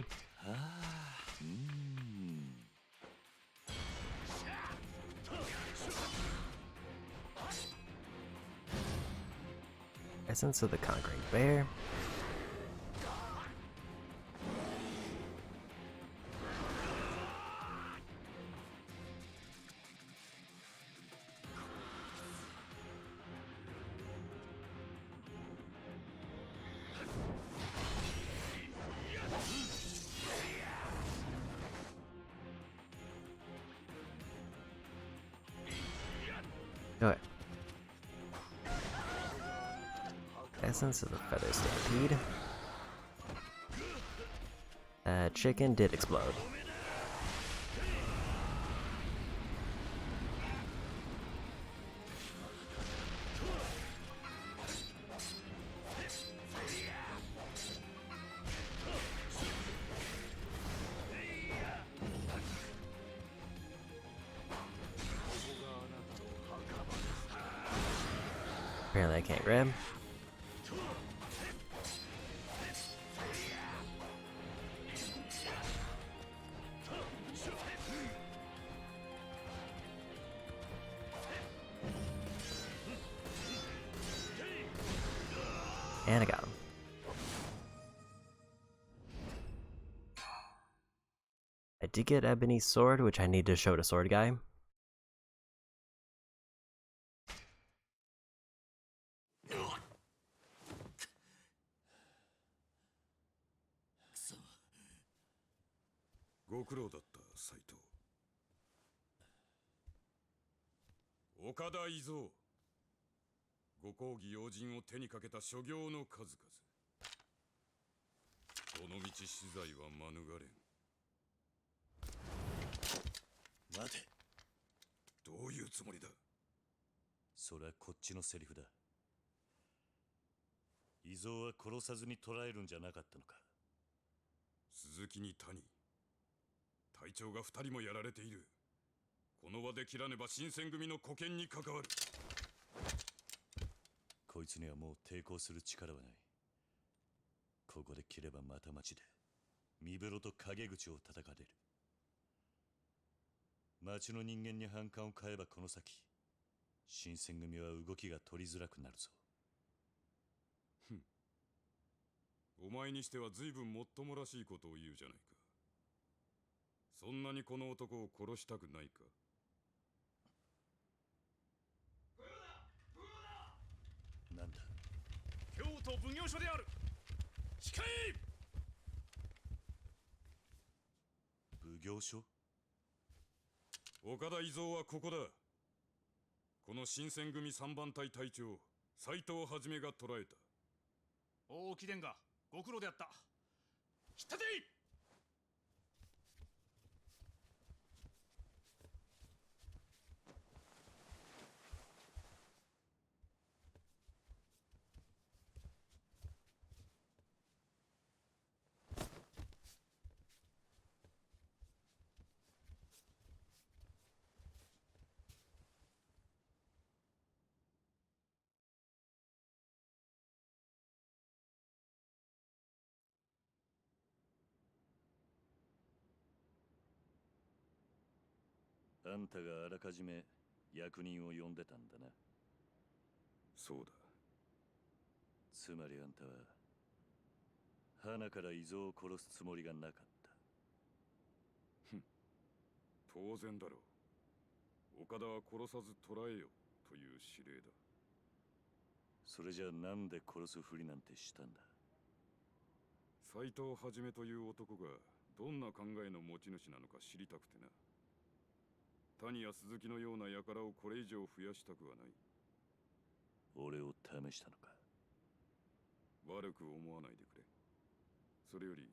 Essence of the Conquering Bear. Okay. Essence of the Feather Stampede. That chicken did explode. Apparently I can't grab. And I got him. I did get Ebony's sword, which I need to show to Sword Guy.
ご苦労だった斉藤。岡田伊蔵、ご公儀要人を手にかけた所業の数々。どの道死罪は免れん。
待て。
どういうつもりだ。
それはこっちのセリフだ。伊蔵は殺さずに捕らえるんじゃなかったのか。
鈴木に谷、隊長が2人もやられている。この場で切らねば新選組の沽券に関わる。
こいつにはもう抵抗する力はない。ここで切ればまた町で身風呂と陰口を叩かれる。町の人間に反感を買えばこの先新選組は動きが取りづらくなるぞ。
お前にしては随分もっともらしいことを言うじゃないか。そんなにこの男を殺したくないか。
なんだ。
京都奉行所である。控え。
奉行所。
岡田伊蔵はここだ。この新選組3番隊隊長斉藤はじめが捕らえた。
大木伝がご苦労であった。引っ立てい。
あんたがあらかじめ役人を呼んでたんだな。
そうだ。
つまりあんたは花から伊蔵を殺すつもりがなかった。
当然だろう。岡田は殺さず捕らえよという指令だ。
それじゃあなんで殺すふりなんてしたんだ。
斉藤はじめという男がどんな考えの持ち主なのか知りたくてな。谷や鈴木のような輩をこれ以上増やしたくはない。
俺を試したのか。
悪く思わないでくれ。それより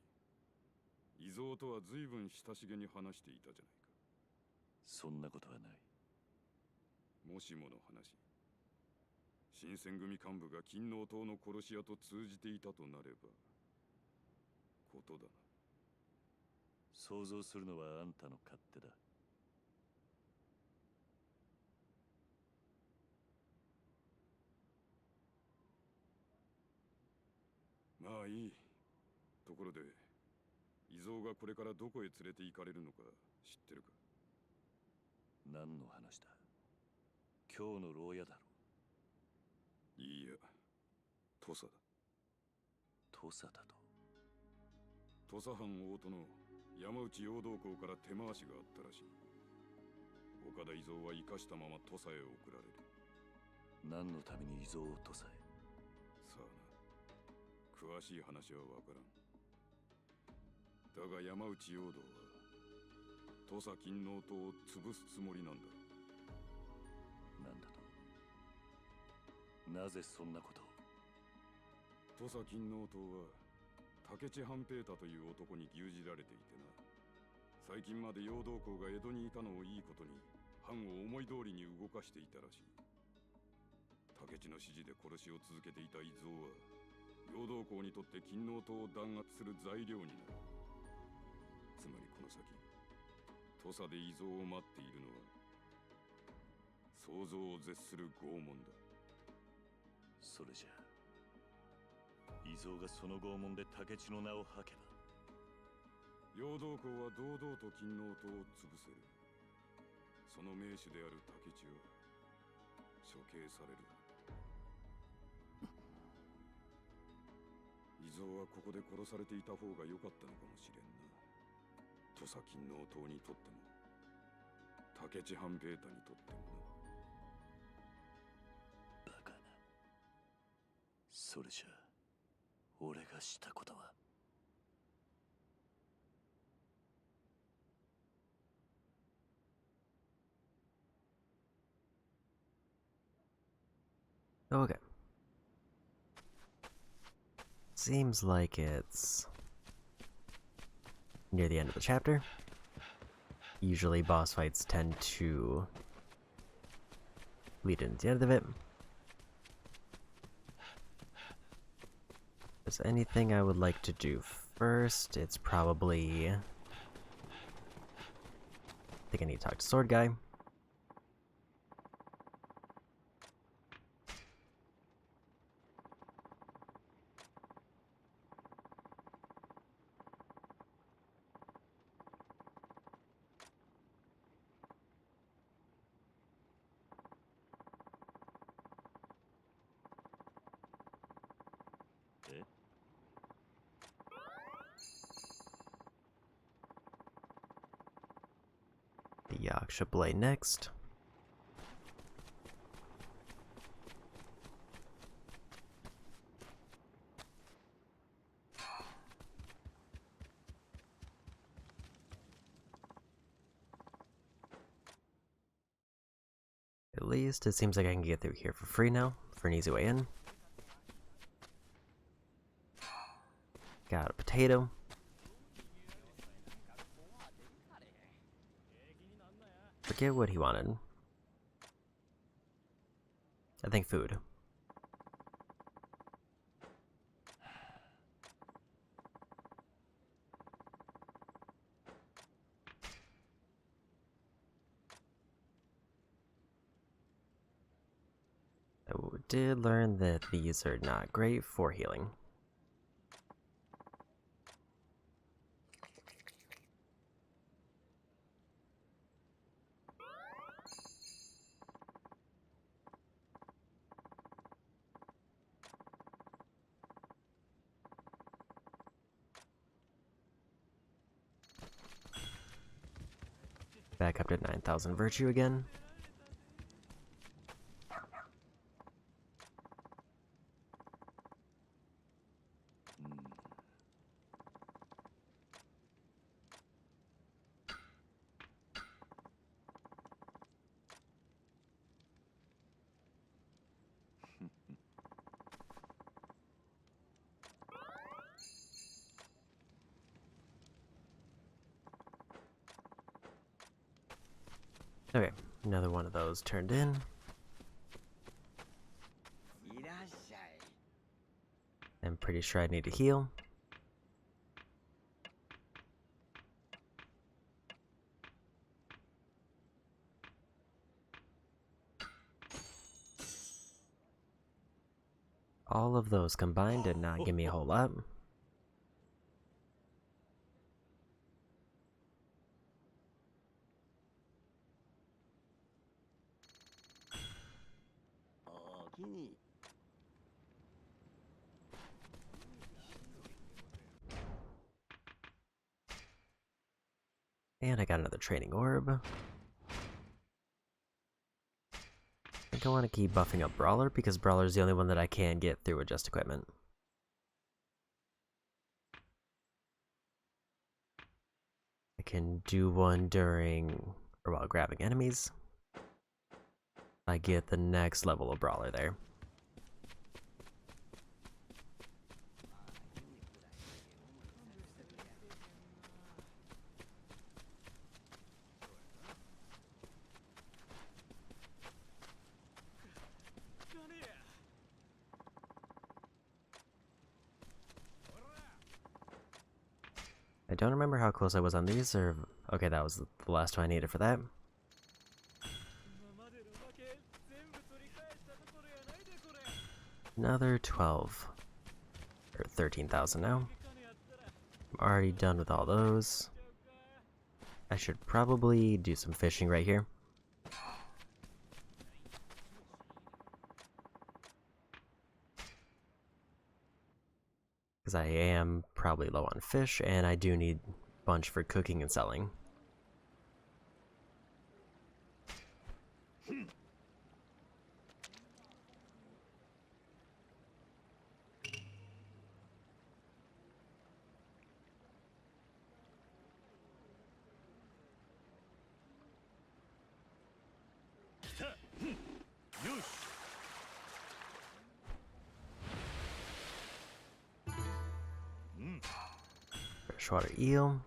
伊蔵とは随分親しげに話していたじゃないか。
そんなことはない。
もしもの話、新選組幹部が金王党の殺し屋と通じていたとなればことだな。
想像するのはあんたの勝手だ。
まあいい。ところで伊蔵がこれからどこへ連れて行かれるのか知ってるか？
何の話だ？今日の牢屋だろ。
いいや、土佐だ。
土佐だと？
土佐藩大戸の山内陽道公から手回しがあったらしい。岡田伊蔵は生かしたまま土佐へ送られる。
何のために伊蔵を土佐へ？
さあな、詳しい話はわからん。だが山内陽道は土佐金王党を潰すつもりなんだ。
なんだと？なぜそんなことを？
土佐金王党は武智半平太という男に牛耳られていてな。最近まで陽道公が江戸にいたのをいいことに藩を思い通りに動かしていたらしい。武智の指示で殺しを続けていた伊蔵は陽道公にとって金王党を弾圧する材料になる。つまりこの先土佐で伊蔵を待っているのは想像を絶する拷問だ。
それじゃ伊蔵がその拷問で武智の名を吐けば
陽道公は堂々と金王党を潰せる。その名手である武智は処刑される。伊蔵はここで殺されていた方が良かったのかもしれんな。土佐金王党にとっても武智半平太にとってもな。
バカな。それじゃ俺がしたことは？Okay.
Seems like it's near the end of the chapter. Usually boss fights tend to lead into the end of it. If there's anything I would like to do first, it's probably... I think I need to talk to Sword Guy. The Yaksha Blade next. At least it seems like I can get through here for free now, for an easy way in. Got a potato. Forget what he wanted. I think food. I did learn that these are not great for healing. Back up to 9,000 virtue again. Okay, another one of those turned in. I'm pretty sure I need to heal. All of those combined did not give me a whole lot. And I got another training orb. I think I want to keep buffing up Brawler because Brawler is the only one that I can get through adjust equipment. I can do one during or while grabbing enemies. I get the next level of Brawler there. I don't remember how close I was on these, or... Okay, that was the last one I needed for that. Another 12. Or 13,000 now. I'm already done with all those. I should probably do some fishing right here. Because I am probably low on fish, and I do need a bunch for cooking and selling. Freshwater eel.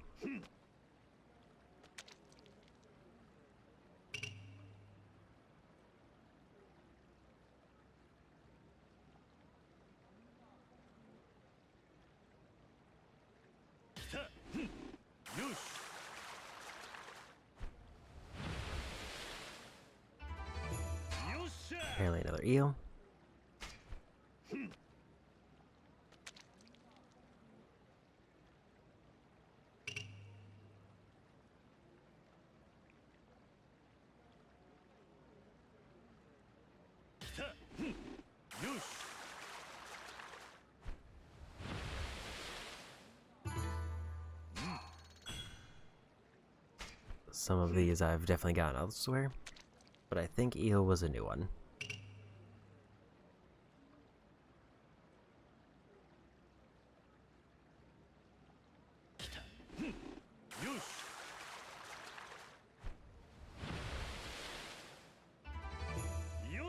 Apparently another eel. Some of these I've definitely gotten elsewhere, but I think eel was a new one.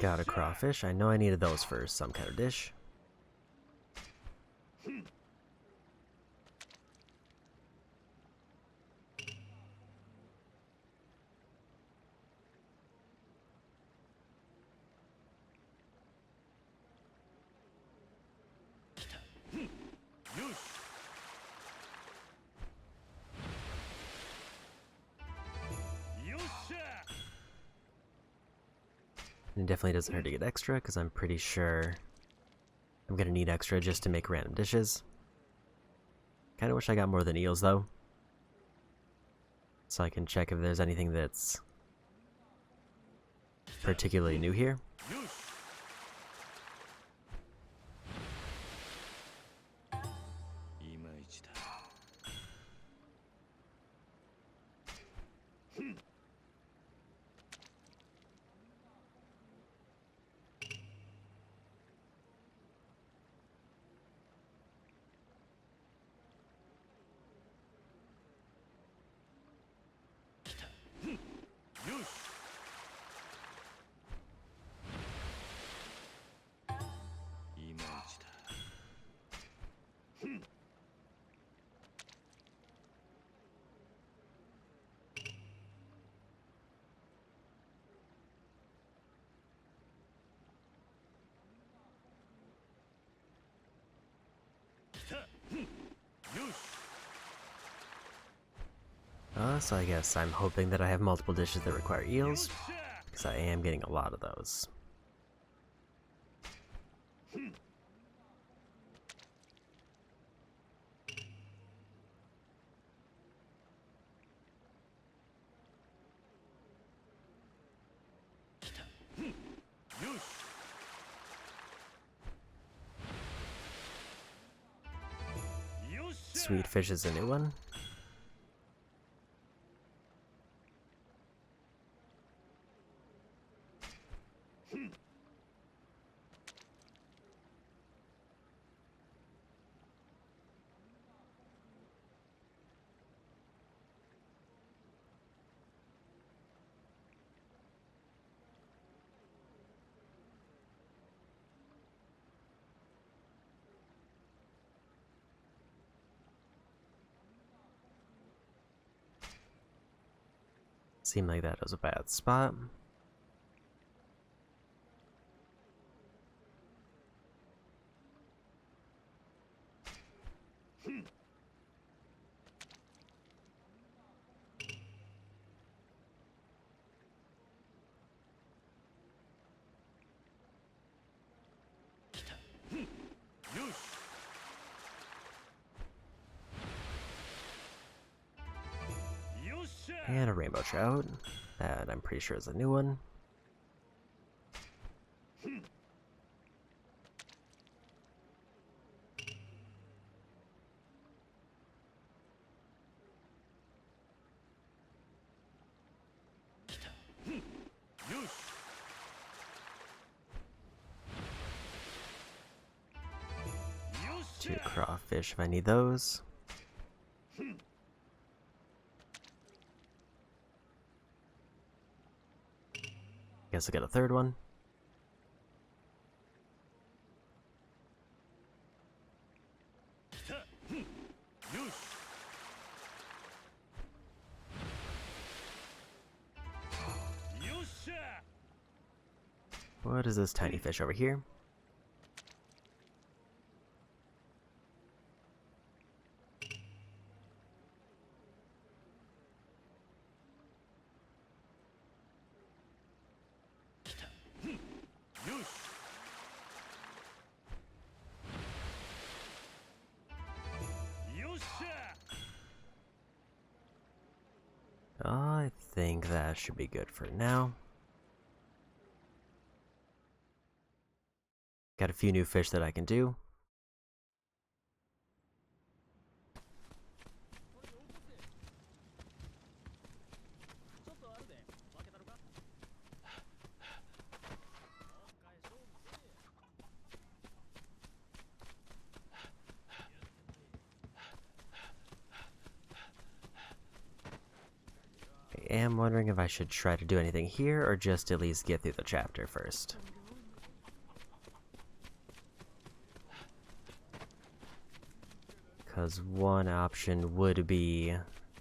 Got a crawfish. I know I needed those for some kind of dish. And it definitely doesn't hurt to get extra, because I'm pretty sure I'm gonna need extra just to make random dishes. Kinda wish I got more than eels, though. So I can check if there's anything that's particularly new here. So I guess I'm hoping that I have multiple dishes that require eels, because I am getting a lot of those. Sweet fish is a new one. Seemed like that was a bad spot. And a rainbow trout. That I'm pretty sure is a new one. Two crawfish if I need those. Guess I got a third one. What is this tiny fish over here? I think that should be good for now. Got a few new fish that I can do. I am wondering if I should try to do anything here or just at least get through the chapter first. Because one option would be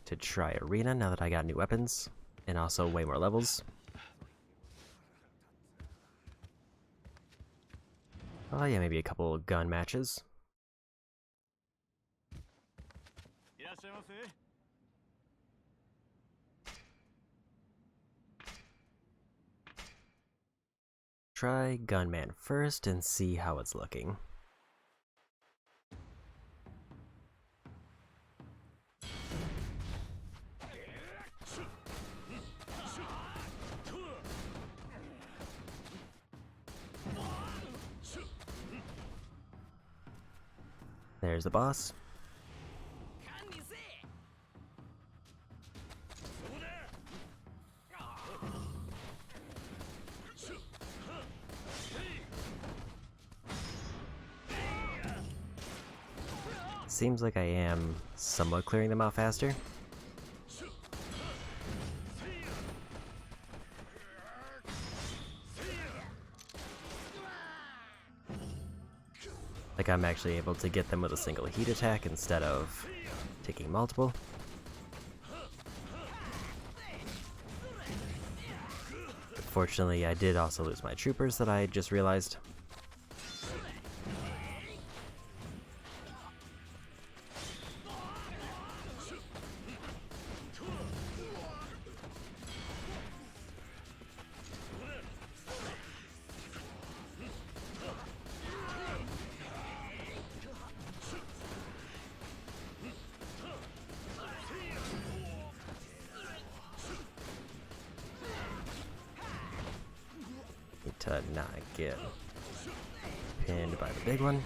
to try Arena now that I got new weapons and also way more levels. Oh yeah, maybe a couple gun matches. Try Gunman first and see how it's looking. There's the boss. Seems like I am somewhat clearing them out faster. Like I'm actually able to get them with a single heat attack instead of taking multiple. Unfortunately, I did also lose my troopers that I just realized. to not get pinned by the big one.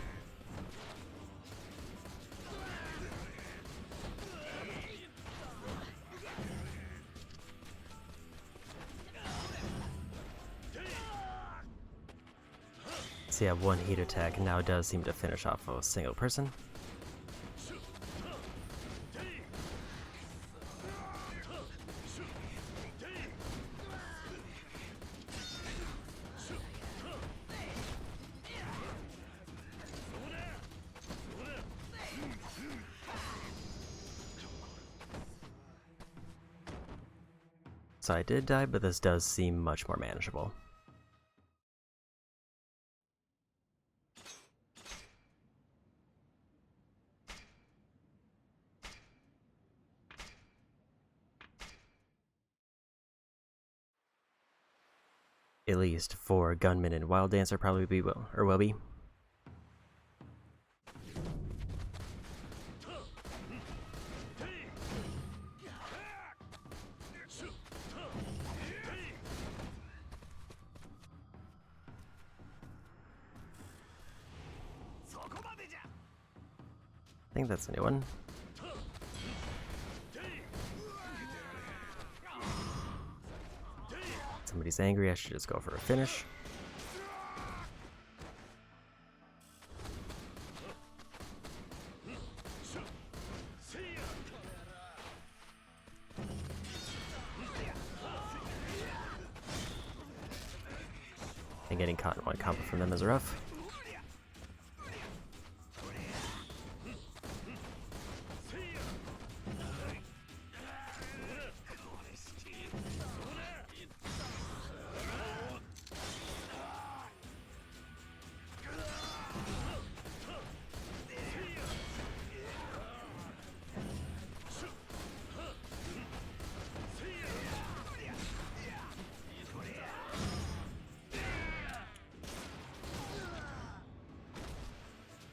So yeah, one heat attack now does seem to finish off a single person. So I did die, but this does seem much more manageable. At least for Gunman and Wild Dancer probably will be. I think that's a new one. Somebody's angry, I should just go for a finish. And getting caught in one combo from them is rough.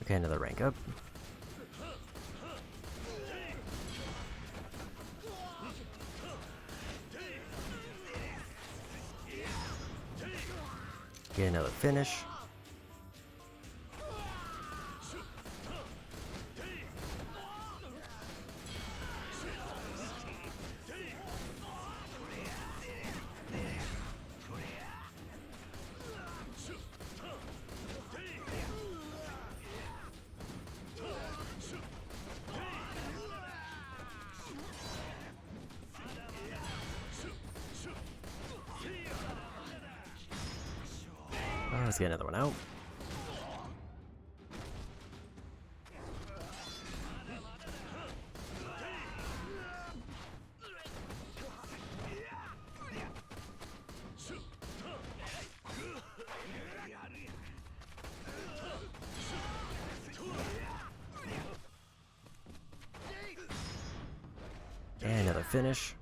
Okay, another rank up. Get another finish. Oh, let's get another one out. And another finish.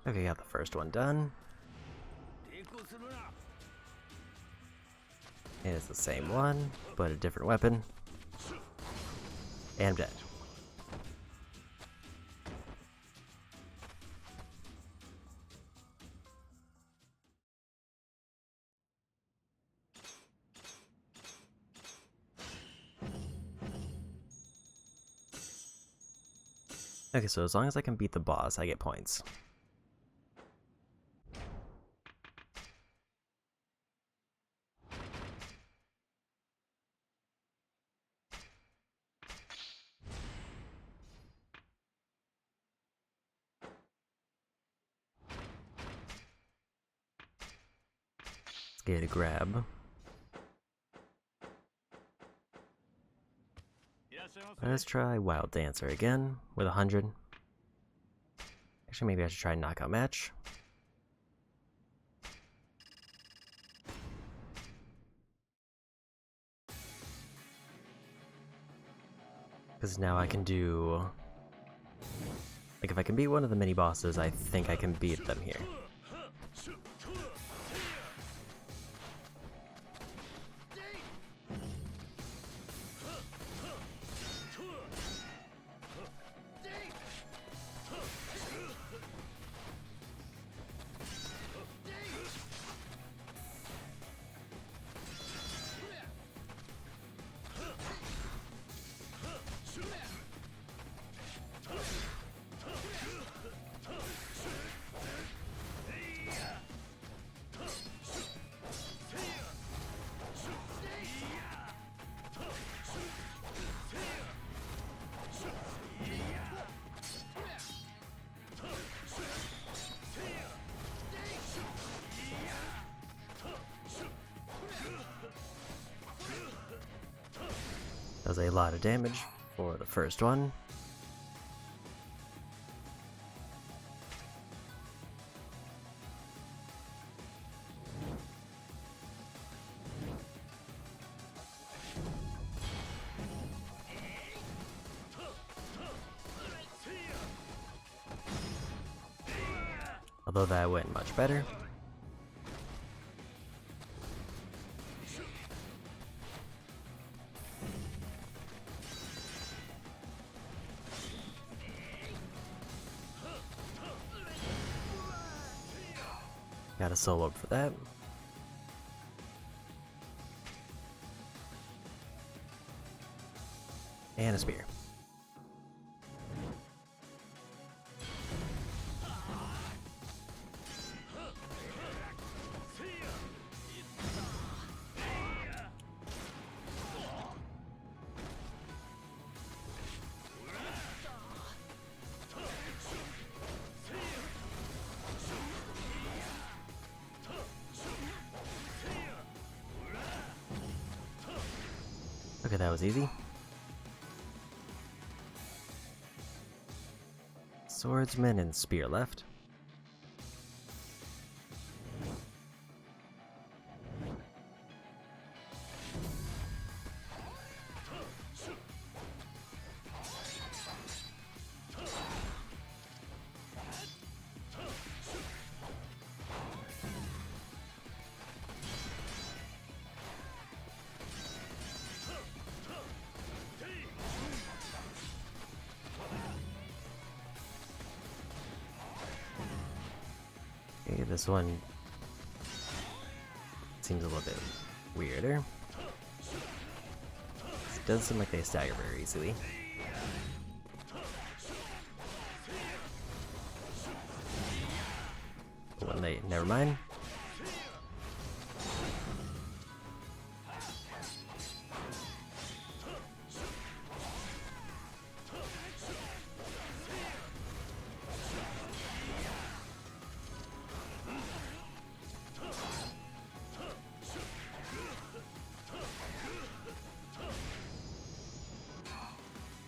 Okay, got the first one done. And it's the same one, but a different weapon. And I'm dead. Okay, so as long as I can beat the boss, I get points. Let's get a grab. Let's try Wild Dancer again with 100. Actually, maybe I should try Knockout Match. Because now I can do Like, if I can beat one of the mini-bosses, I think I can beat them here. Does a lot of damage for the first one. Although that went much better. Got a solo up for that. And a spear. Okay, that was easy. Swordsman and spear left. Okay, this one seems a little bit weirder. It does seem like they stagger very easily. But when they, never mind.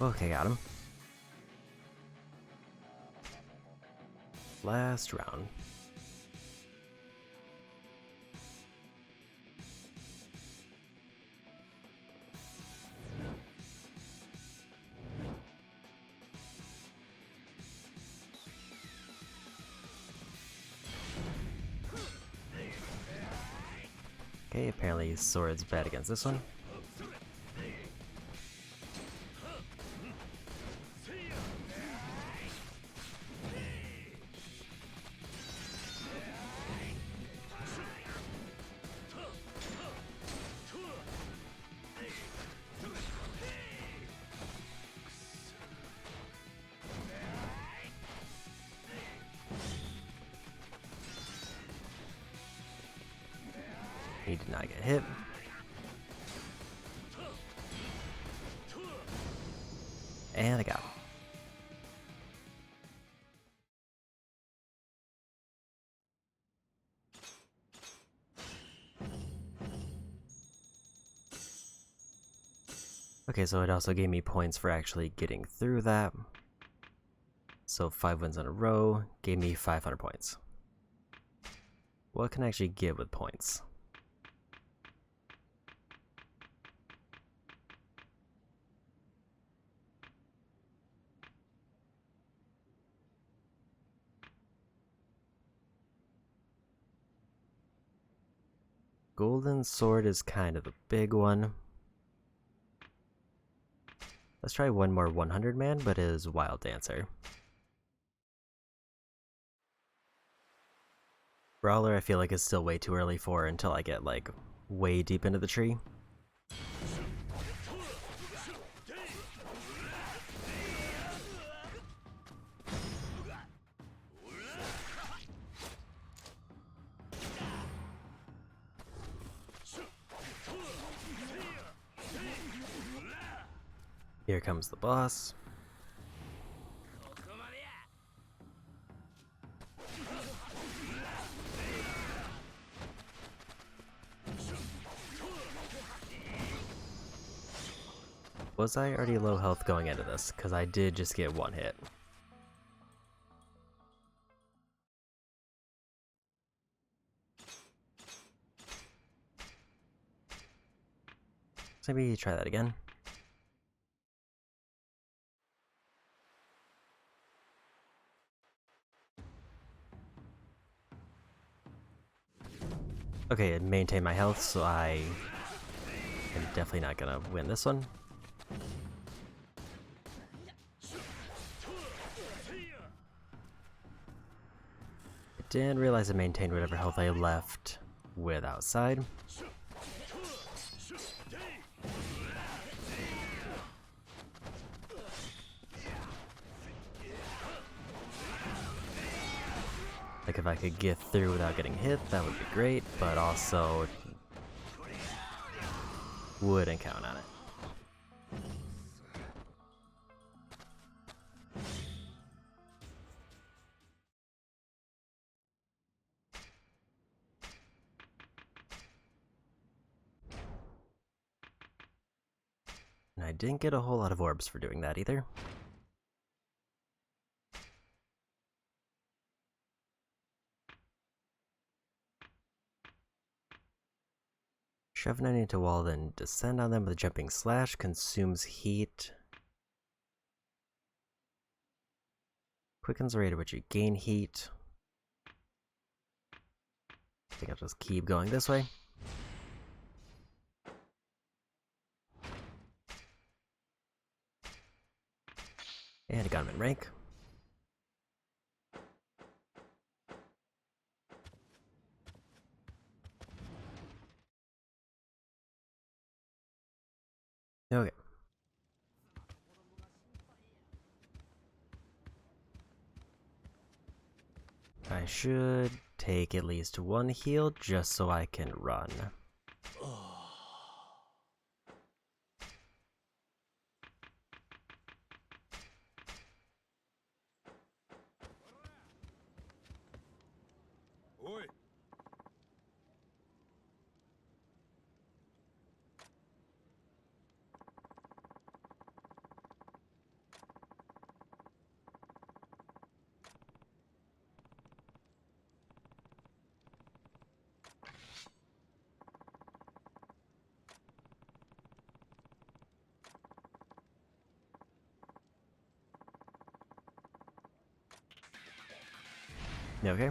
Okay, got him. Last round. Okay, apparently sword's bad against this one. He did not get hit. And I got him. Okay, so it also gave me points for actually getting through that. So 5 wins in a row gave me 500 points. What can I actually get with points? Golden sword is kind of the big one. Let's try one more 100 man, but is Wild Dancer. Brawler I feel like is still way too early for until I get like way deep into the tree. Here comes the boss. Was I already low health going into this? Because I did just get one hit. So maybe try that again. Okay, and maintain my health, so I am definitely not gonna win this one. I didn't realize I maintained whatever health I left with outside. Like if I could get through without getting hit, that would be great, but also wouldn't count on it. And I didn't get a whole lot of orbs for doing that either. Shove an enemy into a wall, then descend on them with a jumping slash, consumes heat. Quickens the rate at which you gain heat. I think I'll just keep going this way. And I got him in rank. Okay. I should take at least one heal just so I can run.
Oi!
Okay.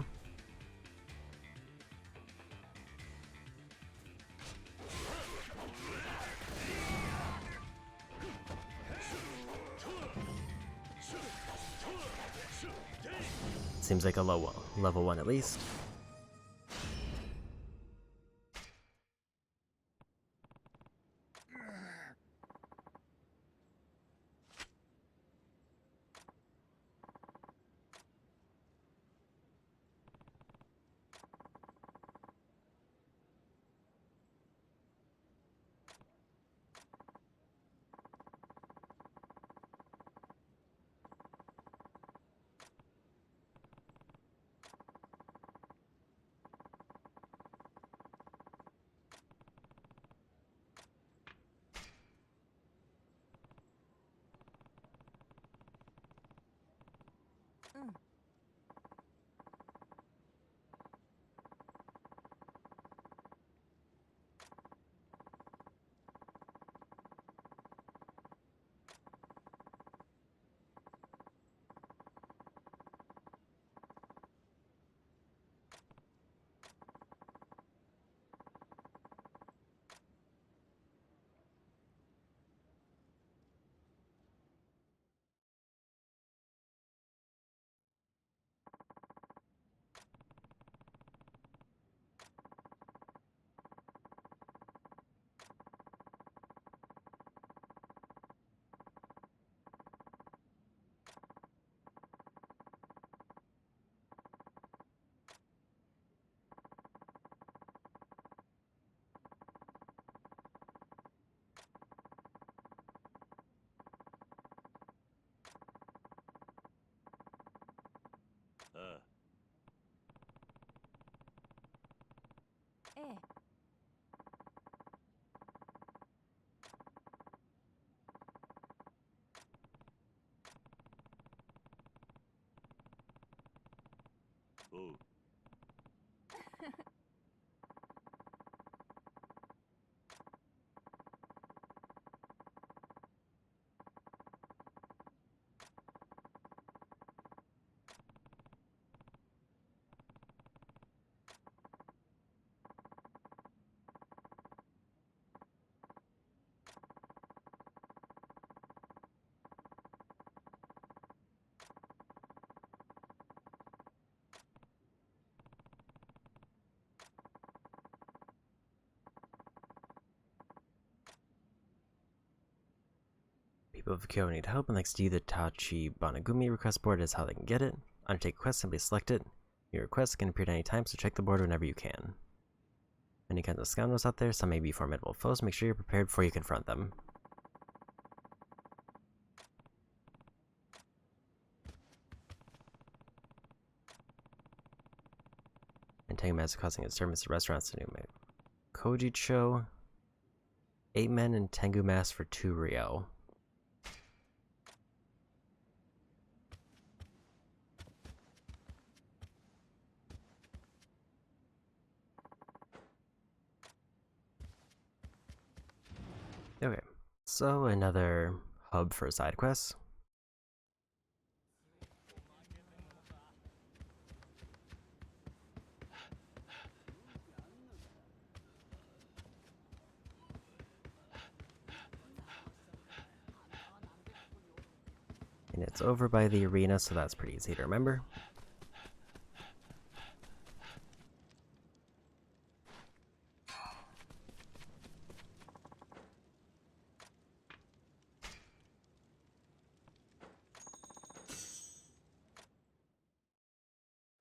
Seems like a level 1 at least.
ああ、
ええ。
おう。
People of Kyoto need help and likes to use the Tachi Banagumi request board is how they can get it. Undertake a quest, simply select it. Your request can appear at any time, so check the board whenever you can. Many kinds of scoundrels out there, some may be formidable foes, make sure you're prepared before you confront them. Antagonist causing a disturbance at restaurants in New Kojicho. 8 men and Tengu mask for 2 Rio. Okay, so another hub for side quests. And it's over by the arena, so that's pretty easy to remember.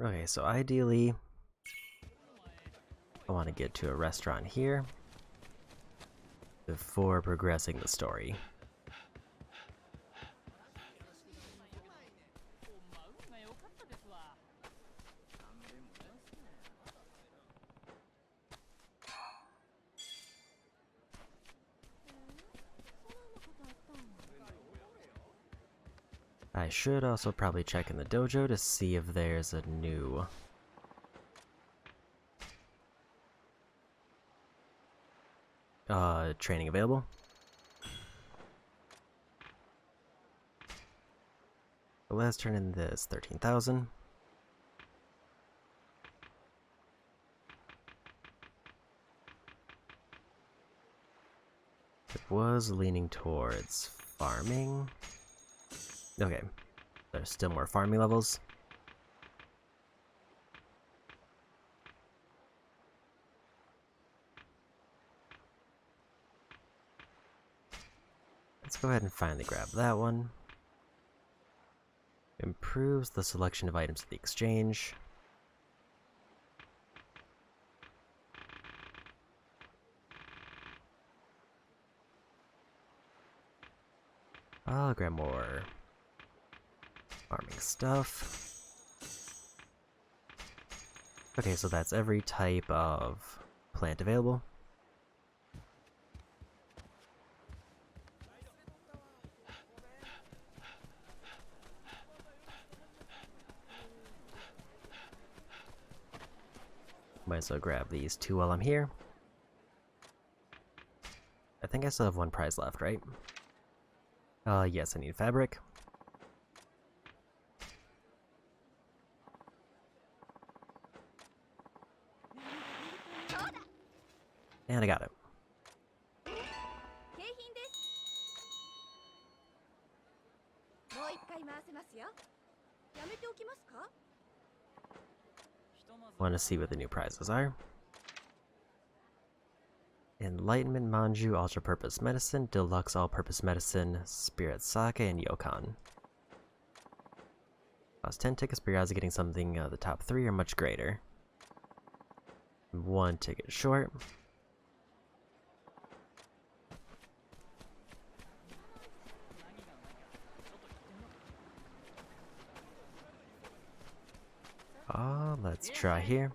Okay, so ideally, I want to get to a restaurant here before progressing the story. I should also probably check in the dojo to see if there's a new training available. But let's turn in this 13,000. It was leaning towards farming. Okay, there's still more farming levels. Let's go ahead and finally grab that one. Improves the selection of items at the exchange. I'll grab more farming stuff. Okay, so that's every type of plant available. Might as well grab these 2 while I'm here. I think I still have 1 prize left, right? Yes, I need fabric. And I got it. Want to see what the new prizes are. Enlightenment Manju, Ultra-Purpose Medicine, Deluxe All-Purpose Medicine, Spirit Sake, and Yokan. Lost 10 tickets, but you're also getting something the top 3 are much greater. 1 ticket short. Let's try here.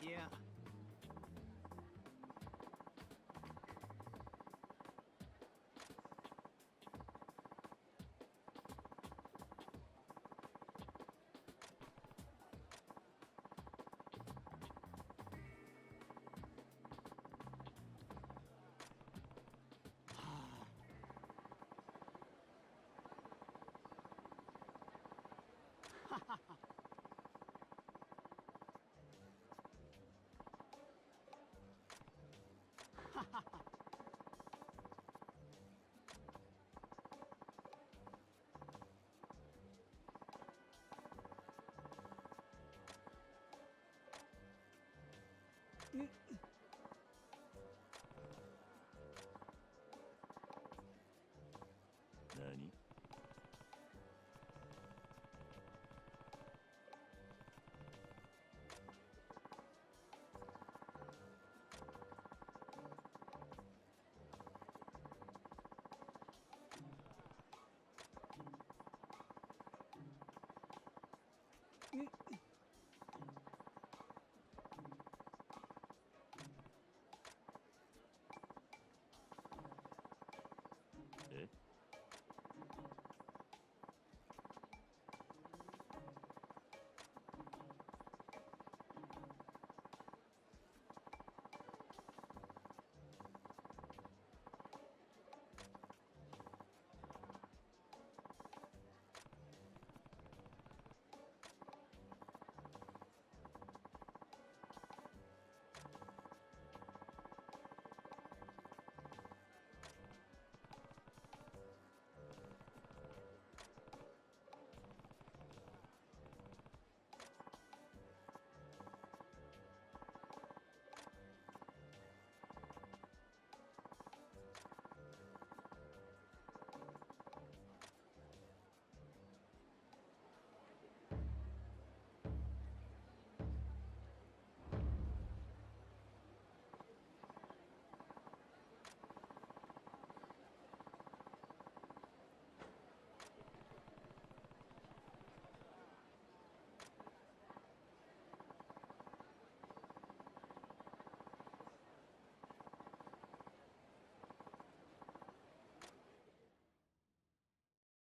Yeah.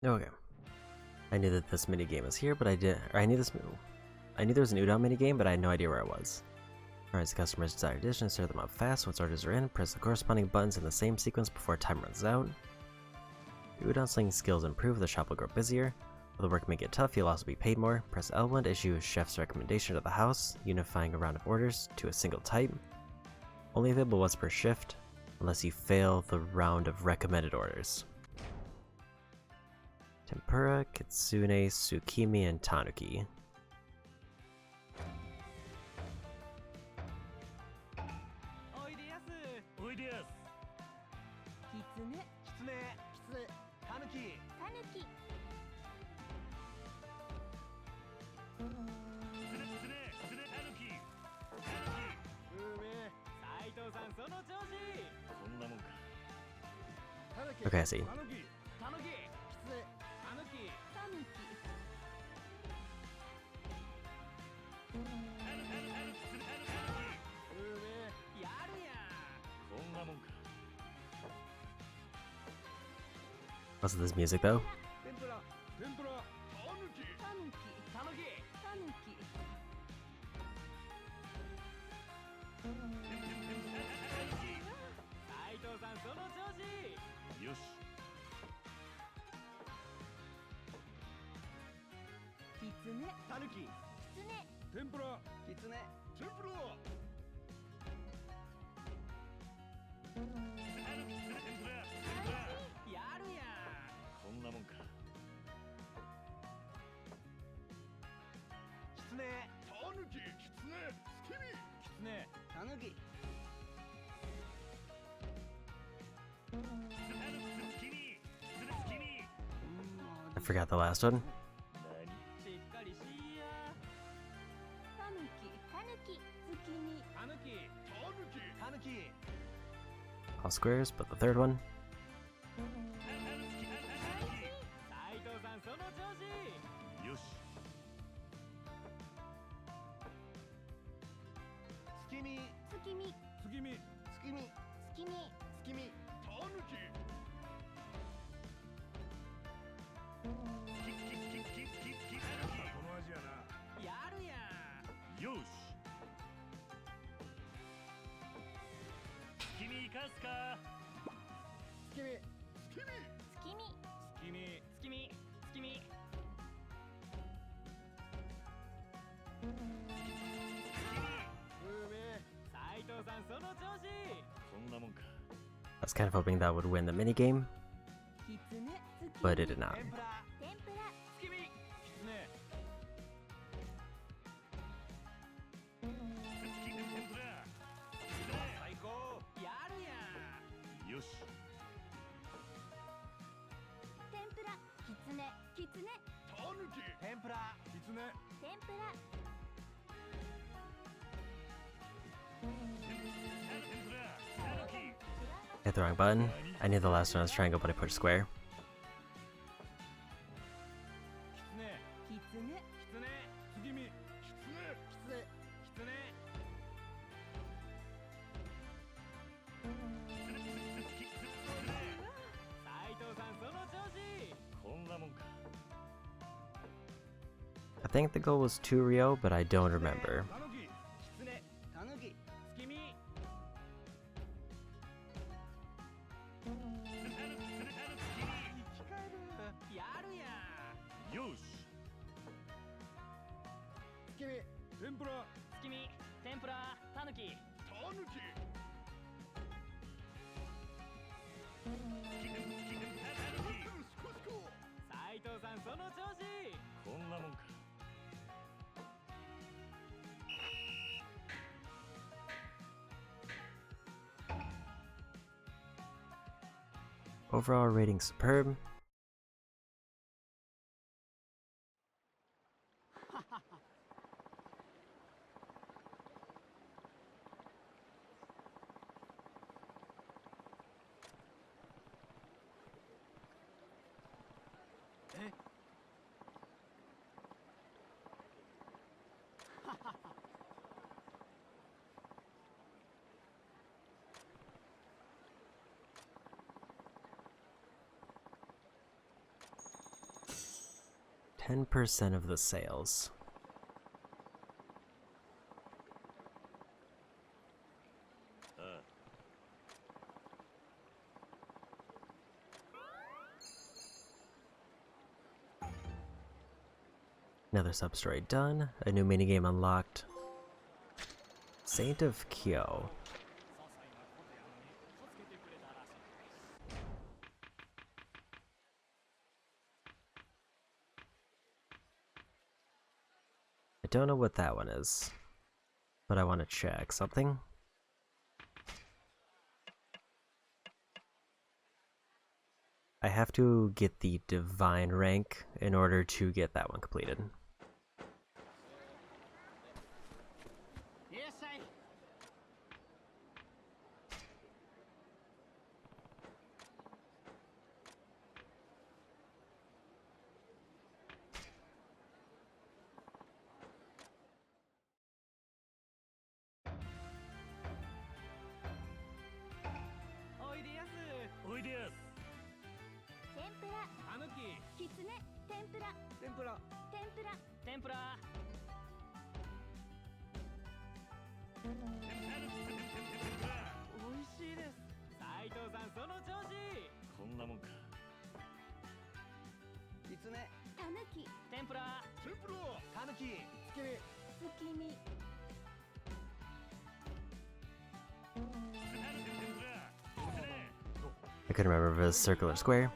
Okay. I knew that this minigame was here, but I knew there was an udon minigame, but I had no idea where it was. Alright, the customer's desired dish and serve them up fast. Once orders are in, press the corresponding buttons in the same sequence before time runs out. Your udon slinging skills improve, the shop will grow busier. While the work may get tough, you'll also be paid more. Press L1 to issue a chef's recommendation to the house, unifying a round of orders to a single type. only available once per shift, unless you fail the round of recommended orders. Tempura, kitsune, tsukimi, and tanuki.
おいでやす。
おいでやす。
キツネ、
キツネ、タヌキ。
タヌキ。
キツネ、タヌキ。
うめえ。斉藤さんその調子。
こんなもんか。
Okay, I see.
タヌキ。タヌキ。キツネ。タヌキ。
タヌキ。
うめえ。やるやん。
こんなもんか。
Also, this music though.
天ぷら。
天ぷら
タヌキ。
タヌキ。
タヌキ。
斉藤さんその調子。
よし。
キツネ、
タヌキ。
キツネ。
天ぷら
キツネ。
天ぷら
やるやん。
こんなもんか。
キツネ。
タヌキキツネ月見
キツネ。タヌキ。
I forgot the last one.
しっかりしいや。
タヌキ。
タヌキ。
月見。
タヌキ。
タヌキ
タヌキ。
All squares, but the third one.
斉藤さんその調子。
よし。
月見。
月見。
月見
月見。
月見。
月見。
タヌキこの味やな
やるやん。
よし。君生かすか。
月見。
月見
月見。
月見。月見。月見。
うめえ。
斉藤さんその調子。
こんなもんか。
I was kind of hoping that would win the minigame,
キツネ、月見。
but it did not.
天ぷら。
天ぷら。
月見。
キツネ。最高。
やるやん。
よし。
天ぷら。キツネ。キツネ。
タヌキ
天ぷら。
キツネ
天ぷら。
Hit the wrong button. I knew the last one was triangle, but I pushed square.
キツネ。
キツネ。
キツネ。
月見キツネ
キツネ。
キツネ。斉藤さんその調子。
こんなもんか。
I think the goal was 2 Rio, but I don't remember.
タヌキ
キツネ。タヌキ。
月見。
生き返る。
やるやん。
よし。
月見。
天ぷら
月見。天ぷら。タヌキ。
タヌキ
斉藤さんその調子。
こんなもんか。
Overall rating superb. %10% of the sales. Another sub-story done. A new minigame unlocked. Saint of Kyo. I don't know what that one is, but I want to check something. I have to get the divine rank in order to get that one completed. I couldn't remember if it was circle or square.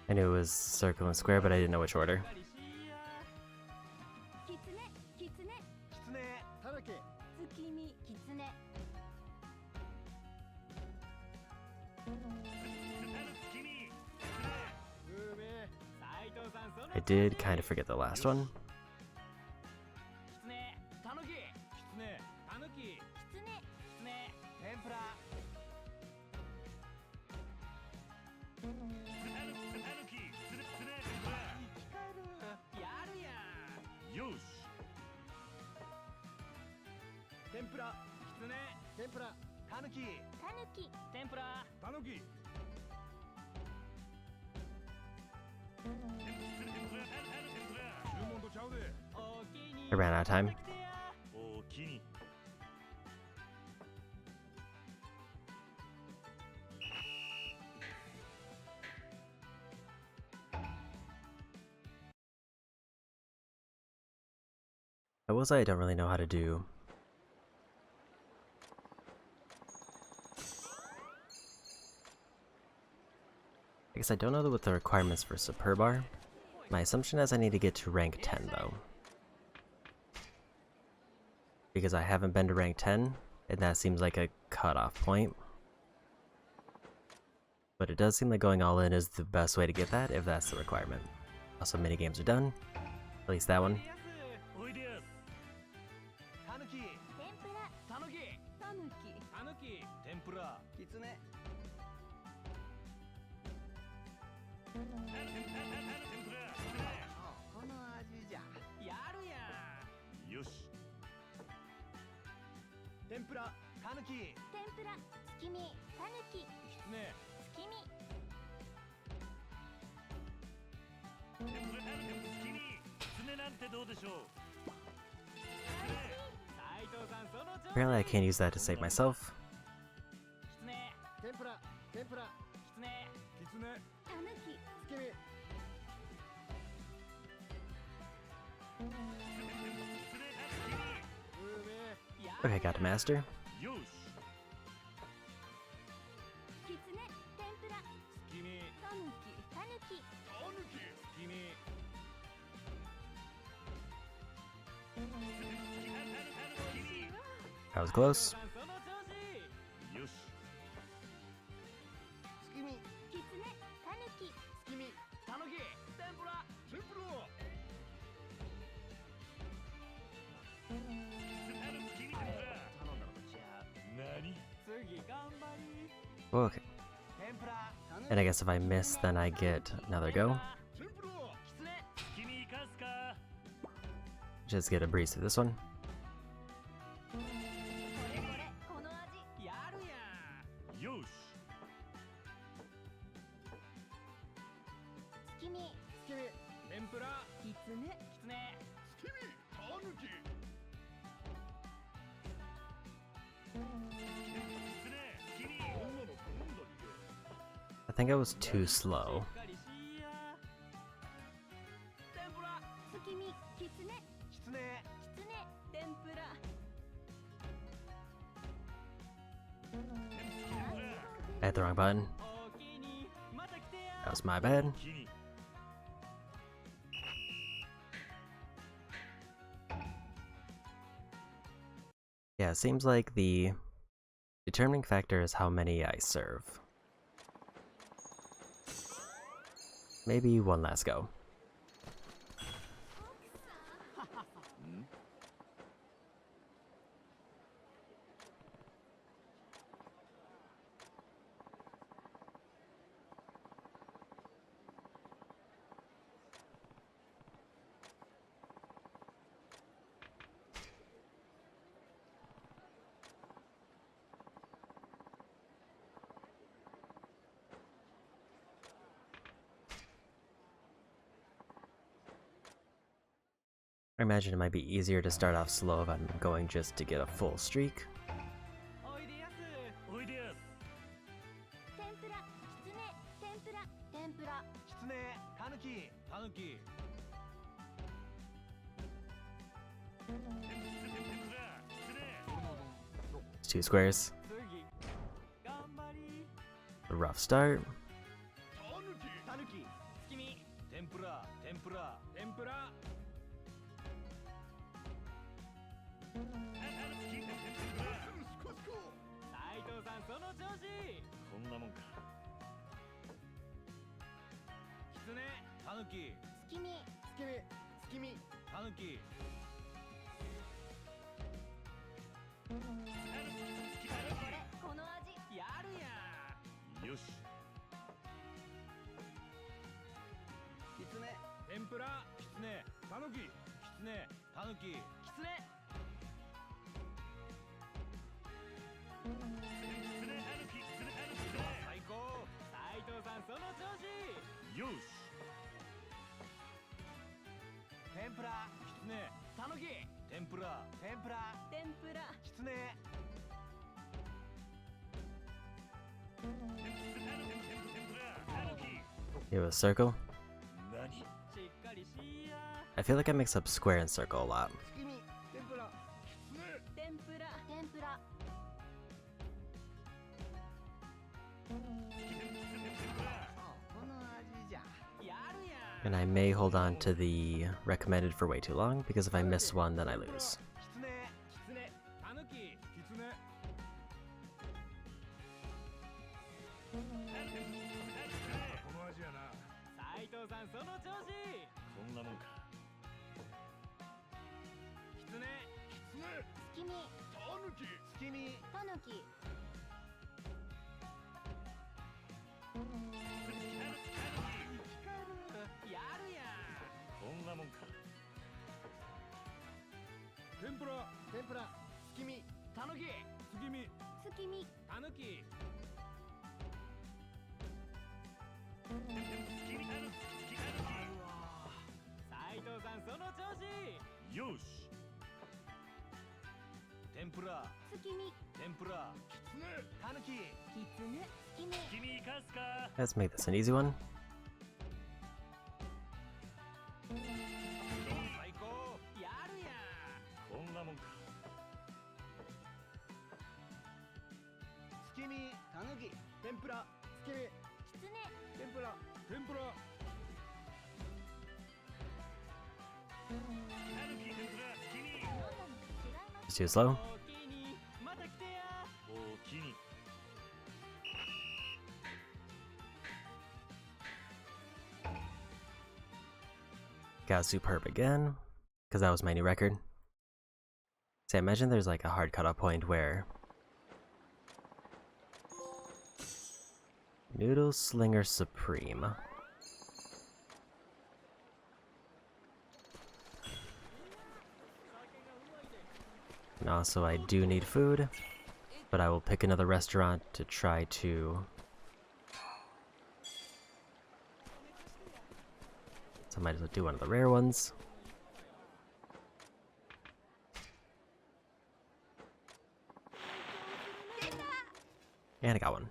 I knew it was circle and square, but I didn't know which order. I did kind of forget the last one. I ran out of time. I will say I don't really know how to do I guess I don't know what the requirements for Superb are. My assumption is I need to get to rank 10 though. Because I haven't been to rank 10, and that seems like a cutoff point. But it does seem like going all in is the best way to get that, if that's the requirement. Also, minigames are done. At least that one. Apparently I can't use that to save myself. Okay, got to master. That was close. Okay. And I guess if I miss, then I get another go. Just get a breeze through this one.
この味やるやん。よし。
月見
月見天ぷら
きつね
きつね
月見タヌキ
I think I was too slow.
しっかりしや。天ぷら
月見きつね
きつね
きつね
天ぷら
I hit the wrong button.
おおきにまた来てや。
That was my bad. Yeah, it seems like the determining factor is how many I serve. Maybe one last go. I imagine it might be easier to start off slow if I'm going just to get a full streak.
おいでやす。おいでやす。
天ぷらきつね天ぷら天ぷら
きつねたぬきたぬき。
It's 2 squares.
次頑張り。
A rough start.
たぬき月見天ぷら天ぷら天ぷら。 斉藤さんその調子。こんなもんか。きつねたぬき
月見
月見月見たぬき。
この味
やるやん。よし。きつね天ぷらきつねたぬききつねたぬききつね。 最高斉藤さんその調子。よし。天ぷらきつねたぬき天ぷら天ぷら
天ぷら
きつね。
It was circle.
何しっかりしや。
I feel like I mix up square and circle a lot.
月見天ぷらきつね。
天ぷら
天ぷら
この味じゃ。やるやん。
And I may hold on to the recommended for way too long, because if I miss one, then I lose.
きつねきつねたぬききつね。 この味やな。斉藤さんその調子。こんなもんか。きつねきつね
月見
たぬき月見
たぬき
やるやん。こんなもんか。天ぷら天ぷら月見たぬき月見
月見
たぬき。 斉藤さんその調子。よし。天ぷら
月見
天ぷらきつねたぬき
きつね
月見
君かすか。
Let's make this an easy one.
最高やるやん。こんなもんか。月見たぬき天ぷら月見
きつね
天ぷら天ぷら。
It's too slow.
おおきにまた来てや。おおきに。
Got superb again, because that was my new record. See, I imagine there's like a hard cutoff point where Noodle Slinger Supreme. And also I do need food, but I will pick another restaurant to try to... So I might as well do one of the rare ones. And I got one.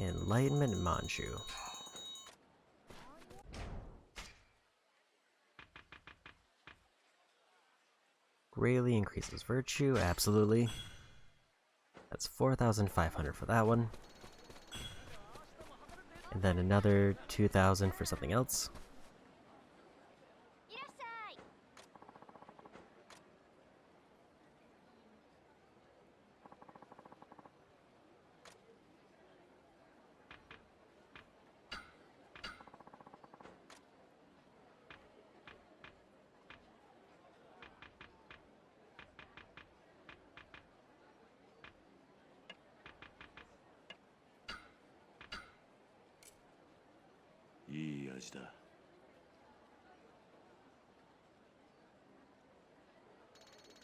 Enlightenment Manchu. Greatly increases virtue, absolutely. That's 4,500 for that one. And then another 2,000 for something else.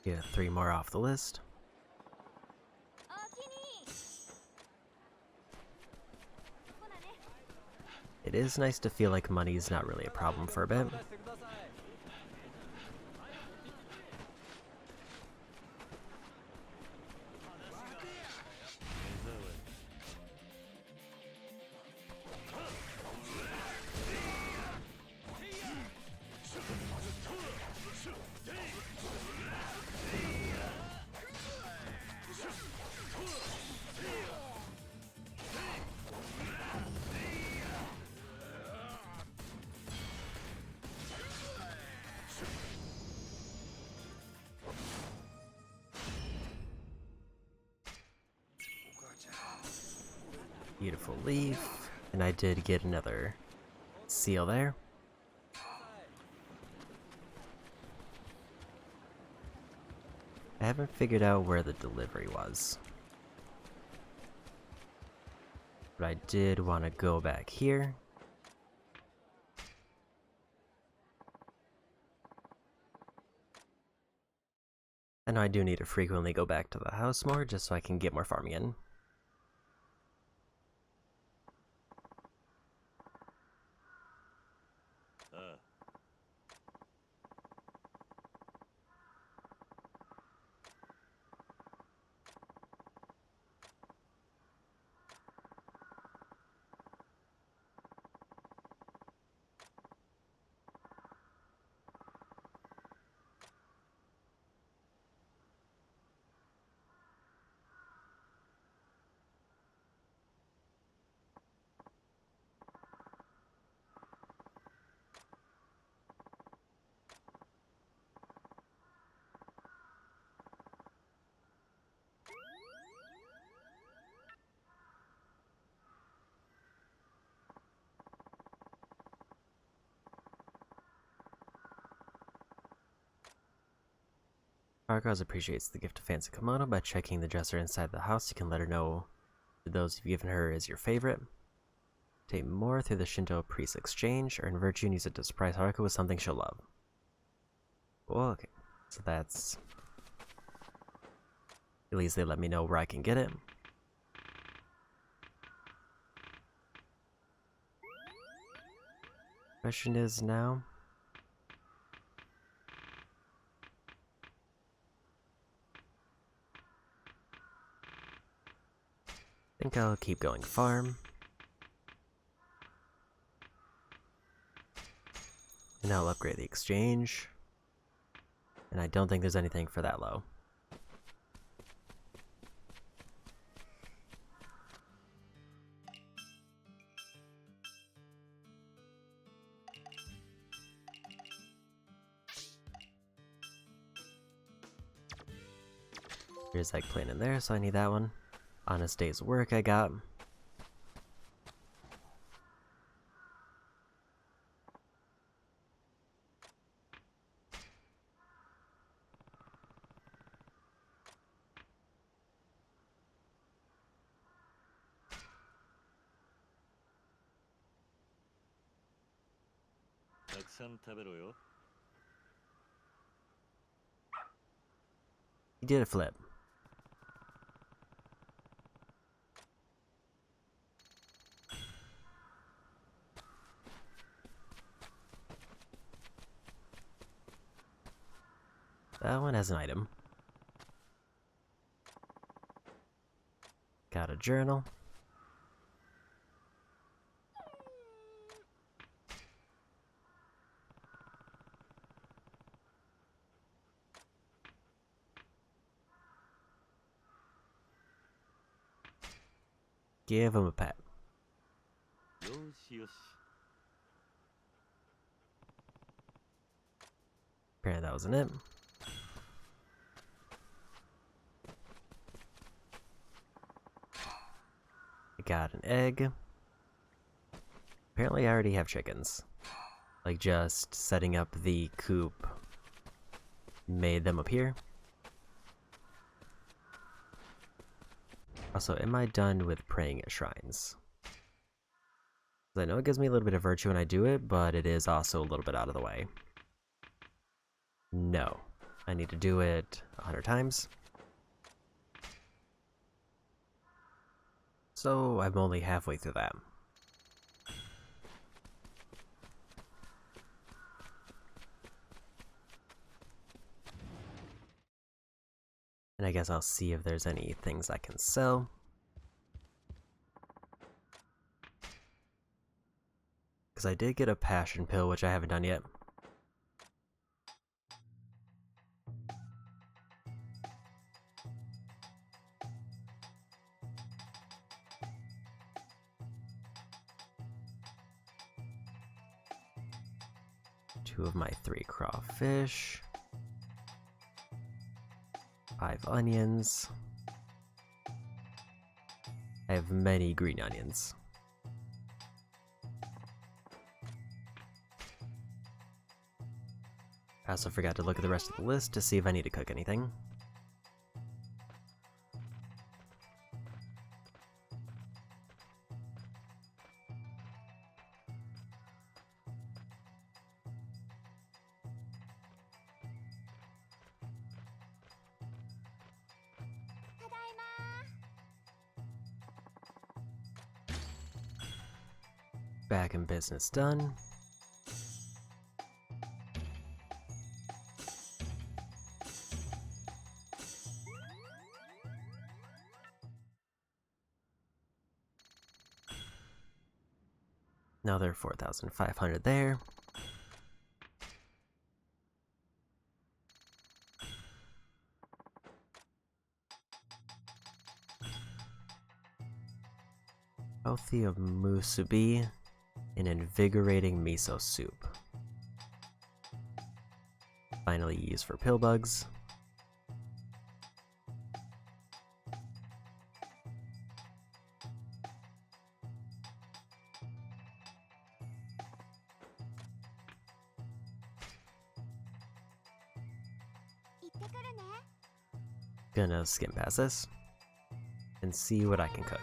Get 3 more off the list. It is nice to feel like money's not really a problem for a bit. Beautiful leaf, and I did get another seal there. I haven't figured out where the delivery was, but I did want to go back here. I know I do need to frequently go back to the house more just so I can get more farming in. Argos appreciates the gift of fancy kimono. By checking the dresser inside the house, you can let her know that those you've given her is your favorite. Take more through the Shinto priest exchange, earn virtue and use it to surprise Haruka with something she'll love. Well, okay, so that's... At least they let me know where I can get it. Question is now... I think I'll keep going farm. And I'll upgrade the exchange. And I don't think there's anything for that low. There's eggplant in there, so I need that one. Honest day's work I got.
たくさん食べろよ。
He did a flip. That one has an item. Got a journal. Give him a pet.
よしよし。
Apparently that wasn't it. I got an egg. Apparently I already have chickens. Like just setting up the coop made them appear. Also, am I done with praying at shrines? 'Cause I know it gives me a little bit of virtue when I do it, but it is also a little bit out of the way. No. I need to do it 100 times. So I'm only halfway through that. And I guess I'll see if there's any things I can sell. Because I did get a passion pill, which I haven't done yet. Two of my 3 crawfish. 5 onions. I have many green onions. I also forgot to look at the rest of the list to see if I need to cook anything. Back in business done. Another 4,500 there. Healthy of musubi, an invigorating miso soup. Finally used for pill bugs. Gonna skim past this and see what I can cook.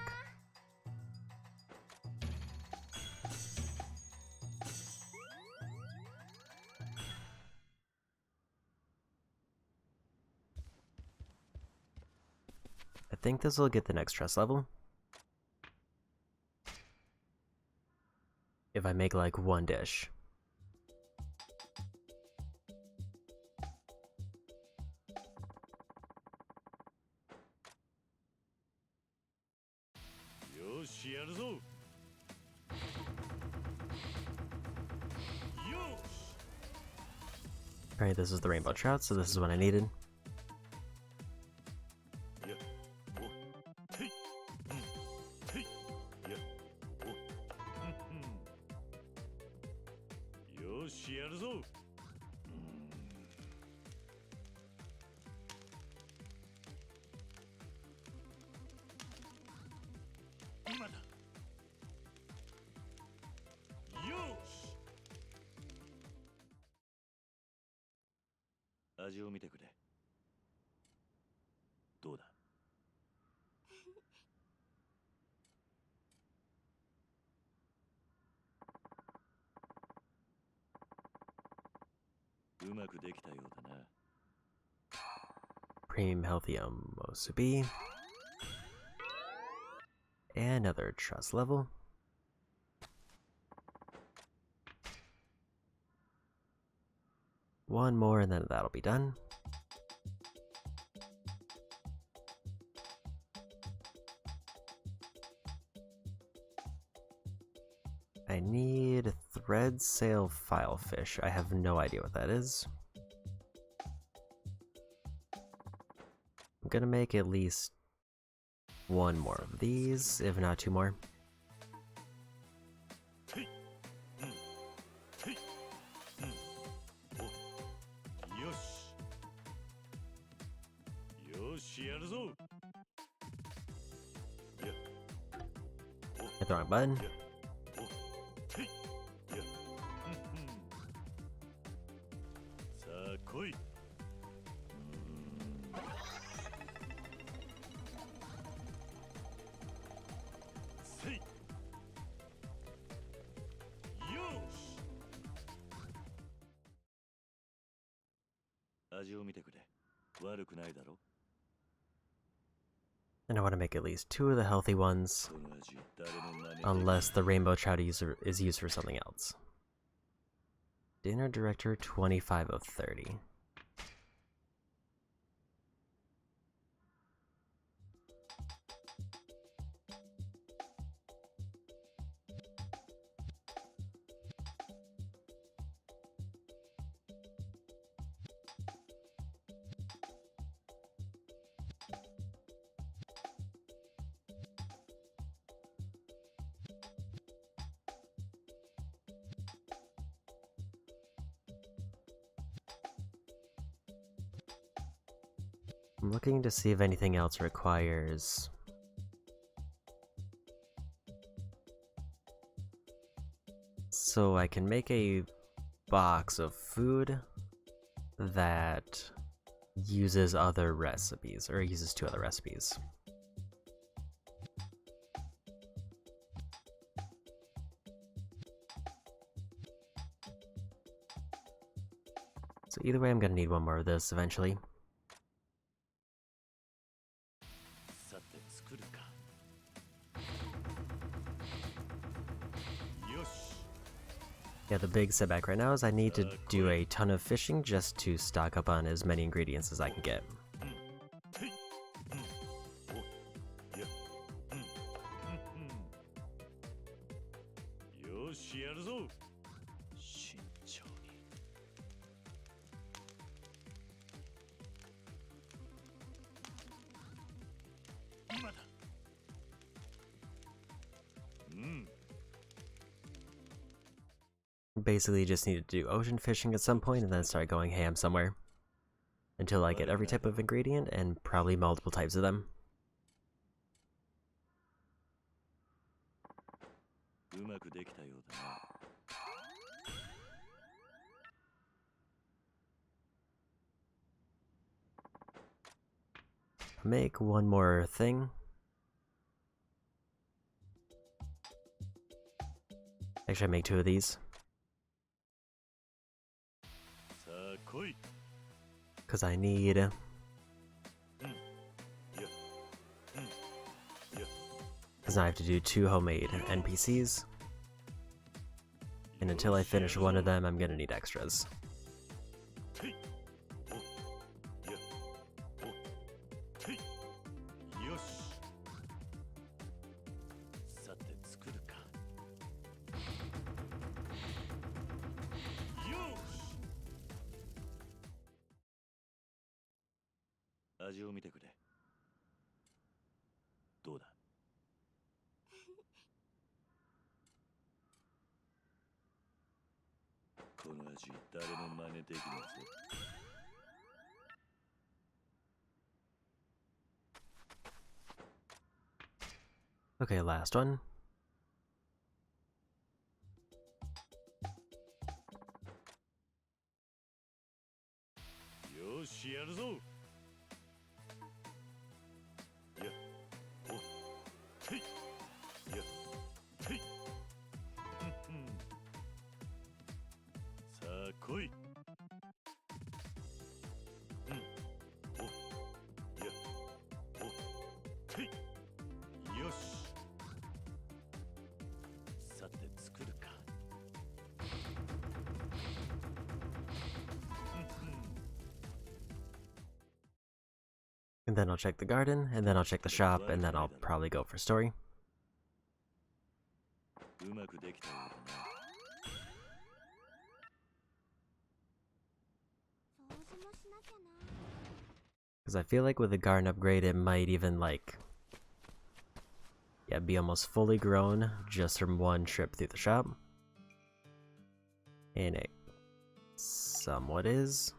I think this will get the next trust level. If I make like one dish. Alright, this is the rainbow trout, so this is what I needed.
うまくできたようだな。
Premium Healthium Mosubi. Another trust level. One more and then that'll be done. I need thread sail filefish. I have no idea what that is. I'm gonna make at least one more of these, if not two more.
よしやるぞ。
Hit the wrong button.
さあ来い。せい。よし。味を見てくれ。悪くないだろ。
And I want to make at least two of the healthy ones,
この味誰も真似できない。
unless the rainbow trout is used for something else. Dinner Director 25 of 30. I'm looking to see if anything else requires... So I can make a box of food that uses other recipes, or uses two other recipes. So either way, I'm gonna need one more of this eventually.
さて作るか。よし。
Yeah, the big setback right now is I need to do a ton of fishing just to stock up on as many ingredients as I can get.
よしやるぞ。慎重に。今だ。うん。
Basically just need to do ocean fishing at some point and then start going ham somewhere. Until I get every type of ingredient and probably multiple types of them.
うまくできたようだな。
Make one more thing. Actually, I make two of these.
さあ来い。
Because I need... Because now I have to do two homemade NPCs. And until I finish one of them, I'm gonna need extras.
よし。さて作るか。よし。味を見てくれ。どうだ。この味誰も真似できないぞ。
Okay, last one.
よしやるぞ。やおへいやへい。さあ来い。
And then I'll check the garden, and then I'll check the shop, and then I'll probably go for story.
うまくできたようだな。
掃除もしなきゃな。
Because I feel like with the garden upgrade, it might even, like, yeah, be almost fully grown just from one trip through the shop. And it somewhat is.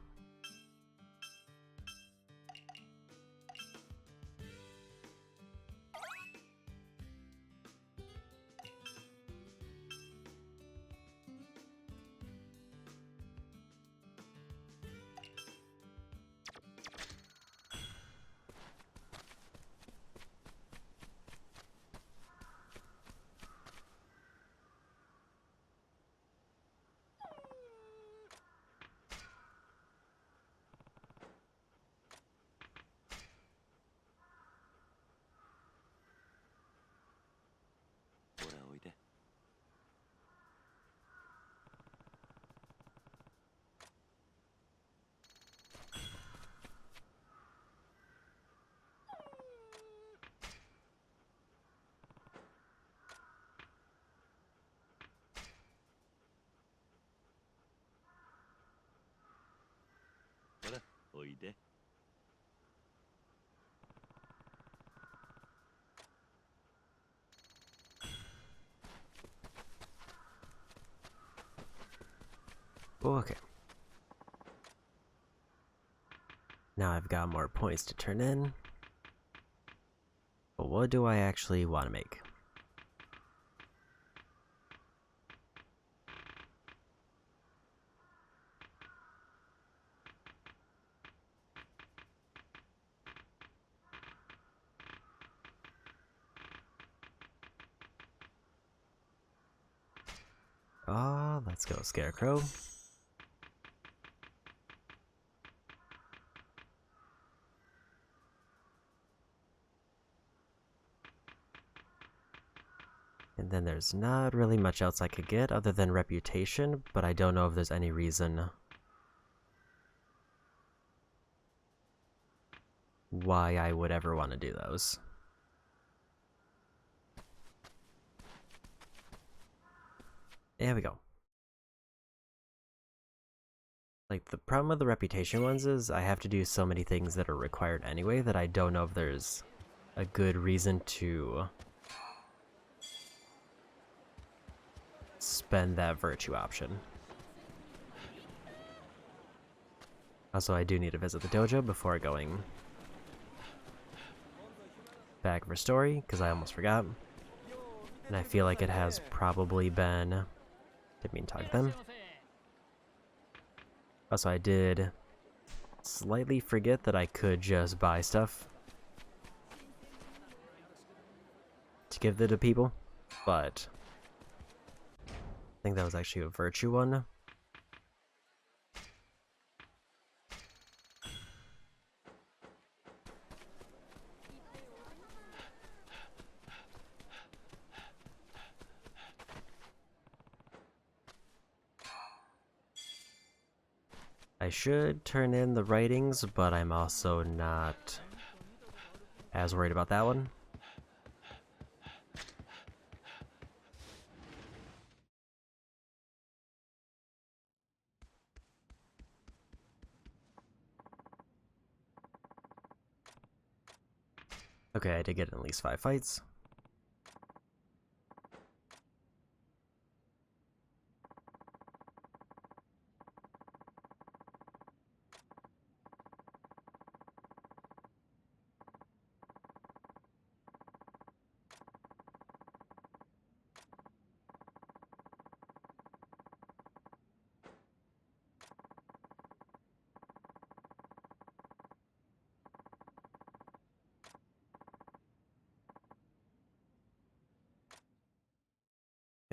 Okay. Now I've got more points to turn in. But what do I actually want to make? Let's go Scarecrow. And then there's not really much else I could get other than reputation, but I don't know if there's any reason why I would ever want to do those. There we go. Like, the problem with the reputation ones is I have to do so many things that are required anyway that I don't know if there's a good reason to spend that virtue option. Also, I do need to visit the dojo before going back for story, because I almost forgot. And I feel like it has probably been... Didn't mean to talk to them. Also, I did slightly forget that I could just buy stuff to give it to people, but I think that was actually a virtue one. I should turn in the writings, but I'm also not as worried about that one. Okay, I did get at least 5 fights.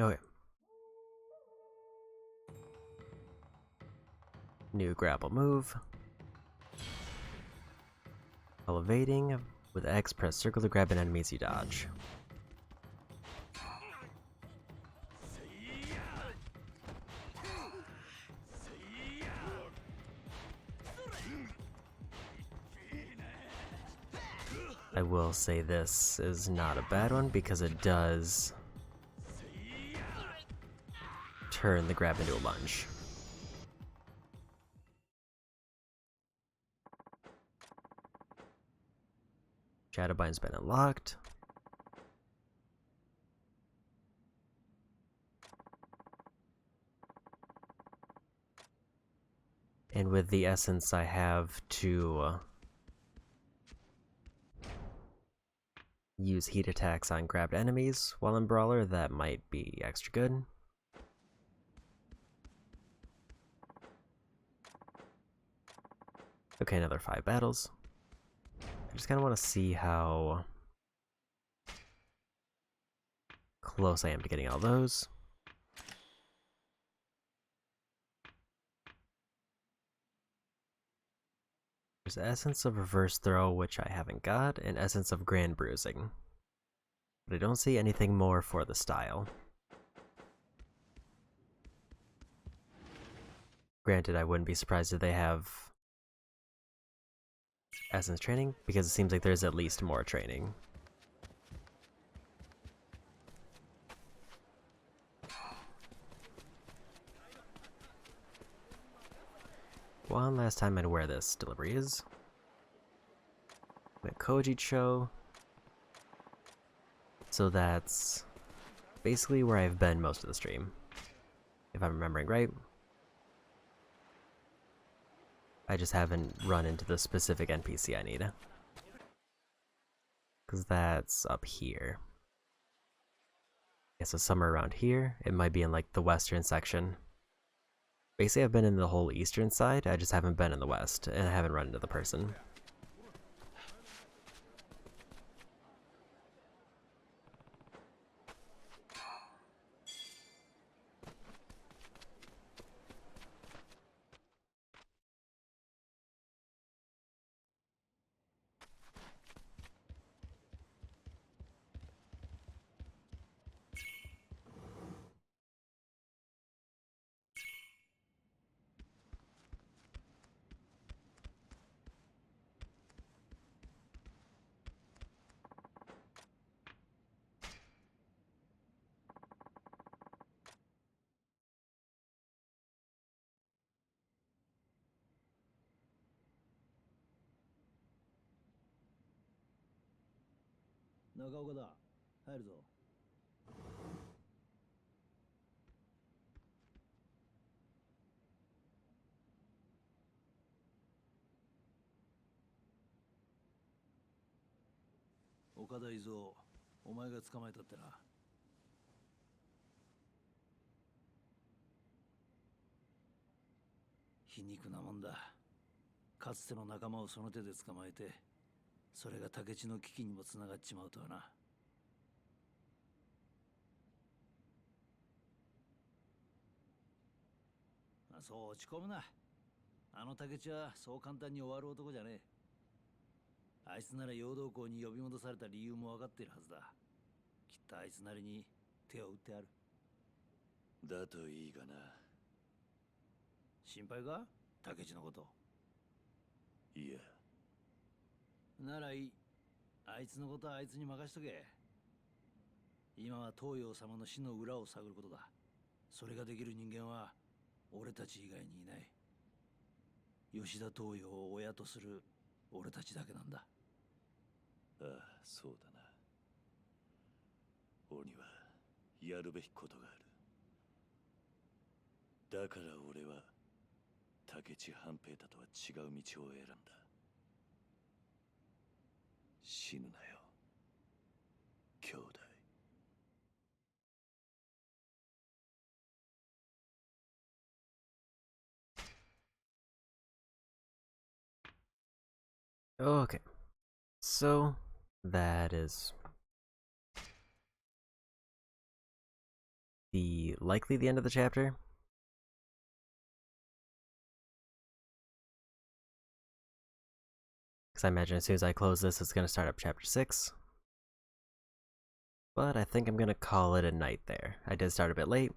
Okay. New grapple move. Elevating. With X, press circle to grab an enemy as you dodge. I will say this is not a bad one because it does turn the grab into a lunge. Shadowbind's been unlocked. And with the essence I have to use heat attacks on grabbed enemies while in Brawler, that might be extra good. Okay, another 5 battles. I just kind of want to see how close I am to getting all those. There's Essence of Reverse Throw, which I haven't got, and Essence of Grand Bruising. But I don't see anything more for the style. Granted, I wouldn't be surprised if they have Essence training, because it seems like there's at least more training. One last time I'd wear this delivery is the Koji-cho. So that's basically where I've been most of the stream, if I'm remembering right. I just haven't run into the specific NPC I need. Because that's up here. Yeah, so somewhere around here. It might be in like the western section. Basically, I've been in the whole eastern side, I just haven't been in the west, and I haven't run into the person. Okay, so that is likely the end of the chapter. Because I imagine as soon as I close this, it's going to start up chapter 6. But I think I'm going to call it a night there. I did start a bit late,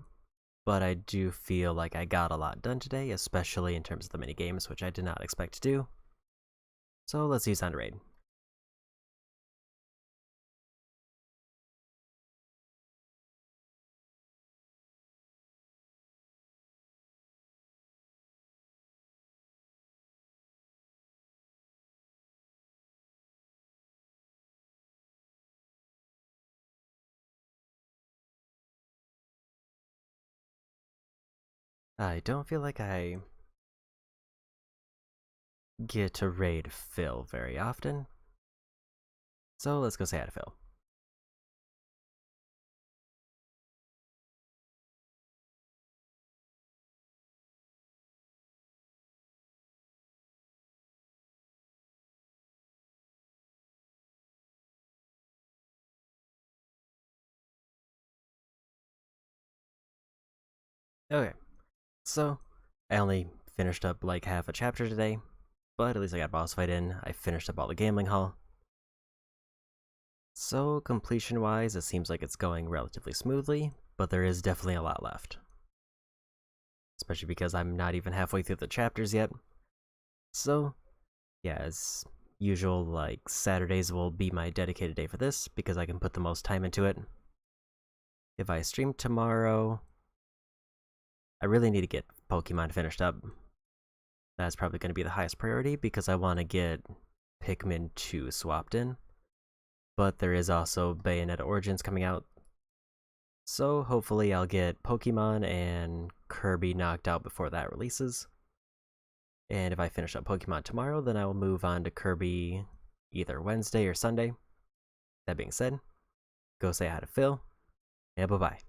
but I do feel like I got a lot done today, especially in terms of the mini games, which I did not expect to do. So let's use on raid. I don't feel like I get to raid Phil very often. So let's go say hi to Phil. Okay, so I only finished up like half a chapter today, but at least I got boss fight in. I finished up all the gambling hall. So completion-wise, it seems like it's going relatively smoothly, but there is definitely a lot left. Especially because I'm not even halfway through the chapters yet. So, yeah, as usual, like, Saturdays will be my dedicated day for this, because I can put the most time into it. If I stream tomorrow, I really need to get Pokemon finished up. That's probably going to be the highest priority, because I want to get Pikmin 2 swapped in. But there is also Bayonetta Origins coming out. So hopefully I'll get Pokemon and Kirby knocked out before that releases. And if I finish up Pokemon tomorrow, then I will move on to Kirby either Wednesday or Sunday. That being said, go say hi to Phil, and bye-bye.